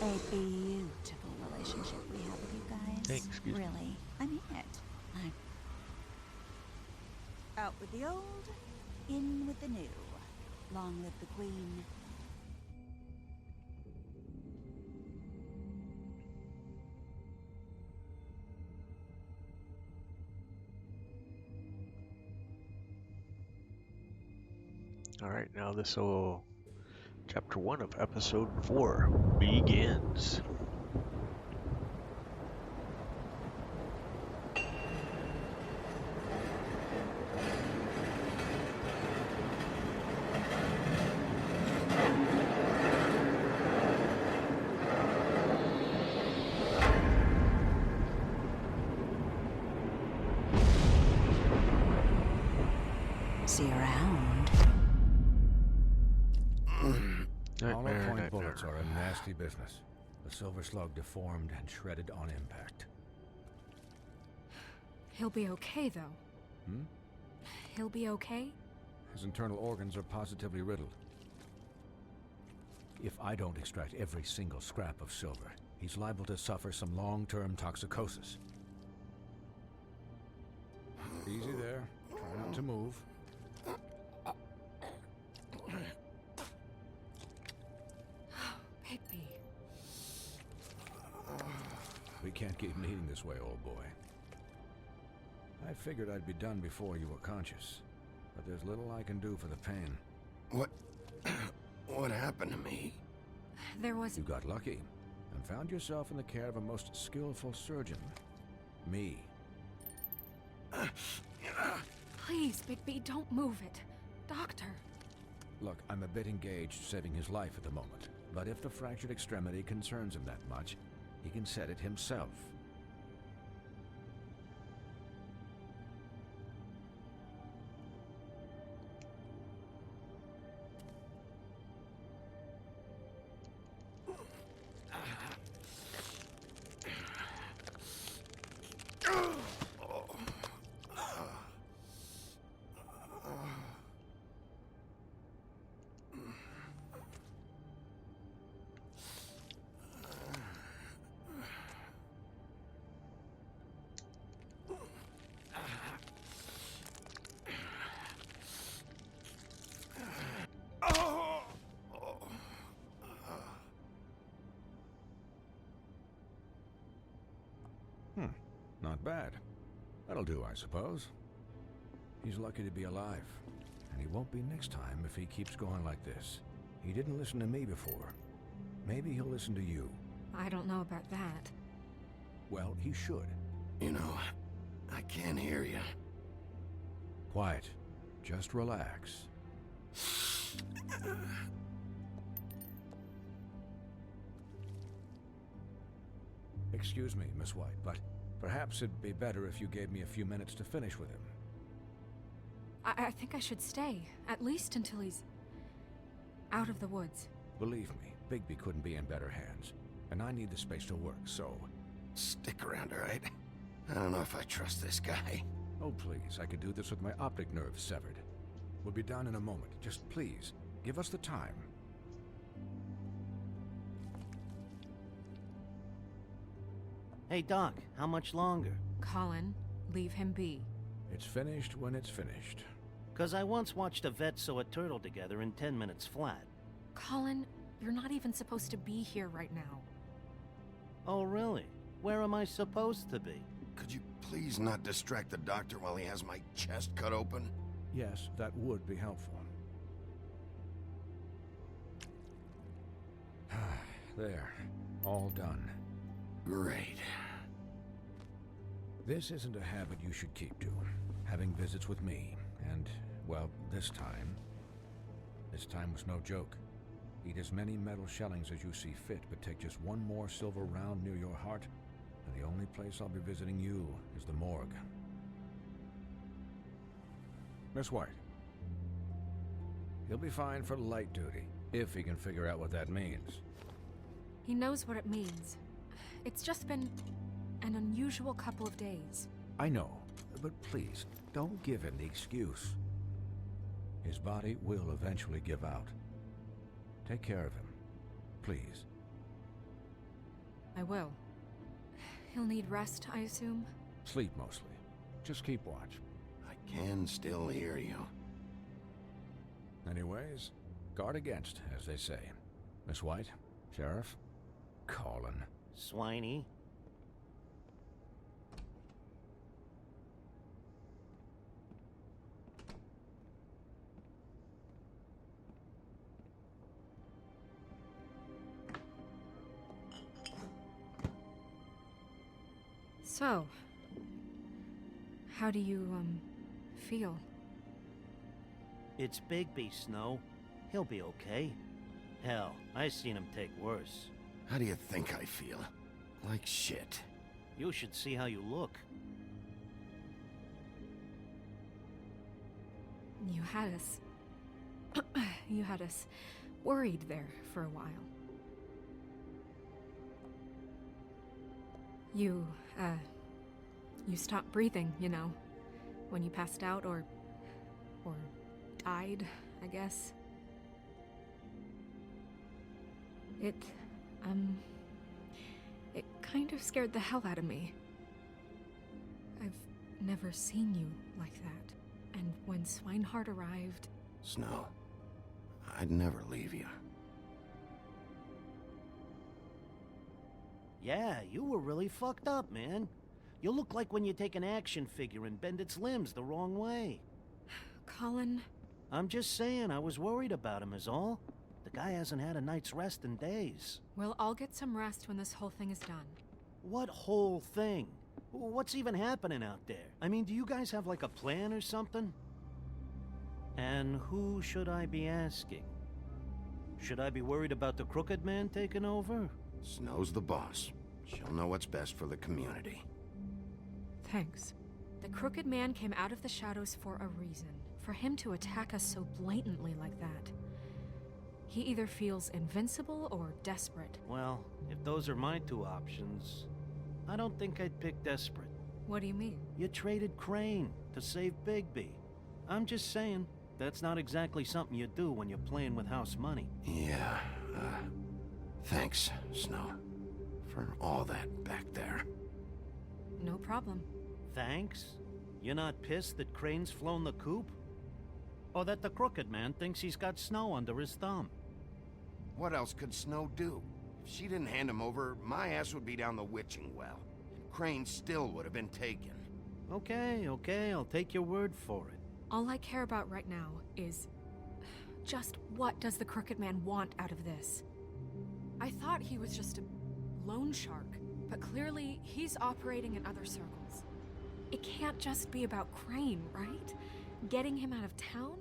a beautiful relationship we have with you guys. Hey, excuse me. Really, I mean it. Out with the old, in with the new. Long live the Queen. All right, now this will... Chapter 1 of Episode 4 begins. See you around. Hollow-point bullets are a nasty business. The silver slug deformed and shredded on impact. He'll be okay, though. Hmm? He'll be okay? His internal organs are positively riddled. If I don't extract every single scrap of silver, he's liable to suffer some long-term toxicosis. Easy there. Try not to move. Bigby. We can't keep meeting this way, old boy. I figured I'd be done before you were conscious, but there's little I can do for the pain. What happened to me? There was... You got lucky and found yourself in the care of a most skillful surgeon. Me. Please, Bigby, don't move it. Doctor. Look, I'm a bit engaged saving his life at the moment, but if the fractured extremity concerns him that much, he can set it himself. Not bad. That'll do, I suppose. He's lucky to be alive, and he won't be next time if he keeps going like this. He didn't listen to me before. Maybe he'll listen to you. I don't know about that. Well, he should. You know, I can't hear you. Quiet. Just relax. Excuse me, Miss White, but perhaps it'd be better if you gave me a few minutes to finish with him. I think I should stay, at least until he's out of the woods. Believe me, Bigby couldn't be in better hands, and I need the space to work, so... Stick around, all right? I don't know if I trust this guy. Oh, please, I could do this with my optic nerve severed. We'll be done in a moment. Just please, give us the time. Hey, Doc, how much longer? Colin, leave him be. It's finished when it's finished. 'Cause I once watched a vet sew a turtle together in 10 minutes flat. Colin, you're not even supposed to be here right now. Oh, really? Where am I supposed to be? Could you please not distract the doctor while he has my chest cut open? Yes, that would be helpful. There. All done. Great. This isn't a habit you should keep to. Having visits with me. And, well, this time was no joke. Eat as many metal shellings as you see fit, but take just one more silver round near your heart, and the only place I'll be visiting you is the morgue. Miss White. He'll be fine for light duty, if he can figure out what that means. He knows what it means. It's just been an unusual couple of days. I know, but please, don't give him the excuse. His body will eventually give out. Take care of him, please. I will. He'll need rest, I assume? Sleep mostly. Just keep watch. I can still hear you. Anyways, guard against, as they say. Miss White, Sheriff, Colin. Swiney. So, how do you, feel? It's Bigby, Snow. He'll be okay. Hell, I seen him take worse. How do you think I feel? Like shit. You should see how you look. You had us... you had us worried there for a while. You stopped breathing, you know, when you passed out or died, I guess. It kind of scared the hell out of me. I've never seen you like that. And when Swinehart arrived... Snow, I'd never leave you. Yeah, you were really fucked up, man. You look like when you take an action figure and bend its limbs the wrong way. Colin... I'm just saying, I was worried about him is all. The guy hasn't had a night's rest in days. Well, I'll get some rest when this whole thing is done. What whole thing? What's even happening out there? I mean, do you guys have like a plan or something? And who should I be asking? Should I be worried about the Crooked Man taking over? Snow's the boss. She'll know what's best for the community. Thanks. The Crooked Man came out of the shadows for a reason. For him to attack us so blatantly like that. He either feels invincible or desperate. Well, if those are my two options, I don't think I'd pick desperate. What do you mean? You traded Crane to save Bigby. I'm just saying, that's not exactly something you do when you're playing with house money. Yeah, thanks, Snow, for all that back there. No problem. Thanks? You're not pissed that Crane's flown the coop? Or that the Crooked Man thinks he's got Snow under his thumb? What else could Snow do? If she didn't hand him over, my ass would be down the witching well. And Crane still would have been taken. Okay, I'll take your word for it. All I care about right now is... just what does the Crooked Man want out of this? I thought he was just a loan shark, but clearly he's operating in other circles. It can't just be about Crane, right? Getting him out of town?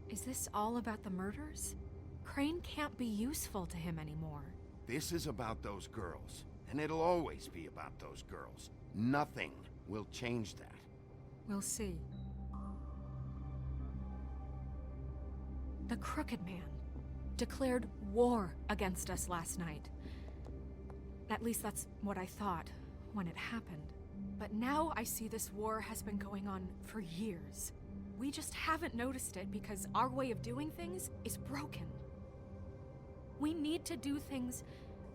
Is this all about the murders? Crane can't be useful to him anymore. This is about those girls, and it'll always be about those girls. Nothing will change that. We'll see. The Crooked Man declared war against us last night. At least that's what I thought when it happened. But now I see this war has been going on for years. We just haven't noticed it because our way of doing things is broken. We need to do things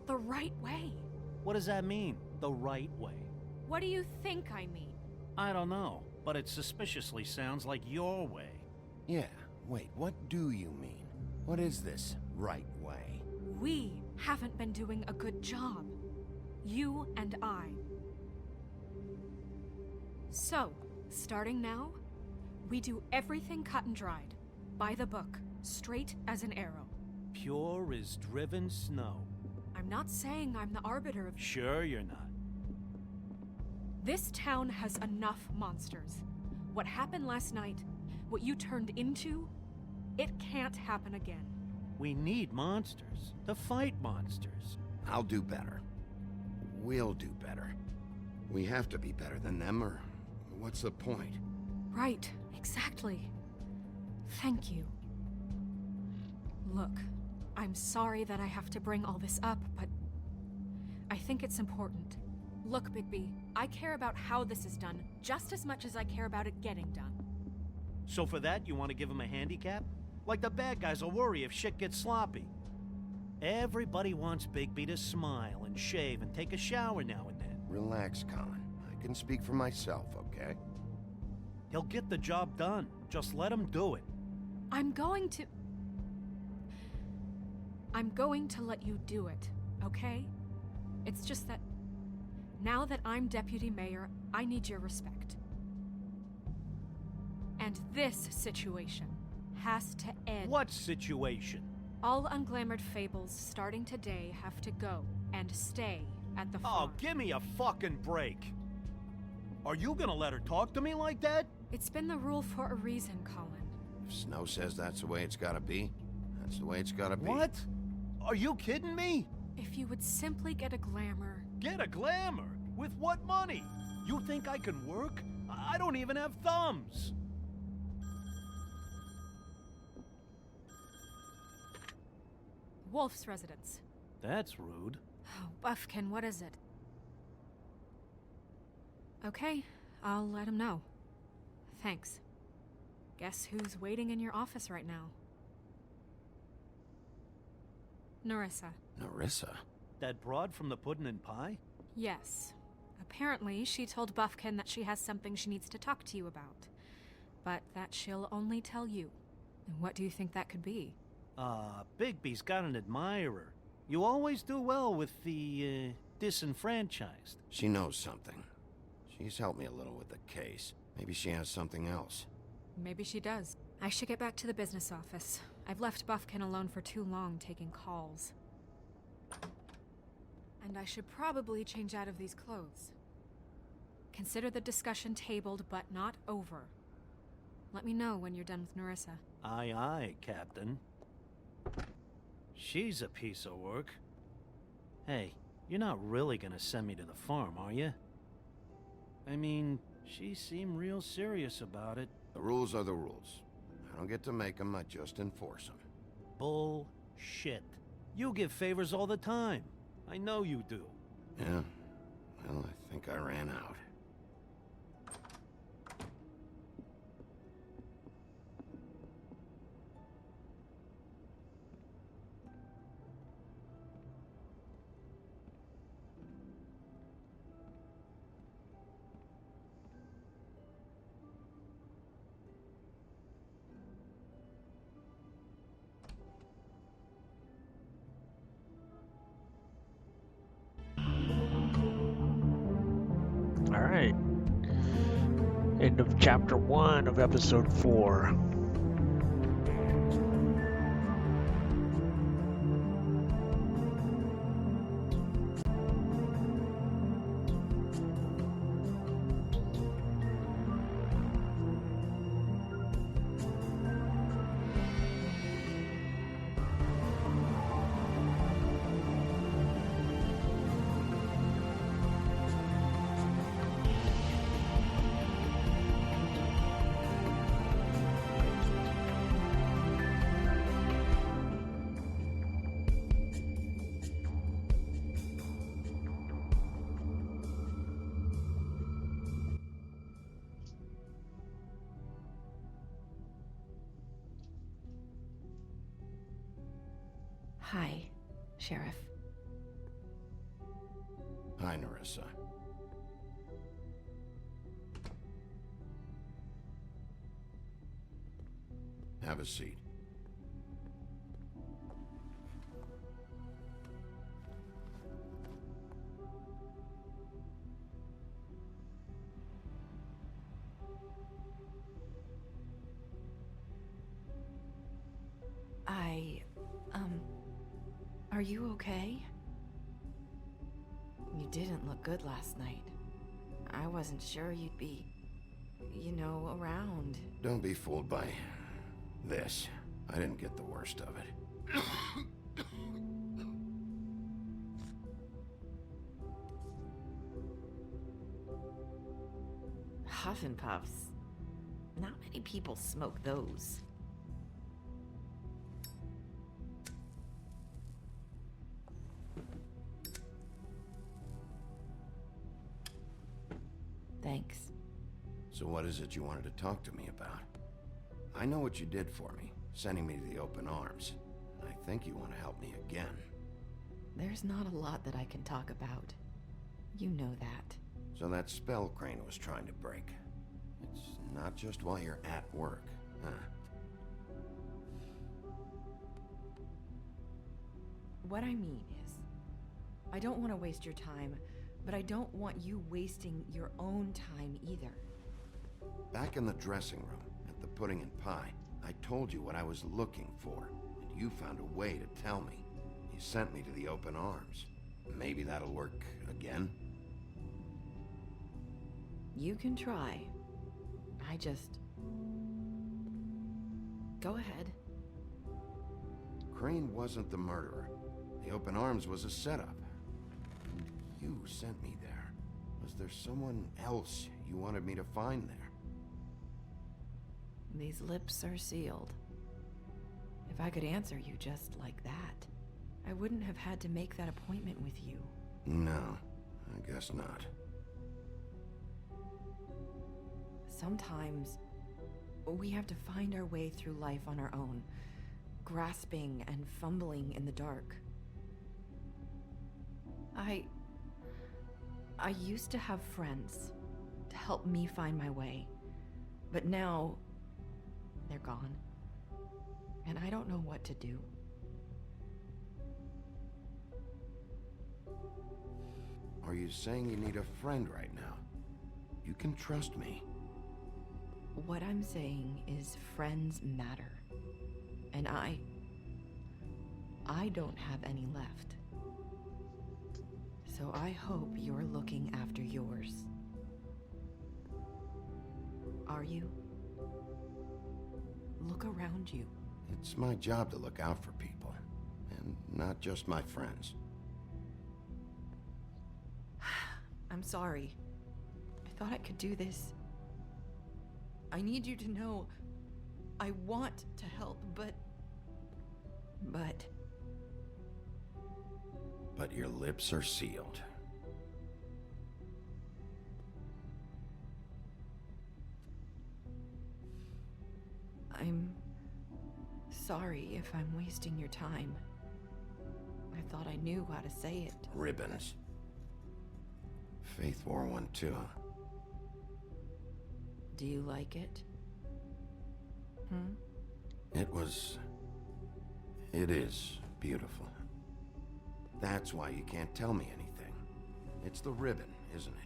the right way. What does that mean, the right way? What do you think I mean? I don't know, but it suspiciously sounds like your way. Yeah, wait, what do you mean? What is this right way? We haven't been doing a good job. You and I. So, starting now, we do everything cut and dried. By the book, straight as an arrow. Pure as driven snow. I'm not saying I'm the arbiter of... Sure you're not. This town has enough monsters. What happened last night, what you turned into, it can't happen again. We need monsters to fight monsters. I'll do better. We'll do better. We have to be better than them, or what's the point? Right, exactly. Thank you. Look, I'm sorry that I have to bring all this up, but I think it's important. Look, Bigby, I care about how this is done just as much as I care about it getting done. So for that, you want to give him a handicap? Like the bad guys will worry if shit gets sloppy. Everybody wants Bigby to smile and shave and take a shower now and then. Relax, Colin. I can speak for myself, okay? He'll get the job done. Just let him do it. I'm going to let you do it, okay? It's just that now that I'm deputy mayor, I need your respect. And this situation has to end. What situation? All unglamored fables starting today have to go and stay at the farm. Oh, give me a fucking break. Are you gonna let her talk to me like that? It's been the rule for a reason, Colin. If Snow says that's the way it's gotta be, that's the way it's gotta be. What? Are you kidding me? If you would simply get a glamour. Get a glamour? With what money? You think I can work? I don't even have thumbs. Wolf's residence. That's rude. Oh, Buffkin, what is it? Okay, I'll let him know. Thanks. Guess who's waiting in your office right now? Nerissa. Nerissa? That broad from the puddin' and pie? Yes. Apparently, she told Buffkin that she has something she needs to talk to you about. But that she'll only tell you. And what do you think that could be? Bigby's got an admirer. You always do well with the, disenfranchised. She knows something. She's helped me a little with the case. Maybe she has something else. Maybe she does. I should get back to the business office. I've left Buffkin alone for too long taking calls. And I should probably change out of these clothes. Consider the discussion tabled, but not over. Let me know when you're done with Nerissa. Aye, aye, Captain. She's a piece of work. Hey, you're not really gonna send me to the farm, are you? I mean, she seemed real serious about it. The rules are the rules. I don't get to make them, I just enforce them. Bullshit. You give favors all the time. I know you do. Yeah. Well, I think I ran out. All right. End of chapter 1 of episode 4. Hi, Sheriff. Hi, Nerissa. Have a seat. Are you okay? You didn't look good last night. I wasn't sure you'd be, around. Don't be fooled by this. I didn't get the worst of it. Huff and puffs. Not many people smoke those. Thanks. So what is it you wanted to talk to me about? I know what you did for me, sending me to the open arms. I think you want to help me again. There's not a lot that I can talk about. You know that. So that spell Crane was trying to break. It's not just while you're at work, huh? What I mean is, I don't want to waste your time, but I don't want you wasting your own time either. Back in the dressing room, at the pudding and pie, I told you what I was looking for, and you found a way to tell me. You sent me to the open arms. Maybe that'll work again? You can try. I just... Go ahead. Crane wasn't the murderer. The open arms was a setup. And you sent me there. Was there someone else you wanted me to find there? These lips are sealed. If I could answer you just like that, I wouldn't have had to make that appointment with you. No, I guess not. Sometimes, we have to find our way through life on our own, grasping and fumbling in the dark. I used to have friends to help me find my way, but now they're gone, and I don't know what to do. Are you saying you need a friend right now? You can trust me. What I'm saying is friends matter, and I don't have any left. So I hope you're looking after yours. Are you? Look around you. It's my job to look out for people, and not just my friends. I'm sorry. I thought I could do this. I need you to know I want to help, but your lips are sealed. I'm sorry if I'm wasting your time. I thought I knew how to say it. Ribbons. Faith wore one too. Do you like it? It is beautiful. That's why you can't tell me anything. It's the ribbon, isn't it?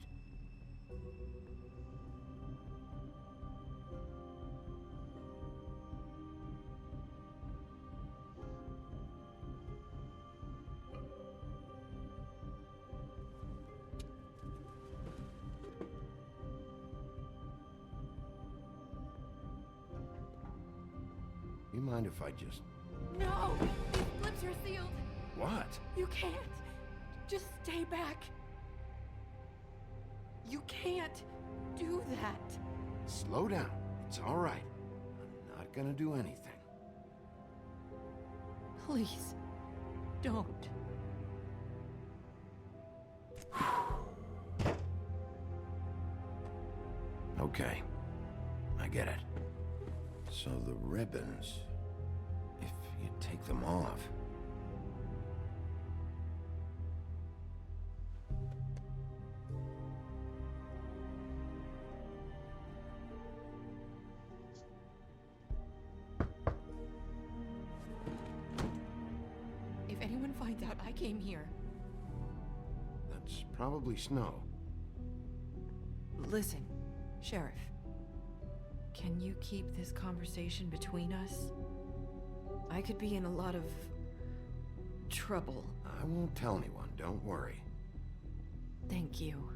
You mind if I just... No! These lips are sealed! What? You can't! Just stay back! You can't do that! Slow down. It's all right. I'm not gonna do anything. Please, don't. Okay. I get it. So the ribbons, if you take them off... If anyone finds out I came here... That's probably snow. Listen, Sheriff. Can you keep this conversation between us? I could be in a lot of... trouble. I won't tell anyone, don't worry. Thank you.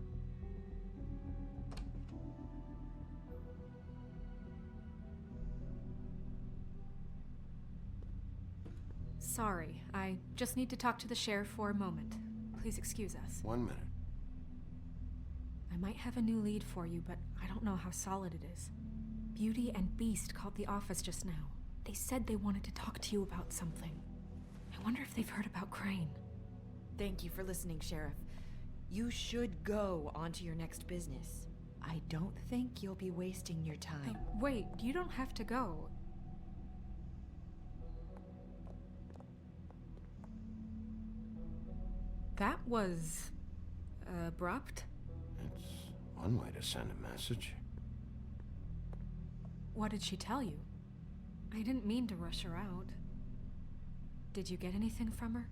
Sorry, I just need to talk to the sheriff for a moment. Please excuse us. 1 minute. I might have a new lead for you, but I don't know how solid it is. Beauty and Beast called the office just now. They said they wanted to talk to you about something. I wonder if they've heard about Crane. Thank you for listening, Sheriff. You should go on to your next business. I don't think you'll be wasting your time. Wait, you don't have to go. That was abrupt. It's one way to send a message. What did she tell you? I didn't mean to rush her out. Did you get anything from her?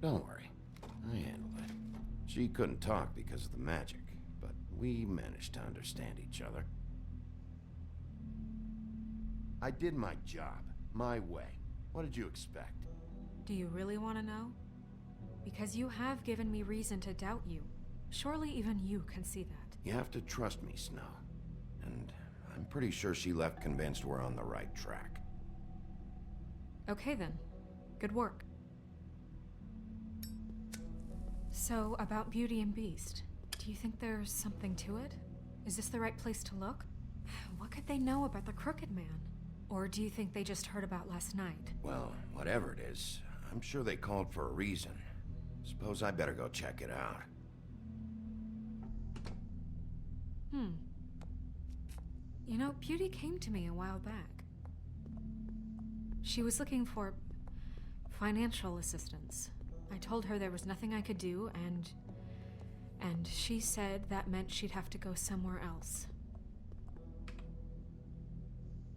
Don't worry. I handled it. She couldn't talk because of the magic, but we managed to understand each other. I did my job, my way. What did you expect? Do you really want to know? Because you have given me reason to doubt you. Surely even you can see that. You have to trust me, Snow. And I'm pretty sure she left convinced we're on the right track. Okay then. Good work. So, about Beauty and Beast, do you think there's something to it? Is this the right place to look? What could they know about the Crooked Man? Or do you think they just heard about last night? Well, whatever it is, I'm sure they called for a reason. Suppose I better go check it out. You know, Beauty came to me a while back. She was looking for financial assistance. I told her there was nothing I could do, and she said that meant she'd have to go somewhere else.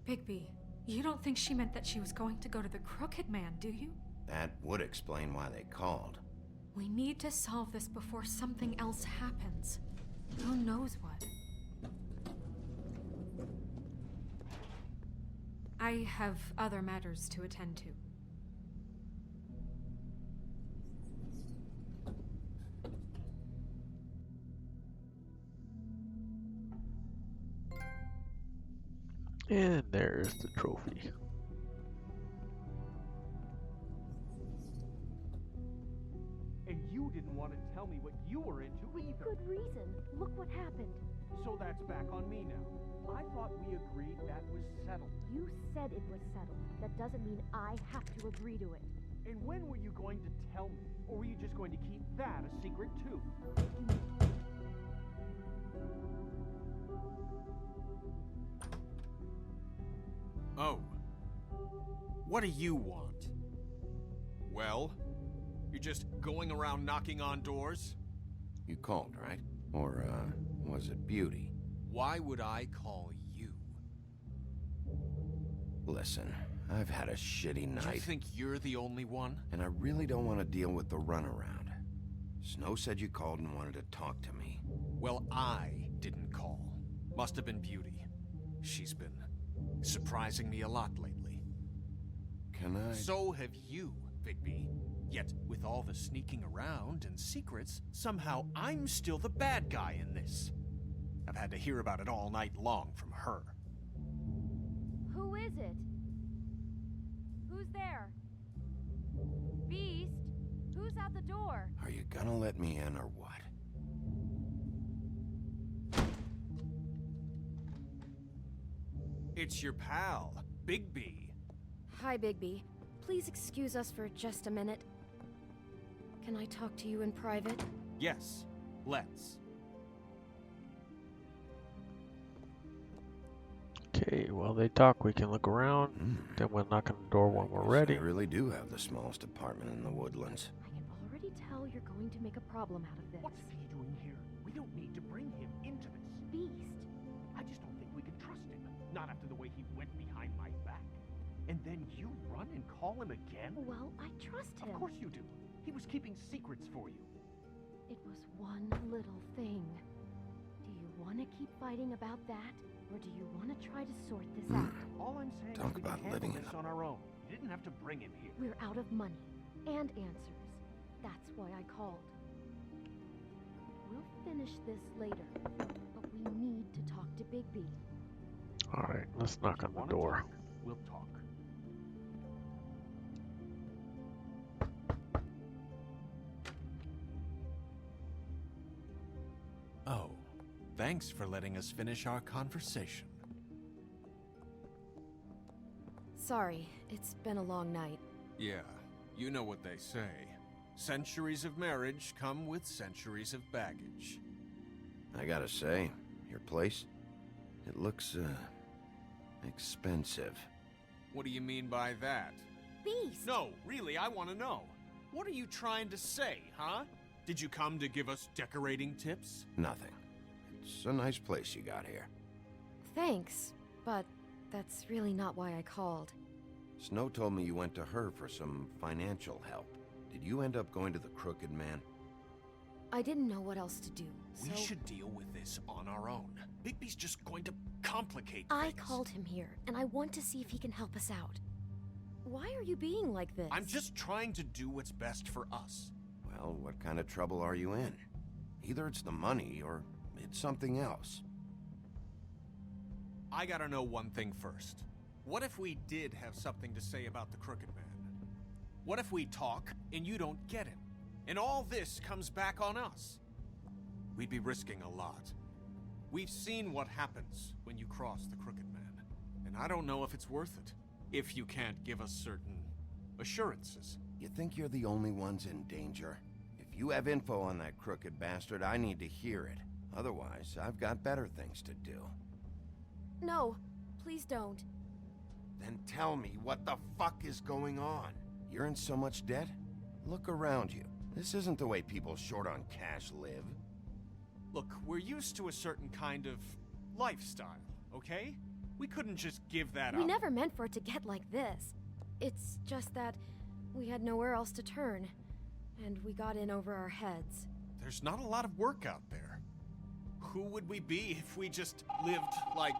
Bigby, you don't think she meant that she was going to go to the Crooked Man, do you? That would explain why they called. We need to solve this before something else happens. Who knows what? I have other matters to attend to. And there's the trophy. And you didn't want to tell me what you were into either. Good reason. Look what happened. So that's back on me now. I thought we agreed that was settled. You said it was settled. That doesn't mean I have to agree to it. And when were you going to tell me? Or were you just going to keep that a secret too? Oh. What do you want? Well? You're just going around knocking on doors? You called, right? Or, was it Beauty? Why would I call you? Listen, I've had a shitty night. You think you're the only one? And I really don't want to deal with the runaround. Snow said you called and wanted to talk to me. Well, I didn't call. Must have been Beauty. She's been surprising me a lot lately. Can I? So have you, Bigby. Yet, with all the sneaking around and secrets, somehow I'm still the bad guy in this. I've had to hear about it all night long from her. Who is it? Who's there? Beast? Who's at the door? Are you gonna let me in or what? It's your pal, Bigby. Hi, Bigby. Please excuse us for just a minute. Can I talk to you in private? Yes, let's. Okay, while they talk, we can look around. Then we'll knock on the door when we're ready. I really do have the smallest apartment in the woodlands. I can already tell you're going to make a problem out of this. What's he doing here? We don't need to bring him into this. Beast. I just don't think we can trust him. Not after the way he went behind my back. And then you run and call him again? Well, I trust him. Of course you do. He was keeping secrets for you. It was one little thing. Do you want to keep fighting about that? Or do you want to try to sort this out? All I'm saying Talk is we about can living handle in this on our own. You didn't have to bring him here. We're out of money and answers. That's why I called. We'll finish this later, but we need to talk to Bigby. Alright, let's knock on the door. We'll talk. Oh, thanks for letting us finish our conversation. Sorry, it's been a long night. Yeah, you know what they say. Centuries of marriage come with centuries of baggage. I gotta say, your place, it looks, expensive. What do you mean by that? Beast! No, really, I want to know. What are you trying to say, huh? Did you come to give us decorating tips? Nothing. It's a nice place you got here. Thanks, but that's really not why I called. Snow told me you went to her for some financial help. Did you end up going to the Crooked Man? I didn't know what else to do, so... We should deal with this on our own. Bigby's just going to complicate I things. called him here, and I want to see if he can help us out. Why are you being like this? I'm just trying to do what's best for us. Well, what kind of trouble are you in? Either it's the money, or it's something else. I gotta know one thing first. What if we did have something to say about the Crooked Man? What if we talk, and you don't get him? And all this comes back on us? We'd be risking a lot. We've seen what happens when you cross the Crooked Man, and I don't know if it's worth it, if you can't give us certain assurances. You think you're the only ones in danger? If you have info on that crooked bastard, I need to hear it. Otherwise, I've got better things to do. No, please don't. Then tell me what the fuck is going on? You're in so much debt? Look around you. This isn't the way people short on cash live. Look, we're used to a certain kind of lifestyle, okay? We couldn't just give that up. We never meant for it to get like this. It's just that we had nowhere else to turn, and we got in over our heads. There's not a lot of work out there. Who would we be if we just lived like...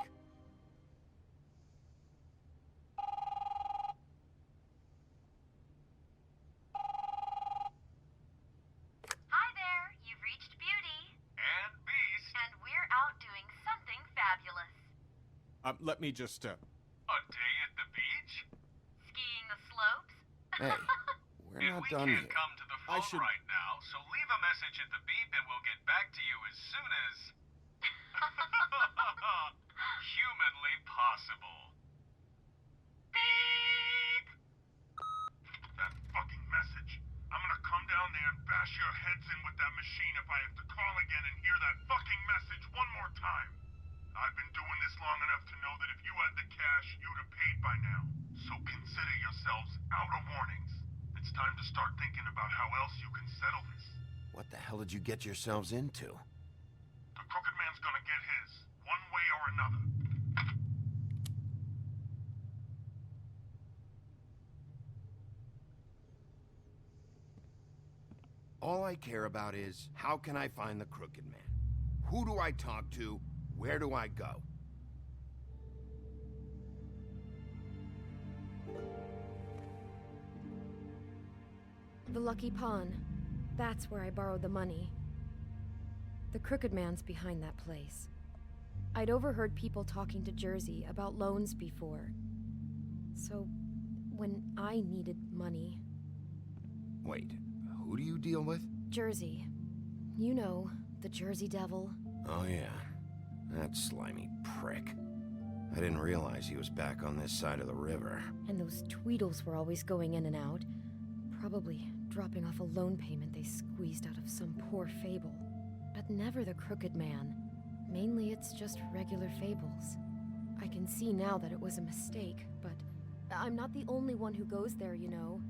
Hi there, you've reached Beauty. And Beast. And we're out doing something fabulous. Let me just, A day at the beach? Skiing the slopes? Hey, we're not done yet. We can't come to the phone right now, so leave a message at the beep and we'll get back to you as soon as... humanly possible. Beep! That fucking message. I'm gonna come down there and bash your heads in with that machine if I have to call again and hear that fucking message one more time. I've been doing this long enough to know that if you had the cash, you'd have paid by now. So consider yourselves out of warnings. It's time to start thinking about how else you can settle this. What the hell did you get yourselves into? The Crooked Man's gonna get his, one way or another. All I care about is, how can I find the Crooked Man? Who do I talk to? Where do I go? The Lucky Pawn. That's where I borrowed the money. The Crooked Man's behind that place. I'd overheard people talking to Jersey about loans before. So, when I needed money... Wait, who do you deal with? Jersey. You know, the Jersey Devil. Oh yeah, that slimy prick. I didn't realize he was back on this side of the river. And those Tweedles were always going in and out. Probably dropping off a loan payment they squeezed out of some poor fable. But never the Crooked Man. Mainly it's just regular fables. I can see now that it was a mistake, but I'm not the only one who goes there, you know.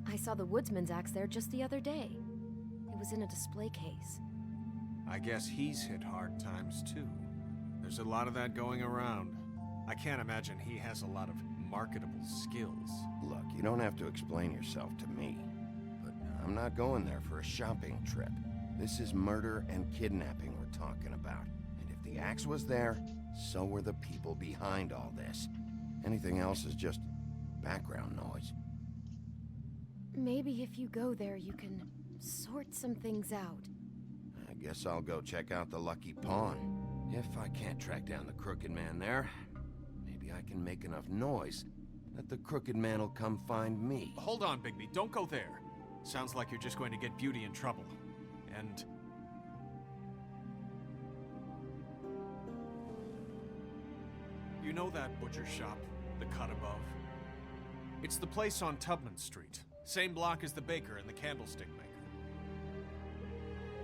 I saw the Woodsman's axe there just the other day. It was in a display case. I guess he's hit hard times too. There's a lot of that going around. I can't imagine he has a lot of marketable skills. Look, you don't have to explain yourself to me. But I'm not going there for a shopping trip. This is murder and kidnapping we're talking about. And if the axe was there, so were the people behind all this. Anything else is just background noise. Maybe if you go there, you can sort some things out. I guess I'll go check out the Lucky Pawn. If I can't track down the Crooked Man there, maybe I can make enough noise that the Crooked Man will come find me. Hold on, Bigby. Don't go there. Sounds like you're just going to get Beauty in trouble. And... you know that butcher shop, the cut above? It's the place on Tubman Street. Same block as the baker and the candlestick maker.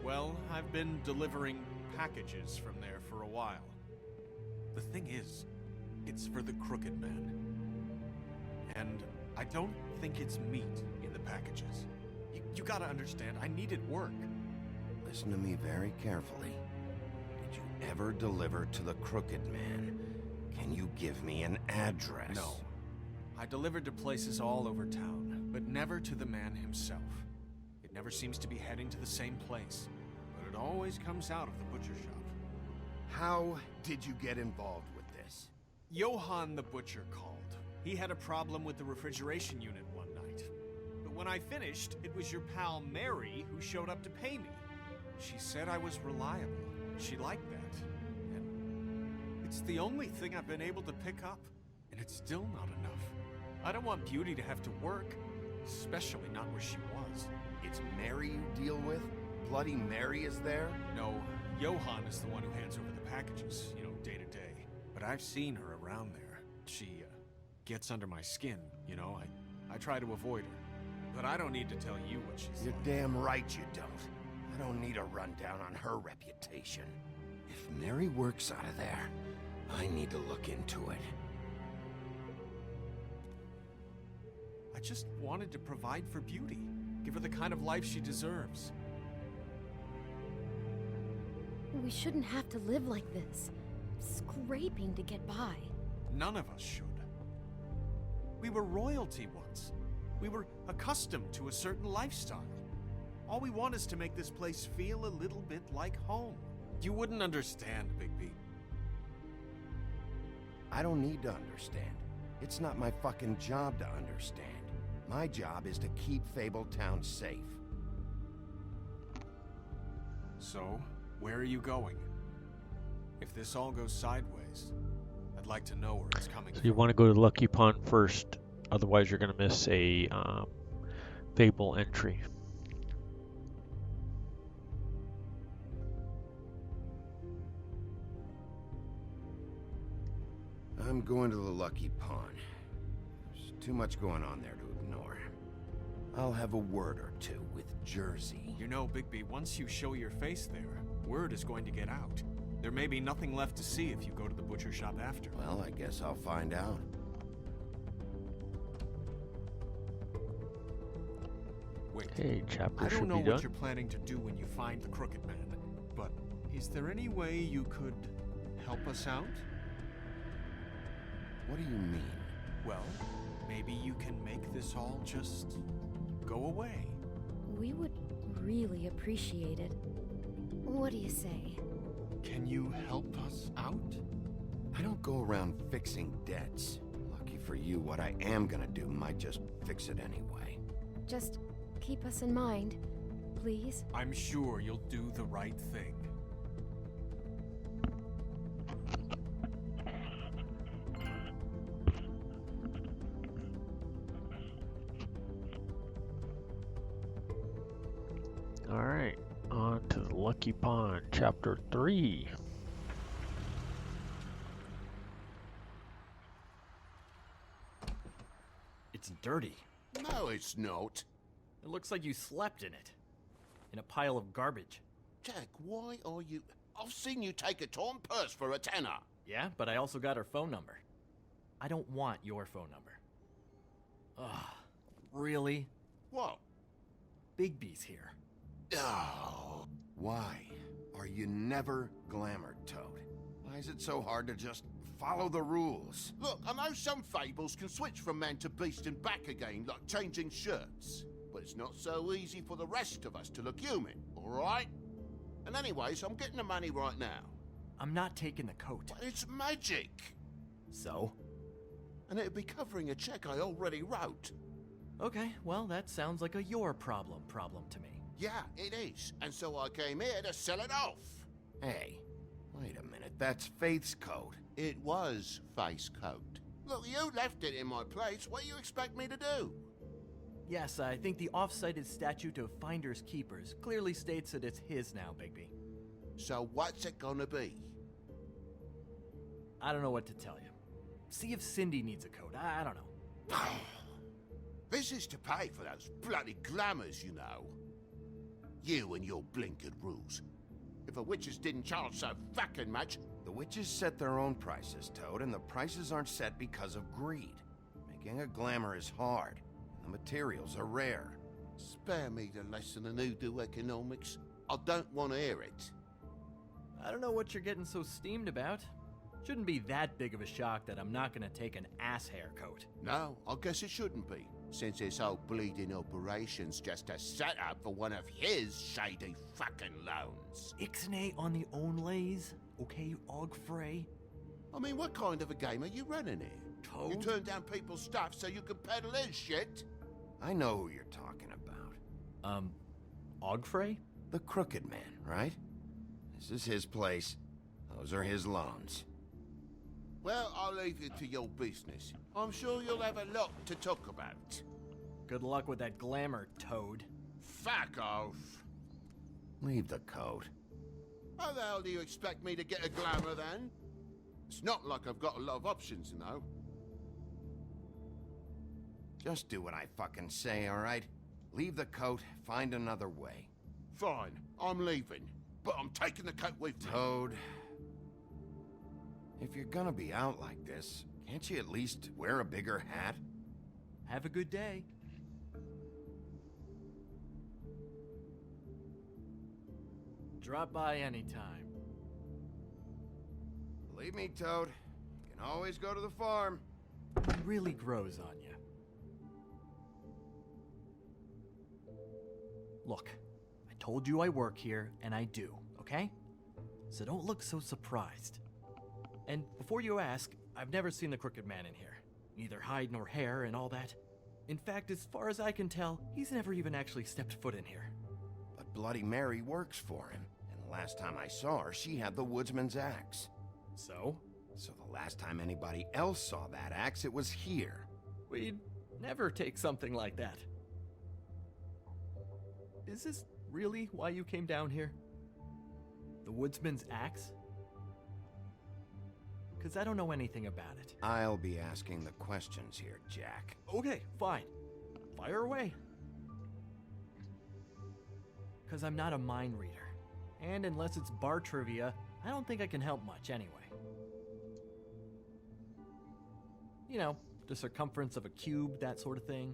Well, I've been delivering packages from there for a while. The thing is, it's for the Crooked Man. And I don't think it's meat in the packages. You gotta understand, I needed work. Listen to me very carefully. Did you ever deliver to the Crooked Man? Can you give me an address? No. I delivered to places all over town, but never to the man himself. It never seems to be heading to the same place, but it always comes out of the butcher shop. How did you get involved with this? Johann the butcher called. He had a problem with the refrigeration unit one night. But when I finished, it was your pal Mary who showed up to pay me. She said I was reliable. She liked that. And it's the only thing I've been able to pick up, and it's still not enough. I don't want Beauty to have to work, especially not where she was. It's Mary you deal with? Bloody Mary is there? No, Johann is the one who hands over the packages, day to day. But I've seen her around there. She, gets under my skin, I try to avoid her. But I don't need to tell you what she's You're like. damn right you don't. I don't need a rundown on her reputation. If Mary works out of there, I need to look into it. I just wanted to provide for Beauty. Give her the kind of life she deserves. We shouldn't have to live like this, scraping to get by. None of us should. We were royalty once. We were accustomed to a certain lifestyle. All we want is to make this place feel a little bit like home. You wouldn't understand, Bigby. I don't need to understand. It's not my fucking job to understand. My job is to keep Fabletown safe. So, where are you going? If this all goes sideways, I'd like to know where it's coming So from. you want to go to Lucky Pond first, otherwise you're going to miss a Fable entry. I'm going to the Lucky Pond. There's too much going on there to ignore. I'll have a word or two with Jersey. You know, Bigby, once you show your face there, word is going to get out. There may be nothing left to see if you go to the butcher shop after. Well, I guess I'll find out. Wait. Hey, chapter I should don't know be what done. you're planning to do when you find the Crooked Man, but is there any way you could help us out? What do you mean? Well, maybe you can make this all just go away. We would really appreciate it. What do you say? Can you help us out? I don't go around fixing debts. Lucky for you, what I am gonna do might just fix it anyway. Just keep us in mind, please. I'm sure you'll do the right thing. Alright, on to the Lucky Pond, chapter 3. It's dirty. No, it's not. It looks like you slept in it. In a pile of garbage. Jack, why are you... I've seen you take a torn purse for a tenner. Yeah, but I also got her phone number. I don't want your phone number. Ugh, really? What? Bigby's here. Oh. Why are you never glamored, Toad? Why is it so hard to just follow the rules? Look, I know some fables can switch from man to beast and back again, like changing shirts. But it's not so easy for the rest of us to look human, alright? And anyways, I'm getting the money right now. I'm not taking the coat. But it's magic! So? And it'd be covering a check I already wrote. Okay, well, that sounds like a your problem to me. Yeah, it is. And so I came here to sell it off. Hey, wait a minute, that's Faith's coat. It was Faith's coat. Look, you left it in my place. What do you expect me to do? Yes, I think the off-cited statute of Finders Keepers clearly states that it's his now, Bigby. So what's it gonna be? I don't know what to tell you. See if Cindy needs a coat. I don't know. This is to pay for those bloody glamours, you know. You and your blinkered rules. If the witches didn't charge so fucking much... The witches set their own prices, Toad, and the prices aren't set because of greed. Making a glamour is hard, and the materials are rare. Spare me the lesson in hoodoo economics. I don't want to hear it. I don't know what you're getting so steamed about. Shouldn't be that big of a shock that I'm not gonna take an ass hair coat. No, I guess it shouldn't be, since this whole bleeding operation's just a setup for one of his shady fucking loans. Ixnay on the onlays, okay, Ogfrey? I mean, what kind of a game are you running here? Toad? You turn down people's stuff so you can peddle his shit? I know who you're talking about. Ogfrey? The Crooked Man, right? This is his place. Those are his loans. Well, I'll leave you to your business. I'm sure you'll have a lot to talk about. Good luck with that glamour, Toad. Fuck off. Leave the coat. How the hell do you expect me to get a glamour then? It's not like I've got a lot of options, you know. Just do what I fucking say, alright? Leave the coat, find another way. Fine, I'm leaving. But I'm taking the coat with me. Toad. If you're gonna be out like this, can't you at least wear a bigger hat? Have a good day. Drop by anytime. Believe me, Toad. You can always go to the farm. It really grows on you. Look, I told you I work here, and I do, okay? So don't look so surprised. And before you ask, I've never seen the Crooked Man in here. Neither hide nor hair and all that. In fact, as far as I can tell, he's never even actually stepped foot in here. But Bloody Mary works for him, and the last time I saw her, she had the woodsman's axe. So? So the last time anybody else saw that axe, it was here. We'd never take something like that. Is this really why you came down here? The woodsman's axe? Because I don't know anything about it. I'll be asking the questions here, Jack. Okay, fine. Fire away. Because I'm not a mind reader. And unless it's bar trivia, I don't think I can help much anyway. You know, the circumference of a cube, that sort of thing.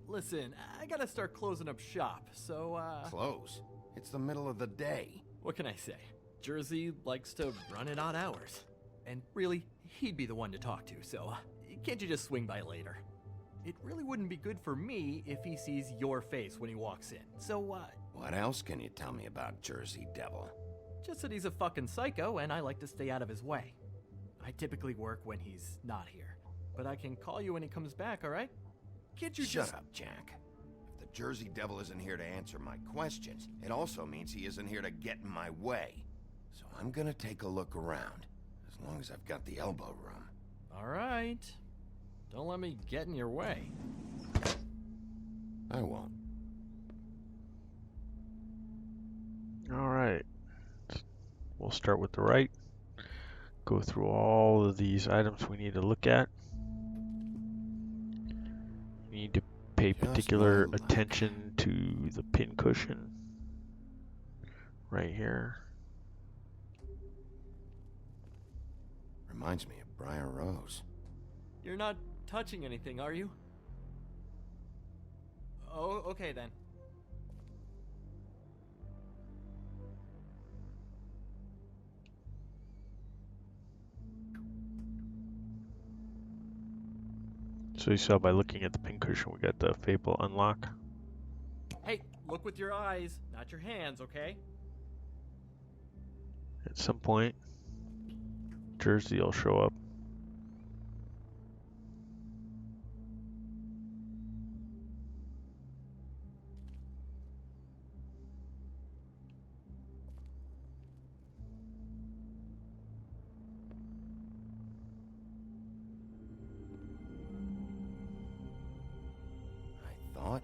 Listen, I gotta start closing up shop, so, Close? It's the middle of the day. What can I say? Jersey likes to run at odd hours. And really, he'd be the one to talk to, so can't you just swing by later? It really wouldn't be good for me if he sees your face when he walks in, so, What else can you tell me about Jersey Devil? Just that he's a fucking psycho and I like to stay out of his way. I typically work when he's not here, but I can call you when he comes back, alright? Can't you Shut up, Jack. If the Jersey Devil isn't here to answer my questions, it also means he isn't here to get in my way. So I'm gonna take a look around, as long as I've got the elbow room. Alright. Don't let me get in your way. I won't. Alright. We'll start with the right. Go through all of these items we need to look at. You need to pay particular attention to the pincushion right here. Reminds me of Briar Rose. You're not touching anything, are you? Oh, okay then. So you saw by looking at the pincushion, we got the Fable unlock. Hey, look with your eyes, not your hands, okay? At some point, Jersey will show up.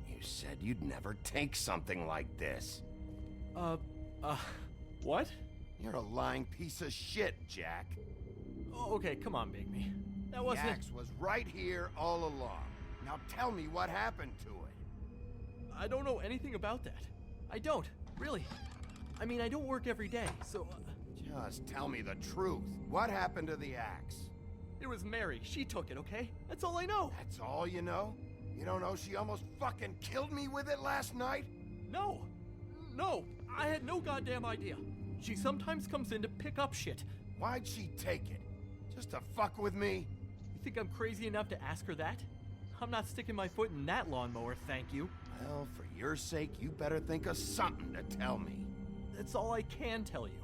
You said you'd never take something like this. What? You're a lying piece of shit, Jack. Oh, okay, come on, Bigby. That wasn't... The axe was right here all along. Now tell me what happened to it. I don't know anything about that. I don't, really. I mean, I don't work every day, so... Just tell me the truth. What happened to the axe? It was Mary. She took it, okay? That's all I know. That's all you know? You don't know she almost fucking killed me with it last night? No. No, I had no goddamn idea. She sometimes comes in to pick up shit. Why'd she take it? Just to fuck with me? You think I'm crazy enough to ask her that? I'm not sticking my foot in that lawnmower, thank you. Well, for your sake, you better think of something to tell me. That's all I can tell you.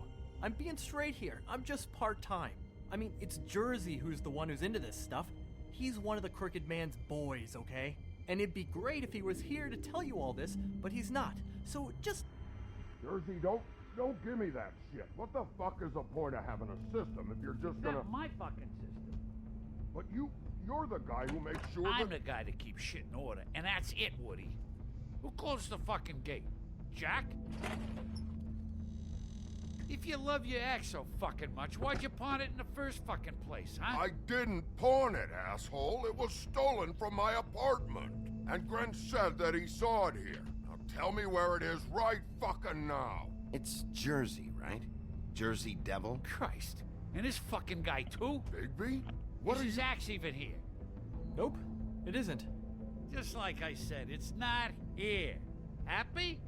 I'm being straight here. I'm just part-time. I mean, it's Jersey who's the one who's into this stuff. He's one of the Crooked Man's boys, okay? And it'd be great if he was here to tell you all this, but he's not. So just... Jersey, don't give me that shit. What the fuck is the point of having a system if you're just gonna... Not my fucking system. But you're the guy who makes sure I'm the guy that keeps shit in order, and that's it, Woody. Who closed the fucking gate? Jack? If you love your ex so fucking much, why'd you pawn it in the first fucking place, huh? I didn't pawn it, asshole. It was stolen from my apartment. And Gren said that he saw it here. Now tell me where it is right fucking now. It's Jersey, right? Jersey Devil? Christ. And this fucking guy, too? Bigby? What is his axe even here? Nope, it isn't. Just like I said, it's not here. Happy?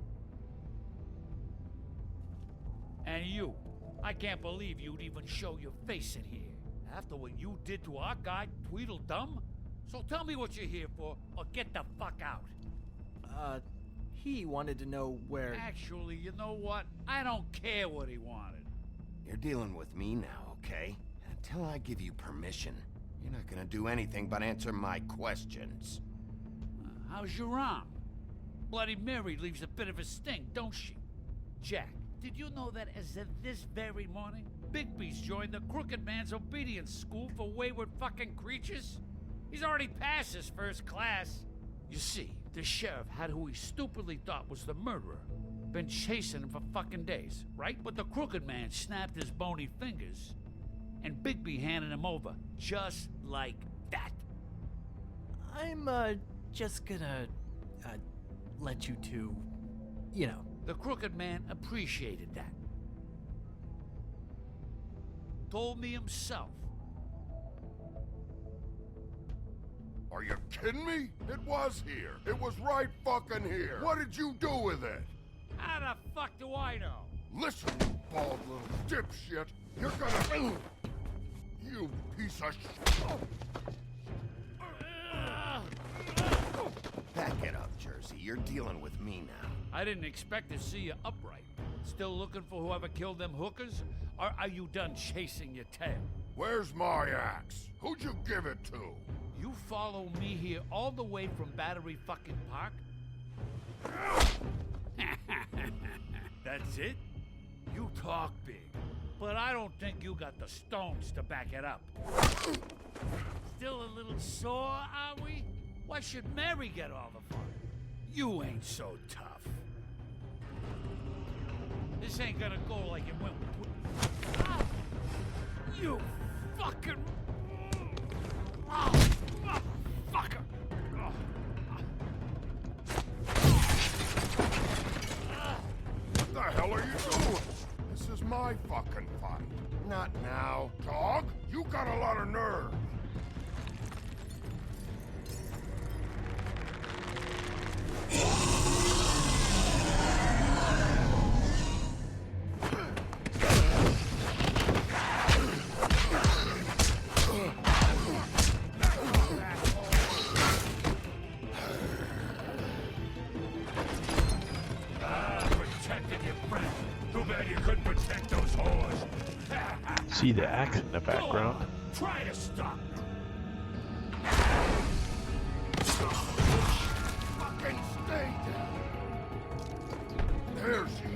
And you, I can't believe you'd even show your face in here. After what you did to our guy, Tweedledum? So tell me what you're here for, or get the fuck out. He wanted to know where... Actually, you know what? I don't care what he wanted. You're dealing with me now, okay? Until I give you permission, you're not gonna do anything but answer my questions. How's your arm? Bloody Mary leaves a bit of a sting, don't she? Jack, did you know that as of this very morning, Bigby's joined the Crooked Man's obedience school for wayward fucking creatures? He's already passed his first class. You see, the sheriff had who he stupidly thought was the murderer. Been chasing him for fucking days, right? But the Crooked Man snapped his bony fingers, and Bigby handed him over, just like that. I'm, just gonna, let you two, you know. The Crooked Man appreciated that. Told me himself. Are you kidding me? It was here. It was right fucking here. What did you do with it? How the fuck do I know? Listen, you bald little dipshit. You're gonna... You piece of shit. Back it up, Jersey. You're dealing with me now. I didn't expect to see you upright. Still looking for whoever killed them hookers? Or are you done chasing your tail? Where's my axe? Who'd you give it to? You follow me here all the way from Battery fucking Park? That's it? You talk big, but I don't think you got the stones to back it up. Still a little sore, are we? Why should Mary get all the fun? You ain't so tough. This ain't gonna go like it went with... Ah! You fucking... Oh, motherfucker! Oh. What the hell are you doing? This is my fucking fight. Not now. Dog, you got a lot of nerve. See the axe in the background. Try to stop. Fucking stay down. There she is.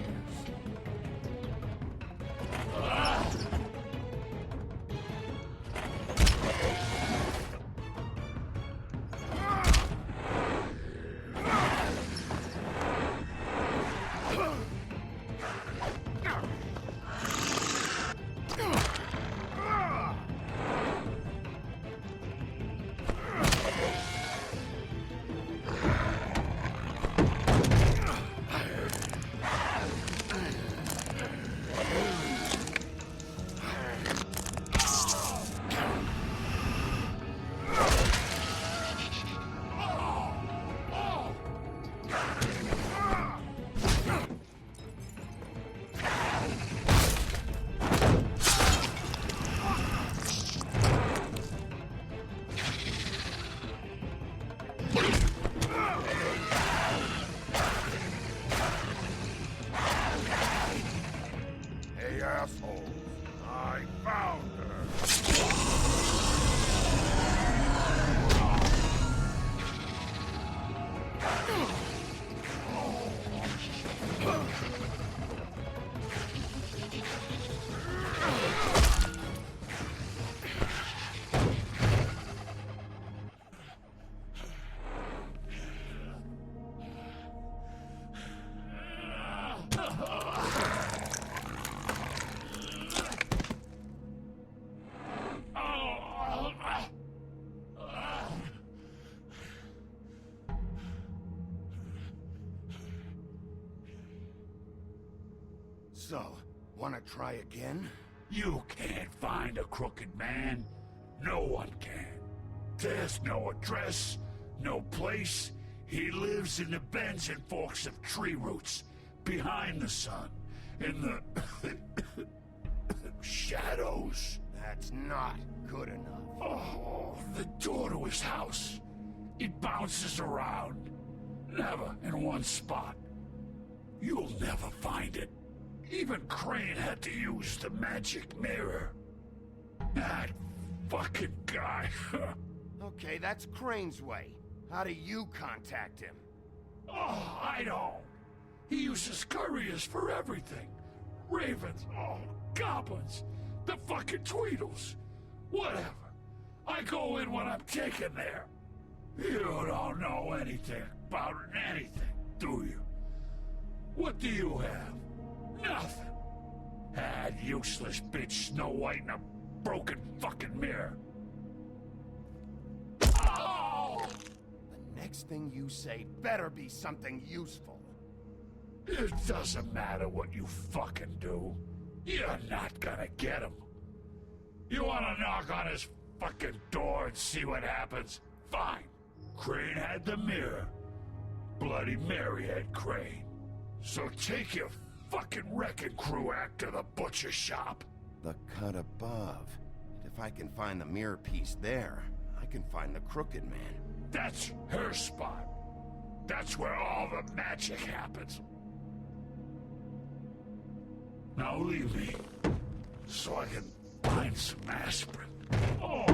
the assholes. I found her. So, wanna try again? You can't find a crooked man. No one can. There's no address, no place. He lives in the bends and forks of tree roots, behind the sun, in the shadows. That's not good enough. Oh, the door to his house. It bounces around. Never in one spot. You'll never find it. Even Crane had to use the magic mirror. That fucking guy. Okay, that's Crane's way. How do you contact him? Oh, I don't. He uses couriers for everything. Ravens, goblins, the fucking Tweedles. Whatever. I go in when I'm taken there. You don't know anything about anything, do you? What do you have? Nothing. That useless bitch Snow White and a broken fucking mirror. Oh! The next thing you say better be something useful. It doesn't matter what you fucking do. You're not gonna get him. You wanna knock on his fucking door and see what happens? Fine. Crane had the mirror. Bloody Mary had Crane. So take your fucking wrecking crew act to the butcher shop. The cut above. If I can find the mirror piece there, I can find the Crooked Man. That's her spot. That's where all the magic happens. Now leave me, so I can find some aspirin. Oh.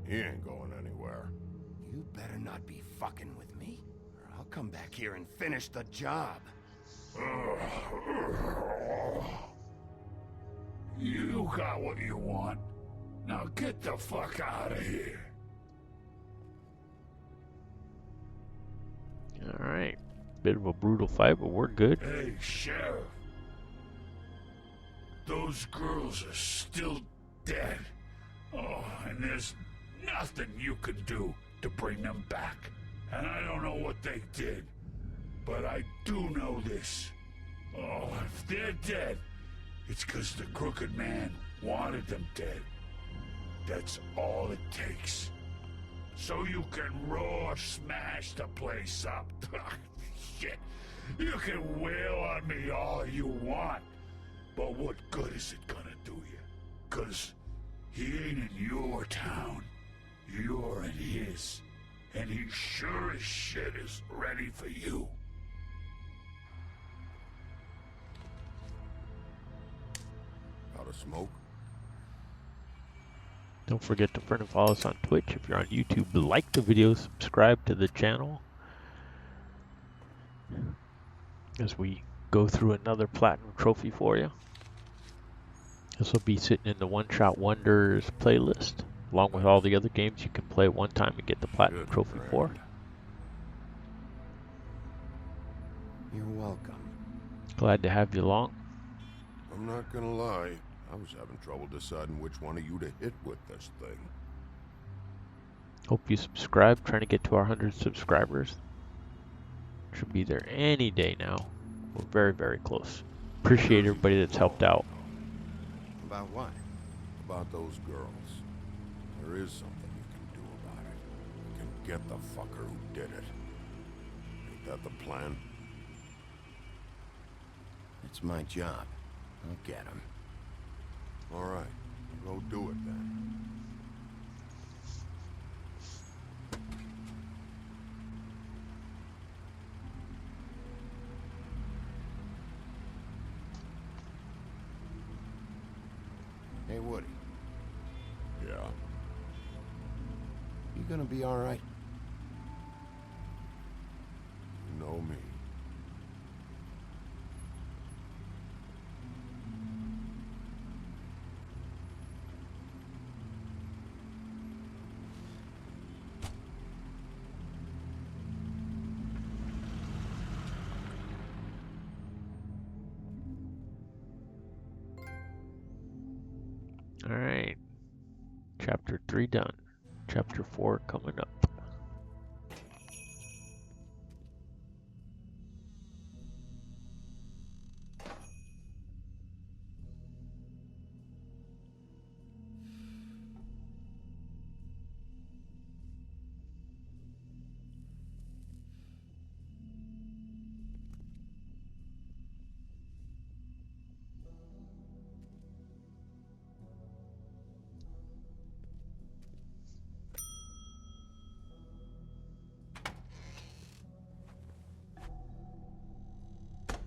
He ain't going anywhere. You better not be fucking with me, or I'll come back here and finish the job. You got what you want. Now get the fuck out of here. Alright. Bit of a brutal fight, but we're good. Hey, Sheriff. Those girls are still dead. Oh, and there's nothing you can do to bring them back. And I don't know what they did, but I do know this. Oh, if they're dead, it's because the Crooked Man wanted them dead. That's all it takes. So you can roar smash the place up. Shit. You can wail on me all you want. But what good is it gonna do you? 'Cause he ain't in your town. You're in his. And he sure as shit is ready for you. Out of smoke? Don't forget to friend and follow us on Twitch. If you're on YouTube, like the video, subscribe to the channel. As we go through another platinum trophy for you. This will be sitting in the One Shot Wonders playlist, along with all the other games you can play one time and get the platinum trophy for. You're welcome. Glad to have you along. I'm not gonna lie. I was having trouble deciding which one of you to hit with this thing. Hope you subscribe. Trying to get to our 100 subscribers. Should be there any day now. We're very, very close. Appreciate everybody that's helped out. About what? About those girls. There is something you can do about it. You can get the fucker who did it. Ain't that the plan? It's my job. I'll get him. All right. Go do it then. Woody. Yeah. You gonna be all right? You know me. All right. Chapter 3 done. Chapter 4 coming up.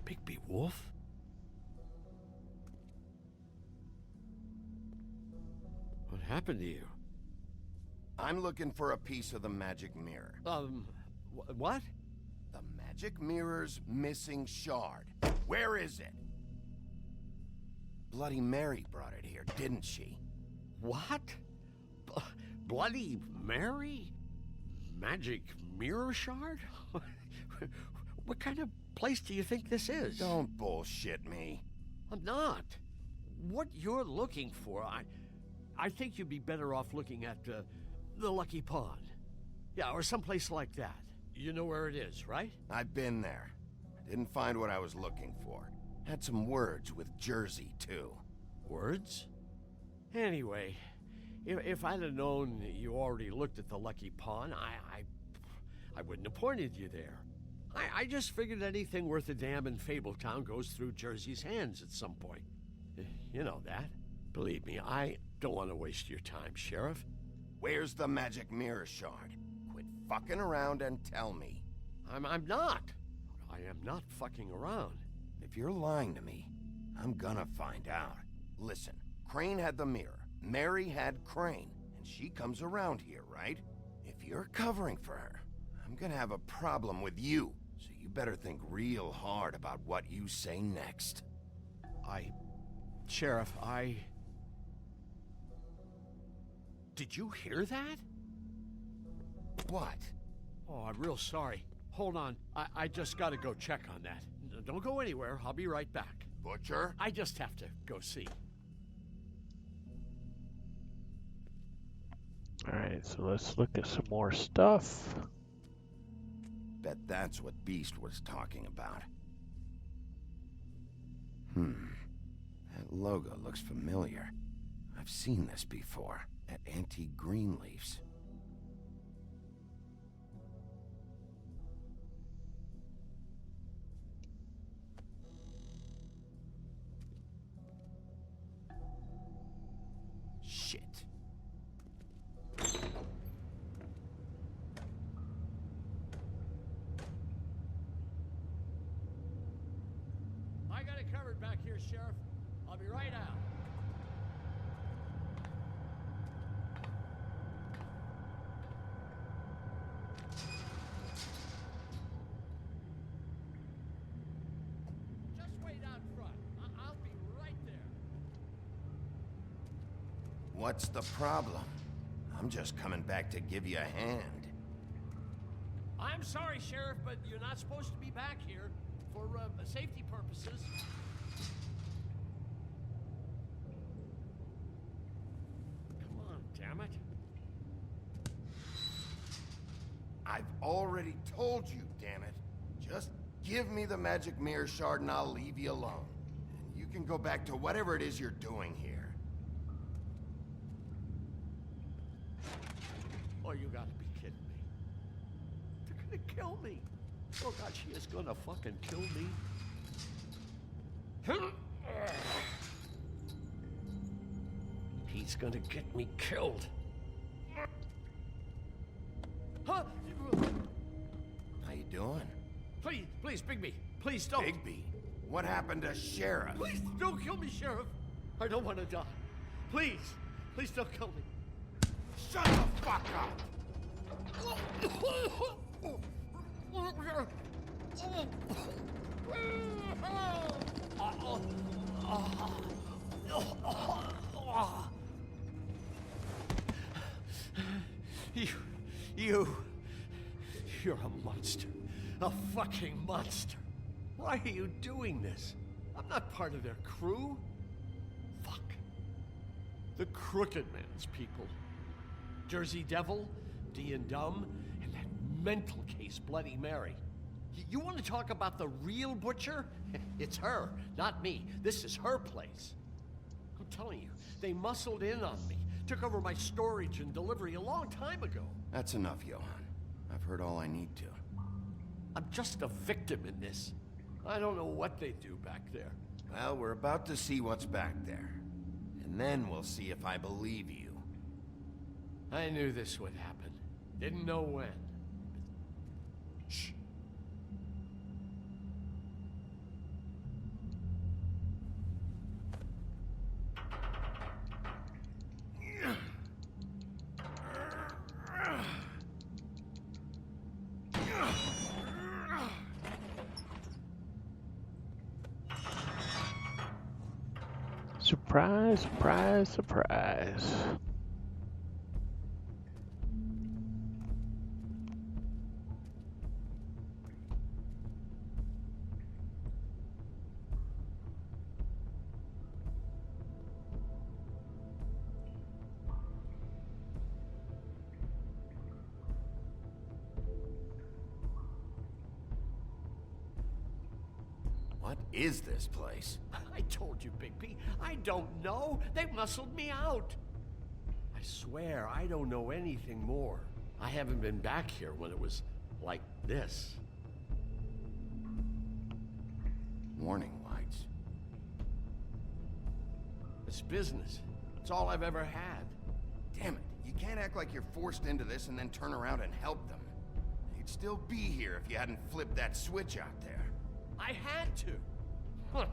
Bigby Wolf? What happened to you? I'm looking for a piece of the magic mirror. What? The magic mirror's missing shard. Where is it? Bloody Mary brought it here, didn't she? What? Bloody Mary? Magic mirror shard? What kind of place do you think this is? Don't bullshit me. I'm not. What you're looking for, I think you'd be better off looking at the Lucky Pond. Yeah, or someplace like that. You know where it is, right? I've been there. Didn't find what I was looking for. Had some words with Jersey, too. Words? Anyway, if I'd have known you already looked at the Lucky Pond, I wouldn't have pointed you there. I just figured anything worth a damn in Fabletown goes through Jersey's hands at some point. You know that. Believe me, I don't want to waste your time, Sheriff. Where's the magic mirror shard? Quit fucking around and tell me. I'm not. I am not fucking around. If you're lying to me, I'm gonna find out. Listen, Crane had the mirror. Mary had Crane, and she comes around here, right? If you're covering for her, I'm gonna have a problem with you. So you better think real hard about what you say next. Sheriff, Did you hear that? What? Oh, I'm real sorry. Hold on. I just gotta go check on that. Don't go anywhere. I'll be right back. Butcher? I just have to go see. Alright, so let's look at some more stuff. Bet that's what Beast was talking about. That logo looks familiar. I've seen this before, at Antique Greenleaf's. Shit. I got it covered back here, Sheriff. I'll be right out. Just wait out front. I'll be right there. What's the problem? I'm just coming back to give you a hand. I'm sorry, Sheriff, but you're not supposed to be back here for safety purposes. Come on, damn it. I've already told you, damn it. Just give me the magic mirror shard and I'll leave you alone. And you can go back to whatever it is you're doing here. Oh, you gotta be kidding me. They're gonna kill me. Oh God, she is gonna fucking kill me. He's gonna get me killed. Huh? How you doing? Please, Bigby. Please don't. Bigby? What happened to Sheriff? Please don't kill me, Sheriff. I don't want to die. Please! Please don't kill me. Shut the fuck up! You're a monster. A fucking monster. Why are you doing this? I'm not part of their crew. Fuck. The Crooked Man's people. Jersey Devil, D and Dumb, and that mental case Bloody Mary. You want to talk about the real butcher? It's her, not me. This is her place. I'm telling you, they muscled in on me. Took over my storage and delivery a long time ago. That's enough, Johan. I've heard all I need to. I'm just a victim in this. I don't know what they do back there. Well, we're about to see what's back there. And then we'll see if I believe you. I knew this would happen. Didn't know when. Shh. Surprise, surprise, surprise. What is this place? I told you, Big P. I don't know. They muscled me out. I swear, I don't know anything more. I haven't been back here when it was like this. Warning lights. It's business. It's all I've ever had. Damn it. You can't act like you're forced into this and then turn around and help them. You'd still be here if you hadn't flipped that switch out there. I had to. Huh.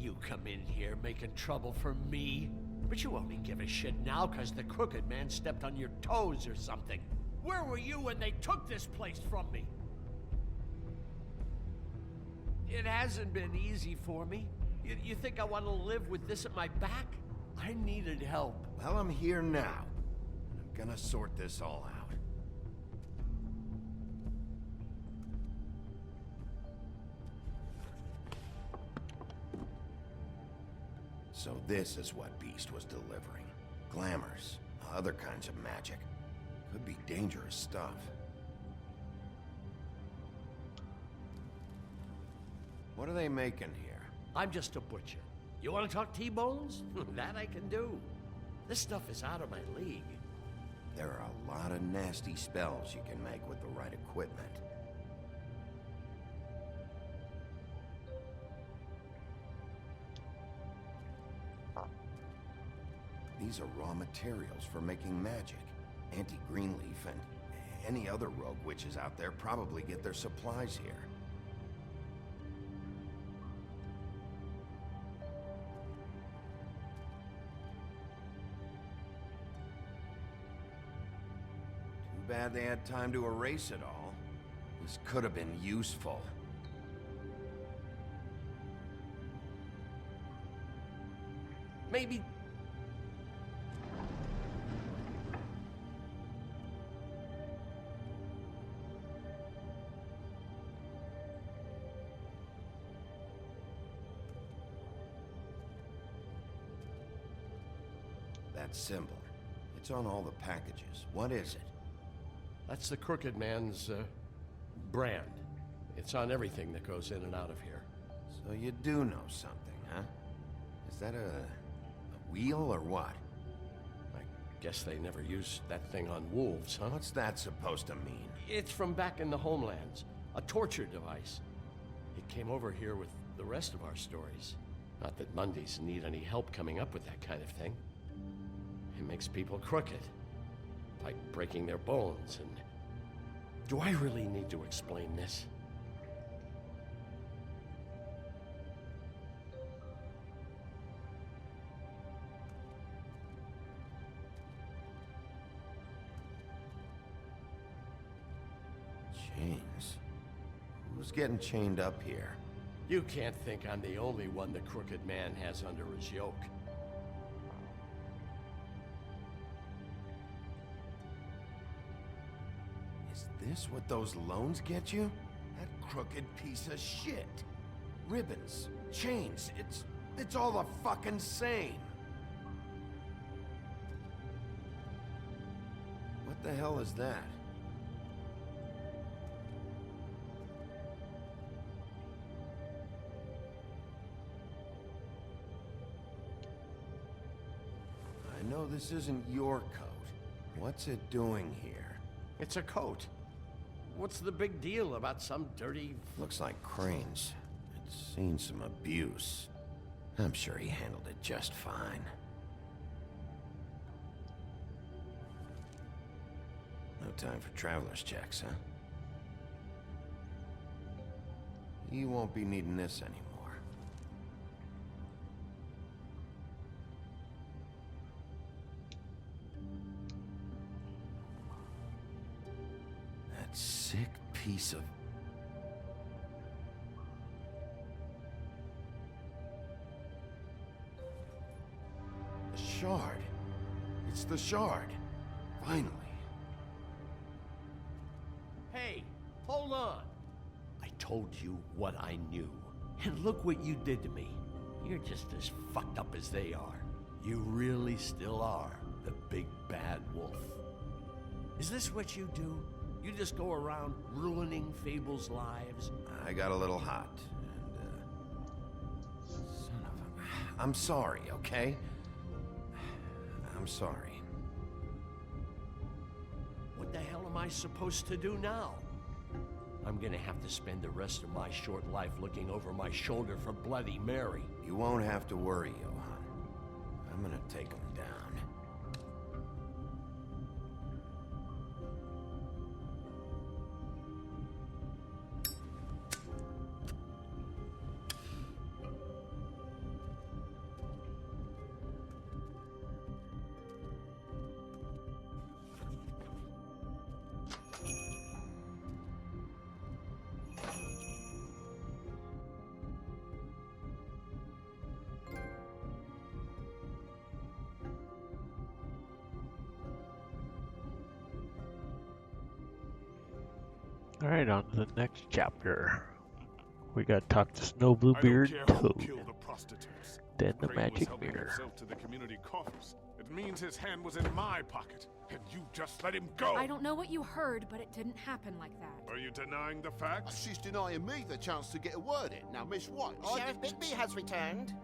You come in here making trouble for me, but you only give a shit now because the Crooked Man stepped on your toes or something. Where were you when they took this place from me? It hasn't been easy for me. You think I want to live with this at my back? I needed help. Well, I'm here now. I'm gonna sort this all out. So this is what Beast was delivering. Glamours, other kinds of magic. Could be dangerous stuff. What are they making here? I'm just a butcher. You want to talk T-bones? That I can do. This stuff is out of my league. There are a lot of nasty spells you can make with the right equipment. These are raw materials for making magic. Auntie Greenleaf and any other rogue witches out there probably get their supplies here. Too bad they had time to erase it all. This could have been useful. Maybe... That symbol. It's on all the packages. What is it? That's the Crooked Man's, brand. It's on everything that goes in and out of here. So you do know something, huh? Is that a wheel or what? I guess they never used that thing on wolves, huh? What's that supposed to mean? It's from back in the homelands. A torture device. It came over here with the rest of our stories. Not that Mundies need any help coming up with that kind of thing. It makes people crooked. Like breaking their bones and... Do I really need to explain this? Chains? Who's getting chained up here? You can't think I'm the only one the Crooked Man has under his yoke. Is this what those loans get you? That crooked piece of shit. Ribbons, chains, it's all the fucking same. What the hell is that? I know this isn't your coat. What's it doing here? It's a coat. What's the big deal about some dirty... Looks like Crane's. It's seen some abuse. I'm sure he handled it just fine. No time for traveler's checks, huh? You won't be needing this anymore. That sick piece of... The shard. It's the shard. Finally. Hey, hold on. I told you what I knew. And look what you did to me. You're just as fucked up as they are. You really still are the big bad wolf. Is this what you do? You just go around ruining Fable's lives? I got a little hot, and, son of a... I'm sorry, okay? I'm sorry. What the hell am I supposed to do now? I'm gonna have to spend the rest of my short life looking over my shoulder for Bloody Mary. You won't have to worry, Johan. I'm gonna take him down. Alright, on to the next chapter. We gotta talk to Snow Bluebeard and Toad. Then the magic mirror. To the community coffers. It means his hand was in my pocket, and you just let him go. I don't know what you heard, but it didn't happen like that. Are you denying the facts? She's denying me the chance to get a word in. Now, Miss White, Sheriff Bigby has returned.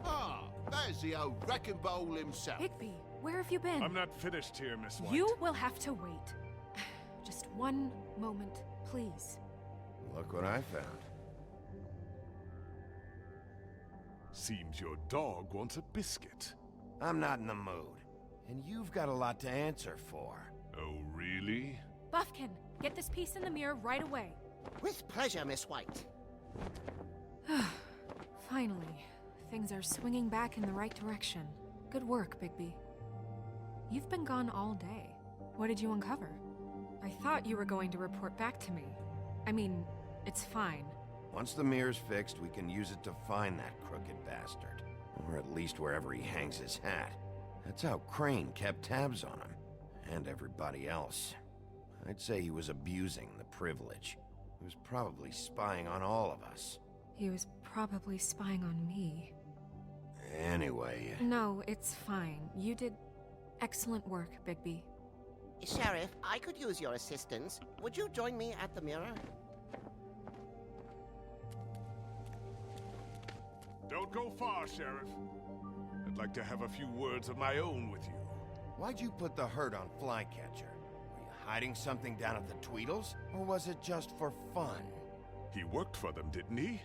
Ah, there's the old wrecking bowl himself. Bigby, where have you been? I'm not finished here, Miss White. You will have to wait. Just one moment, please. Look what I found. Seems your dog wants a biscuit. I'm not in the mood. And you've got a lot to answer for. Oh, really? Buffkin, get this piece in the mirror right away. With pleasure, Miss White. Finally, things are swinging back in the right direction. Good work, Bigby. You've been gone all day. What did you uncover? I thought you were going to report back to me. I mean, it's fine. Once the mirror's fixed, we can use it to find that crooked bastard. Or at least wherever he hangs his hat. That's how Crane kept tabs on him. And everybody else. I'd say he was abusing the privilege. He was probably spying on all of us. He was probably spying on me. Anyway... No, it's fine. You did excellent work, Bigby. Sheriff, I could use your assistance. Would you join me at the mirror? Don't go far, Sheriff. I'd like to have a few words of my own with you. Why'd you put the hurt on Flycatcher? Were you hiding something down at the Tweedles? Or was it just for fun? He worked for them, didn't he?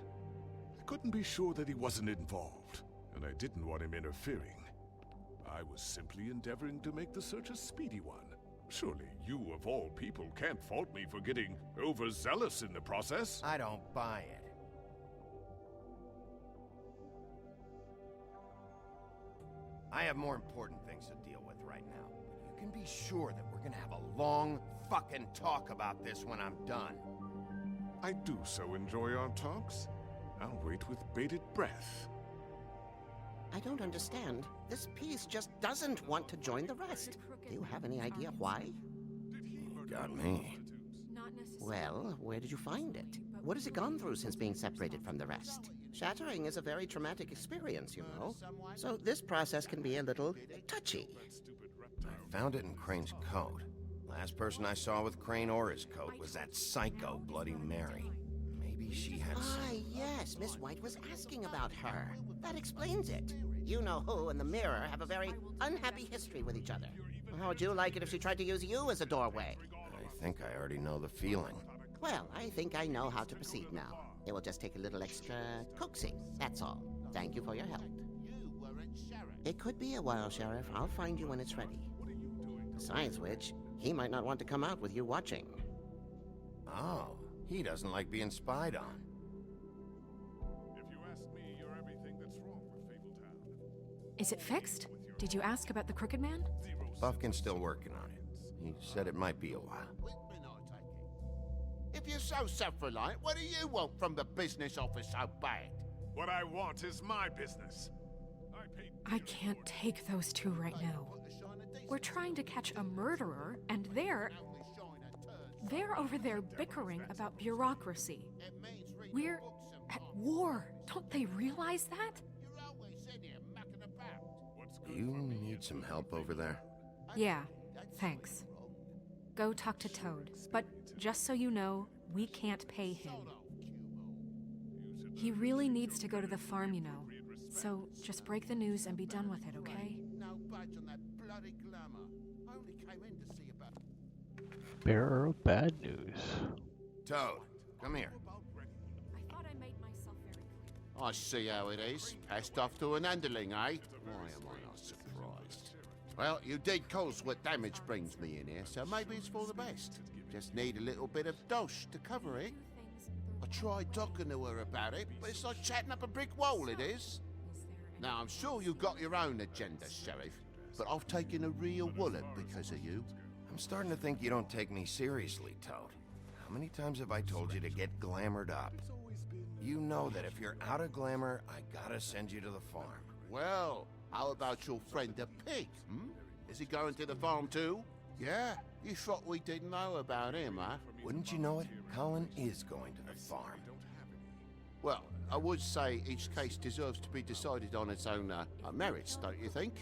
I couldn't be sure that he wasn't involved, and I didn't want him interfering. I was simply endeavoring to make the search a speedy one. Surely you, of all people, can't fault me for getting overzealous in the process. I don't buy it. I have more important things to deal with right now. You can be sure that we're gonna have a long fucking talk about this when I'm done. I do so enjoy our talks. I'll wait with bated breath. I don't understand. This piece just doesn't want to join the rest. Do you have any idea why? You got me. Well, where did you find it? What has it gone through since being separated from the rest? Shattering is a very traumatic experience, you know. So this process can be a little touchy. I found it in Crane's coat. Last person I saw with Crane or his coat was that psycho Bloody Mary. Maybe she had some... Yes, Miss White was asking about her. That explains it. You know who and the Mirror have a very unhappy history with each other. How would you like it if she tried to use you as a doorway? I think I already know the feeling. Well, I think I know how to proceed now. It will just take a little extra coaxing, that's all. Thank you for your help. It could be a while, Sheriff. I'll find you when it's ready. Besides which, he might not want to come out with you watching. Oh, he doesn't like being spied on. If you ask me, you're everything that's wrong with Fabletown. Is it fixed? Did you ask about the Crooked Man? Buffkin's still working on it. He said it might be a while. If you're so self-reliant, what do you want from the business office so bad? What I want is my business. I can't take those two right now. We're trying to catch a murderer, and they're over there bickering about bureaucracy. We're at war. Don't they realize that? Do you need some help over there? Yeah, thanks. Go talk to Toad, but just so you know, we can't pay him. He really needs to go to the farm, you know. So just break the news and be done with it, okay? No budge on that bloody glamour. I only came in to see about... Bearer of bad news. Toad, come here. I thought I made myself very clear. I see how it is. Passed off to an underling, eh? Why am I not surprised? Well, you did cause what damage brings me in here, so maybe it's for the best. Just need a little bit of dosh to cover it. I tried talking to her about it, but it's like chatting up a brick wall, it is. Now, I'm sure you've got your own agenda, Sheriff, but I've taken a real wallop because of you. I'm starting to think you don't take me seriously, Toad. How many times have I told you to get glamored up? You know that if you're out of glamour, I gotta send you to the farm. Well, how about your friend the pig, Is he going to the farm too? Yeah? You thought we didn't know about him, huh? Wouldn't you know it? Colin is going to the farm. Well, I would say each case deserves to be decided on its own merits, don't you think?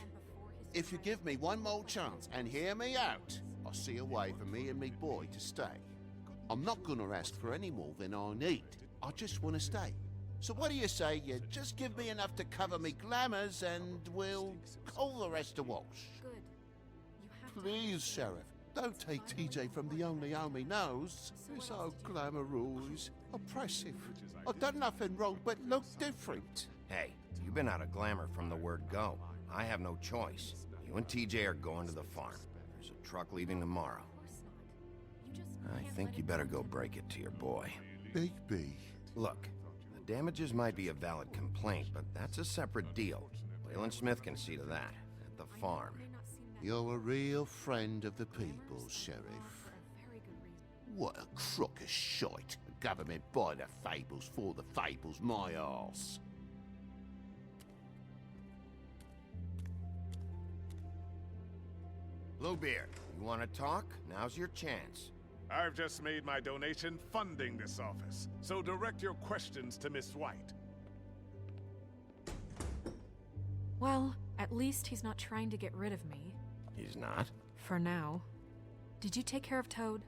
If you give me one more chance and hear me out, I'll see a way for me and me boy to stay. I'm not gonna ask for any more than I need. I just want to stay. So what do you say you just give me enough to cover me glamours and we'll call the rest a wash? Good. Please, Sheriff, don't take TJ from the only home he knows. He's so glamorous, oppressive. I've done nothing wrong but look different. Hey, you've been out of glamour from the word go. I have no choice. You and TJ are going to the farm. There's a truck leaving tomorrow. I think you better go break it to your boy. Big B. Look, the damages might be a valid complaint, but that's a separate deal. Waylon Smith can see to that, at the farm. You're a real friend of the people, Sheriff. What a crock of shite. The government by the fables, for the fables, my arse. Bluebeard, you want to talk? Now's your chance. I've just made my donation funding this office, so direct your questions to Miss White. Well, at least he's not trying to get rid of me. He's not? For now. Did you take care of Toad?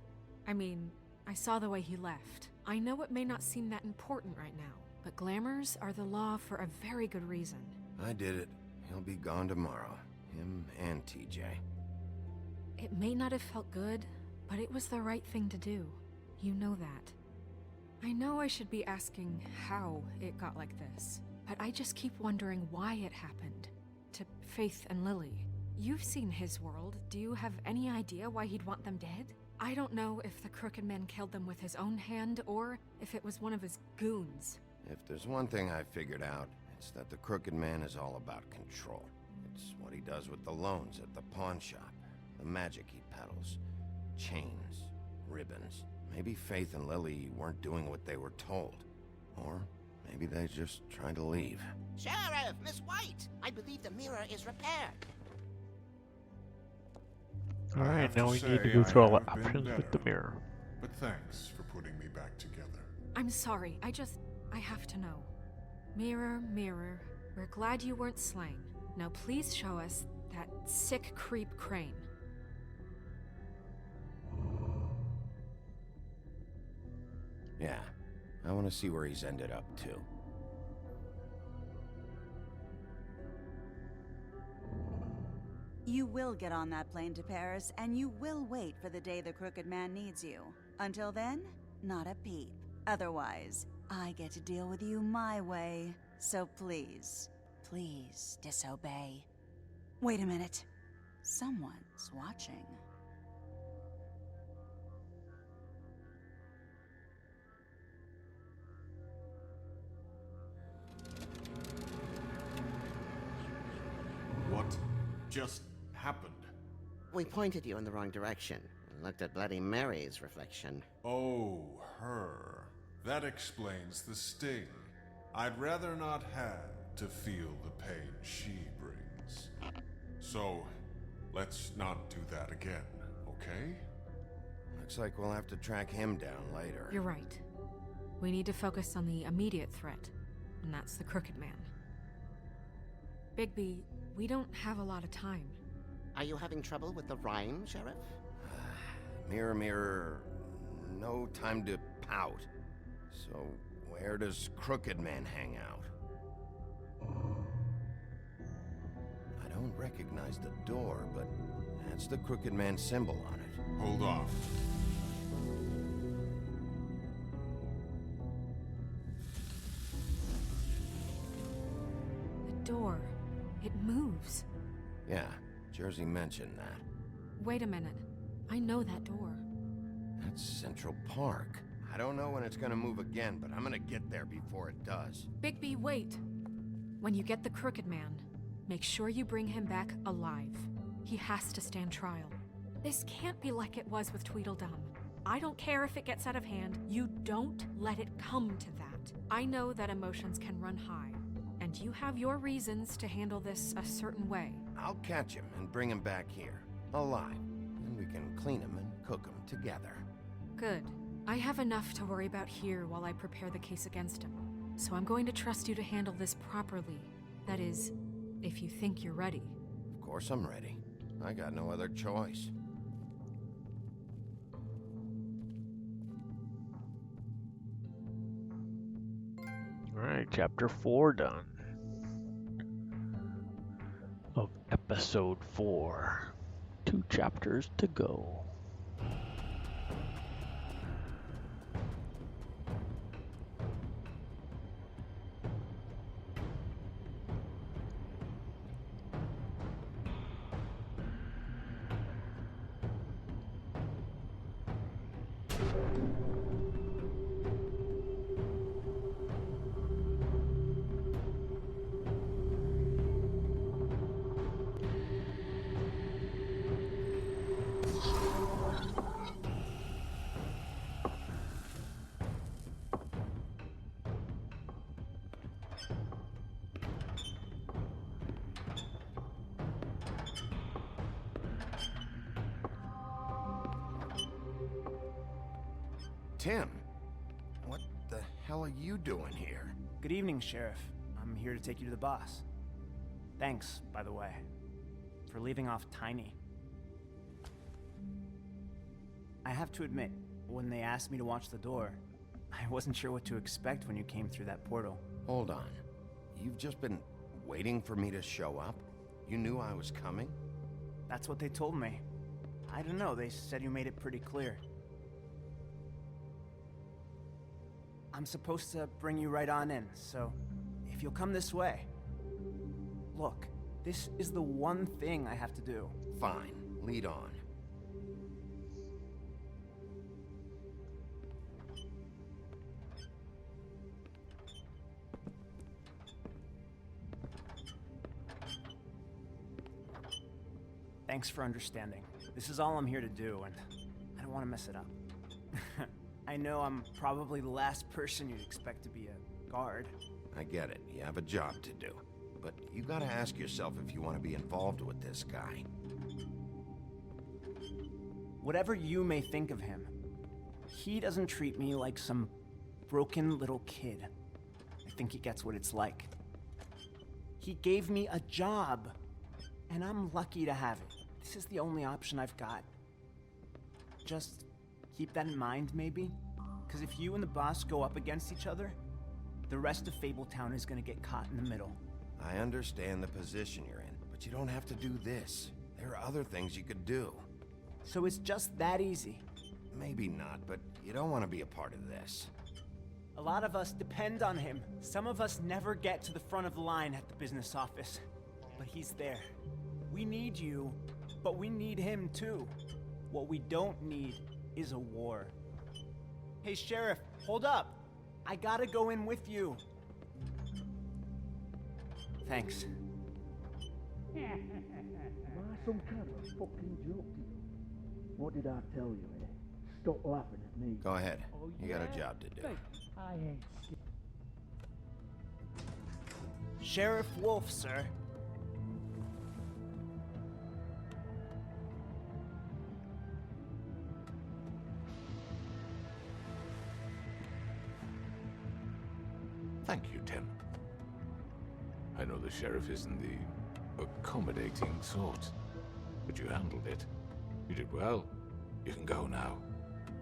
I mean, I saw the way he left. I know it may not seem that important right now, but glamours are the law for a very good reason. I did it. He'll be gone tomorrow. Him and TJ. It may not have felt good, but it was the right thing to do. You know that. I know I should be asking how it got like this, but I just keep wondering why it happened. To Faith and Lily. You've seen his world. Do you have any idea why he'd want them dead? I don't know if the Crooked Man killed them with his own hand or if it was one of his goons. If there's one thing I figured out, it's that the Crooked Man is all about control. It's what he does with the loans at the pawn shop. the magic he peddles. Chains, ribbons. Maybe Faith and Lily weren't doing what they were told. Or maybe they just tried to leave. Sheriff, Miss White! I believe the mirror is repaired. Alright, now we need to go through all the options with the mirror. But thanks for putting me back together. I'm sorry, I have to know. Mirror, mirror, we're glad you weren't slain. Now please show us that sick creep Crane. Yeah, I want to see where he's ended up, too. You will get on that plane to Paris, and you will wait for the day the Crooked Man needs you. Until then, not a peep. Otherwise, I get to deal with you my way. So please, please disobey. Wait a minute. Someone's watching. What just happened? We pointed you in the wrong direction and looked at Bloody Mary's reflection. Oh, her. That explains the sting. I'd rather not have to feel the pain she brings. So, let's not do that again, okay? Looks like we'll have to track him down later. You're right. We need to focus on the immediate threat, and that's the Crooked Man. Bigby, we don't have a lot of time. Are you having trouble with the rhyme, Sheriff? Mirror, mirror, no time to pout. So, where does Crooked Man hang out? I don't recognize the door, but that's the Crooked Man symbol on it. Hold off. The door. It moves. Yeah, Jersey mentioned that. Wait a minute. I know that door. That's Central Park. I don't know when it's gonna move again, but I'm gonna get there before it does. Bigby, wait. When you get the Crooked Man, make sure you bring him back alive. He has to stand trial. This can't be like it was with Tweedledum. I don't care if it gets out of hand. You don't let it come to that. I know that emotions can run high, and you have your reasons to handle this a certain way. I'll catch him and bring him back here, alive. Then we can clean him and cook him together. Good. I have enough to worry about here while I prepare the case against him. So I'm going to trust you to handle this properly. That is, if you think you're ready. Of course I'm ready. I got no other choice. Alright, chapter 4 done. Of episode 4. 2 chapters to go. Tim, what the hell are you doing here? Good evening, Sheriff. I'm here to take you to the boss. Thanks, by the way, for leaving off Tiny. I have to admit, when they asked me to watch the door, I wasn't sure what to expect when you came through that portal. Hold on. You've just been waiting for me to show up? You knew I was coming? That's what they told me. I don't know, they said you made it pretty clear. I'm supposed to bring you right on in, so if you'll come this way. Look, this is the one thing I have to do. Fine, lead on. Thanks for understanding. This is all I'm here to do, and I don't want to mess it up. I know I'm probably the last person you'd expect to be a guard. I get it. You have a job to do. But you gotta ask yourself if you want to be involved with this guy. Whatever you may think of him, he doesn't treat me like some broken little kid. I think he gets what it's like. He gave me a job, and I'm lucky to have it. This is the only option I've got. Just keep that in mind, maybe? Because if you and the boss go up against each other, the rest of Fabletown is gonna get caught in the middle. I understand the position you're in, but you don't have to do this. There are other things you could do. So it's just that easy? Maybe not, but you don't want to be a part of this. A lot of us depend on him. Some of us never get to the front of the line at the business office. But he's there. We need you, but we need him too. What we don't need is a war. Hey, Sheriff, hold up. I gotta go in with you. Thanks. Am I some kind of fucking joke to you? What did I tell you, eh? Stop laughing at me. Go ahead. You got a job to do. I ain't scared. Sheriff Wolf, sir. Thank you, Tim. I know the sheriff isn't the accommodating sort, but you handled it. You did well. You can go now.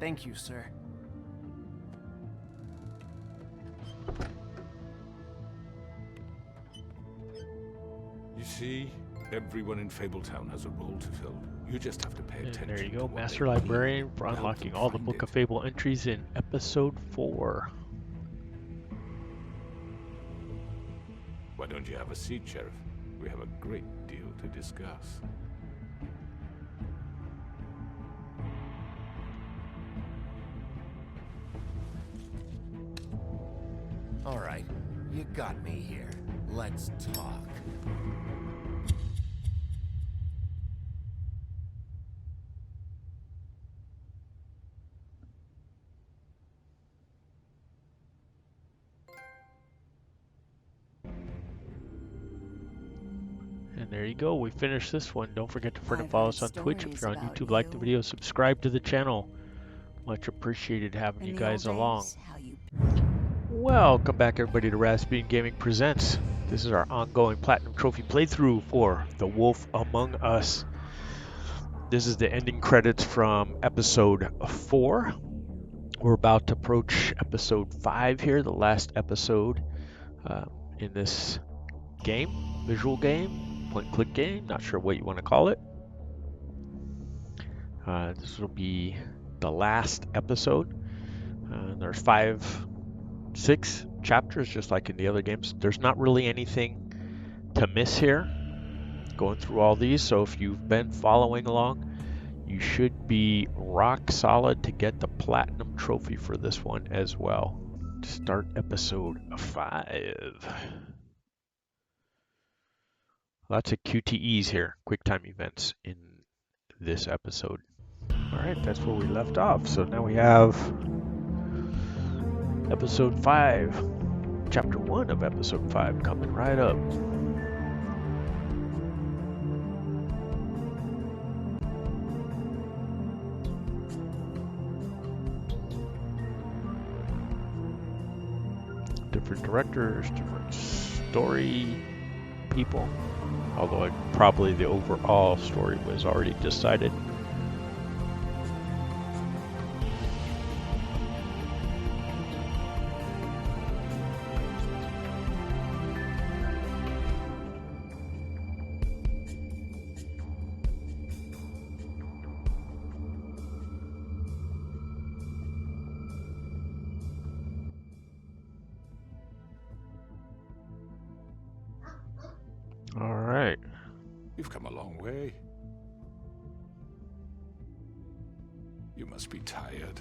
Thank you, sir. You see, everyone in Fabletown has a role to fill. You just have to pay attention. And there you go, to Master Librarian for unlocking all the Book of Fable entries in Episode 4. Why don't you have a seat, Sheriff? We have a great deal to discuss. All right, you got me here. Let's talk. And there you go, we finished this one. Don't forget to follow us on Twitch. If you're on YouTube, like the video, subscribe to the channel. Much appreciated having you guys along. Welcome back, everybody, to Razzpuytin Gaming Presents. This is our ongoing Platinum Trophy playthrough for The Wolf Among Us. This is the ending credits from Episode 4. We're about to approach Episode 5 here, the last episode in this game, visual game, point-and-click game, not sure what you want to call it. This will be the last episode. There's 6 chapters, just like in the other games. There's not really anything to miss here going through all these, so if you've been following along, you should be rock solid to get the Platinum Trophy for this one as well. Start Episode 5. Lots of QTEs here, quick time events in this episode. Alright, that's where we left off. So now we have Episode 5, Chapter 1 of Episode 5 coming right up. Different directors, different story people. Although probably the overall story was already decided. All right. You've come a long way. You must be tired.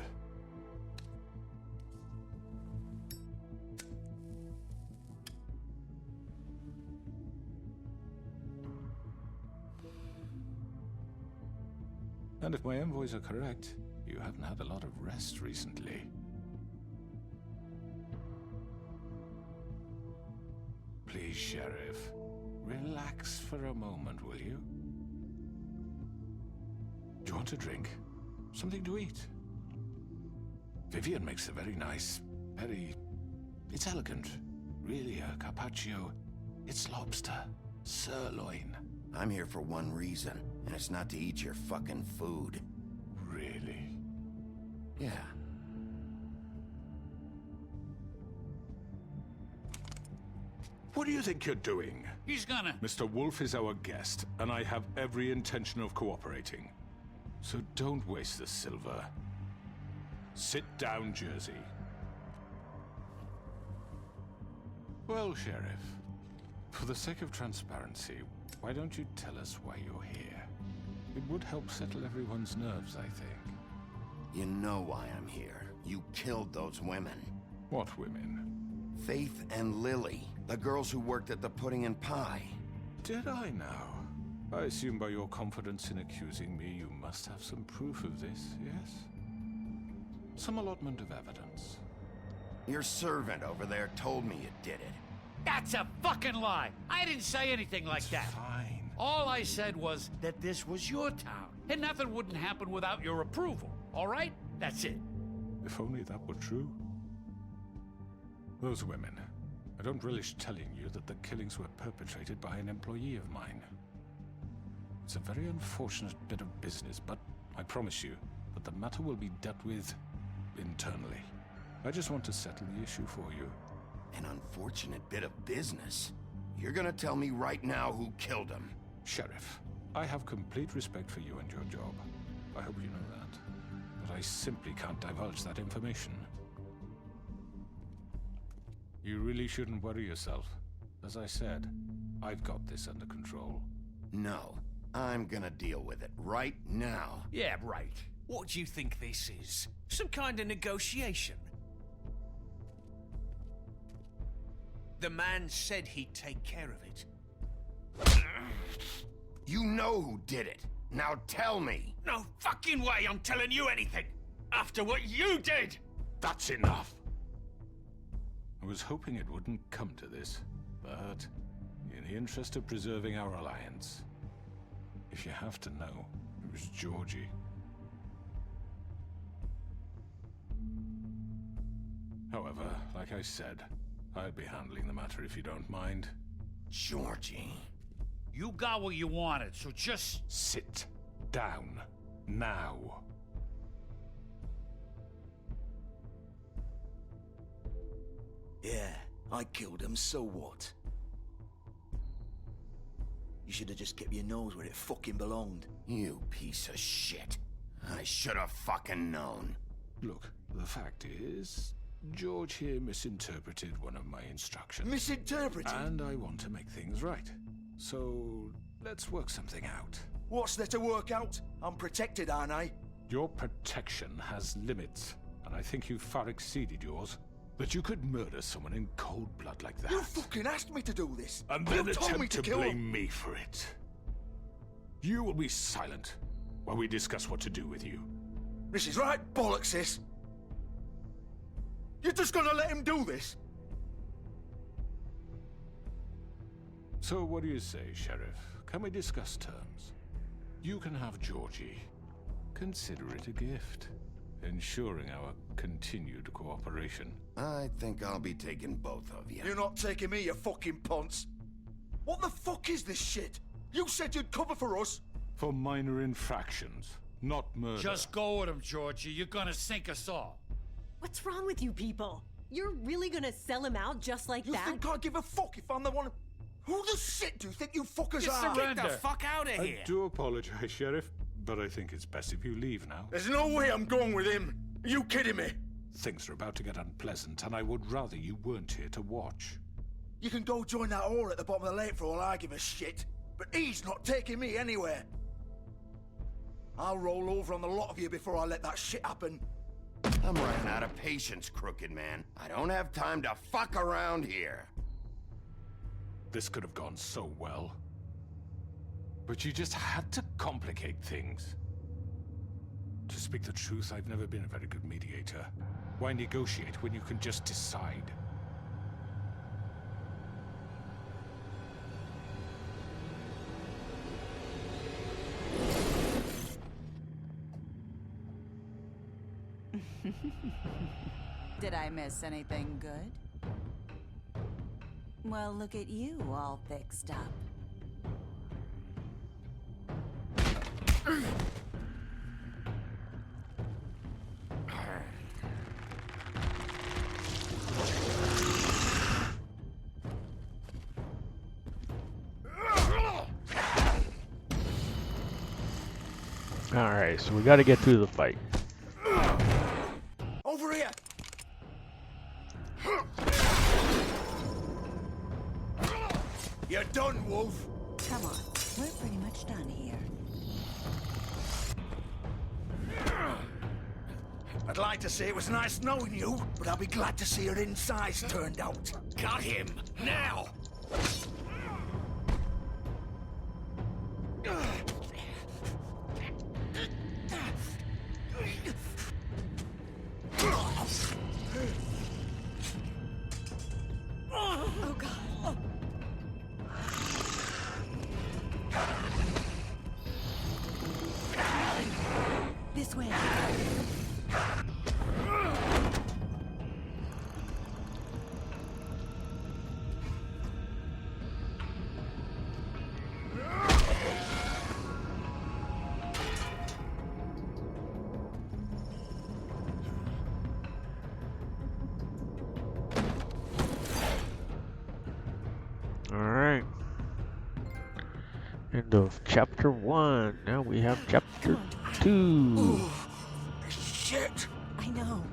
And if my envoys are correct, you haven't had a lot of rest recently. Please, Sheriff, relax for a moment, will you? Do you want a drink? Something to eat? Vivian makes a very nice, it's elegant. Really, a carpaccio. It's lobster. Sirloin. I'm here for one reason, and it's not to eat your fucking food. Really? Yeah. What do you think you're doing? He's gonna... Mr. Wolf is our guest, and I have every intention of cooperating. So don't waste the silver. Sit down, Jersey. Well, Sheriff, for the sake of transparency, why don't you tell us why you're here? It would help settle everyone's nerves, I think. You know why I'm here. You killed those women. What women? Faith and Lily, the girls who worked at the Pudding and Pie. Did I now? I assume by your confidence in accusing me, you must have some proof of this, yes? Some allotment of evidence. Your servant over there told me you did it. That's a fucking lie! I didn't say anything like that. Fine. All I said was that this was your town, and nothing wouldn't happen without your approval, all right? That's it. If only that were true. Those women. I don't relish telling you that the killings were perpetrated by an employee of mine. It's a very unfortunate bit of business, but I promise you that the matter will be dealt with internally. I just want to settle the issue for you. An unfortunate bit of business? You're gonna tell me right now who killed him? Sheriff, I have complete respect for you and your job. I hope you know that. But I simply can't divulge that information. You really shouldn't worry yourself. As I said, I've got this under control. No, I'm gonna deal with it right now. Yeah, right. What do you think this is? Some kind of negotiation? The man said he'd take care of it. You know who did it. Now tell me. No fucking way I'm telling you anything! After what you did! That's enough! I was hoping it wouldn't come to this, but in the interest of preserving our alliance, if you have to know, it was Georgie. However, like I said, I'll be handling the matter if you don't mind. Georgie. You got what you wanted, so just... Sit down. Now. Yeah, I killed him, so what? You should have just kept your nose where it fucking belonged. You piece of shit. I should have fucking known. Look, the fact is, George here misinterpreted one of my instructions. Misinterpreted? And I want to make things right. So, let's work something out. What's there to work out? I'm protected, aren't I? Your protection has limits, and I think you've far exceeded yours. That you could murder someone in cold blood like that. You fucking asked me to do this! And then attempt to blame me for it. You will be silent while we discuss what to do with you. This is right bollocks, sis. You're just gonna let him do this? So what do you say, Sheriff? Can we discuss terms? You can have Georgie. Consider it a gift, ensuring our continued cooperation. I think I'll be taking both of you. You're not taking me, you fucking ponce. What the fuck is this shit? You said you'd cover for us. For minor infractions, not murder. Just go with him, Georgie. You're gonna sink us all. What's wrong with you people? You're really gonna sell him out just like that? You think I give a fuck if I'm the one... Who the shit do you think you fuckers Just are? get the fuck out of here! I do apologize, Sheriff, but I think it's best if you leave now. There's no way I'm going with him. Are you kidding me? Things are about to get unpleasant, and I would rather you weren't here to watch. You can go join that whore at the bottom of the lake for all I give a shit. But he's not taking me anywhere. I'll roll over on the lot of you before I let that shit happen. I'm running out of patience, Crooked Man. I don't have time to fuck around here. This could have gone so well. But you just had to complicate things. To speak the truth, I've never been a very good mediator. Why negotiate when you can just decide? Did I miss anything good? Well, look at you, all fixed up. Alright, so we gotta get through the fight. Over here! You're done, Wolf! Come on, we're pretty much done here. I'd like to say it was nice knowing you, but I'll be glad to see your insides turned out. Got him! Now! Oh, God. This way. Alright. End of chapter 1. Now we have chapter 2. Shit! I know.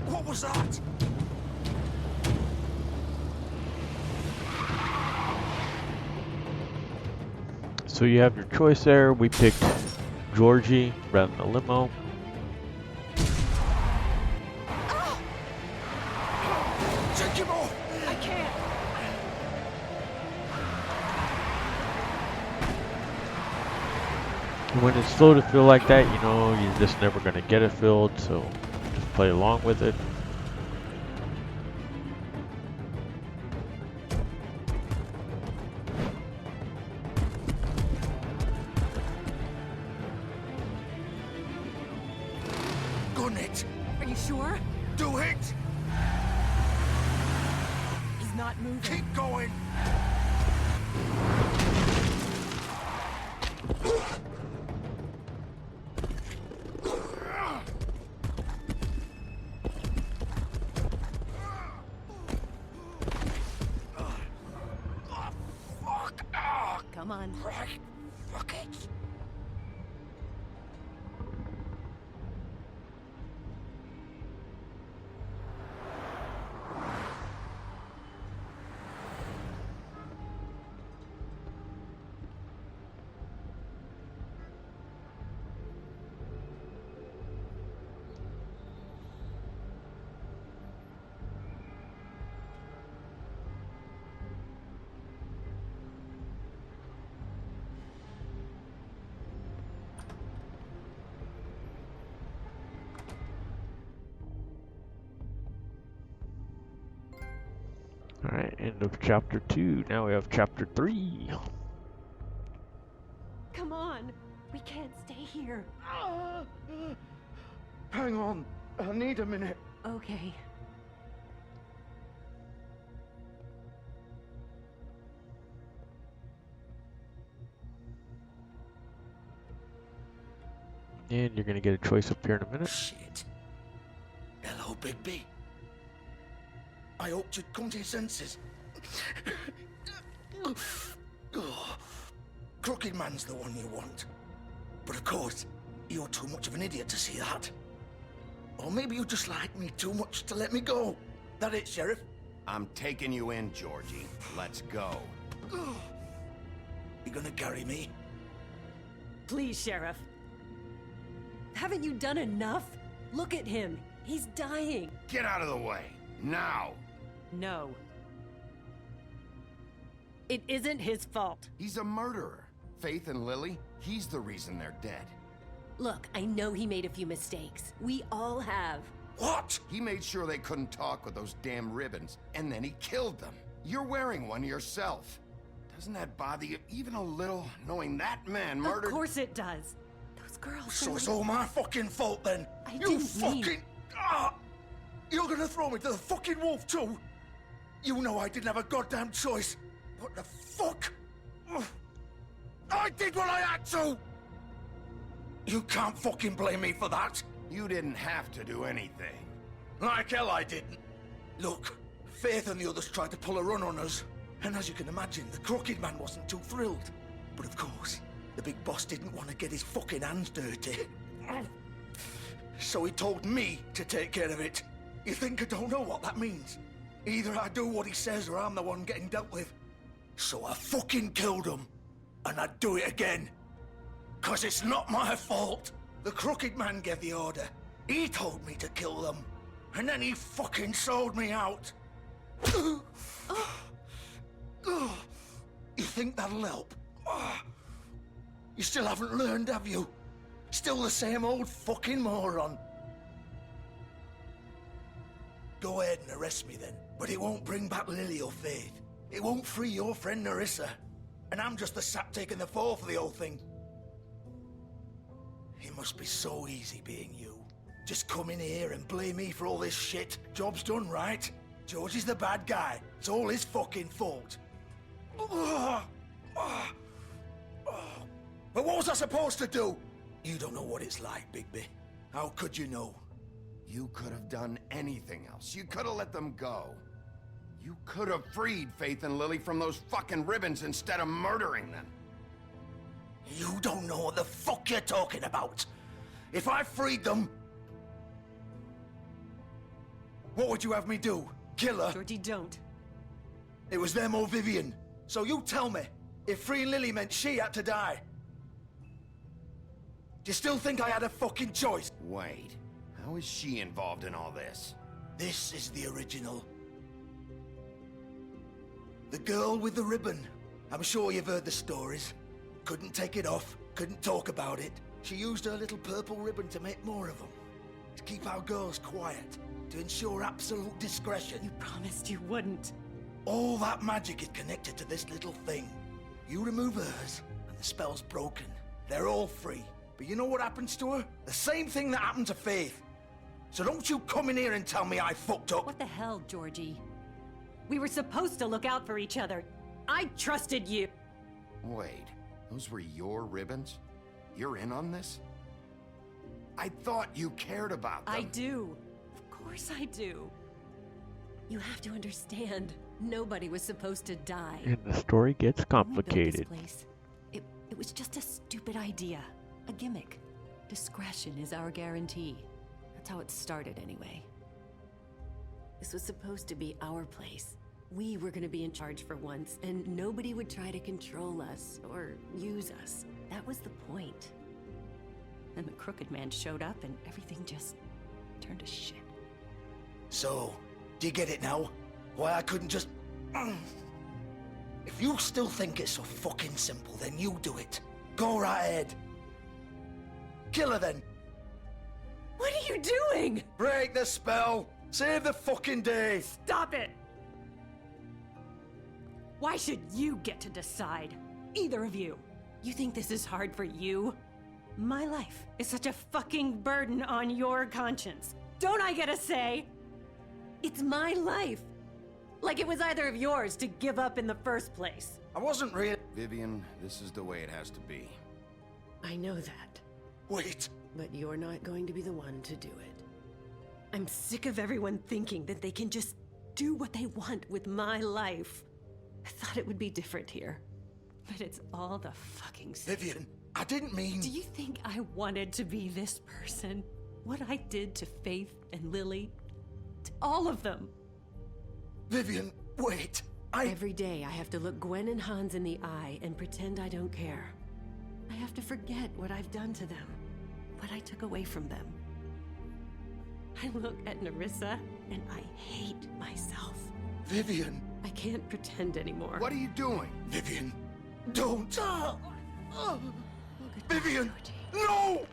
What was that? So you have your choice there. We picked Georgie rather than a limo. Take him off! I can't. When it's slow to feel like that, you know, you're just never going to get it filled, so just play along with it. Gun it! Are you sure? Do it! He's not moving. Keep going! Come on. Right. Fuck it. end of chapter 2. Now we have chapter 3. Come on. We can't stay here. Hang on. I need a minute. Okay. And you're gonna get a choice up here in a minute. Shit. Hello, Bigby. I hoped you'd come to your senses. Crooked Man's the one you want. But of course, you're too much of an idiot to see that. Or maybe you just like me too much to let me go. That it, Sheriff? I'm taking you in, Georgie. Let's go. You gonna carry me? Please, Sheriff. Haven't you done enough? Look at him. He's dying. Get out of the way. Now. No. It isn't his fault. He's a murderer. Faith and Lily, he's the reason they're dead. Look, I know he made a few mistakes. We all have. What? He made sure they couldn't talk with those damn ribbons, and then he killed them. You're wearing one yourself. Doesn't that bother you even a little, knowing that man murdered— Of course it does. Those girls— So it's all my fucking fault then? You fucking— You're gonna throw me to the fucking wolf too? You know I didn't have a goddamn choice. What the fuck? I did what I had to! You can't fucking blame me for that. You didn't have to do anything. Like hell I didn't. Look, Faith and the others tried to pull a run on us. And as you can imagine, the Crooked Man wasn't too thrilled. But of course, the big boss didn't want to get his fucking hands dirty. So he told me to take care of it. You think I don't know what that means? Either I do what he says or I'm the one getting dealt with. So I fucking killed him. And I'd do it again. 'Cause it's not my fault. The Crooked Man gave the order. He told me to kill them. And then he fucking sold me out. You think that'll help? You still haven't learned, have you? Still the same old fucking moron. Go ahead and arrest me then. But it won't bring back Lily or Faith. It won't free your friend Nerissa. And I'm just the sap taking the fall for the whole thing. It must be so easy being you. Just come in here and blame me for all this shit. Job's done, right? George is the bad guy. It's all his fucking fault. But what was I supposed to do? You don't know what it's like, Bigby. How could you know? You could have done anything else. You could have let them go. You could have freed Faith and Lily from those fucking ribbons instead of murdering them. You don't know what the fuck you're talking about. If I freed them... What would you have me do? Kill her? Georgie, don't. It was them or Vivian. So you tell me, if freeing Lily meant she had to die. Do you still think I had a fucking choice? Wait, how is she involved in all this? This is the original. The girl with the ribbon. I'm sure you've heard the stories. Couldn't take it off, couldn't talk about it. She used her little purple ribbon to make more of them. To keep our girls quiet. To ensure absolute discretion. You promised you wouldn't. All that magic is connected to this little thing. You remove hers, and the spell's broken. They're all free. But you know what happens to her? The same thing that happened to Faith. So don't you come in here and tell me I fucked up. What the hell, Georgie? We were supposed to look out for each other. I trusted you. Wait, those were your ribbons? You're in on this? I thought you cared about them. I do. Of course I do. You have to understand, nobody was supposed to die. And the story gets complicated. When we built this place, it was just a stupid idea. A gimmick. Discretion is our guarantee. That's how it started anyway. This was supposed to be our place. We were gonna be in charge for once, and nobody would try to control us or use us. That was the point. Then the Crooked Man showed up and everything just turned to shit. So, do you get it now? Why I couldn't just... If you still think it's so fucking simple, then you do it. Go right ahead. Kill her then. What are you doing? Break the spell. Save the fucking day. Stop it. Why should you get to decide? Either of you. You think this is hard for you? My life is such a fucking burden on your conscience. Don't I get a say? It's my life. Like it was either of yours to give up in the first place. I wasn't really... Vivian, this is the way it has to be. I know that. Wait. But you're not going to be the one to do it. I'm sick of everyone thinking that they can just do what they want with my life. I thought it would be different here. But it's all the fucking same. Vivian, I didn't mean... Do you think I wanted to be this person? What I did to Faith and Lily? To all of them? Vivian, wait. Every day I have to look Gwen and Hans in the eye and pretend I don't care. I have to forget what I've done to them. What I took away from them. I look at Nerissa and I hate myself. Vivian. I can't pretend anymore. What are you doing? Vivian, don't. Vivian, no!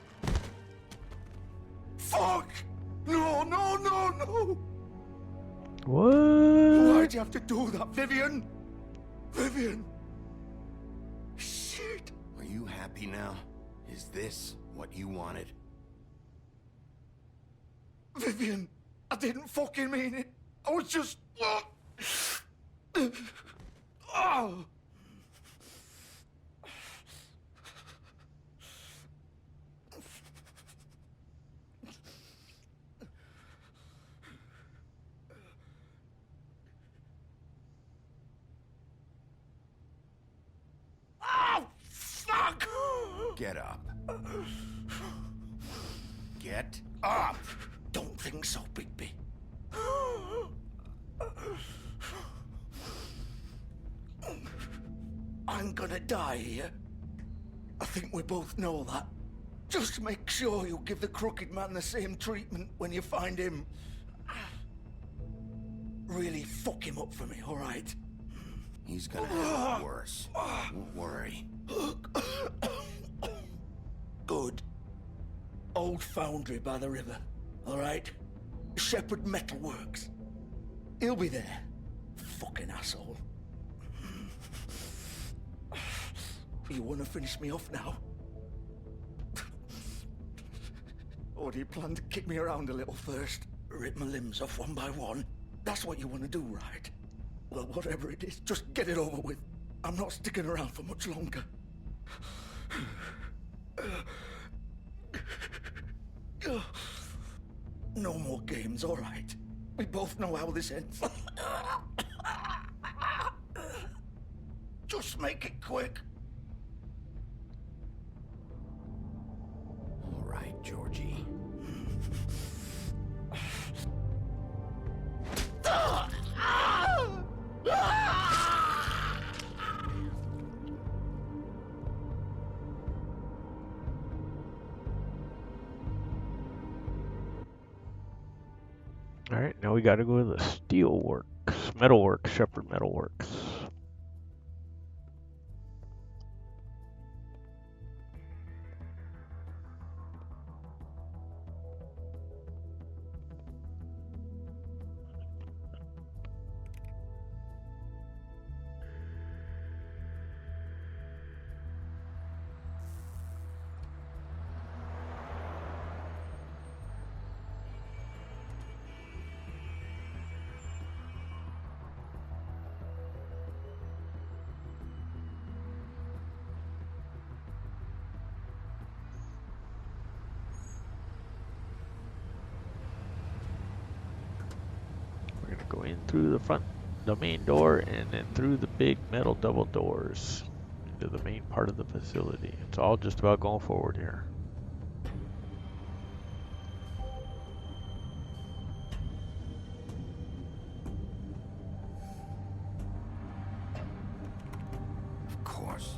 Fuck! No, no, no, no! What? Why'd you have to do that, Vivian? Vivian! Shit! Are you happy now? Is this what you wanted? Vivian, I didn't fucking mean it. I was just... Oh! Oh, fuck! Get up. Get up! Don't think so, Bigby. I'm gonna die here. I think we both know that. Just make sure you give the Crooked Man the same treatment when you find him. Really fuck him up for me, all right? He's gonna have it worse. Don't worry. Good. Old foundry by the river, all right? Shepherd Metalworks. He'll be there. Fucking asshole. You wanna finish me off now? Or do you plan to kick me around a little first? Rip my limbs off one by one? That's what you wanna do, right? Well, whatever it is, just get it over with. I'm not sticking around for much longer. No more games, all right? We both know how this ends. Just make it quick. All right, Georgie. Alright, now we gotta go to the steelworks, metalworks, Shepherd Metalworks. Go in through the main door, and then through the big metal double doors into the main part of the facility. It's all just about going forward here. Of course.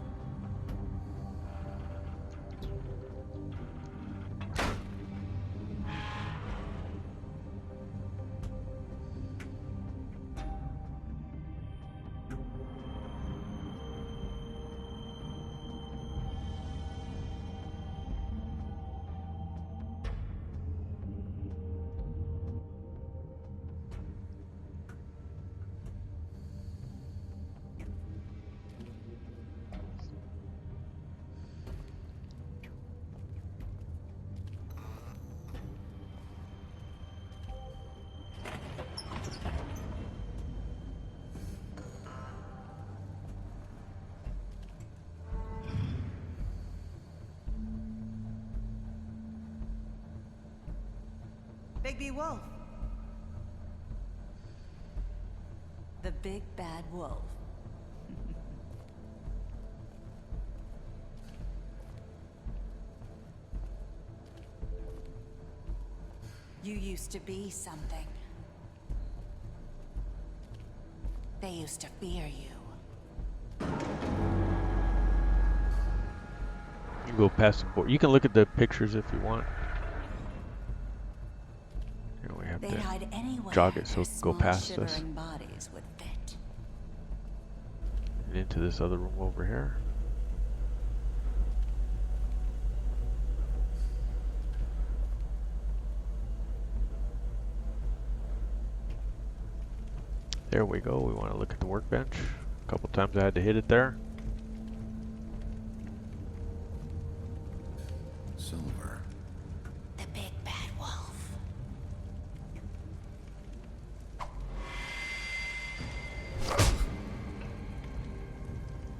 Bigby Wolf. The big bad wolf. You used to be something. They used to fear you. You can go past the board. You can look at the pictures if you want. Here we have They'd to hide anywhere jog it so their it can go small, past us. shivering bodies would fit. And into this other room over here. There we go. We want to look at the workbench. A couple times I had to hit it there. Silver. The big bad wolf.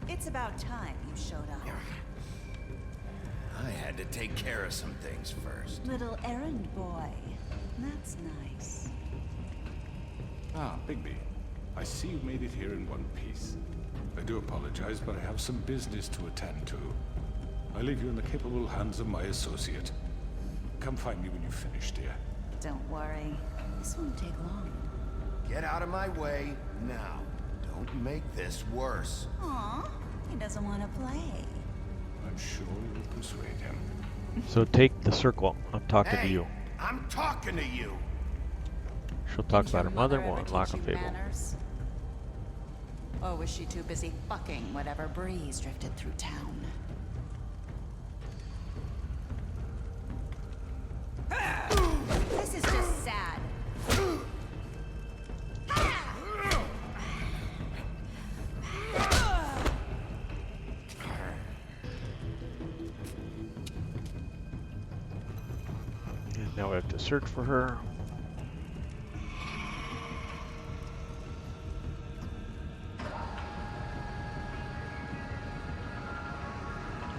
It's about time you showed up. I had to take care of some things first. Little errand boy. That's nice. Ah, Bigby. I see you made it here in one piece. I do apologize, but I have some business to attend to. I leave you in the capable hands of my associate. Come find me when you've finished, dear. Don't worry. This won't take long. Get out of my way now. Don't make this worse. Aw, he doesn't want to play. I'm sure you'll persuade him. So take the circle. I'm talking to you. I'm talking to you. She'll talk about her mother and we'll unlock a fable. Manners? Or was she too busy fucking whatever breeze drifted through town? This is just sad. And now we have to search for her.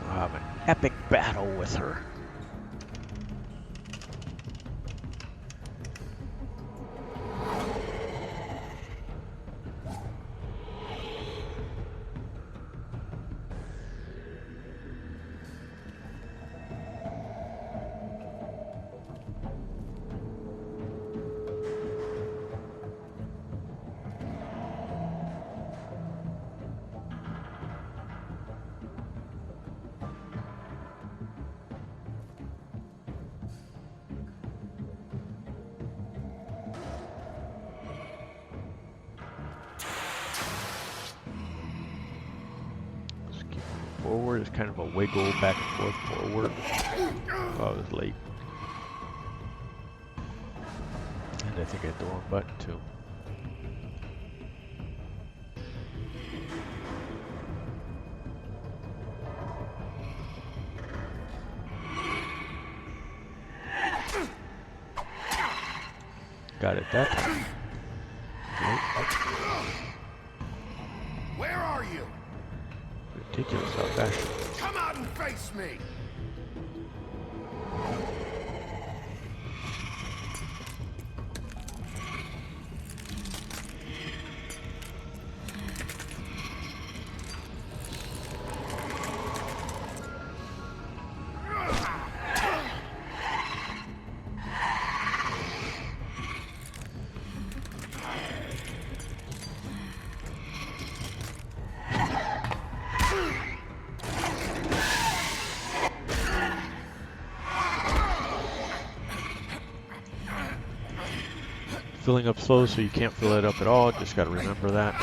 We'll have an epic battle with her. Forward is kind of a wiggle back and forth forward. Oh, I was late. And I think I hit the wrong button too. Got it that time. Where are you? Ridiculous how fast. Come out and face me! Filling up slow, so you can't fill it up at all. Just got to remember that.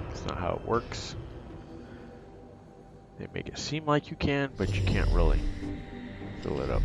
That's not how it works. They make it seem like you can, but you can't really fill it up.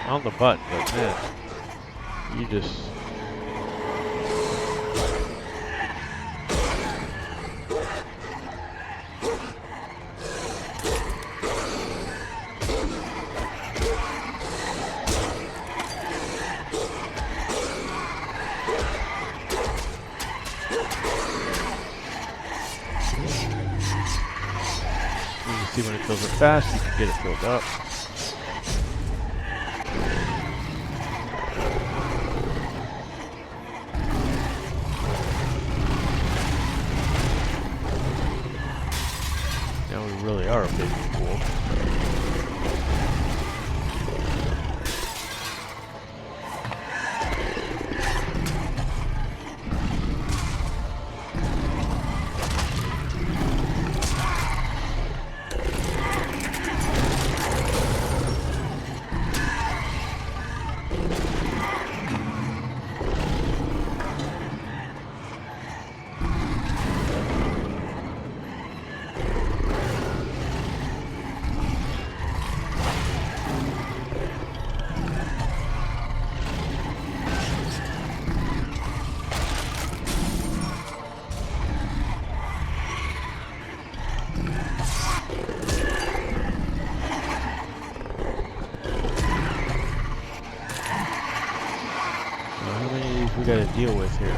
on the button, but man, you just... See, when it fills it fast, you can get it filled up. Now we really are a big wolf. We got to deal with here.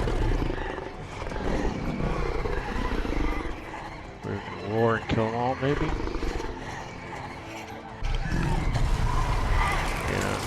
We're gonna roar and kill them all, maybe? Yeah.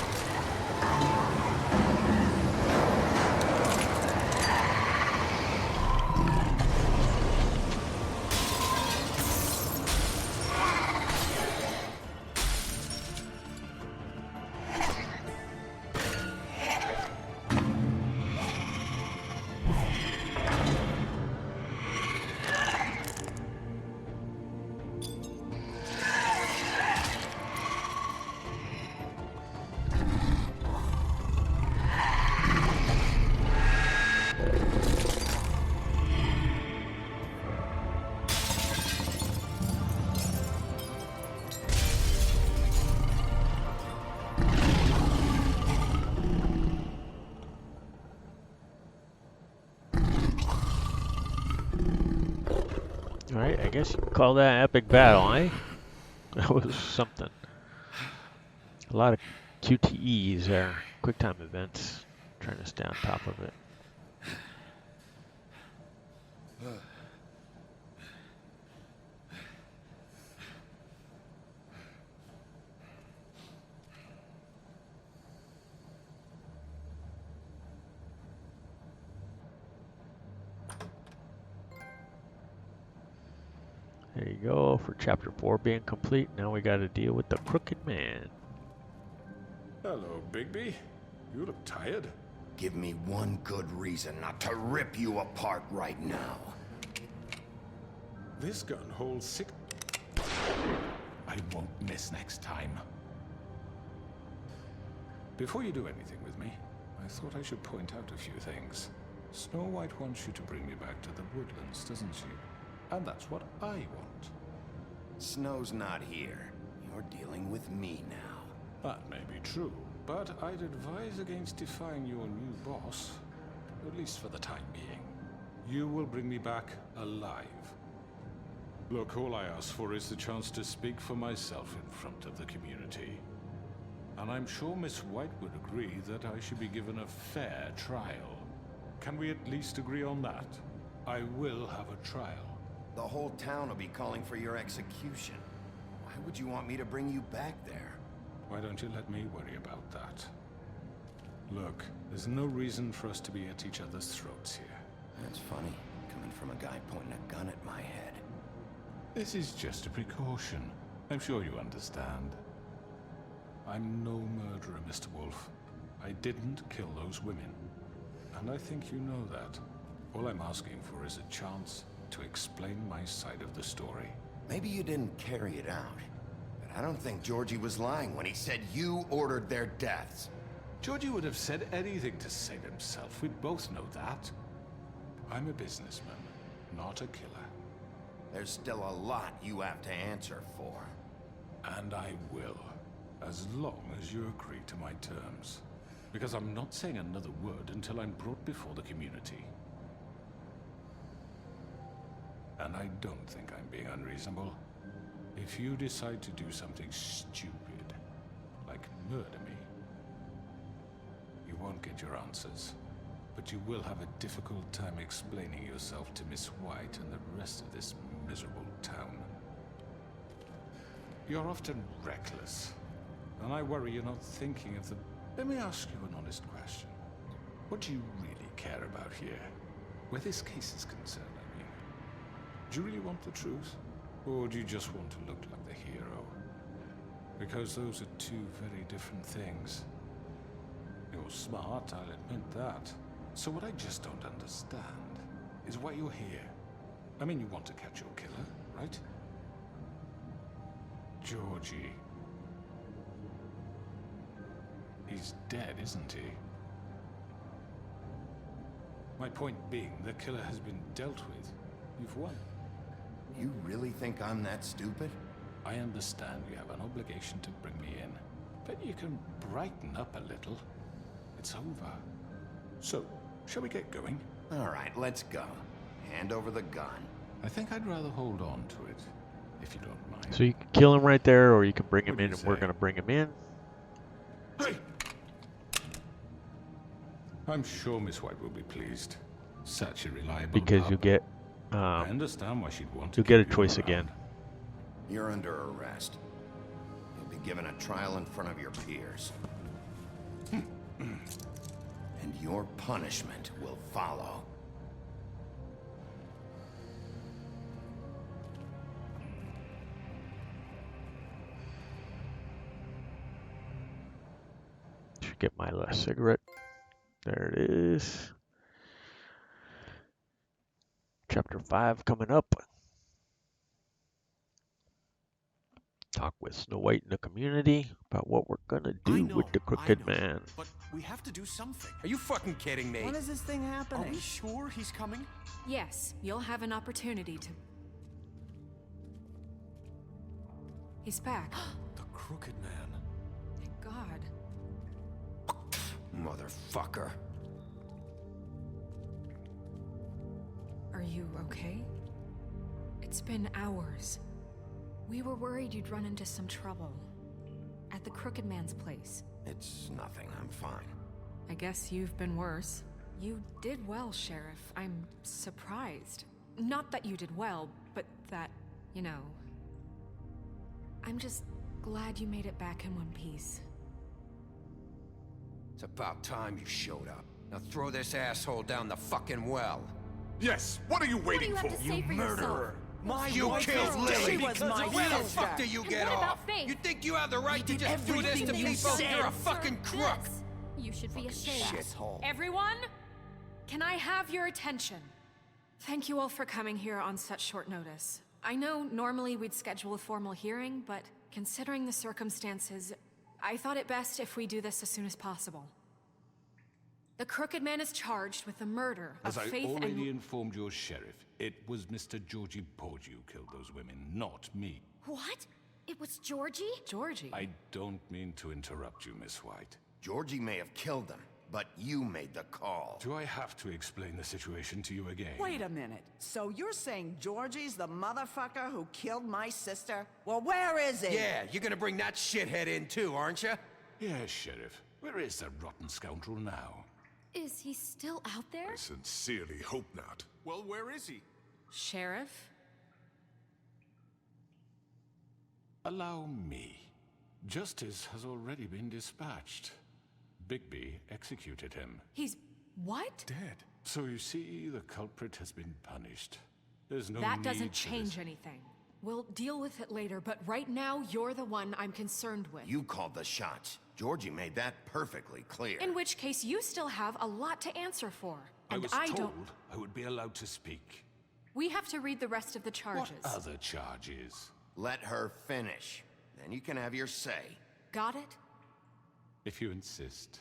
Alright, I guess you can call that an epic battle, eh? That was something. A lot of QTEs there, quick time events. Trying to stay on top of it. There you go, for chapter 4 being complete. Now we got to deal with the Crooked Man. Hello, Bigby. You look tired. Give me one good reason not to rip you apart right now. This gun holds 6... I won't miss next time. Before you do anything with me, I thought I should point out a few things. Snow White wants you to bring me back to the woodlands, doesn't she? And that's what I want. Snow's not here. You're dealing with me now. That may be true, but I'd advise against defying your new boss, at least for the time being. You will bring me back alive. Look, all I ask for is the chance to speak for myself in front of the community. And I'm sure Miss White would agree that I should be given a fair trial. Can we at least agree on that? I will have a trial. The whole town will be calling for your execution. Why would you want me to bring you back there? Why don't you let me worry about that? Look, there's no reason for us to be at each other's throats here. That's funny, coming from a guy pointing a gun at my head. This is just a precaution. I'm sure you understand. I'm no murderer, Mr. Wolf. I didn't kill those women. And I think you know that. All I'm asking for is a chance to explain my side of the story. Maybe you didn't carry it out, but I don't think Georgie was lying when he said you ordered their deaths. Georgie would have said anything to save himself. We both know that. I'm a businessman, not a killer. There's still a lot you have to answer for. And I will. as long as you agree to my terms. Because I'm not saying another word until I'm brought before the community. And I don't think I'm being unreasonable. If you decide to do something stupid, like murder me, you won't get your answers. But you will have a difficult time explaining yourself to Miss White and the rest of this miserable town. You're often reckless, and I worry you're not thinking of the... Let me ask you an honest question. What do you really care about here? Where this case is concerned, I mean. Do you really want the truth? Or do you just want to look like the hero? Because those are two very different things. You're smart, I'll admit that. So what I just don't understand is why you're here. I mean, you want to catch your killer, right? Georgie. He's dead, isn't he? My point being, the killer has been dealt with. You've won. You really think I'm that stupid? I understand you have an obligation to bring me in, but you can brighten up a little. It's over. So, shall we get going? All right, let's go. Hand over the gun. I think I'd rather hold on to it, if you don't mind. So you can kill him right there, or you can bring him What do in, you and we're say? going to bring him in. Hey! I'm sure Miss White will be pleased. Such a reliable Because pup. you get, I understand why she'd want to you'll get a keep you choice around. again. You're under arrest. You'll be given a trial in front of your peers. And your punishment will follow. Should get my last cigarette. There it is. Chapter 5 coming up. Talk with Snow White and the community about what we're gonna do with the Crooked Man. But we have to do something. Are you fucking kidding me? When is this thing Are happening? we sure he's coming? Yes, you'll have an opportunity to... He's back. The Crooked Man. Thank God. Motherfucker. Are you okay? It's been hours. We were worried you'd run into some trouble. At the Crooked Man's place. It's nothing, I'm fine. I guess you've been worse. You did well, Sheriff. I'm surprised. Not that you did well, but that, you know... I'm just glad you made it back in one piece. It's about time you showed up. Now throw this asshole down the fucking well. Yes, what are you waiting for? You murderer! You killed Lily! She was my Where the sister. fuck do you get what about off? Faith? You think you have the right to just do this to everything you people? said. You're a fucking crook! You should be ashamed. Shithole. Everyone, can I have your attention? Thank you all for coming here on such short notice. I know normally we'd schedule a formal hearing, but considering the circumstances, I thought it best if we do this as soon as possible. The Crooked Man is charged with the murder As of I Faith already and... informed your sheriff, it was Mr. Georgie Porgy who killed those women, not me. What? It was Georgie? Georgie? I don't mean to interrupt you, Miss White. Georgie may have killed them, but you made the call. Do I have to explain the situation to you again? Wait a minute. So you're saying Georgie's the motherfucker who killed my sister? Well, where is he? Yeah, you're gonna bring that shithead in too, aren't you? Yes, Sheriff. Where is that rotten scoundrel now? Is he still out there? I sincerely hope not. Well, where is he? Sheriff? Allow me. Justice has already been dispatched. Bigby executed him. He's... what? Dead. So you see, the culprit has been punished. There's no That need doesn't for change this. anything. We'll deal with it later, but right now, you're the one I'm concerned with. You called the shots. Georgie made that perfectly clear. In which case, you still have a lot to answer for. I And was I told don't... I would be allowed to speak. We have to read the rest of the charges. What other charges? Let her finish. Then you can have your say. Got it? If you insist.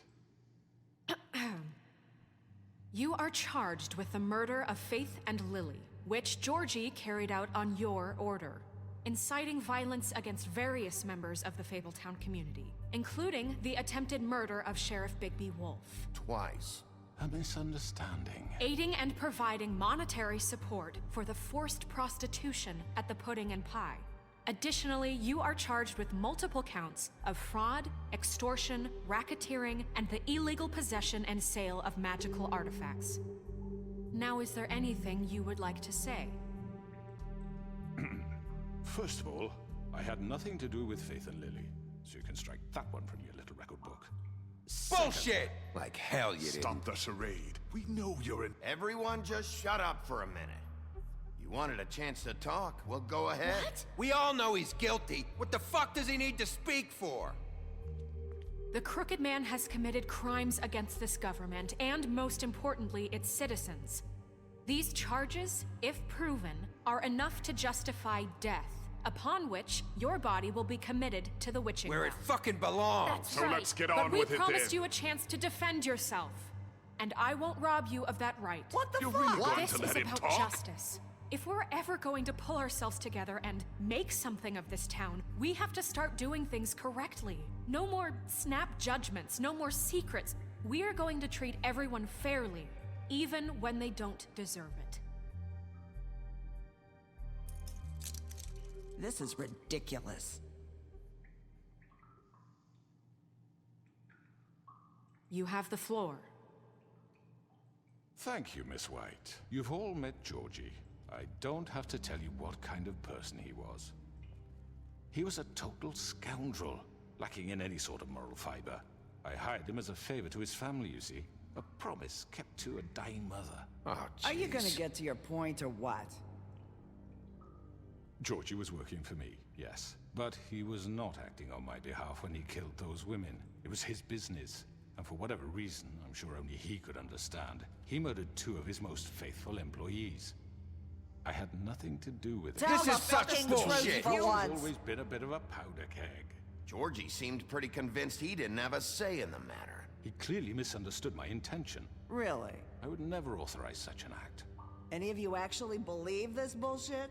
You are charged with the murder of Faith and Lily, which Georgie carried out on your order. inciting violence against various members of the Fabletown community, including the attempted murder of Sheriff Bigby Wolf. Twice. A misunderstanding. Aiding and providing monetary support for the forced prostitution at the Pudding and Pie. Additionally, you are charged with multiple counts of fraud, extortion, racketeering, and the illegal possession and sale of magical artifacts. Now, is there anything you would like to say? First of all, I had nothing to do with Faith and Lily, so you can strike that one from your little record book. Bullshit! Like hell you did. Stop the charade. We know you're in... Everyone just shut up for a minute. You wanted a chance to talk, well go ahead. What? We all know he's guilty. What the fuck does he need to speak for? The Crooked Man has committed crimes against this government, and most importantly, its citizens. These charges, if proven, are enough to justify death, upon which your body will be committed to the witching Where it well. fucking belongs. That's So right. let's get on but with it we promised then. you a chance to defend yourself, and I won't rob you of that right. What the fuck? You're really going This to is let him about talk? justice. If we're ever going to pull ourselves together and make something of this town, we have to start doing things correctly. No more snap judgments, no more secrets. We are going to treat everyone fairly, even when they don't deserve it. This is ridiculous. You have the floor. Thank you, Miss White. You've all met Georgie. I don't have to tell you what kind of person he was. He was a total scoundrel, lacking in any sort of moral fiber. I hired him as a favor to his family, you see. A promise kept to a dying mother. Oh, Are you gonna get to your point or what? Georgie was working for me, yes. But he was not acting on my behalf when he killed those women. It was his business. And for whatever reason, I'm sure only he could understand, he murdered 2 of his most faithful employees. I had nothing to do with it. This is such bullshit! He's always been a bit of a powder keg. Georgie seemed pretty convinced he didn't have a say in the matter. He clearly misunderstood my intention. Really? I would never authorize such an act. Any of you actually believe this bullshit?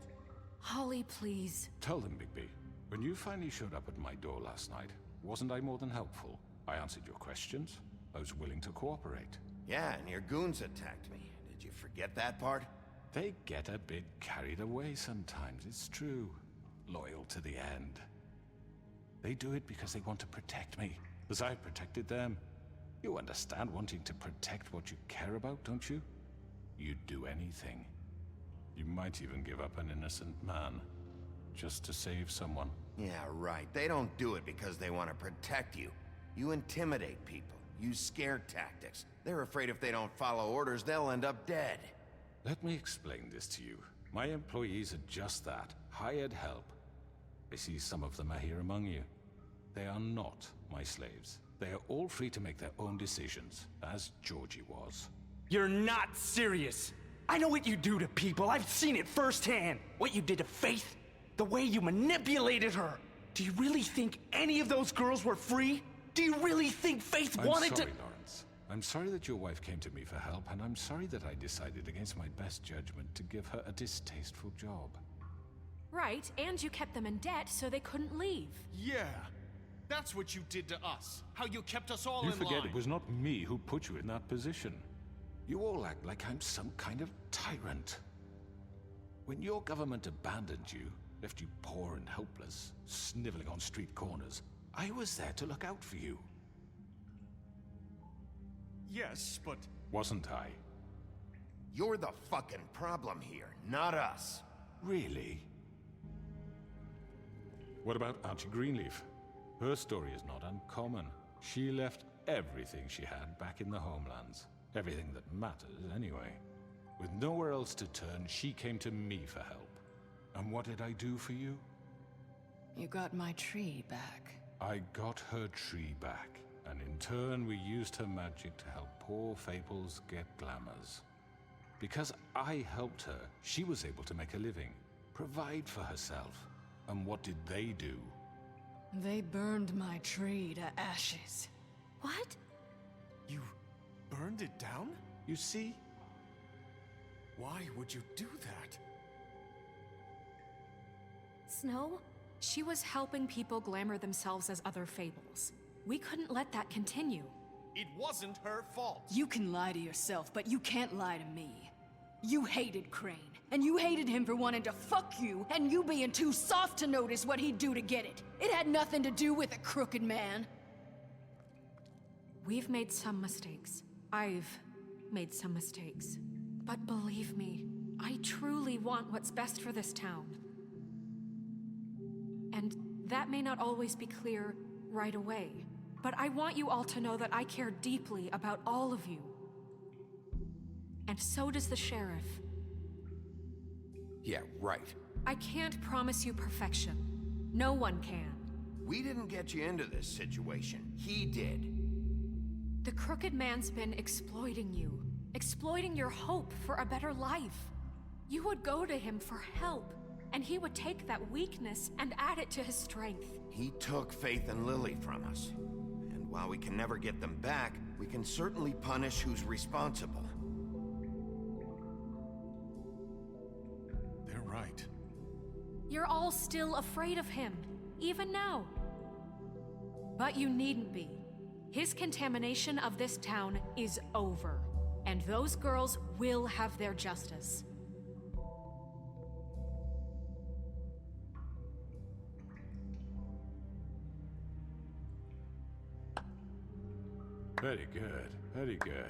Holly, please. Tell them, Bigby. When you finally showed up at my door last night, wasn't I more than helpful? I answered your questions. I was willing to cooperate. Yeah, and your goons attacked me. Did you forget that part? They get a bit carried away sometimes, it's true. Loyal to the end. They do it because they want to protect me, as I've protected them. You understand wanting to protect what you care about, don't you? You'd do anything. You might even give up an innocent man, just to save someone. Yeah, right. They don't do it because they want to protect you. You intimidate people, use scare tactics. They're afraid if they don't follow orders, they'll end up dead. Let me explain this to you. My employees are just that, hired help. I see some of them are here among you. They are not my slaves. They are all free to make their own decisions, as Georgie was. You're not serious. I know what you do to people. I've seen it firsthand. What you did to Faith, the way you manipulated her. Do you really think any of those girls were free? Do you really think Faith wanted to— I'm sorry, Lawrence. I'm sorry that your wife came to me for help, and I'm sorry that I decided against my best judgment to give her a distasteful job. Right, and you kept them in debt so they couldn't leave. Yeah, that's what you did to us. How you kept us all in You forget line. it was not me who put you in that position. You all act like I'm some kind of tyrant. When your government abandoned you, left you poor and helpless, sniveling on street corners, I was there to look out for you. Yes, but... Wasn't I? You're the fucking problem here, not us. Really? What about Auntie Greenleaf? Her story is not uncommon. She left everything she had back in the homelands. Everything that matters, anyway. With nowhere else to turn, she came to me for help. And what did I do for you? You got my tree back. I got her tree back, and in turn we used her magic to help poor Fables get glamours. Because I helped her, she was able to make a living, provide for herself. And what did they do? They burned my tree to ashes. What? You burned it down? You see? Why would you do that? Snow? She was helping people glamour themselves as other fables. We couldn't let that continue. It wasn't her fault. You can lie to yourself, but you can't lie to me. You hated Crane, and you hated him for wanting to fuck you, and you being too soft to notice what he'd do to get it. It had nothing to do with a crooked man. We've made some mistakes. I've made some mistakes. But believe me, I truly want what's best for this town. And that may not always be clear right away, but I want you all to know that I care deeply about all of you. And so does the sheriff. Yeah, right. I can't promise you perfection. No one can. We didn't get you into this situation. He did. The crooked man's been exploiting you. Exploiting your hope for a better life. You would go to him for help, and he would take that weakness and add it to his strength. He took Faith and Lily from us. And while we can never get them back, we can certainly punish who's responsible. They're right. You're all still afraid of him, even now. But you needn't be. His contamination of this town is over, and those girls will have their justice. Very good, very good.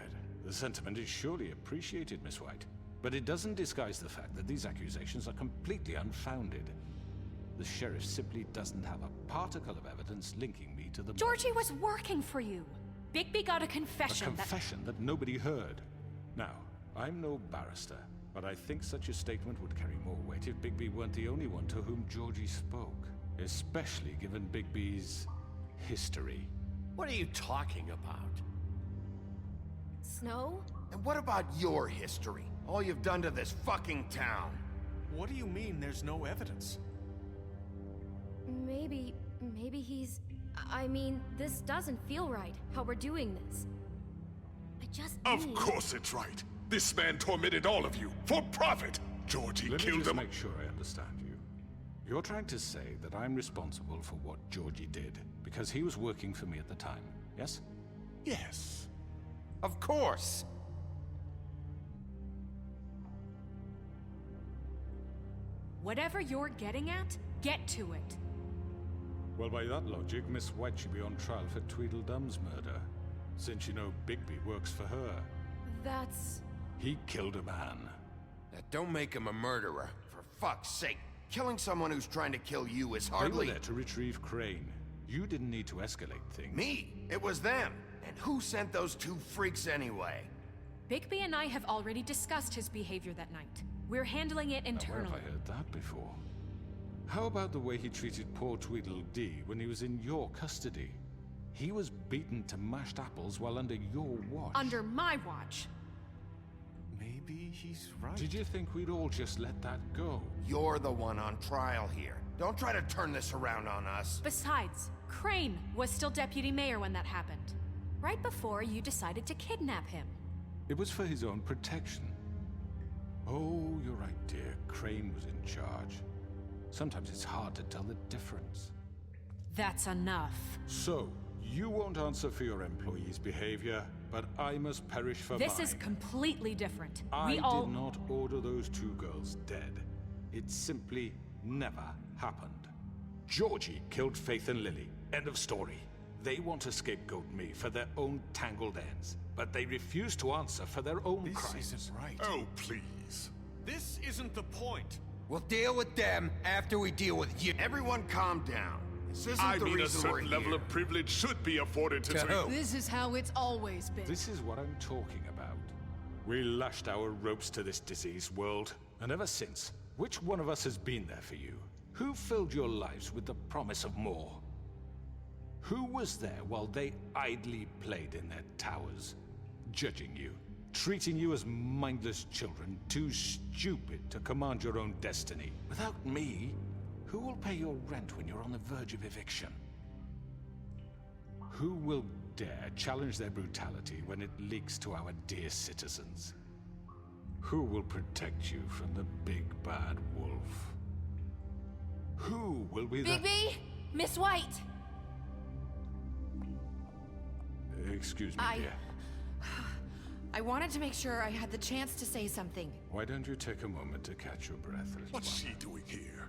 The sentiment is surely appreciated, Miss White. But it doesn't disguise the fact that these accusations are completely unfounded. The sheriff simply doesn't have a particle of evidence linking me to the... Georgie was working for you. Bigby got a confession. A confession that nobody heard. Now, I'm no barrister, but I think such a statement would carry more weight if Bigby weren't the only one to whom Georgie spoke. Especially given Bigby's history. What are you talking about? Snow? And what about your history? All you've done to this fucking town? What do you mean there's no evidence? Maybe he's... I mean, this doesn't feel right, how we're doing this. I just Of course it's right. This man tormented all of you, for profit. Georgie Let killed me just him. make sure I understand you. You're trying to say that I'm responsible for what Georgie did, because he was working for me at the time, yes? Yes. Of course! Whatever you're getting at, get to it. Well, by that logic, Miss White should be on trial for Tweedledum's murder, since you know Bigby works for her. That's... He killed a man. Now, don't make him a murderer, for fuck's sake. Killing someone who's trying to kill you is hardly... They were there to retrieve Crane. You didn't need to escalate things. Me? It was them. And who sent those two freaks anyway? Bigby and I have already discussed his behavior that night. We're handling it internally. Where have I heard that before? How about the way he treated poor Tweedledee when he was in your custody? He was beaten to mashed apples while under your watch. Under my watch. Maybe he's right. Did you think we'd all just let that go? You're the one on trial here. Don't try to turn this around on us. Besides, Crane was still deputy mayor when that happened. Right before you decided to kidnap him. It was for his own protection. Oh, you're right, dear. Crane was in charge. Sometimes it's hard to tell the difference. That's enough. So, you won't answer for your employees' behavior, but I must perish for mine. This is completely different. I did not order those two girls dead. It simply never happened. Georgie killed Faith and Lily. End of story. They want to scapegoat me for their own tangled ends, but they refuse to answer for their own crimes. This isn't right. Oh, please. This isn't the point. We'll deal with them after we deal with you. Everyone calm down. This isn't the I mean, a reason we're certain level here. of privilege should be afforded to... This is how it's always been. This is what I'm talking about. We lashed our ropes to this diseased world, and ever since, which one of us has been there for you? Who filled your lives with the promise of more? Who was there while they idly played in their towers, judging you, treating you as mindless children, too stupid to command your own destiny? Without me, who will pay your rent when you're on the verge of eviction? Who will dare challenge their brutality when it leaks to our dear citizens? Who will protect you from the big bad wolf? Who will be the... Bigby! Miss White! Excuse me, dear. I wanted to make sure I had the chance to say something. Why don't you take a moment to catch your breath, little What's one? she doing here?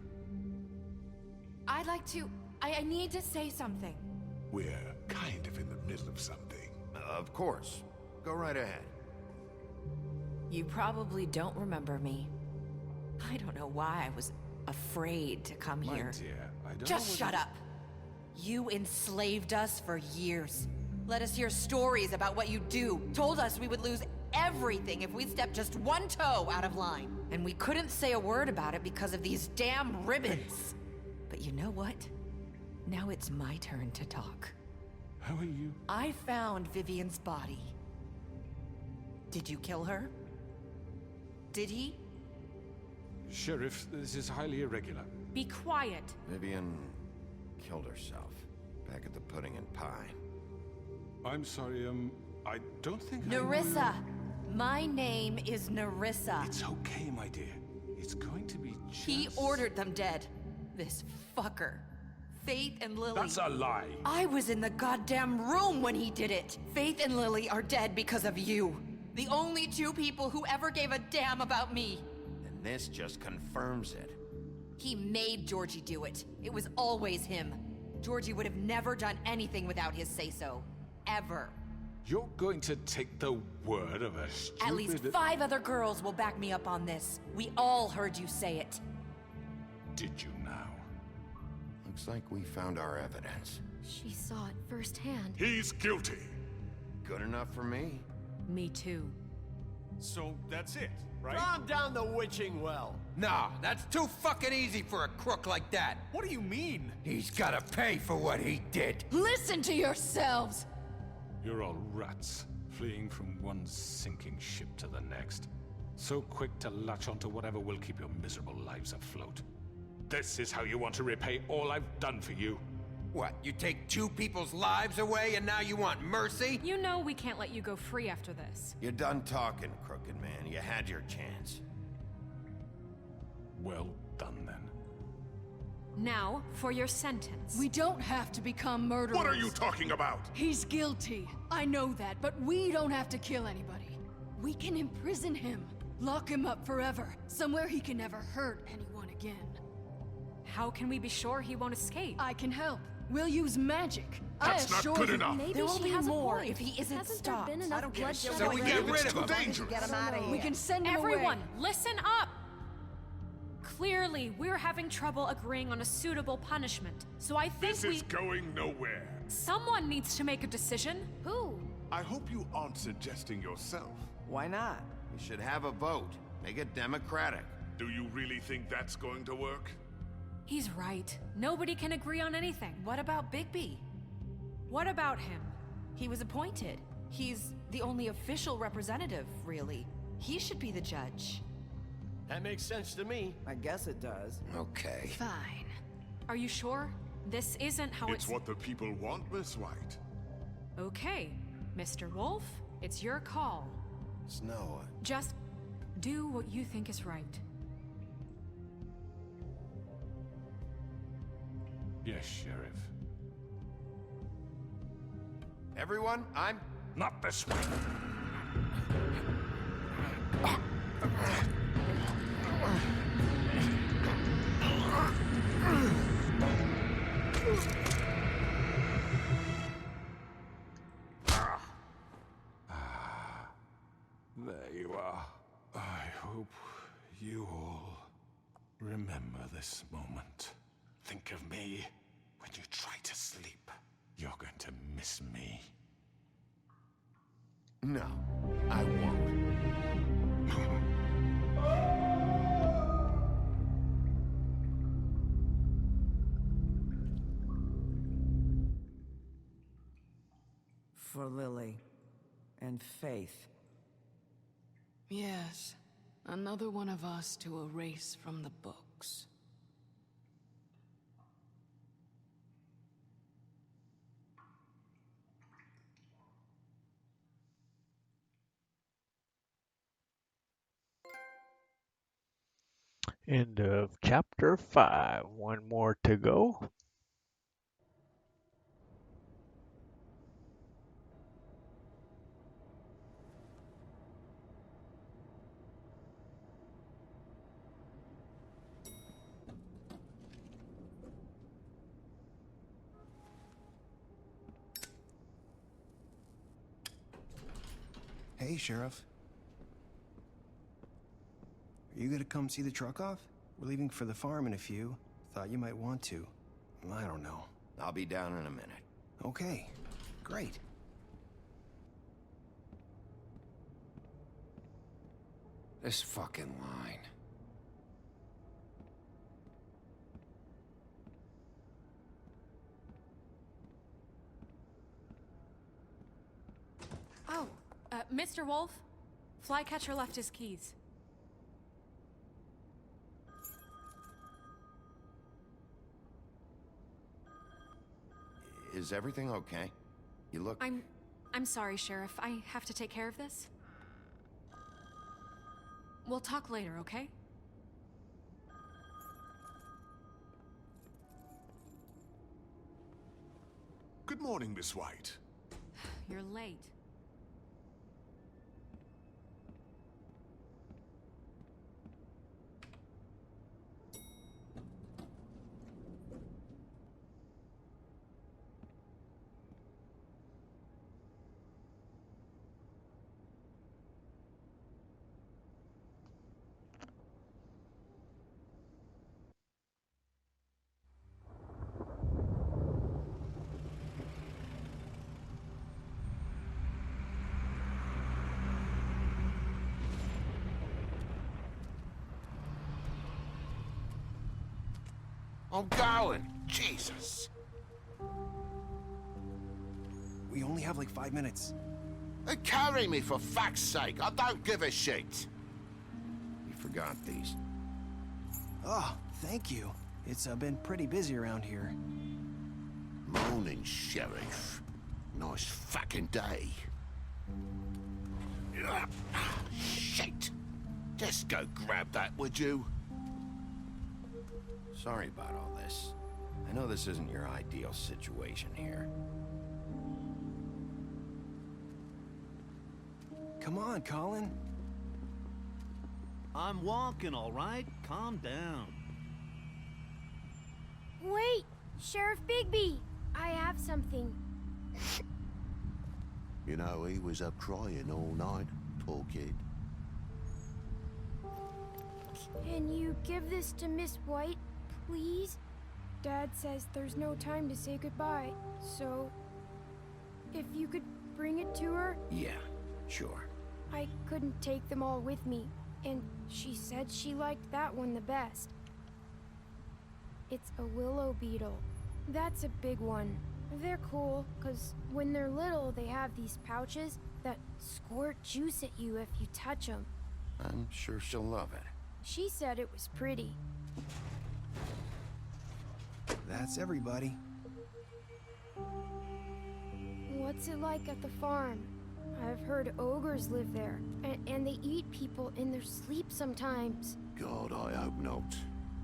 I'd like to... I need to say something. We're kind of in the middle of something. Of course. Go right ahead. You probably don't remember me. I don't know why I was afraid to come My here. dear, I don't Just know shut up. You enslaved us for years. Let us hear stories about what you do. Told us we would lose everything if we stepped just one toe out of line. And we couldn't say a word about it because of these damn ribbons. But you know what? Now it's my turn to talk. How are you? I found Vivian's body. Did you kill her? Did he? Sheriff, this is highly irregular. Be quiet. Vivian killed herself back at the Pudding and Pie. I'm sorry, I don't think Nerissa! My name is Nerissa. It's okay, my dear. It's going to be just... He ordered them dead. This fucker. Faith and Lily... That's a lie! I was in the goddamn room when he did it! Faith and Lily are dead because of you. The only two people who ever gave a damn about me. And this just confirms it. He made Georgie do it. It was always him. Georgie would have never done anything without his say-so. Ever. You're going to take the word of a stupid... At least 5 other girls will back me up on this. We all heard you say it. Did you now? Looks like we found our evidence. She saw it firsthand. He's guilty. Good enough for me. Me too. So that's it, right? Calm down the witching well. Nah, that's too fucking easy for a crook like that. What do you mean? He's gotta pay for what he did. Listen to yourselves! You're all rats, fleeing from one sinking ship to the next. So quick to latch onto whatever will keep your miserable lives afloat. This is how you want to repay all I've done for you? What, you take 2 people's lives away and now you want mercy? You know we can't let you go free after this. You're done talking, crooked man. You had your chance. Well done, then. Now, for your sentence. We don't have to become murderers. What are you talking about? He's guilty. I know that, but we don't have to kill anybody. We can imprison him. Lock him up forever. Somewhere he can never hurt anyone again. How can we be sure he won't escape? I can help. We'll use magic. That's I not assure good you. enough. Maybe There will she be has more a point. if he isn't Hasn't stopped. there been enough I don't get bloodshed it. So we already? get rid It's of too him. dangerous. Get him out of here. We can send him Everyone, away. listen up! Clearly, we're having trouble agreeing on a suitable punishment. So I think This is going nowhere. someone needs to make a decision. Who? I hope you aren't suggesting yourself. Why not? We should have a vote. Make it democratic. Do you really think that's going to work? He's right. Nobody can agree on anything. What about Bigby? What about him? He was appointed. He's the only official representative, really. He should be the judge. That makes sense to me. I guess it does. Okay. Fine. Are you sure? This isn't how It's what the people want, Miss White. Okay, Mr. Wolf, it's your call. Snow. Just do what you think is right. Yes, Sheriff. Everyone, I'm... Not this way! There you are. I hope you all remember this moment. Think of me when you try to sleep. You're going to miss me. No, I won't. For Lily and Faith. Yes, another one of us to erase from the books. End of chapter 5. One more to go. Hey, Sheriff. Are you gonna come see the truck off? We're leaving for the farm in a few. Thought you might want to. I don't know. I'll be down in a minute. Okay, great. This fucking line. Oh, Mr. Wolf? Flycatcher left his keys. Is everything okay? You look... I'm sorry, Sheriff. I have to take care of this. We'll talk later, okay? Good morning, Miss White. You're late. I'm going. Jesus. We only have like 5 minutes. Carry me for fuck's sake. I don't give a shit. You forgot these. Oh, thank you. It's been pretty busy around here. Morning, Sheriff. Nice fucking day. Shit. Just go grab that, would you? Sorry about all this. I know this isn't your ideal situation here. Come on, Colin. I'm walking, all right? Calm down. Wait! Sheriff Bigby! I have something. You know, he was up crying all night, poor kid. Can you give this to Miss White, please? Dad says there's no time to say goodbye, so... if you could bring it to her? Yeah, sure. I couldn't take them all with me, and she said she liked that one the best. It's a willow beetle. That's a big one. They're cool, because when they're little, they have these pouches that squirt juice at you if you touch them. I'm sure she'll love it. She said it was pretty. That's everybody. What's it like at the farm? I've heard ogres live there, and they eat people in their sleep sometimes. God, I hope not.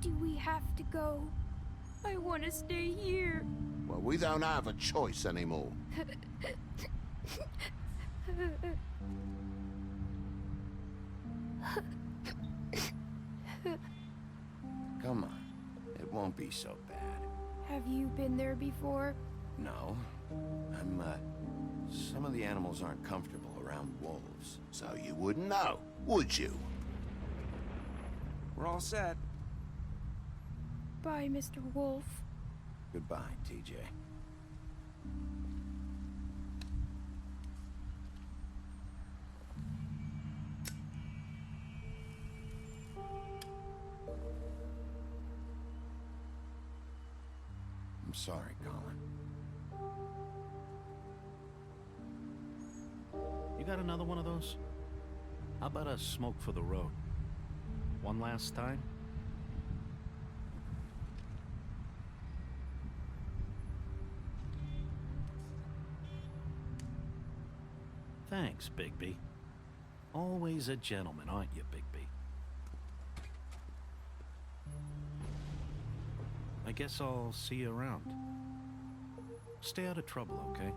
Do we have to go? I want to stay here. Well, we don't have a choice anymore. Come on. It won't be so bad. Have you been there before? No. Some of the animals aren't comfortable around wolves. So you wouldn't know, would you? We're all set. Bye, Mr. Wolf. Goodbye, TJ. I'm sorry, Colin. You got another one of those? How about a smoke for the road? One last time? Thanks, Bigby. Always a gentleman, aren't you, Bigby? I guess I'll see you around. Stay out of trouble, okay?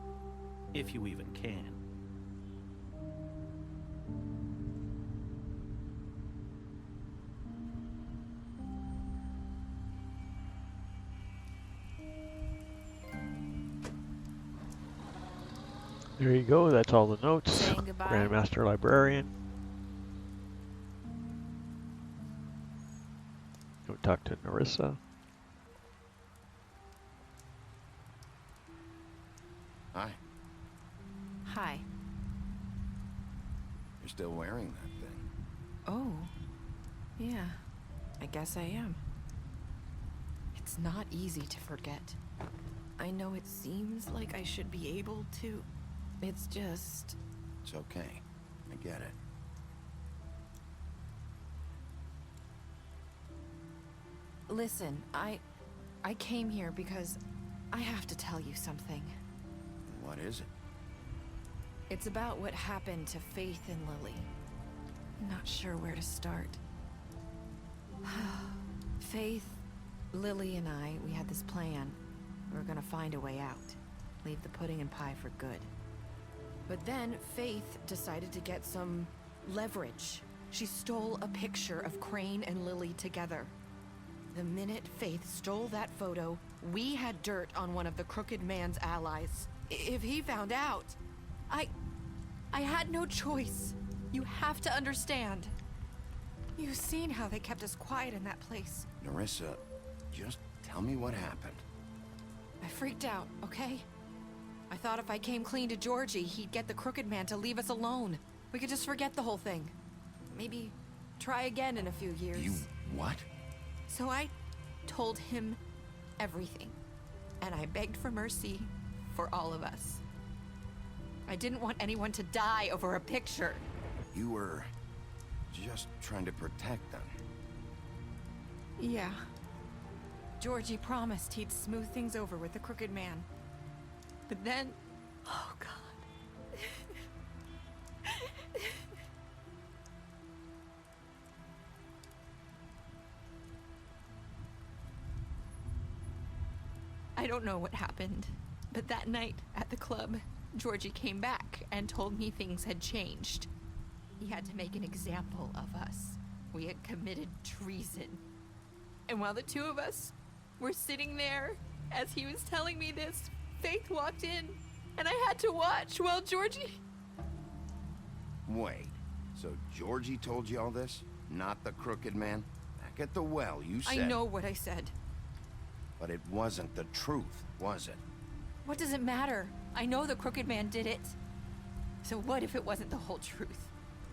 If you even can. There you go, that's all the notes. Saying goodbye. Grandmaster Librarian. Go talk to Narissa. Hi. Hi. You're still wearing that thing. Oh. Yeah. I guess I am. It's not easy to forget. I know it seems like I should be able to. It's just... It's okay. I get it. Listen, I came here because I have to tell you something. What is it? It's about what happened to Faith and Lily. I'm not sure where to start. Faith, Lily, and I, we had this plan. We were gonna find a way out. Leave the pudding and pie for good. But then Faith decided to get some leverage. She stole a picture of Crane and Lily together. The minute Faith stole that photo, we had dirt on one of the Crooked Man's allies. If he found out, I had no choice. You have to understand. You've seen how they kept us quiet in that place. Narissa, just tell me what happened. I freaked out, okay? I thought if I came clean to Georgie, he'd get the Crooked Man to leave us alone. We could just forget the whole thing. Maybe try again in a few years. You what? So I told him everything. And I begged for mercy for all of us. I didn't want anyone to die over a picture. You were just trying to protect them. Yeah. Georgie promised he'd smooth things over with the Crooked Man. But then... Oh, God. I don't know what happened, but that night at the club, Georgie came back and told me things had changed. He had to make an example of us. We had committed treason. And while the two of us were sitting there, as he was telling me this, Faith walked in, and I had to watch while Georgie... Wait, so Georgie told you all this? Not the Crooked Man? Back at the well, you said... I know what I said. But it wasn't the truth, was it? What does it matter? I know the Crooked Man did it. So what if it wasn't the whole truth?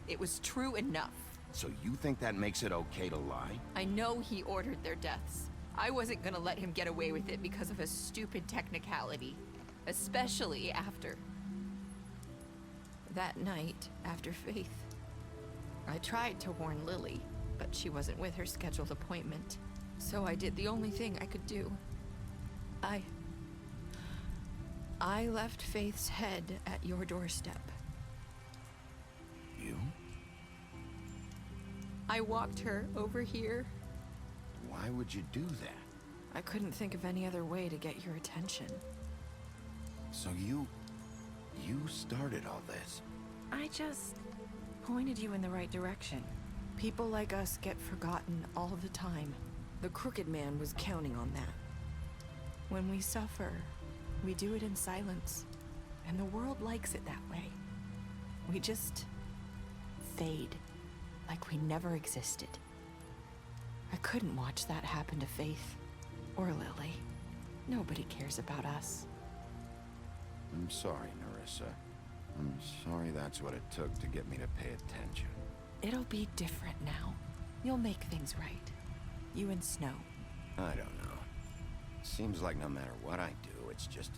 It was true enough. So you think that makes it okay to lie? I know he ordered their deaths. I wasn't gonna let him get away with it because of a stupid technicality. Especially after... that night, after Faith. I tried to warn Lily, but she wasn't with her scheduled appointment. So I did the only thing I could do. I left Faith's head at your doorstep. You? I walked her over here. Why would you do that? I couldn't think of any other way to get your attention. So you started all this? I just pointed you in the right direction. People like us get forgotten all the time. The Crooked Man was counting on that. When we suffer, we do it in silence, and the world likes it that way. We just fade, like we never existed. I couldn't watch that happen to Faith, or Lily. Nobody cares about us. I'm sorry, Narissa. I'm sorry that's what it took to get me to pay attention. It'll be different now. You'll make things right. You and Snow. I don't know. Seems like no matter what I do, it's just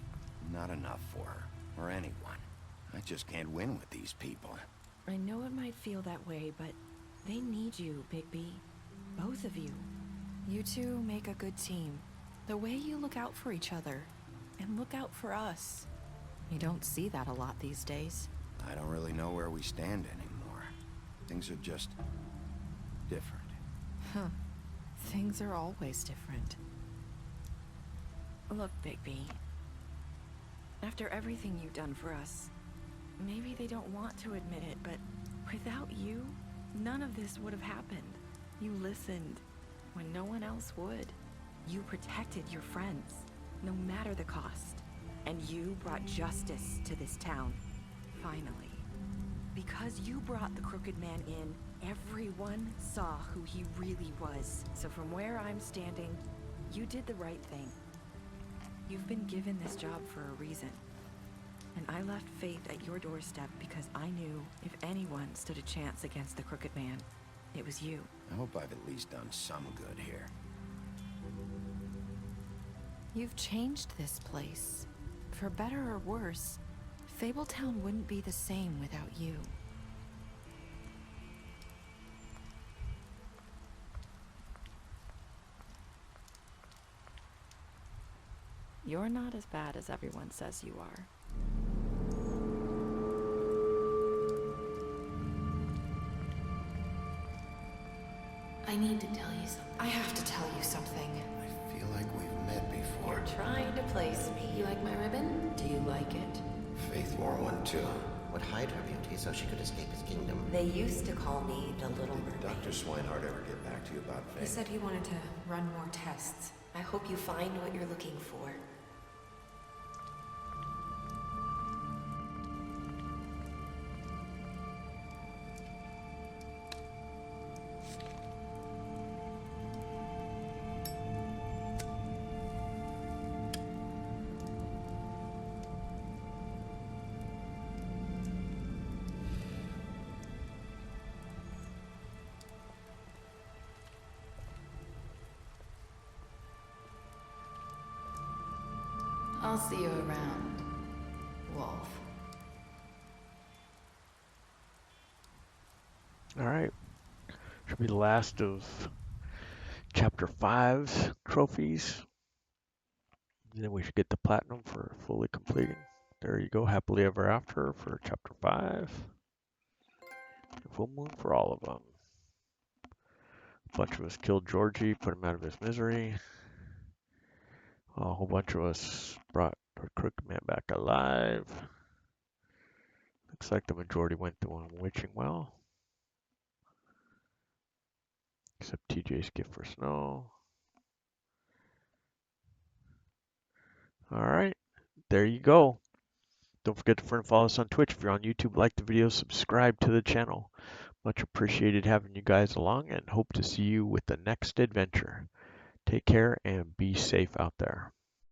not enough for her, or anyone. I just can't win with these people. I know it might feel that way, but they need you, Bigby. Both of you. You two make a good team. The way you look out for each other, and look out for us. You don't see that a lot these days. I don't really know where we stand anymore. Things are just... different. Huh. Things are always different. Look, Bigby. After everything you've done for us, maybe they don't want to admit it, but without you, none of this would have happened. You listened when no one else would. You protected your friends, no matter the cost. And you brought justice to this town, finally. Because you brought the Crooked Man in, everyone saw who he really was. So from where I'm standing, you did the right thing. You've been given this job for a reason. And I left Faith at your doorstep because I knew if anyone stood a chance against the Crooked Man, it was you. I hope I've at least done some good here. You've changed this place. For better or worse, Fabletown wouldn't be the same without you. You're not as bad as everyone says you are. I need to tell you something. I have to tell you something. I feel like we've met before. You're trying to place me. You like my ribbon? Do you like it? Faith wore one too. Would hide her beauty so she could escape his kingdom. They used to call me the Little Did Mermaid. Dr. Swinehart ever get back to you about Faith? He said he wanted to run more tests. I hope you find what you're looking for. I'll see you around, Wolf. Alright. Should be the last of Chapter 5's trophies. And then we should get the platinum for fully completing. There you go. Happily Ever After for Chapter 5. Full moon for all of them. A bunch of us killed Georgie, put him out of his misery. A whole bunch of us brought our Crooked Man back alive. Looks like the majority went through a witching well. Except TJ's gift for Snow. Alright, there you go. Don't forget to friend follow us on Twitch. If you're on YouTube, like the video, subscribe to the channel. Much appreciated having you guys along, and hope to see you with the next adventure. Take care and be safe out there.